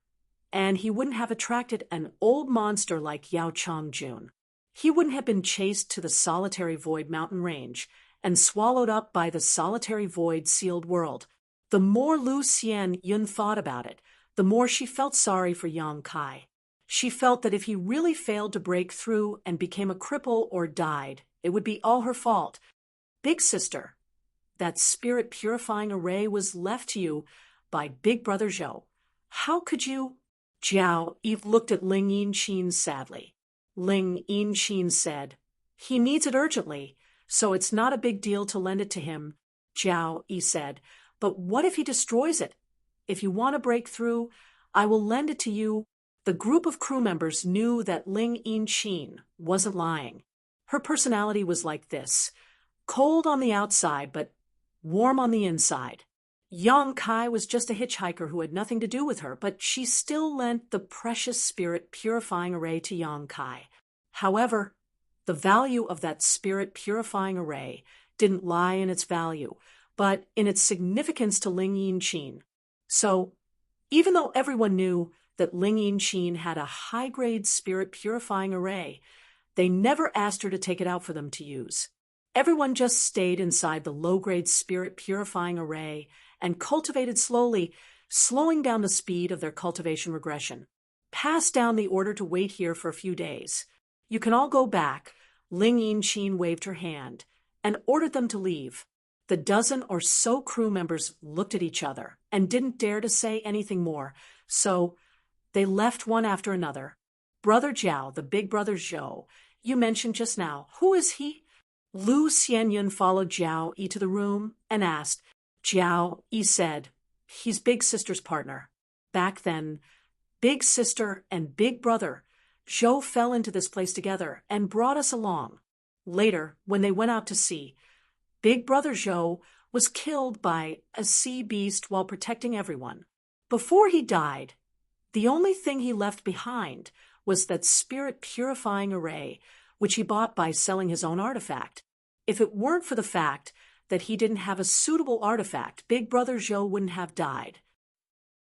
Speaker 1: and he wouldn't have attracted an old monster like Yao Changjun. he wouldn't have been chased to the solitary void mountain range and swallowed up by the solitary void sealed world. The more Lu Xianyun thought about it, the more she felt sorry for Yang Kai. She felt that if he really failed to break through and became a cripple or died, it would be all her fault. Big sister, that spirit purifying array was left to you by Big Brother Zhou. How could you? Jiao Eve looked at Ling Yinqin sadly. Ling Yinqin said, "He needs it urgently, so it's not a big deal to lend it to him," Jiao Yi said. "But what if he destroys it? If you want to break through, I will lend it to you." The group of crew members knew that Ling Yinqin wasn't lying. Her personality was like this, cold on the outside but warm on the inside. Yang Kai was just a hitchhiker who had nothing to do with her, but she still lent the precious spirit purifying array to Yang Kai. However, the value of that spirit purifying array didn't lie in its value, but in its significance to Ling Yinqin. So, even though everyone knew that Ling Yinqin had a high-grade spirit purifying array, they never asked her to take it out for them to use. Everyone just stayed inside the low-grade spirit purifying array and cultivated slowly, slowing down the speed of their cultivation regression. Pass down the order to wait here for a few days. You can all go back. Ling Yinqin waved her hand and ordered them to leave. The dozen or so crew members looked at each other and didn't dare to say anything more, so they left one after another. Brother Zhao, the big brother Zhou, you mentioned just now, who is he? Lu Xianyun followed Jiao Yi to the room and asked. Jiao Yi said, "He's Big Sister's partner." Back then, Big Sister and Big Brother Zhou fell into this place together and brought us along. Later, when they went out to sea, Big Brother Zhou was killed by a sea beast while protecting everyone. Before he died, the only thing he left behind was that spirit purifying array, which he bought by selling his own artifact. If it weren't for the fact that he didn't have a suitable artifact, Big Brother Zhou wouldn't have died.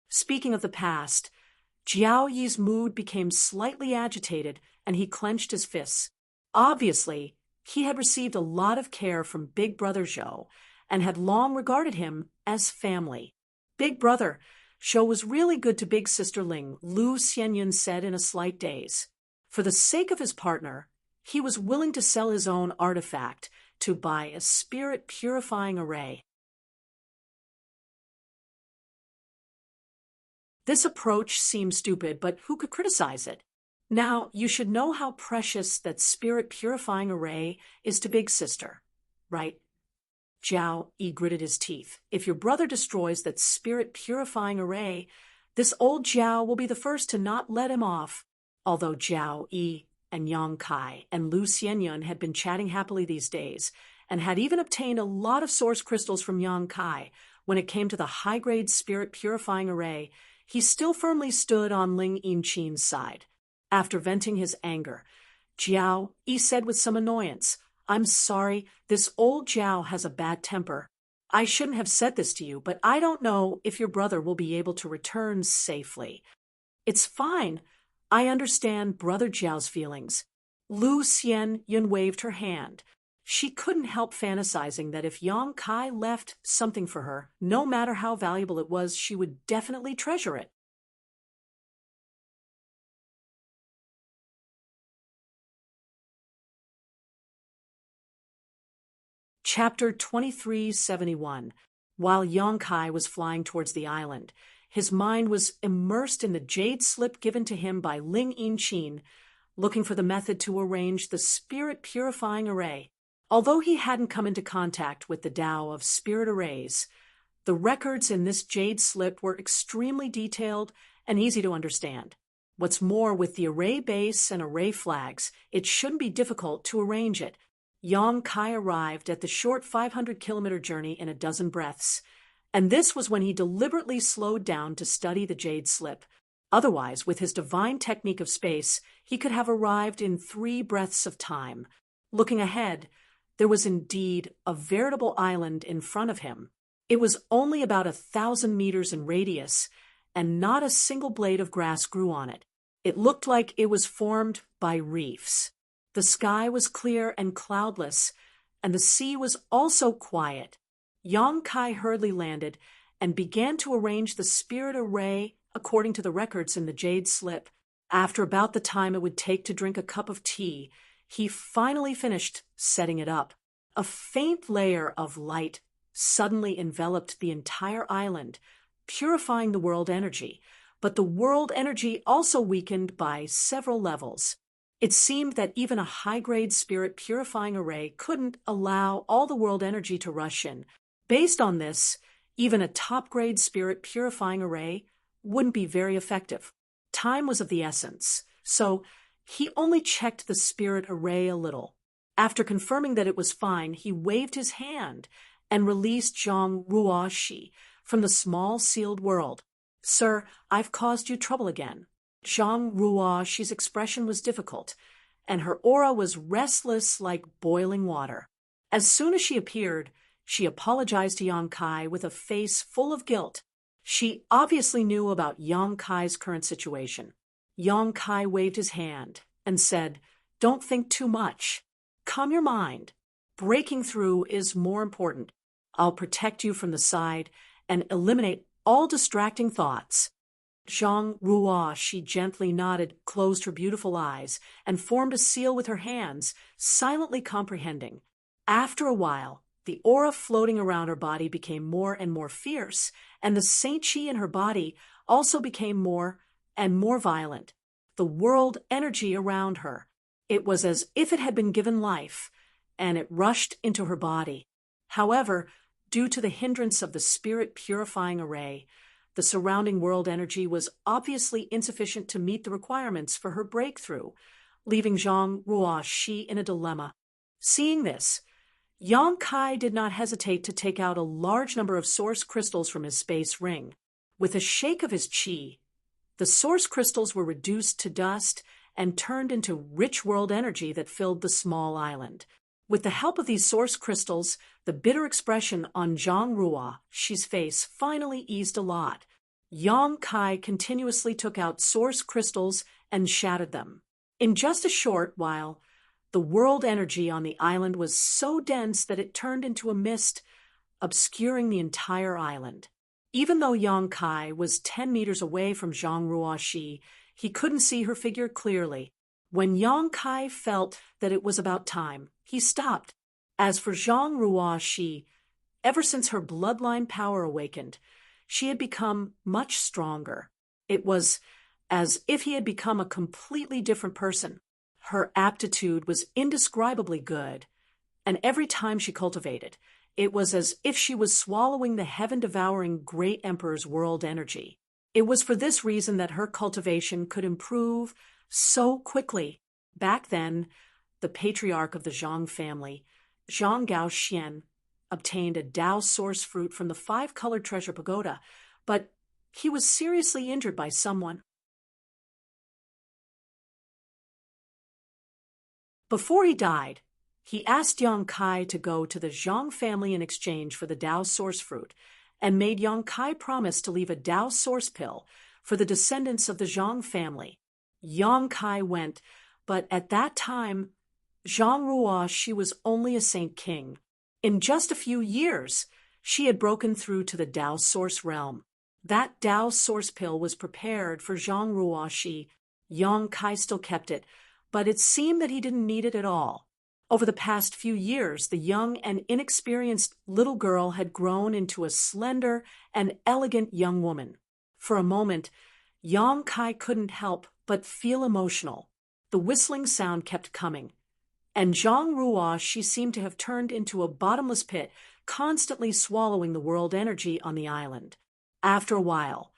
Speaker 1: Speaking of the past, Jiao Yi's mood became slightly agitated and he clenched his fists. Obviously, he had received a lot of care from Big Brother Zhou and had long regarded him as family. Big Brother Zhou was really good to Big Sister Ling, Lu Xianyun said in a slight daze. For the sake of his partner, he was willing to sell his own artifact to buy a spirit purifying array. This approach seemed stupid, but who could criticize it? Now, you should know how precious that spirit purifying array is to Big Sister, right? Jiao Yi gritted his teeth. If your brother destroys that spirit purifying array, this old Jiao will be the first to not let him off. Although Jiao Yi and Yang Kai and Lu Xianyun had been chatting happily these days and had even obtained a lot of source crystals from Yang Kai when it came to the high-grade spirit purifying array, he still firmly stood on Ling Yinqin's side. After venting his anger, Jiao Yi said with some annoyance, "I'm sorry, this old Jiao has a bad temper. I shouldn't have said this to you, but I don't know if your brother will be able to return safely." "It's fine. I understand Brother Jiao's feelings." Lu Xianyun waved her hand. She couldn't help fantasizing that if Yang Kai left something for her, no matter how valuable it was, she would definitely treasure it. Chapter 2371. While Yang Kai was flying towards the island, his mind was immersed in the jade slip given to him by Ling Yinqin, looking for the method to arrange the spirit purifying array. Although he hadn't come into contact with the Tao of spirit arrays, the records in this jade slip were extremely detailed and easy to understand. What's more, with the array base and array flags, it shouldn't be difficult to arrange it. Yang Kai arrived at the short 500-kilometer journey in a dozen breaths, and this was when he deliberately slowed down to study the jade slip. Otherwise, with his divine technique of space, he could have arrived in 3 breaths of time. Looking ahead, there was indeed a veritable island in front of him. It was only about 1,000 meters in radius, and not a single blade of grass grew on it. It looked like it was formed by reefs. The sky was clear and cloudless, and the sea was also quiet. Yang Kai hurriedly landed and began to arrange the spirit array according to the records in the jade slip. After about the time it would take to drink a cup of tea, he finally finished setting it up. A faint layer of light suddenly enveloped the entire island, purifying the world energy, but the world energy also weakened by several levels. It seemed that even a high-grade spirit purifying array couldn't allow all the world energy to rush in. Based on this, even a top-grade spirit purifying array wouldn't be very effective. Time was of the essence, so he only checked the spirit array a little. After confirming that it was fine, he waved his hand and released Zhang Ruoxi from the small sealed world. "Sir, I've caused you trouble again." Zhang Ruoxi's expression was difficult, and her aura was restless like boiling water. As soon as she appeared, she apologized to Yang Kai with a face full of guilt. She obviously knew about Yang Kai's current situation. Yang Kai waved his hand and said, "Don't think too much. Calm your mind. Breaking through is more important. I'll protect you from the side and eliminate all distracting thoughts." Zhang Ruoxi gently nodded, closed her beautiful eyes, and formed a seal with her hands, silently comprehending. After a while, the aura floating around her body became more and more fierce, and the saint chi in her body also became more and more violent. The world energy around her, it was as if it had been given life, and it rushed into her body. However, due to the hindrance of the spirit purifying array, the surrounding world energy was obviously insufficient to meet the requirements for her breakthrough, leaving Zhang Ruoxi in a dilemma. Seeing this, Yang Kai did not hesitate to take out a large number of source crystals from his space ring. With a shake of his chi, the source crystals were reduced to dust and turned into rich world energy that filled the small island. With the help of these source crystals, the bitter expression on Zhang Ruoxi's face finally eased a lot. Yang Kai continuously took out source crystals and shattered them. In just a short while, the world energy on the island was so dense that it turned into a mist, obscuring the entire island. Even though Yang Kai was 10 meters away from Zhang Ruoxi, he couldn't see her figure clearly. When Yang Kai felt that it was about time, he stopped. As for Zhang Ruoxi, ever since her bloodline power awakened, she had become much stronger. It was as if he had become a completely different person. Her aptitude was indescribably good, and every time she cultivated, it was as if she was swallowing the heaven-devouring great emperor's world energy. It was for this reason that her cultivation could improve so quickly. Back then, the patriarch of the Zhang family, Zhang Gaoxian, obtained a Tao source fruit from the 5-colored treasure pagoda, but he was seriously injured by someone. Before he died, he asked Yang Kai to go to the Zhang family in exchange for the Tao source fruit, and made Yang Kai promise to leave a Tao source pill for the descendants of the Zhang family. Yang Kai went, but at that time, Zhang Ruoxi was only a Saint King. In just a few years, she had broken through to the Tao source realm. That Tao source pill was prepared for Zhang Ruoxi. Yang Kai still kept it, but it seemed that he didn't need it at all. Over the past few years, the young and inexperienced little girl had grown into a slender and elegant young woman. For a moment, Yang Kai couldn't help but feel emotional. The whistling sound kept coming, and Zhang Ruoxi seemed to have turned into a bottomless pit, constantly swallowing the world energy on the island. After a while,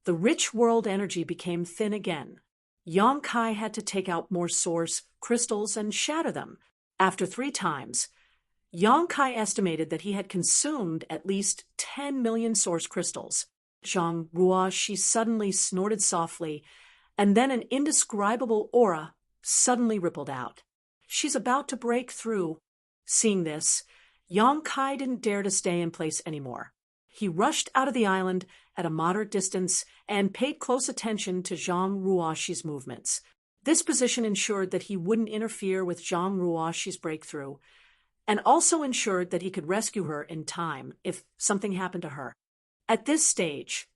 Speaker 1: the rich world energy became thin again. Yang Kai had to take out more source crystals and shatter them. After 3 times, Yang Kai estimated that he had consumed at least 10 million source crystals. Zhang Ruoxi suddenly snorted softly, and then an indescribable aura suddenly rippled out. She's about to break through. Seeing this, Yang Kai didn't dare to stay in place anymore. He rushed out of the island at a moderate distance and paid close attention to Zhang Ruoxi's movements. This position ensured that he wouldn't interfere with Zhang Ruoxi's breakthrough, and also ensured that he could rescue her in time if something happened to her. At this stage,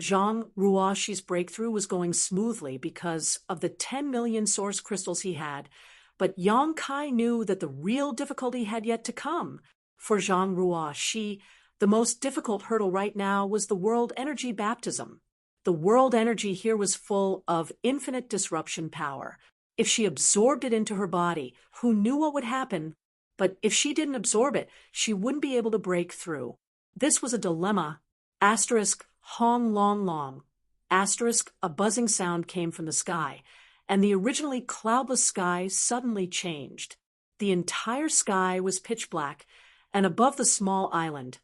Speaker 1: Zhang Ruoxi's breakthrough was going smoothly because of the 10 million source crystals he had, but Yang Kai knew that the real difficulty had yet to come. For Zhang Ruoxi, the most difficult hurdle right now was the world energy baptism. The world energy here was full of infinite disruption power. If she absorbed it into her body, who knew what would happen? But if she didn't absorb it, she wouldn't be able to break through. This was a dilemma. Asterisk, Hong long long. Asterisk, a buzzing sound came from the sky, and the originally cloudless sky suddenly changed. The entire sky was pitch black, and above the small island,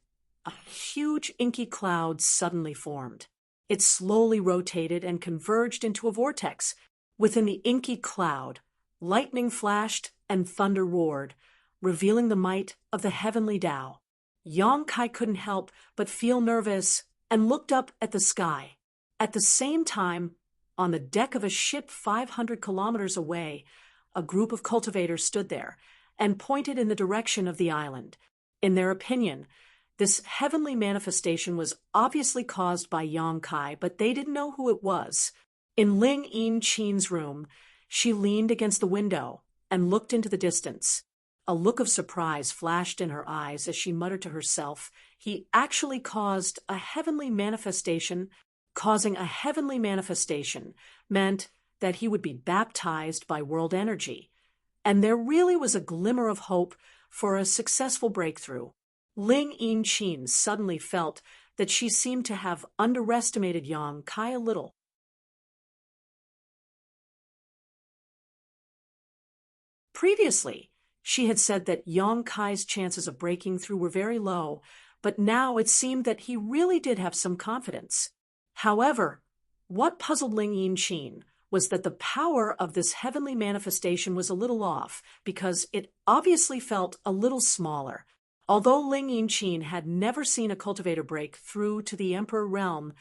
Speaker 1: a huge inky cloud suddenly formed. It slowly rotated and converged into a vortex. Within the inky cloud, lightning flashed and thunder roared, revealing the might of the heavenly Tao. Yang Kai couldn't help but feel nervous and looked up at the sky. At the same time, on the deck of a ship 500 kilometers away, a group of cultivators stood there and pointed in the direction of the island. In their opinion, this heavenly manifestation was obviously caused by Yang Kai, but they didn't know who it was. In Ling Yin Qin's room, she leaned against the window and looked into the distance. A look of surprise flashed in her eyes as she muttered to herself, "He actually caused a heavenly manifestation." Causing a heavenly manifestation meant that he would be baptized by world energy. And there really was a glimmer of hope for a successful breakthrough. Ling Yin Qin suddenly felt that she seemed to have underestimated Yang Kai a little. Previously, she had said that Yang Kai's chances of breaking through were very low, but now it seemed that he really did have some confidence. However, what puzzled Ling Yin Qin was that the power of this heavenly manifestation was a little off, because it obviously felt a little smaller. Although Ling Yin Qin had never seen a cultivator break through to the Emperor realm,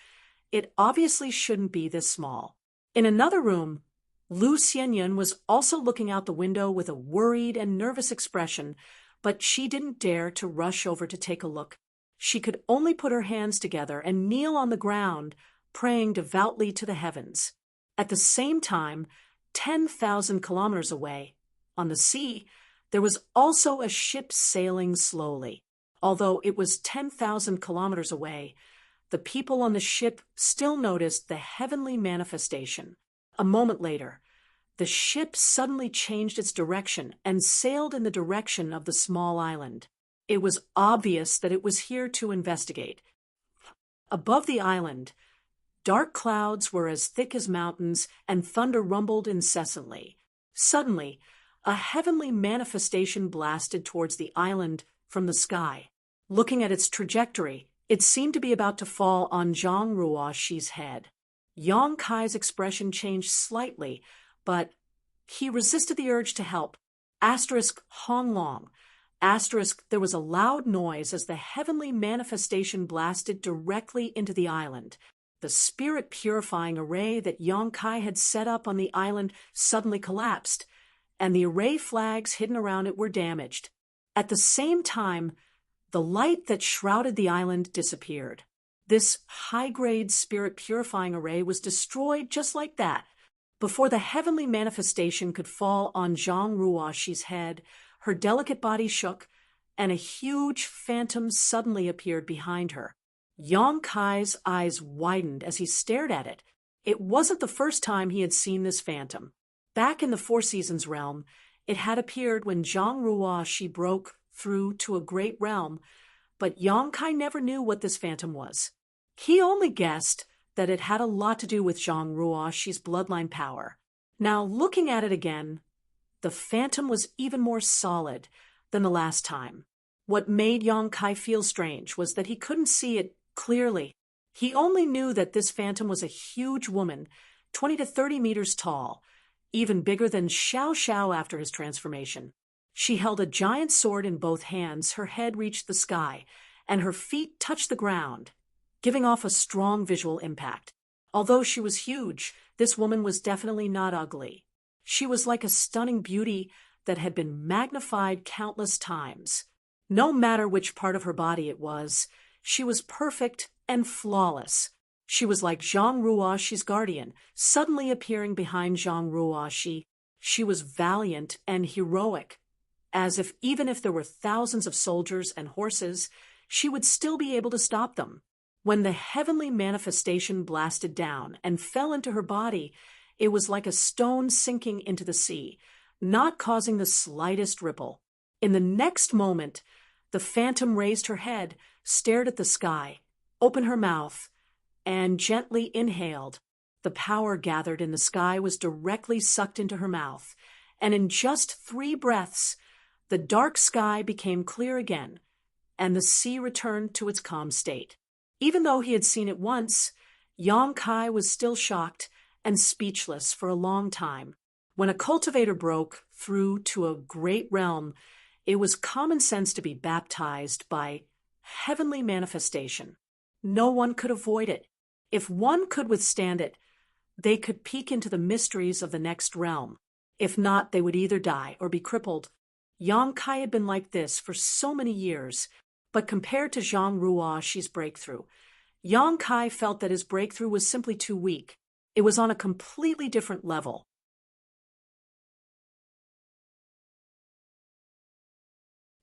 Speaker 1: it obviously shouldn't be this small. In another room, Lu Xianyun was also looking out the window with a worried and nervous expression, but she didn't dare to rush over to take a look. She could only put her hands together and kneel on the ground, praying devoutly to the heavens. At the same time, 10,000 kilometers away, on the sea, there was also a ship sailing slowly. Although it was 10,000 kilometers away, the people on the ship still noticed the heavenly manifestation. A moment later, the ship suddenly changed its direction and sailed in the direction of the small island. It was obvious that it was here to investigate. Above the island, dark clouds were as thick as mountains and thunder rumbled incessantly. Suddenly, a heavenly manifestation blasted towards the island from the sky. Looking at its trajectory, it seemed to be about to fall on Zhang Ruoxi's head. Yang Kai's expression changed slightly, but he resisted the urge to help. Asterisk Hong Long. Asterisk, there was a loud noise as the heavenly manifestation blasted directly into the island. The spirit-purifying array that Yang Kai had set up on the island suddenly collapsed, and the array flags hidden around it were damaged. At the same time, the light that shrouded the island disappeared. This high-grade spirit-purifying array was destroyed just like that. Before the heavenly manifestation could fall on Zhang Ruoxi's head, her delicate body shook, and a huge phantom suddenly appeared behind her. Yang Kai's eyes widened as he stared at it. It wasn't the first time he had seen this phantom. Back in the Four Seasons realm, it had appeared when Zhang Ruoxi broke through to a great realm, but Yang Kai never knew what this phantom was. He only guessed that it had a lot to do with Zhang Ruoxi's bloodline power. Now, looking at it again, the phantom was even more solid than the last time. What made Yang Kai feel strange was that he couldn't see it clearly. He only knew that this phantom was a huge woman, 20 to 30 meters tall, even bigger than Xiao Xiao after his transformation. She held a giant sword in both hands, her head reached the sky, and her feet touched the ground, giving off a strong visual impact. Although she was huge, this woman was definitely not ugly. She was like a stunning beauty that had been magnified countless times. No matter which part of her body it was, she was perfect and flawless. She was like Zhang Ruoxi's guardian, suddenly appearing behind Zhang Ruoxi. She was valiant and heroic, as if even if there were thousands of soldiers and horses, she would still be able to stop them. When the heavenly manifestation blasted down and fell into her body, it was like a stone sinking into the sea, not causing the slightest ripple. In the next moment, the phantom raised her head, stared at the sky, opened her mouth, and gently inhaled. The power gathered in the sky was directly sucked into her mouth, and in just 3 breaths, the dark sky became clear again, and the sea returned to its calm state. Even though he had seen it once, Yang Kai was still shocked and speechless for a long time. When a cultivator broke through to a great realm, it was common sense to be baptized by heavenly manifestation. No one could avoid it. If one could withstand it, they could peek into the mysteries of the next realm. If not, they would either die or be crippled. Yang Kai had been like this for so many years, but compared to Zhang Ruoxi's breakthrough, Yang Kai felt that his breakthrough was simply too weak. It was on a completely different level.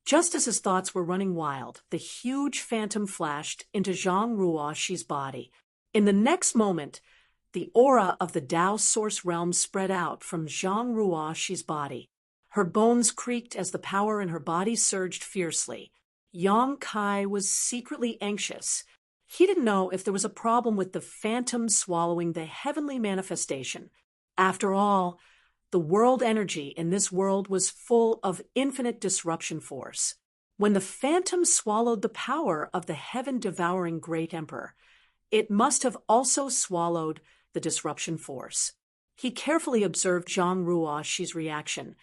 Speaker 1: Just as his thoughts were running wild, the huge phantom flashed into Zhang Ruoxi's body. In the next moment, the aura of the Tao Source realm spread out from Zhang Ruoxi's body. Her bones creaked as the power in her body surged fiercely. Yang Kai was secretly anxious. He didn't know if there was a problem with the phantom swallowing the heavenly manifestation. After all, the world energy in this world was full of infinite disruption force. When the phantom swallowed the power of the heaven-devouring great emperor, it must have also swallowed the disruption force. He carefully observed Zhang Ruoxi's reaction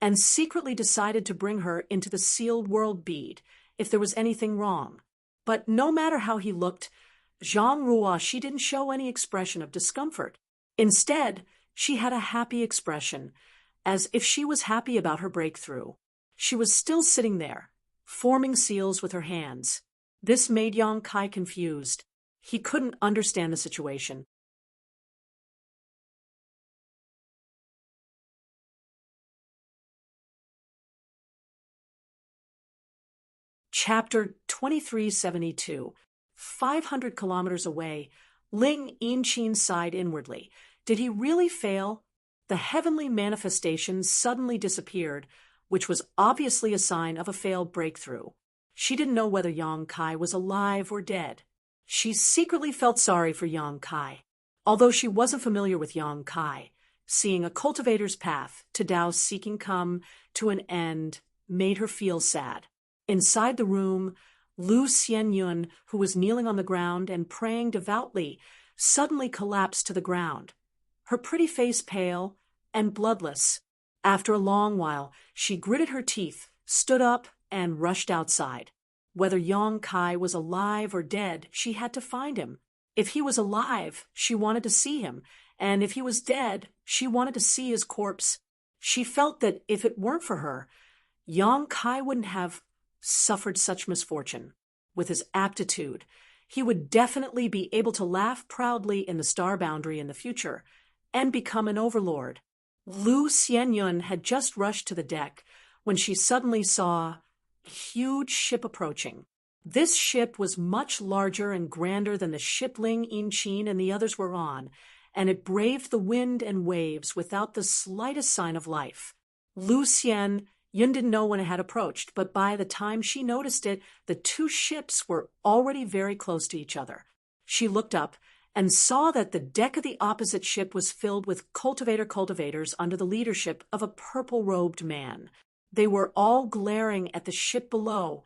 Speaker 1: and secretly decided to bring her into the sealed world bead if there was anything wrong. But no matter how he looked, Zhang Ruoxi didn't show any expression of discomfort. Instead, she had a happy expression, as if she was happy about her breakthrough. She was still sitting there, forming seals with her hands. This made Yang Kai confused. He couldn't understand the situation. Chapter 2372. 500 kilometers away, Ling Yinchin sighed inwardly. Did he really fail? The heavenly manifestation suddenly disappeared, which was obviously a sign of a failed breakthrough. She didn't know whether Yang Kai was alive or dead. She secretly felt sorry for Yang Kai. Although she wasn't familiar with Yang Kai, seeing a cultivator's path to Tao's seeking come to an end made her feel sad. Inside the room, Lu Xianyun, who was kneeling on the ground and praying devoutly, suddenly collapsed to the ground, her pretty face pale and bloodless. After a long while, she gritted her teeth, stood up, and rushed outside. Whether Yang Kai was alive or dead, she had to find him. If he was alive, she wanted to see him, and if he was dead, she wanted to see his corpse. She felt that if it weren't for her, Yang Kai wouldn't have suffered such misfortune. With his aptitude, he would definitely be able to laugh proudly in the star boundary in the future and become an overlord. Lu Xianyun had just rushed to the deck when she suddenly saw a huge ship approaching. This ship was much larger and grander than the ship Ling Yinchin and the others were on, and it braved the wind and waves without the slightest sign of life. Lu Xianyun didn't know when it had approached, but by the time she noticed it, the 2 ships were already very close to each other. She looked up and saw that the deck of the opposite ship was filled with cultivators under the leadership of a purple-robed man. They were all glaring at the ship below,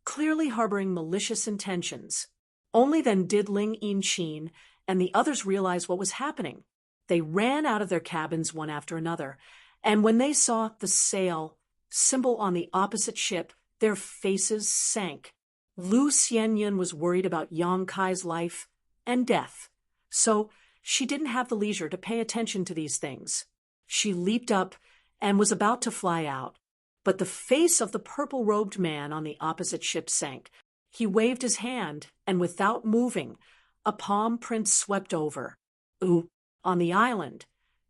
Speaker 1: clearly harboring malicious intentions. Only then did Ling Yinchin and the others realize what was happening. They ran out of their cabins one after another, and when they saw the sail symbol on the opposite ship, their faces sank. Lu Xianyun was worried about Yang Kai's life and death, so she didn't have the leisure to pay attention to these things. She leaped up and was about to fly out. But the face of the purple-robed man on the opposite ship sank. He waved his hand, and without moving, a palm print swept over. Ooh, on the island.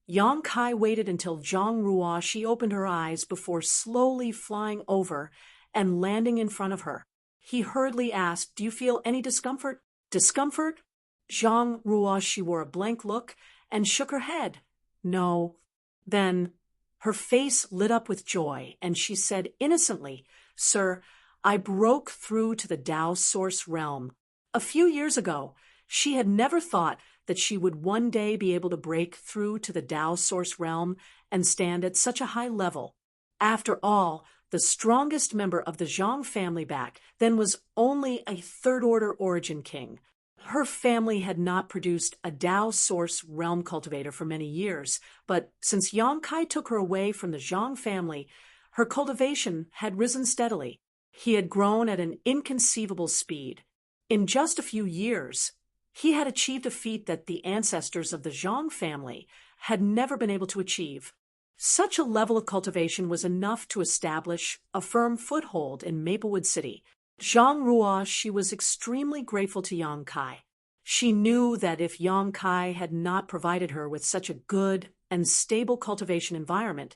Speaker 1: Yang Kai waited until Zhang Ruoxi opened her eyes before slowly flying over and landing in front of her. He hurriedly asked, "Do you feel any discomfort?" "Discomfort?" Zhang Ruoxi wore a blank look and shook her head. "No." Then her face lit up with joy, and she said innocently, "Sir, I broke through to the Tao Source realm." A few years ago, she had never thought that she would one day be able to break through to the Tao Source realm and stand at such a high level. After all, the strongest member of the Zhang family back then was only a third-order origin king. Her family had not produced a Tao Source realm cultivator for many years, but since Yang Kai took her away from the Zhang family, her cultivation had risen steadily. He had grown at an inconceivable speed. In just a few years, he had achieved a feat that the ancestors of the Zhang family had never been able to achieve. Such a level of cultivation was enough to establish a firm foothold in Maplewood City. Zhang Ruoxi was extremely grateful to Yang Kai. She knew that if Yang Kai had not provided her with such a good and stable cultivation environment,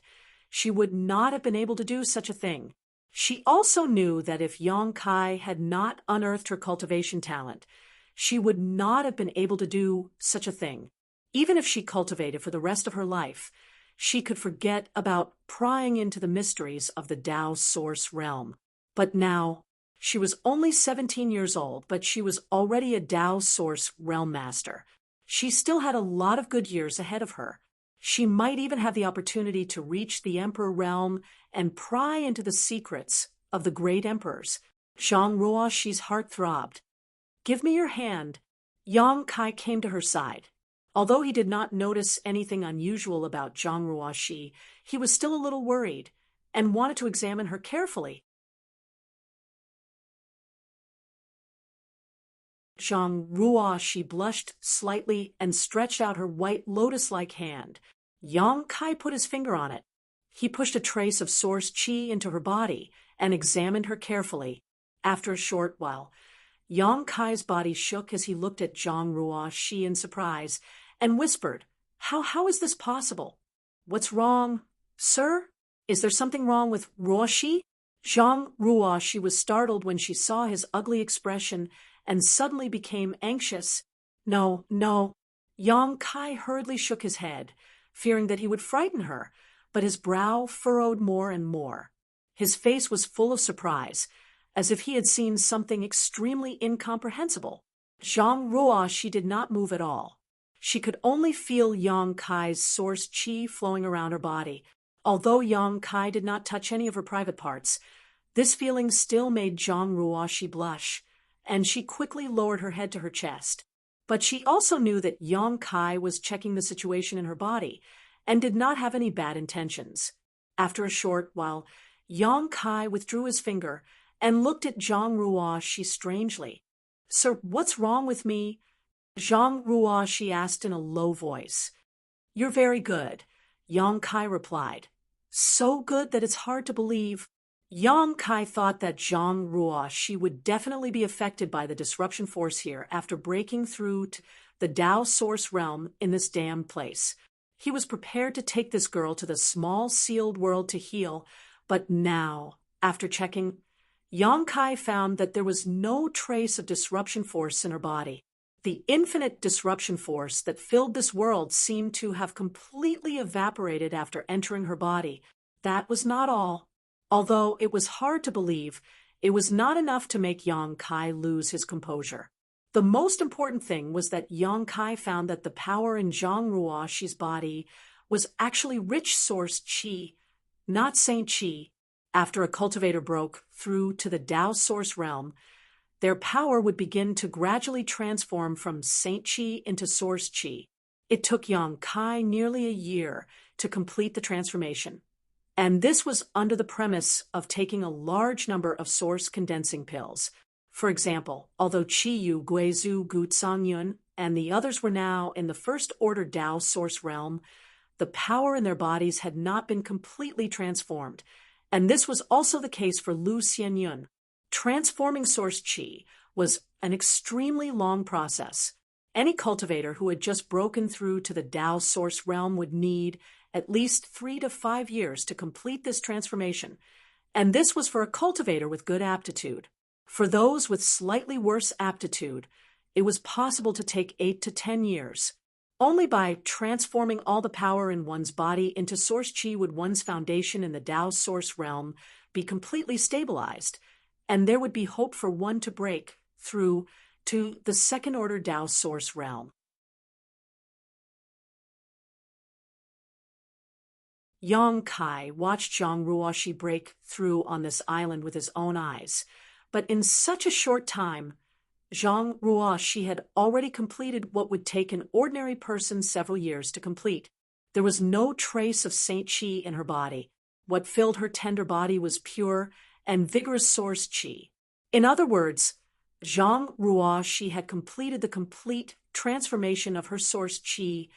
Speaker 1: she would not have been able to do such a thing. She also knew that if Yang Kai had not unearthed her cultivation talent, she would not have been able to do such a thing. Even if she cultivated for the rest of her life, she could forget about prying into the mysteries of the Tao Source realm. But now, she was only 17 years old, but she was already a Tao Source realm master. She still had a lot of good years ahead of her. She might even have the opportunity to reach the Emperor realm and pry into the secrets of the great emperors. Zhang Ruoxi's heart throbbed. "Give me your hand." Yang Kai came to her side. Although he did not notice anything unusual about Zhang Ruoxi, he was still a little worried and wanted to examine her carefully. Zhang Ruoxi blushed slightly and stretched out her white lotus-like hand. Yang Kai put his finger on it. He pushed a trace of source qi into her body and examined her carefully. After a short while, Yang Kai's body shook as he looked at Zhang Ruoxi in surprise and whispered, How is this possible? What's wrong, sir? Is there something wrong with Ruoxi?" Zhang Ruoxi was startled when she saw his ugly expression and suddenly became anxious. No. Yang Kai hurriedly shook his head, fearing that he would frighten her, but his brow furrowed more and more. His face was full of surprise, as if he had seen something extremely incomprehensible. Zhang Ruoxi did not move at all. She could only feel Yang Kai's source qi flowing around her body. Although Yang Kai did not touch any of her private parts, this feeling still made Zhang Ruoxi blush, and she quickly lowered her head to her chest. But she also knew that Yang Kai was checking the situation in her body and did not have any bad intentions. After a short while, Yang Kai withdrew his finger and looked at Zhang Ruoxi strangely. "Sir, what's wrong with me?" Zhang Ruoxi asked in a low voice. "You're very good," Yang Kai replied. "So good that it's hard to believe." Yang Kai thought that Zhang Ruoxi would definitely be affected by the disruption force here after breaking through to the Tao Source realm in this damned place. He was prepared to take this girl to the small sealed world to heal, but now, after checking, Yang Kai found that there was no trace of disruption force in her body. The infinite disruption force that filled this world seemed to have completely evaporated after entering her body. That was not all. Although it was hard to believe, it was not enough to make Yang Kai lose his composure. The most important thing was that Yang Kai found that the power in Zhang Ruoxi's body was actually rich source qi, not saint qi. After a cultivator broke through to the Tao Source realm, their power would begin to gradually transform from saint qi into source qi. It took Yang Kai nearly a year to complete the transformation. And this was under the premise of taking a large number of source condensing pills. For example, although Qiyu, Guizhu, Gucang Yun, and the others were now in the first order Tao Source realm, the power in their bodies had not been completely transformed, and this was also the case for Lu Xianyun. Transforming source qi was an extremely long process. Any cultivator who had just broken through to the Tao source realm would need at least 3 to 5 years to complete this transformation, and this was for a cultivator with good aptitude. For those with slightly worse aptitude, it was possible to take 8 to 10 years. Only by transforming all the power in one's body into source qi would one's foundation in the Tao source realm be completely stabilized, and there would be hope for one to break through to the second-order Tao source realm. Yang Kai watched Zhang Ruoxi break through on this island with his own eyes, but in such a short time, Zhang Ruoxi had already completed what would take an ordinary person several years to complete. There was no trace of Saint Qi in her body. What filled her tender body was pure and vigorous source Qi. In other words, Zhang Ruoxi had completed the complete transformation of her source Qi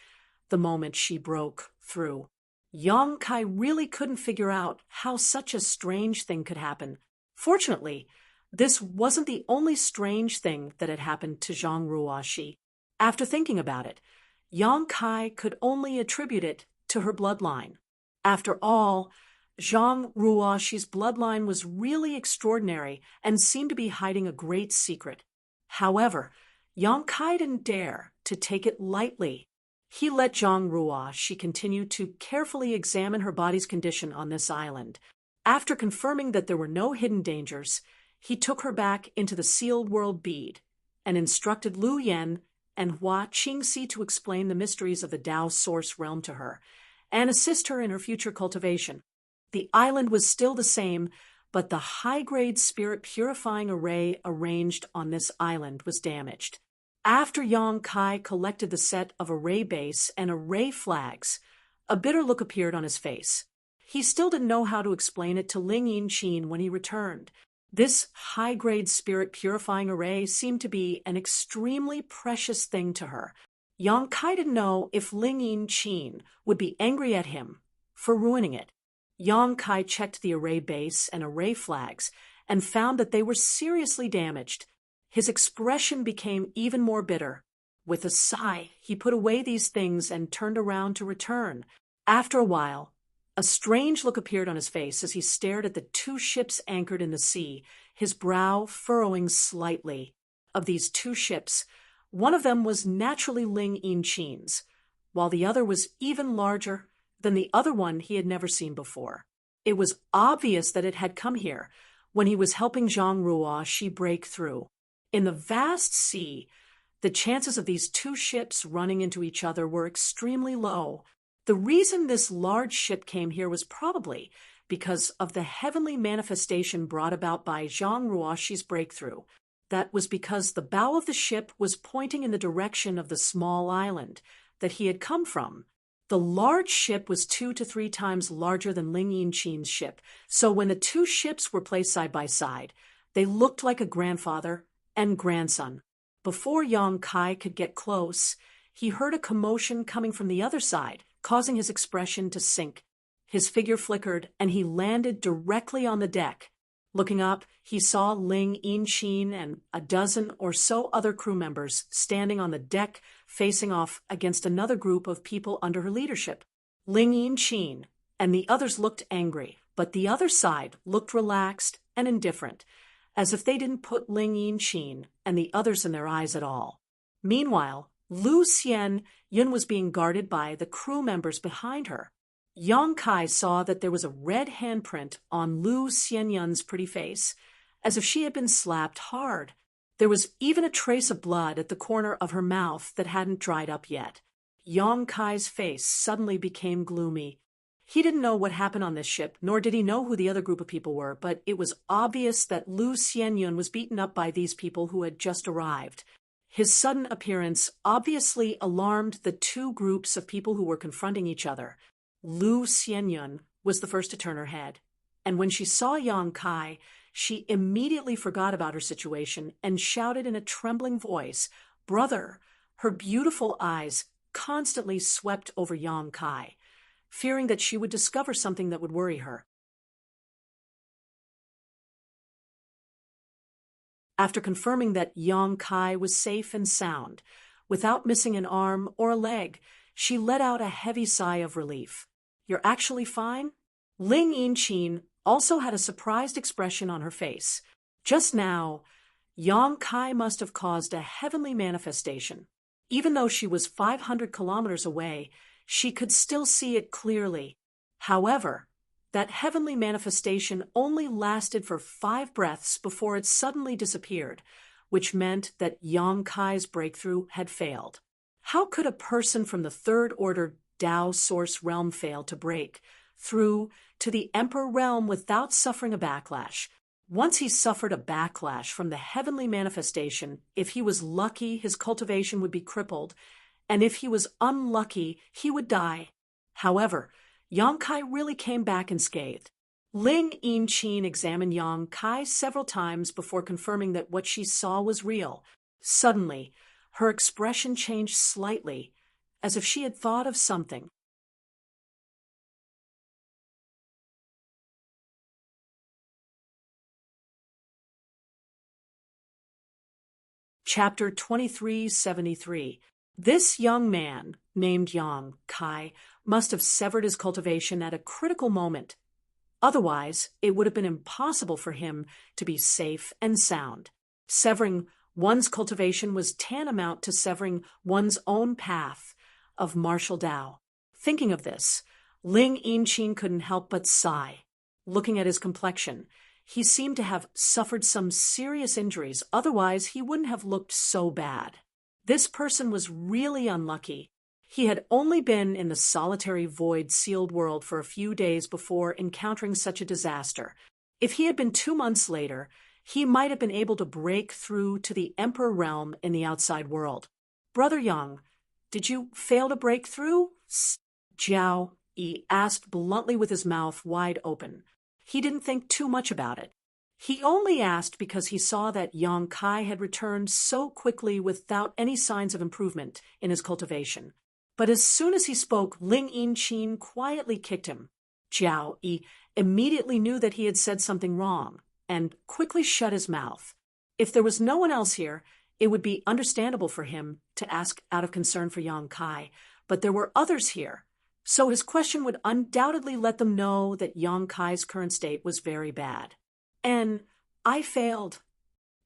Speaker 1: the moment she broke through. Yang Kai really couldn't figure out how such a strange thing could happen. Fortunately, this wasn't the only strange thing that had happened to Zhang Ruoxi. After thinking about it, Yang Kai could only attribute it to her bloodline. After all, Zhang Ruoxi's bloodline was really extraordinary and seemed to be hiding a great secret. However, Yang Kai didn't dare to take it lightly. He let Zhang Ruoxi continue to carefully examine her body's condition on this island. After confirming that there were no hidden dangers, he took her back into the sealed world bead and instructed Lu Yan and Hua Qingxi to explain the mysteries of the Tao source realm to her and assist her in her future cultivation. The island was still the same, but the high-grade spirit purifying array arranged on this island was damaged. After Yang Kai collected the set of array base and array flags, a bitter look appeared on his face. He still didn't know how to explain it to Ling Yinqin when he returned. This high-grade spirit purifying array seemed to be an extremely precious thing to her. Yang Kai didn't know if Ling Yinqin would be angry at him for ruining it. Yang Kai checked the array base and array flags and found that they were seriously damaged. His expression became even more bitter. With a sigh, he put away these things and turned around to return. After a while, a strange look appeared on his face as he stared at the 2 ships anchored in the sea, his brow furrowing slightly. Of these 2 ships, one of them was naturally Ling Yinqin's, while the other was even larger than the other one he had never seen before. It was obvious that it had come here when he was helping Zhang Ruoxi break through. In the vast sea, the chances of these 2 ships running into each other were extremely low. The reason this large ship came here was probably because of the heavenly manifestation brought about by Zhang Ruoxi's breakthrough. That was because the bow of the ship was pointing in the direction of the small island that he had come from. The large ship was 2 to 3 times larger than Ling Yinqin's ship, so when the 2 ships were placed side by side, they looked like a grandfather and grandson. Before Yang Kai could get close, he heard a commotion coming from the other side, causing his expression to sink. His figure flickered, and he landed directly on the deck. Looking up, he saw Ling Yinqin and a dozen or so other crew members standing on the deck, facing off against another group of people under her leadership. Ling Yinqin and the others looked angry, but the other side looked relaxed and indifferent, as if they didn't put Ling Yinqin and the others in their eyes at all. Meanwhile, Lu Xianyun was being guarded by the crew members behind her. Yang Kai saw that there was a red handprint on Lu Xianyun's pretty face, as if she had been slapped hard. There was even a trace of blood at the corner of her mouth that hadn't dried up yet. Yang Kai's face suddenly became gloomy. He didn't know what happened on this ship, nor did he know who the other group of people were, but it was obvious that Lu Xianyun was beaten up by these people who had just arrived. His sudden appearance obviously alarmed the 2 groups of people who were confronting each other. Lu Xianyun was the first to turn her head, and when she saw Yang Kai, she immediately forgot about her situation and shouted in a trembling voice, "Brother!" Her beautiful eyes constantly swept over Yang Kai. fearing that she would discover something that would worry her. After confirming that Yang Kai was safe and sound, without missing an arm or a leg, she let out a heavy sigh of relief. "You're actually fine?" Ling Yinchin also had a surprised expression on her face. Just now, Yang Kai must have caused a heavenly manifestation. Even though she was 500 kilometers away, she could still see it clearly. However, that heavenly manifestation only lasted for 5 breaths before it suddenly disappeared, which meant that Yang Kai's breakthrough had failed. How could a person from the third-order Tao source realm fail to break through to the Emperor realm without suffering a backlash? Once he suffered a backlash from the heavenly manifestation, if he was lucky, his cultivation would be crippled, and if he was unlucky, he would die. However, Yang Kai really came back unscathed. Ling Yinchin examined Yang Kai several times before confirming that what she saw was real. Suddenly, her expression changed slightly, as if she had thought of something. Chapter 2373. This young man, named Yang Kai, must have severed his cultivation at a critical moment. Otherwise, it would have been impossible for him to be safe and sound. Severing one's cultivation was tantamount to severing one's own path of martial Tao. Thinking of this, Ling Yinchin couldn't help but sigh. Looking at his complexion, he seemed to have suffered some serious injuries, otherwise he wouldn't have looked so bad. This person was really unlucky. He had only been in the solitary void-sealed world for a few days before encountering such a disaster. If he had been 2 months later, he might have been able to break through to the Emperor realm in the outside world. "Brother Yang, did you fail to break through?" Zhao Yi asked bluntly with his mouth wide open. He didn't think too much about it. He only asked because he saw that Yang Kai had returned so quickly without any signs of improvement in his cultivation. But as soon as he spoke, Ling Yinchin quietly kicked him. Zhao Yi immediately knew that he had said something wrong, and quickly shut his mouth. If there was no one else here, it would be understandable for him to ask out of concern for Yang Kai, but there were others here, so his question would undoubtedly let them know that Yang Kai's current state was very bad. "And I failed,"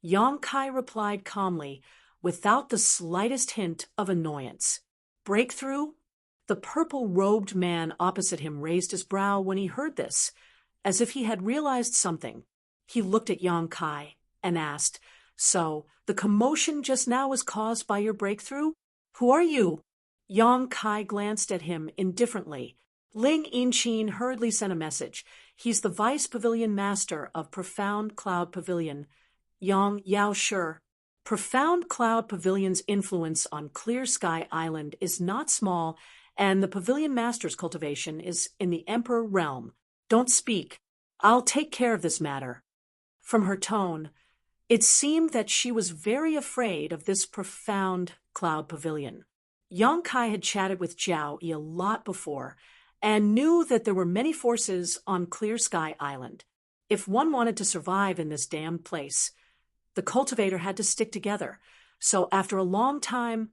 Speaker 1: Yang Kai replied calmly, without the slightest hint of annoyance. "Breakthrough?" The purple-robed man opposite him raised his brow when he heard this, as if he had realized something. He looked at Yang Kai and asked, "So, the commotion just now was caused by your breakthrough? Who are you?" Yang Kai glanced at him indifferently. Ling Yinchin hurriedly sent a message. "He's the Vice Pavilion Master of Profound Cloud Pavilion, Yang Yao Shi." Profound Cloud Pavilion's influence on Clear Sky Island is not small, and the Pavilion Master's cultivation is in the Emperor realm. "Don't speak. I'll take care of this matter." From her tone, it seemed that she was very afraid of this Profound Cloud Pavilion. Yang Kai had chatted with Zhao Yi a lot before, and knew that there were many forces on Clear Sky Island. If one wanted to survive in this damned place, the cultivator had to stick together, so after a long time,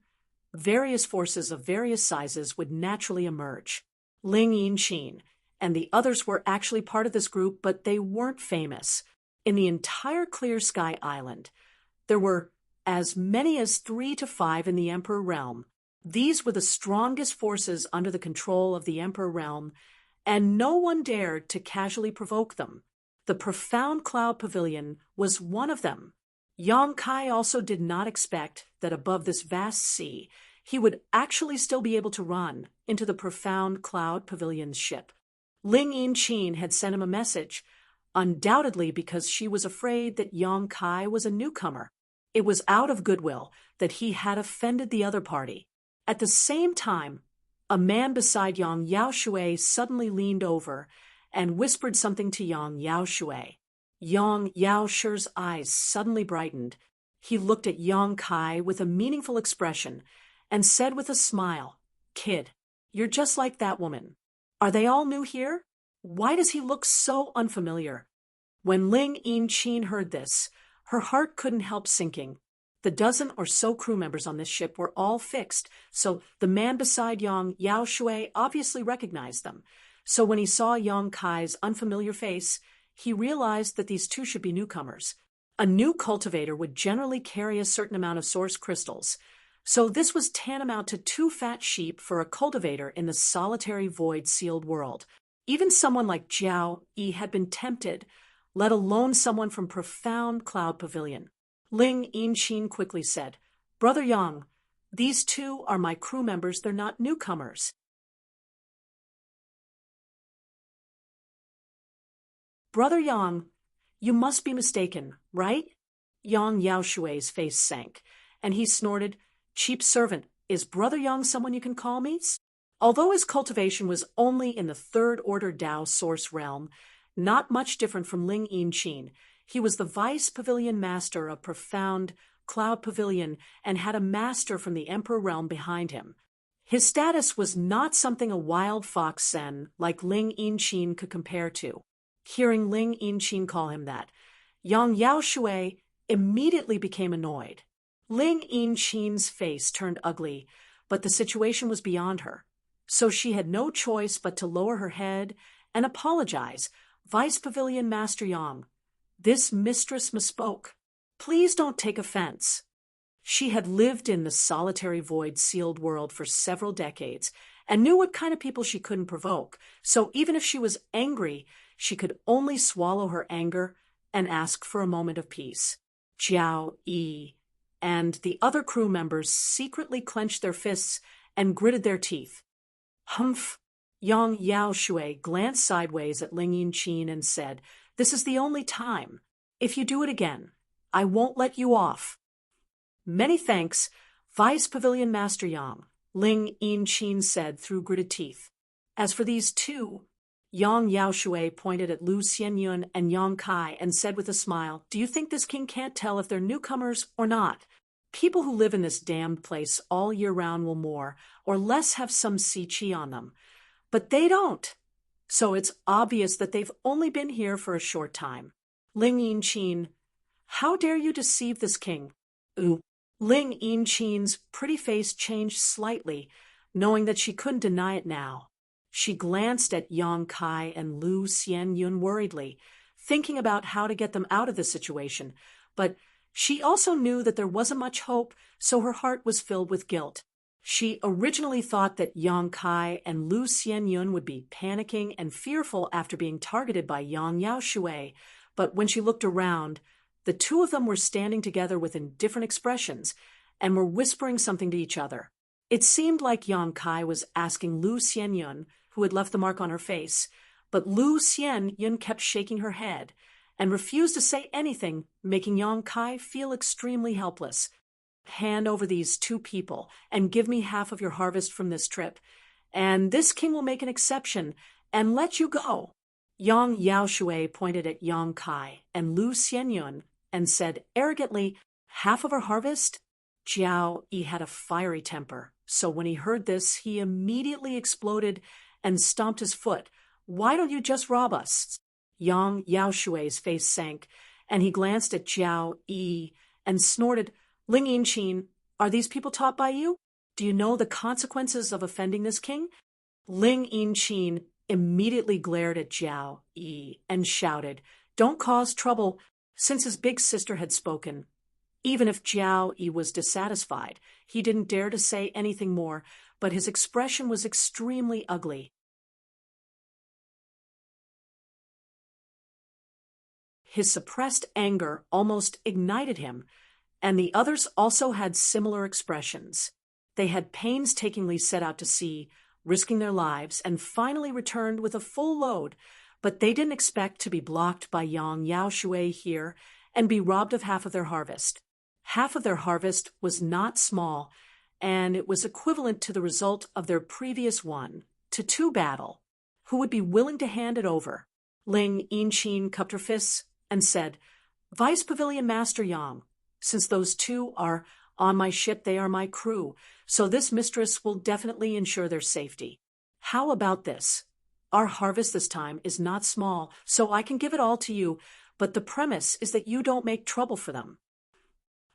Speaker 1: various forces of various sizes would naturally emerge. Ling Yinchin and the others were actually part of this group, but they weren't famous. In the entire Clear Sky Island, there were as many as 3 to 5 in the Emperor realm. These were the strongest forces under the control of the Emperor realm, and no one dared to casually provoke them. The Profound Cloud Pavilion was one of them. Yang Kai also did not expect that above this vast sea, he would actually still be able to run into the Profound Cloud Pavilion's ship. Ling Yinchin had sent him a message, undoubtedly because she was afraid that Yang Kai was a newcomer. It was out of goodwill that he had offended the other party. At the same time, a man beside Yang Yaoshui suddenly leaned over and whispered something to Yang Yaoshui. Yang Yaoshi's eyes suddenly brightened. He looked at Yang Kai with a meaningful expression and said with a smile, "Kid, you're just like that woman. Are they all new here? Why does he look so unfamiliar? When Ling Yin-chin heard this, her heart couldn't help sinking. The dozen or so crew members on this ship were all fixed, so the man beside Yang Yaoshui obviously recognized them. So when he saw Yang Kai's unfamiliar face, he realized that these two should be newcomers. A new cultivator would generally carry a certain amount of source crystals, so this was tantamount to 2 fat sheep for a cultivator in the solitary void-sealed world. Even someone like Jiao Yi had been tempted, let alone someone from profound Cloud Pavilion. Ling Yin-chin quickly said, "Brother Yang, these two are my crew members, they're not newcomers." "Brother Yang, you must be mistaken, right?" Yang Yaoshui's face sank, and he snorted, "Cheap servant, is Brother Yang someone you can call me?" Although his cultivation was only in the third-order Dao source realm, not much different from Ling Yin-chin, he was the vice pavilion master of profound Cloud Pavilion and had a master from the Emperor realm behind him. His status was not something a wild fox Zen like Ling Yin-chin could compare to. Hearing Ling Yin-chin call him that, Yang Yaoshui immediately became annoyed. Ling Yin-chin's face turned ugly, but the situation was beyond her. So she had no choice but to lower her head and apologize. "Vice Pavilion Master Yang, this mistress misspoke. Please don't take offense." She had lived in the solitary void-sealed world for several decades and knew what kind of people she couldn't provoke, so even if she was angry, she could only swallow her anger and ask for a moment of peace. Jiao Yi and the other crew members secretly clenched their fists and gritted their teeth. "Humph!" Yang Yaoshui glanced sideways at Ling Yin-chin and said, "This is the only time. If you do it again, I won't let you off." "Many thanks, Vice Pavilion Master Yang," Ling Yin-chin said through gritted teeth. "As for these two," Yang Yaoshui pointed at Lu Xianyun and Yang Kai and said with a smile, "Do you think this king can't tell if they're newcomers or not? People who live in this damned place all year round will more or less have some si-chi on them. But they don't. So it's obvious that they've only been here for a short time." Ling Yin-chin, "How dare you deceive this king?" "Ooh." Ling Yin-chin's pretty face changed slightly, knowing that she couldn't deny it now. She glanced at Yang Kai and Lu Xianyun worriedly, thinking about how to get them out of the situation, but she also knew that there wasn't much hope, so her heart was filled with guilt. She originally thought that Yang Kai and Lu Xianyun would be panicking and fearful after being targeted by Yang Yaoshui, but when she looked around, the two of them were standing together with indifferent expressions and were whispering something to each other. It seemed like Yang Kai was asking Lu Xianyun, who had left the mark on her face, but Lu Xianyun kept shaking her head and refused to say anything, making Yang Kai feel extremely helpless. "Hand over these two people and give me half of your harvest from this trip, and this king will make an exception and let you go." Yang Yaoshui pointed at Yang Kai and Lu Xianyun and said arrogantly, "Half of our harvest?" Jiao Yi had a fiery temper, so when he heard this, he immediately exploded and stomped his foot. "Why don't you just rob us?" Yang Yaoshui's face sank, and he glanced at Jiao Yi and snorted, "Ling Yin-chin, are these people taught by you? Do you know the consequences of offending this king?" Ling Yin-chin immediately glared at Jiao Yi and shouted, "Don't cause trouble," since his big sister had spoken. Even if Jiao Yi was dissatisfied, he didn't dare to say anything more, but his expression was extremely ugly. His suppressed anger almost ignited him, and the others also had similar expressions. They had painstakingly set out to sea, risking their lives, and finally returned with a full load, but they didn't expect to be blocked by Yang Yaoshui here and be robbed of half of their harvest. Half of their harvest was not small, and it was equivalent to the result of their previous 1-2 battle. Who would be willing to hand it over? Ling Yin-chin cupped her fists and said, "Vice Pavilion Master Yang, since those two are on my ship, they are my crew, so this mistress will definitely ensure their safety. How about this? our harvest this time is not small, so I can give it all to you, but the premise is that you don't make trouble for them.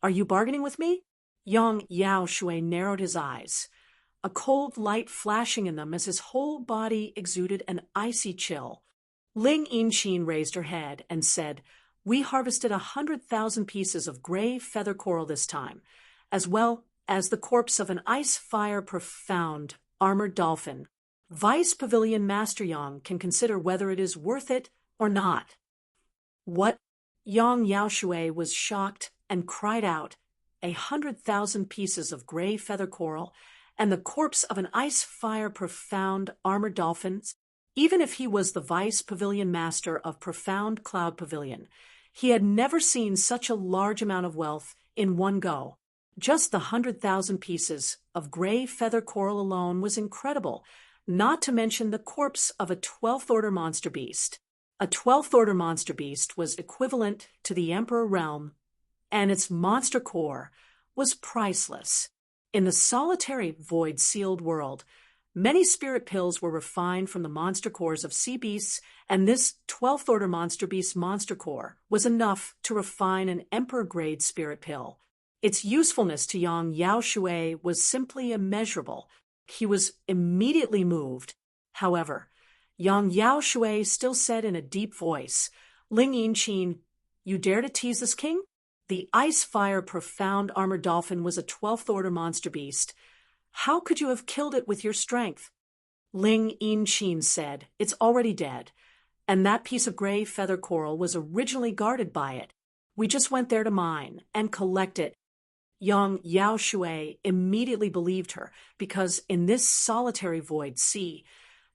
Speaker 1: Are you bargaining with me? Young Yao Shui narrowed his eyes, a cold light flashing in them as his whole body exuded an icy chill. Ling Yinshin raised her head and said, "We harvested 100,000 pieces of gray feather coral this time, as well as the corpse of an ice-fire profound armored dolphin. Vice Pavilion Master Yang can consider whether it is worth it or not." What? Yang Yaoshui was shocked and cried out, 100,000 pieces of gray feather coral and the corpse of an ice-fire profound armored dolphin? Even if he was the Vice Pavilion Master of Profound Cloud Pavilion, he had never seen such a large amount of wealth in one go. Just the 100,000 pieces of gray feather coral alone was incredible, not to mention the corpse of a 12th Order monster beast. A 12th Order monster beast was equivalent to the Emperor realm, and its monster core was priceless. In the solitary void-sealed world, many spirit pills were refined from the monster cores of sea beasts, and this 12th Order monster beast monster core was enough to refine an Emperor-grade spirit pill. Its usefulness to Yang Yaoshui was simply immeasurable. He was immediately moved. However, Yang Yaoshui still said in a deep voice, "Ling Yinshin, you dare to tease this king? The ice-fire profound armored dolphin was a 12th Order monster beast. How could you have killed it with your strength?" Ling Yinshin said, "It's already dead, and that piece of gray feather coral was originally guarded by it. We just went there to mine and collect it." Yang Yaoshui immediately believed her, because in this solitary void sea,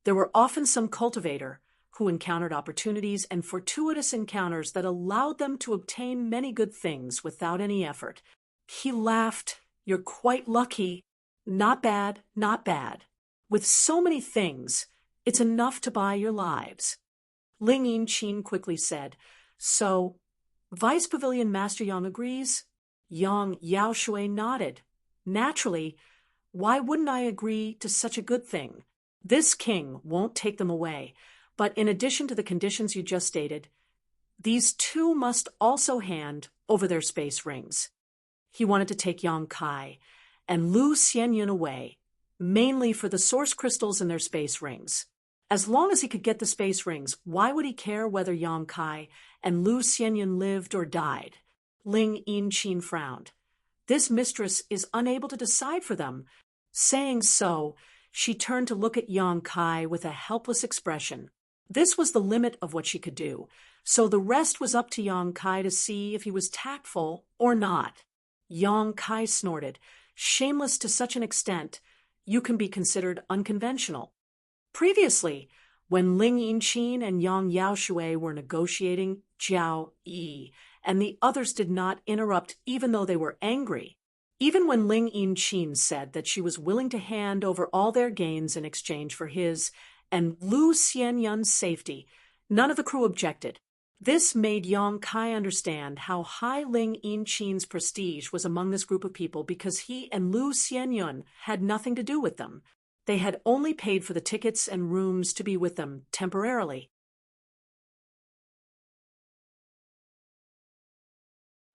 Speaker 1: there were often some cultivator who encountered opportunities and fortuitous encounters that allowed them to obtain many good things without any effort. He laughed. "You're quite lucky. Not bad, not bad. With so many things, it's enough to buy your lives." Ling Yinshin quickly said, "So, Vice Pavilion Master Yang agrees?" Yang Yaoshui nodded. "Naturally, why wouldn't I agree to such a good thing? This king won't take them away, but in addition to the conditions you just stated, these two must also hand over their space rings." He wanted to take Yang Kai and Lu Xianyun away, mainly for the source crystals in their space rings. As long as he could get the space rings, why would he care whether Yang Kai and Lu Xianyun lived or died? Ling Yinshin frowned. "This mistress is unable to decide for them." Saying so, she turned to look at Yang Kai with a helpless expression. This was the limit of what she could do, so the rest was up to Yang Kai to see if he was tactful or not. Yang Kai snorted, "Shameless to such an extent, you can be considered unconventional." Previously, when Ling Yinshin and Yang Yaoshui were negotiating, Jiao Yi and the others did not interrupt even though they were angry. Even when Ling Yinshin said that she was willing to hand over all their gains in exchange for his and Lu Xianyun's safety, none of the crew objected. This made Yang Kai understand how high Ling Yinshin's prestige was among this group of people, because he and Lu Xianyun had nothing to do with them. They had only paid for the tickets and rooms to be with them temporarily.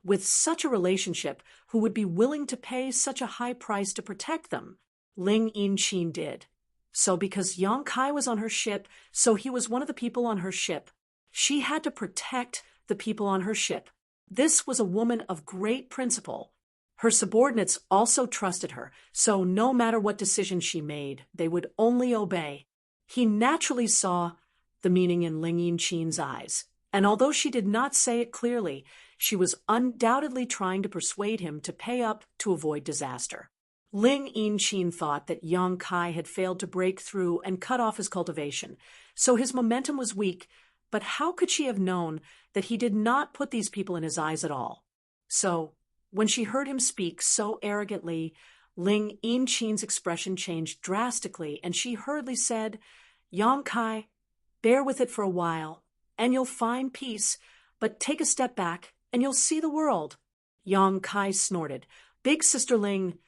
Speaker 1: With such a relationship, who would be willing to pay such a high price to protect them? Ling Yinshin did. So because Yang Kai was on her ship, so he was one of the people on her ship. She had to protect the people on her ship. This was a woman of great principle. Her subordinates also trusted her, so no matter what decision she made, they would only obey. He naturally saw the meaning in Ling Yinshin's eyes, and although she did not say it clearly, she was undoubtedly trying to persuade him to pay up to avoid disaster. Ling Yinshin thought that Yang Kai had failed to break through and cut off his cultivation, so his momentum was weak, but how could she have known that he did not put these people in his eyes at all? So, when she heard him speak so arrogantly, Ling Yinshin's expression changed drastically, and she hurriedly said, "Yang Kai, bear with it for a while, and you'll find peace, but take a step back, and you'll see the world." Yang Kai snorted. "Big Sister Ling,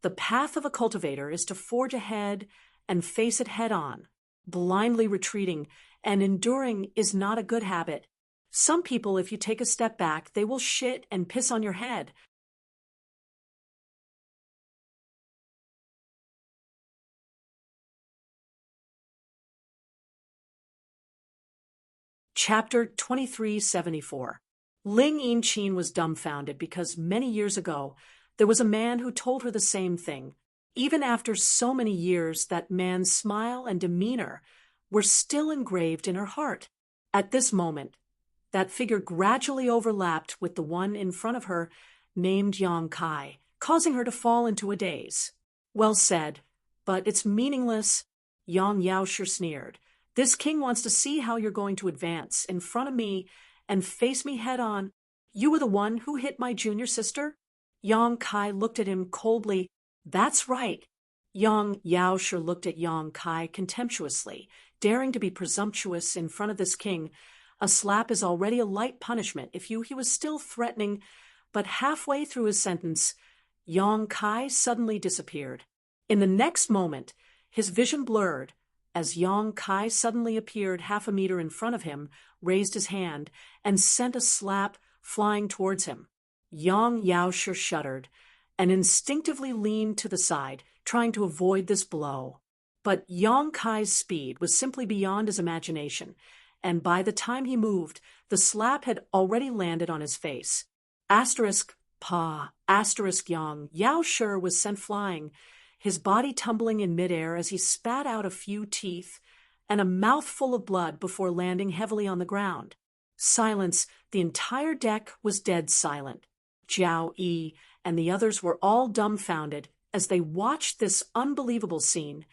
Speaker 1: the path of a cultivator is to forge ahead and face it head on. blindly retreating and enduring is not a good habit. Some people, if you take a step back, they will shit and piss on your head. Chapter 2374. Ling Yinchin was dumbfounded because many years ago there was a man who told her the same thing. Even after so many years, that man's smile and demeanor were still engraved in her heart. At this moment, that figure gradually overlapped with the one in front of her named Yang Kai, causing her to fall into a daze. Well said, but it's meaningless, Yang Yaoshe sneered. This king wants to see how you're going to advance in front of me and face me head on. You were the one who hit my junior sister? Yang Kai looked at him coldly. That's right. Yang Yaoshe looked at Yang Kai contemptuously, daring to be presumptuous in front of this king. A slap is already a light punishment if he was still threatening, but halfway through his sentence, Yang Kai suddenly disappeared. In the next moment, his vision blurred, as Yang Kai suddenly appeared half a meter in front of him, raised his hand, and sent a slap flying towards him. Yang Yaoshe shuddered and instinctively leaned to the side, trying to avoid this blow. But Yang Kai's speed was simply beyond his imagination, and by the time he moved, the slap had already landed on his face. Asterisk Pa, asterisk Yang Yaoshe was sent flying, his body tumbling in midair as he spat out a few teeth and a mouthful of blood before landing heavily on the ground. Silence. The entire deck was dead silent. Jiao Yi and the others were all dumbfounded as they watched this unbelievable scene,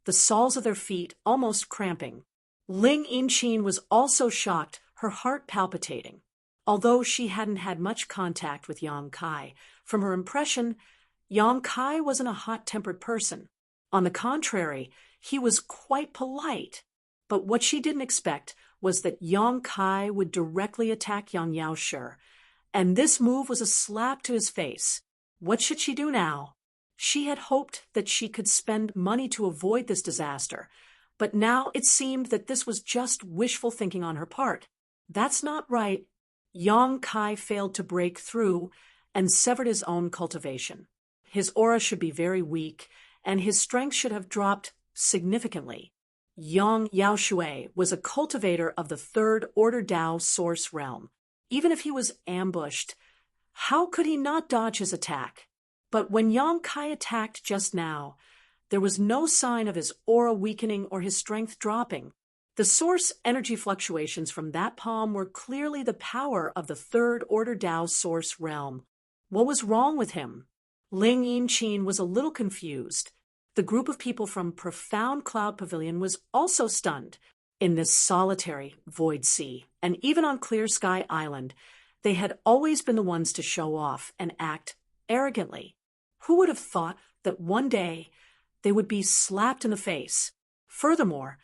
Speaker 1: the soles of their feet almost cramping. Ling Yinchin was also shocked, her heart palpitating. Although she hadn't had much contact with Yang Kai, from her impression, Yang Kai wasn't a hot-tempered person. On the contrary, he was quite polite. But what she didn't expect was that Yang Kai would directly attack Yang Yaoshe, and this move was a slap to his face. What should she do now? She had hoped that she could spend money to avoid this disaster, but now it seemed that this was just wishful thinking on her part. That's not right. Yang Kai failed to break through and severed his own cultivation. His aura should be very weak, and his strength should have dropped significantly. Yang Yaoshe was a cultivator of the third order Dao source realm. Even if he was ambushed, how could he not dodge his attack? But when Yang Kai attacked just now, there was no sign of his aura weakening or his strength dropping. The source energy fluctuations from that palm were clearly the power of the third order Dao source realm. What was wrong with him? Ling Yinchin was a little confused. The group of people from Profound Cloud Pavilion was also stunned. In this solitary void sea, and even on Clear Sky Island, they had always been the ones to show off and act arrogantly. Who would have thought that one day they would be slapped in the face? Furthermore,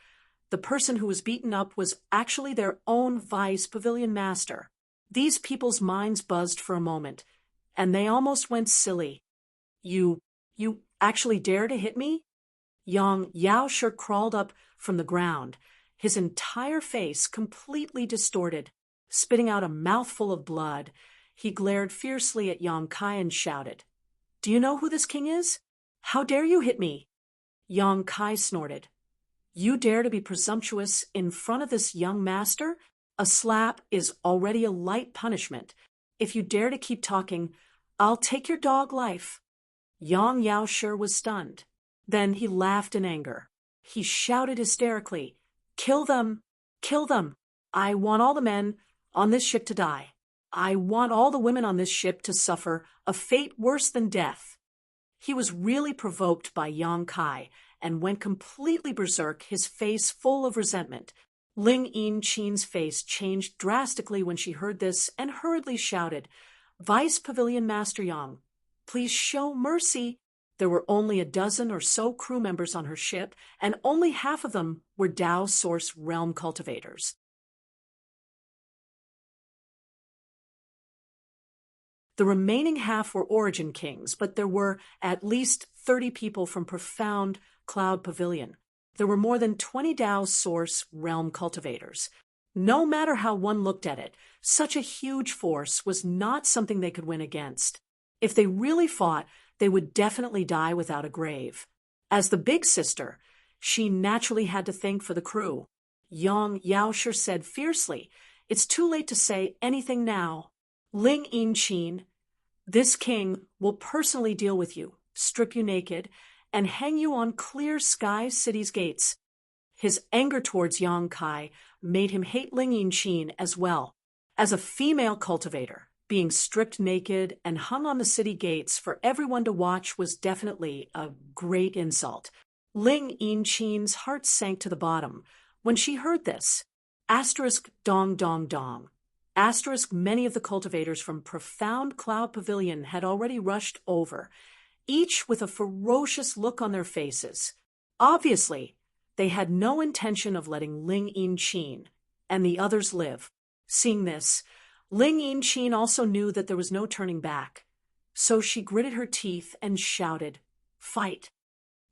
Speaker 1: the person who was beaten up was actually their own vice pavilion master. These people's minds buzzed for a moment, and they almost went silly. You actually dare to hit me? Yang Yaoshe crawled up from the ground, his entire face completely distorted. Spitting out a mouthful of blood, he glared fiercely at Yang Kai and shouted, "Do you know who this king is? How dare you hit me?" Yang Kai snorted, "You dare to be presumptuous in front of this young master? A slap is already a light punishment. If you dare to keep talking, I'll take your dog life." Yang Yaoshe was stunned. Then he laughed in anger. He shouted hysterically, "Kill them! Kill them! I want all the men on this ship to die. I want all the women on this ship to suffer a fate worse than death." He was really provoked by Yang Kai and went completely berserk, his face full of resentment. Ling Yinchin's face changed drastically when she heard this and hurriedly shouted, "Vice Pavilion Master Yang, please show mercy." There were only a dozen or so crew members on her ship, and only half of them were Dao Source realm cultivators. The remaining half were Origin Kings, but there were at least 30 people from Profound Cloud Pavilion. there were more than 20 Dao Source realm cultivators. No matter how one looked at it, such a huge force was not something they could win against. If they really fought, they would definitely die without a grave. As the big sister, she naturally had to think for the crew. Yang Yaoshe said fiercely, "It's too late to say anything now. Ling Yinchin, this king will personally deal with you, strip you naked, and hang you on Clear Sky City's gates." His anger towards Yang Kai made him hate Ling Yinchin as well. As a female cultivator, being stripped naked and hung on the city gates for everyone to watch was definitely a great insult. Ling Yinchin's heart sank to the bottom when she heard this. Asterisk dong dong dong. Asterisk many of the cultivators from Profound Cloud Pavilion had already rushed over, each with a ferocious look on their faces. Obviously, they had no intention of letting Ling Yinchin and the others live. Seeing this, Ling Yinchin also knew that there was no turning back. So she gritted her teeth and shouted, "Fight!"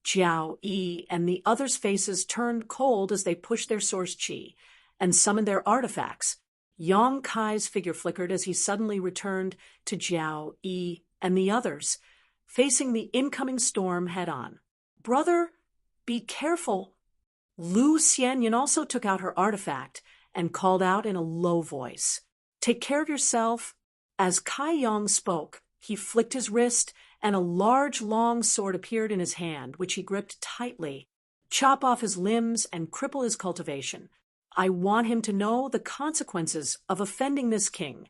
Speaker 1: Jiao Yi and the others' faces turned cold as they pushed their source chi and summoned their artifacts. Yang Kai's figure flickered as he suddenly returned to Jiao Yi and the others, facing the incoming storm head-on. "Brother, be careful." Lu Xianyan also took out her artifact and called out in a low voice, "Take care of yourself." As Kai Yang spoke, he flicked his wrist and a large long sword appeared in his hand, which he gripped tightly. "Chop off his limbs and cripple his cultivation. I want him to know the consequences of offending this king."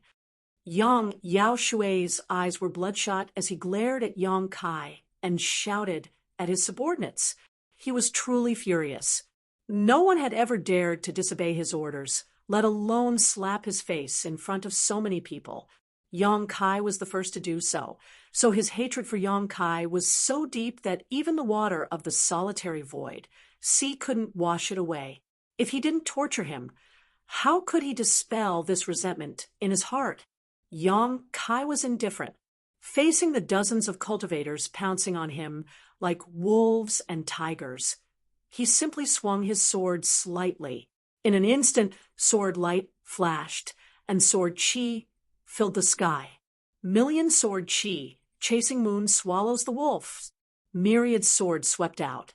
Speaker 1: Yang Yaoshui's eyes were bloodshot as he glared at Yang Kai and shouted at his subordinates. He was truly furious. No one had ever dared to disobey his orders, let alone slap his face in front of so many people. Yang Kai was the first to do so, so his hatred for Yang Kai was so deep that even the water of the solitary void sea couldn't wash it away. If he didn't torture him, how could he dispel this resentment in his heart? Yang Kai was indifferent, facing the dozens of cultivators pouncing on him like wolves and tigers. He simply swung his sword slightly. In an instant, sword light flashed, and sword chi filled the sky. Million sword chi, chasing moon swallows the wolves. Myriad swords swept out,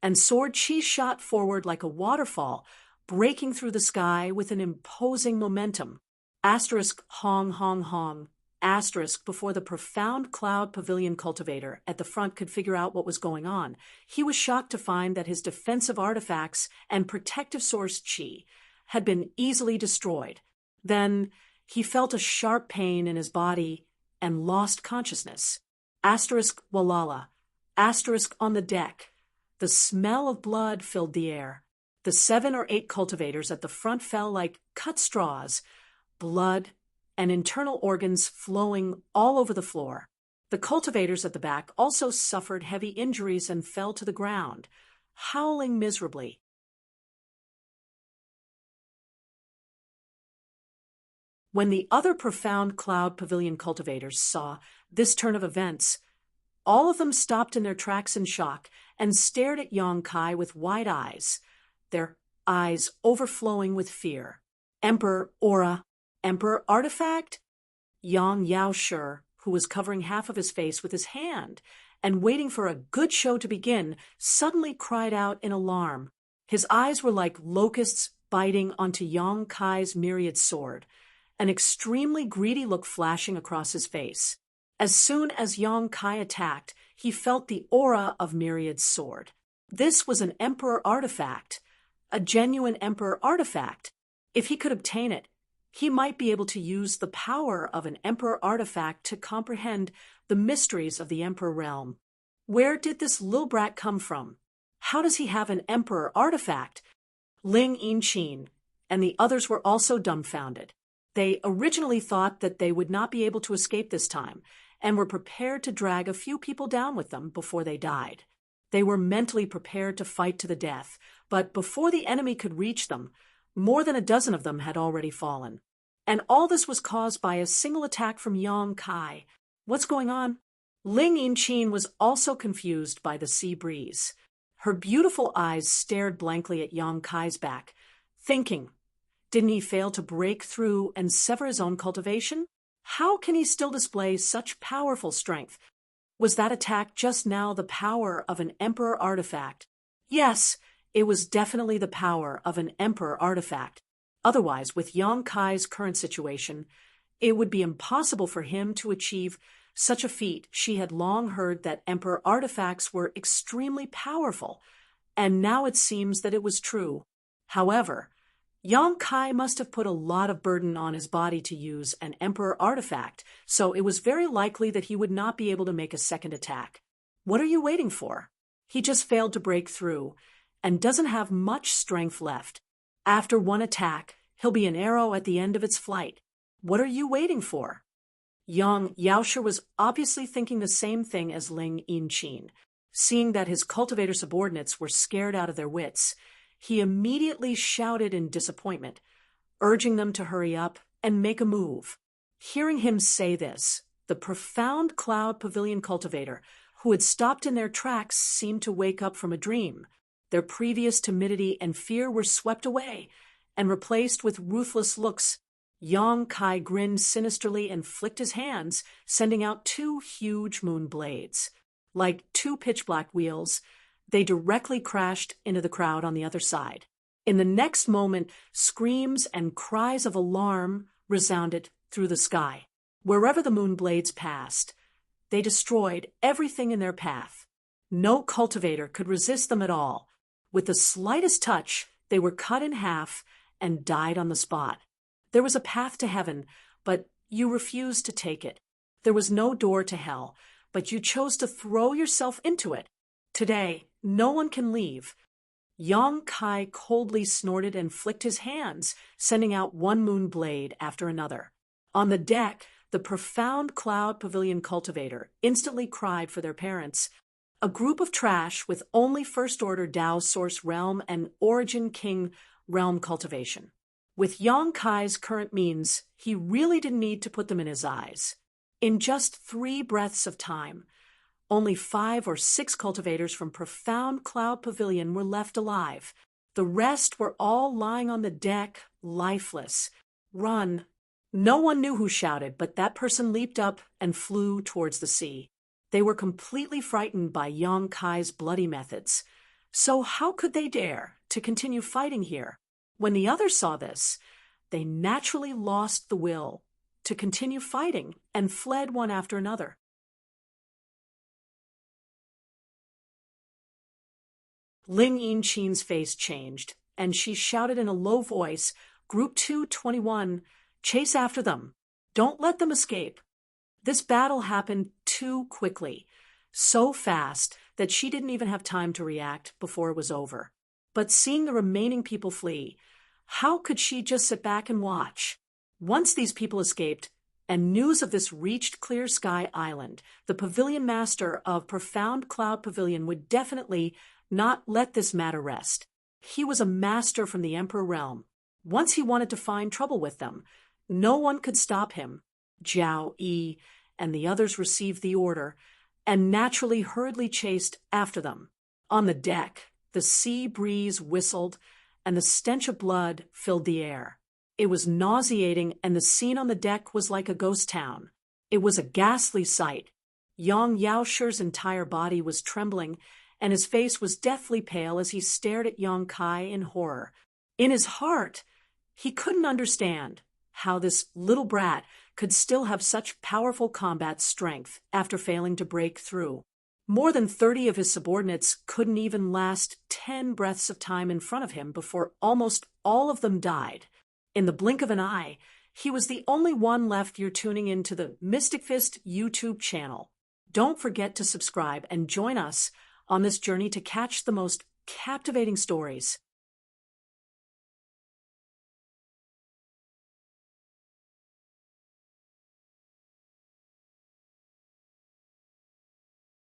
Speaker 1: and sword chi shot forward like a waterfall, breaking through the sky with an imposing momentum. Asterisk hong hong hong. Asterisk before the Profound Cloud Pavilion cultivator at the front could figure out what was going on. He was shocked to find that his defensive artifacts and protective source chi had been easily destroyed. Then he felt a sharp pain in his body and lost consciousness. Asterisk walala. Asterisk on the deck. The smell of blood filled the air. The 7 or 8 cultivators at the front fell like cut straws, blood and internal organs flowing all over the floor. The cultivators at the back also suffered heavy injuries and fell to the ground, howling miserably. When the other Profound Cloud Pavilion cultivators saw this turn of events, all of them stopped in their tracks in shock and stared at Yang Kai with wide eyes, their eyes overflowing with fear. Emperor Aura, Emperor Artifact? Yang Yaoshe, who was covering half of his face with his hand and waiting for a good show to begin, suddenly cried out in alarm. His eyes were like locusts biting onto Yang Kai's myriad sword, an extremely greedy look flashing across his face. As soon as Yang Kai attacked, he felt the aura of Myriad's sword. This was an Emperor artifact, a genuine Emperor artifact. If he could obtain it, he might be able to use the power of an Emperor artifact to comprehend the mysteries of the Emperor realm. Where did this little brat come from? How does he have an Emperor artifact? Ling Yinchin and the others were also dumbfounded. They originally thought that they would not be able to escape this time, and were prepared to drag a few people down with them before they died. They were mentally prepared to fight to the death, but before the enemy could reach them, more than a dozen of them had already fallen. And all this was caused by a single attack from Yang Kai. What's going on? Ling Yinchin was also confused by the sea breeze. Her beautiful eyes stared blankly at Yang Kai's back, thinking, didn't he fail to break through and sever his own cultivation? How can he still display such powerful strength? Was that attack just now the power of an Emperor artifact? Yes, it was definitely the power of an Emperor artifact. Otherwise, with Yang Kai's current situation, it would be impossible for him to achieve such a feat. She had long heard that Emperor artifacts were extremely powerful, and now it seems that it was true. However, Yang Kai must have put a lot of burden on his body to use an Emperor artifact, so it was very likely that he would not be able to make a second attack. What are you waiting for? He just failed to break through, and doesn't have much strength left. After one attack, he'll be an arrow at the end of its flight. What are you waiting for? Young Yaoshe was obviously thinking the same thing as Ling Yinchin. Seeing that his cultivator subordinates were scared out of their wits, he immediately shouted in disappointment, urging them to hurry up and make a move. Hearing him say this, the profound Cloud Pavilion cultivator, who had stopped in their tracks, seemed to wake up from a dream. Their previous timidity and fear were swept away and replaced with ruthless looks. Yang Kai grinned sinisterly and flicked his hands, sending out two huge moon blades. Like two pitch-black wheels, they directly crashed into the crowd on the other side. In the next moment, screams and cries of alarm resounded through the sky. Wherever the moon blades passed, they destroyed everything in their path. No cultivator could resist them at all. With the slightest touch, they were cut in half and died on the spot. There was a path to heaven, but you refused to take it. There was no door to hell, but you chose to throw yourself into it. Today, no one can leave. Yang Kai coldly snorted and flicked his hands, sending out one moon blade after another. On the deck, the profound Cloud Pavilion cultivator instantly cried for their parents. A group of trash with only First Order Dao Source Realm and Origin King Realm cultivation. With Yang Kai's current means, he really didn't need to put them in his eyes. In just 3 breaths of time, only 5 or 6 cultivators from profound Cloud Pavilion were left alive. The rest were all lying on the deck, lifeless. Run! No one knew who shouted, but that person leaped up and flew towards the sea. They were completely frightened by Yang Kai's bloody methods. So how could they dare to continue fighting here? When the others saw this, they naturally lost the will to continue fighting and fled one after another. Ling Yinchin's face changed, and she shouted in a low voice, Group 221, chase after them. Don't let them escape. This battle happened too quickly, so fast that she didn't even have time to react before it was over. But seeing the remaining people flee, how could she just sit back and watch? Once these people escaped, and news of this reached Clear Sky Island, the pavilion master of Profound Cloud Pavilion would definitely not let this matter rest. He was a master from the Emperor Realm. Once he wanted to find trouble with them, no one could stop him. Jiao Yi and the others received the order, and naturally hurriedly chased after them. On the deck, the sea breeze whistled, and the stench of blood filled the air. It was nauseating, and the scene on the deck was like a ghost town. It was a ghastly sight. Yang Yaoshe's entire body was trembling, and his face was deathly pale as he stared at Yang Kai in horror. In his heart, he couldn't understand how this little brat could still have such powerful combat strength after failing to break through. More than 30 of his subordinates couldn't even last 10 breaths of time in front of him before almost all of them died. In the blink of an eye, he was the only one left. You're tuning into the Mystic Fist YouTube channel. Don't forget to subscribe and join us on this journey to catch the most captivating stories.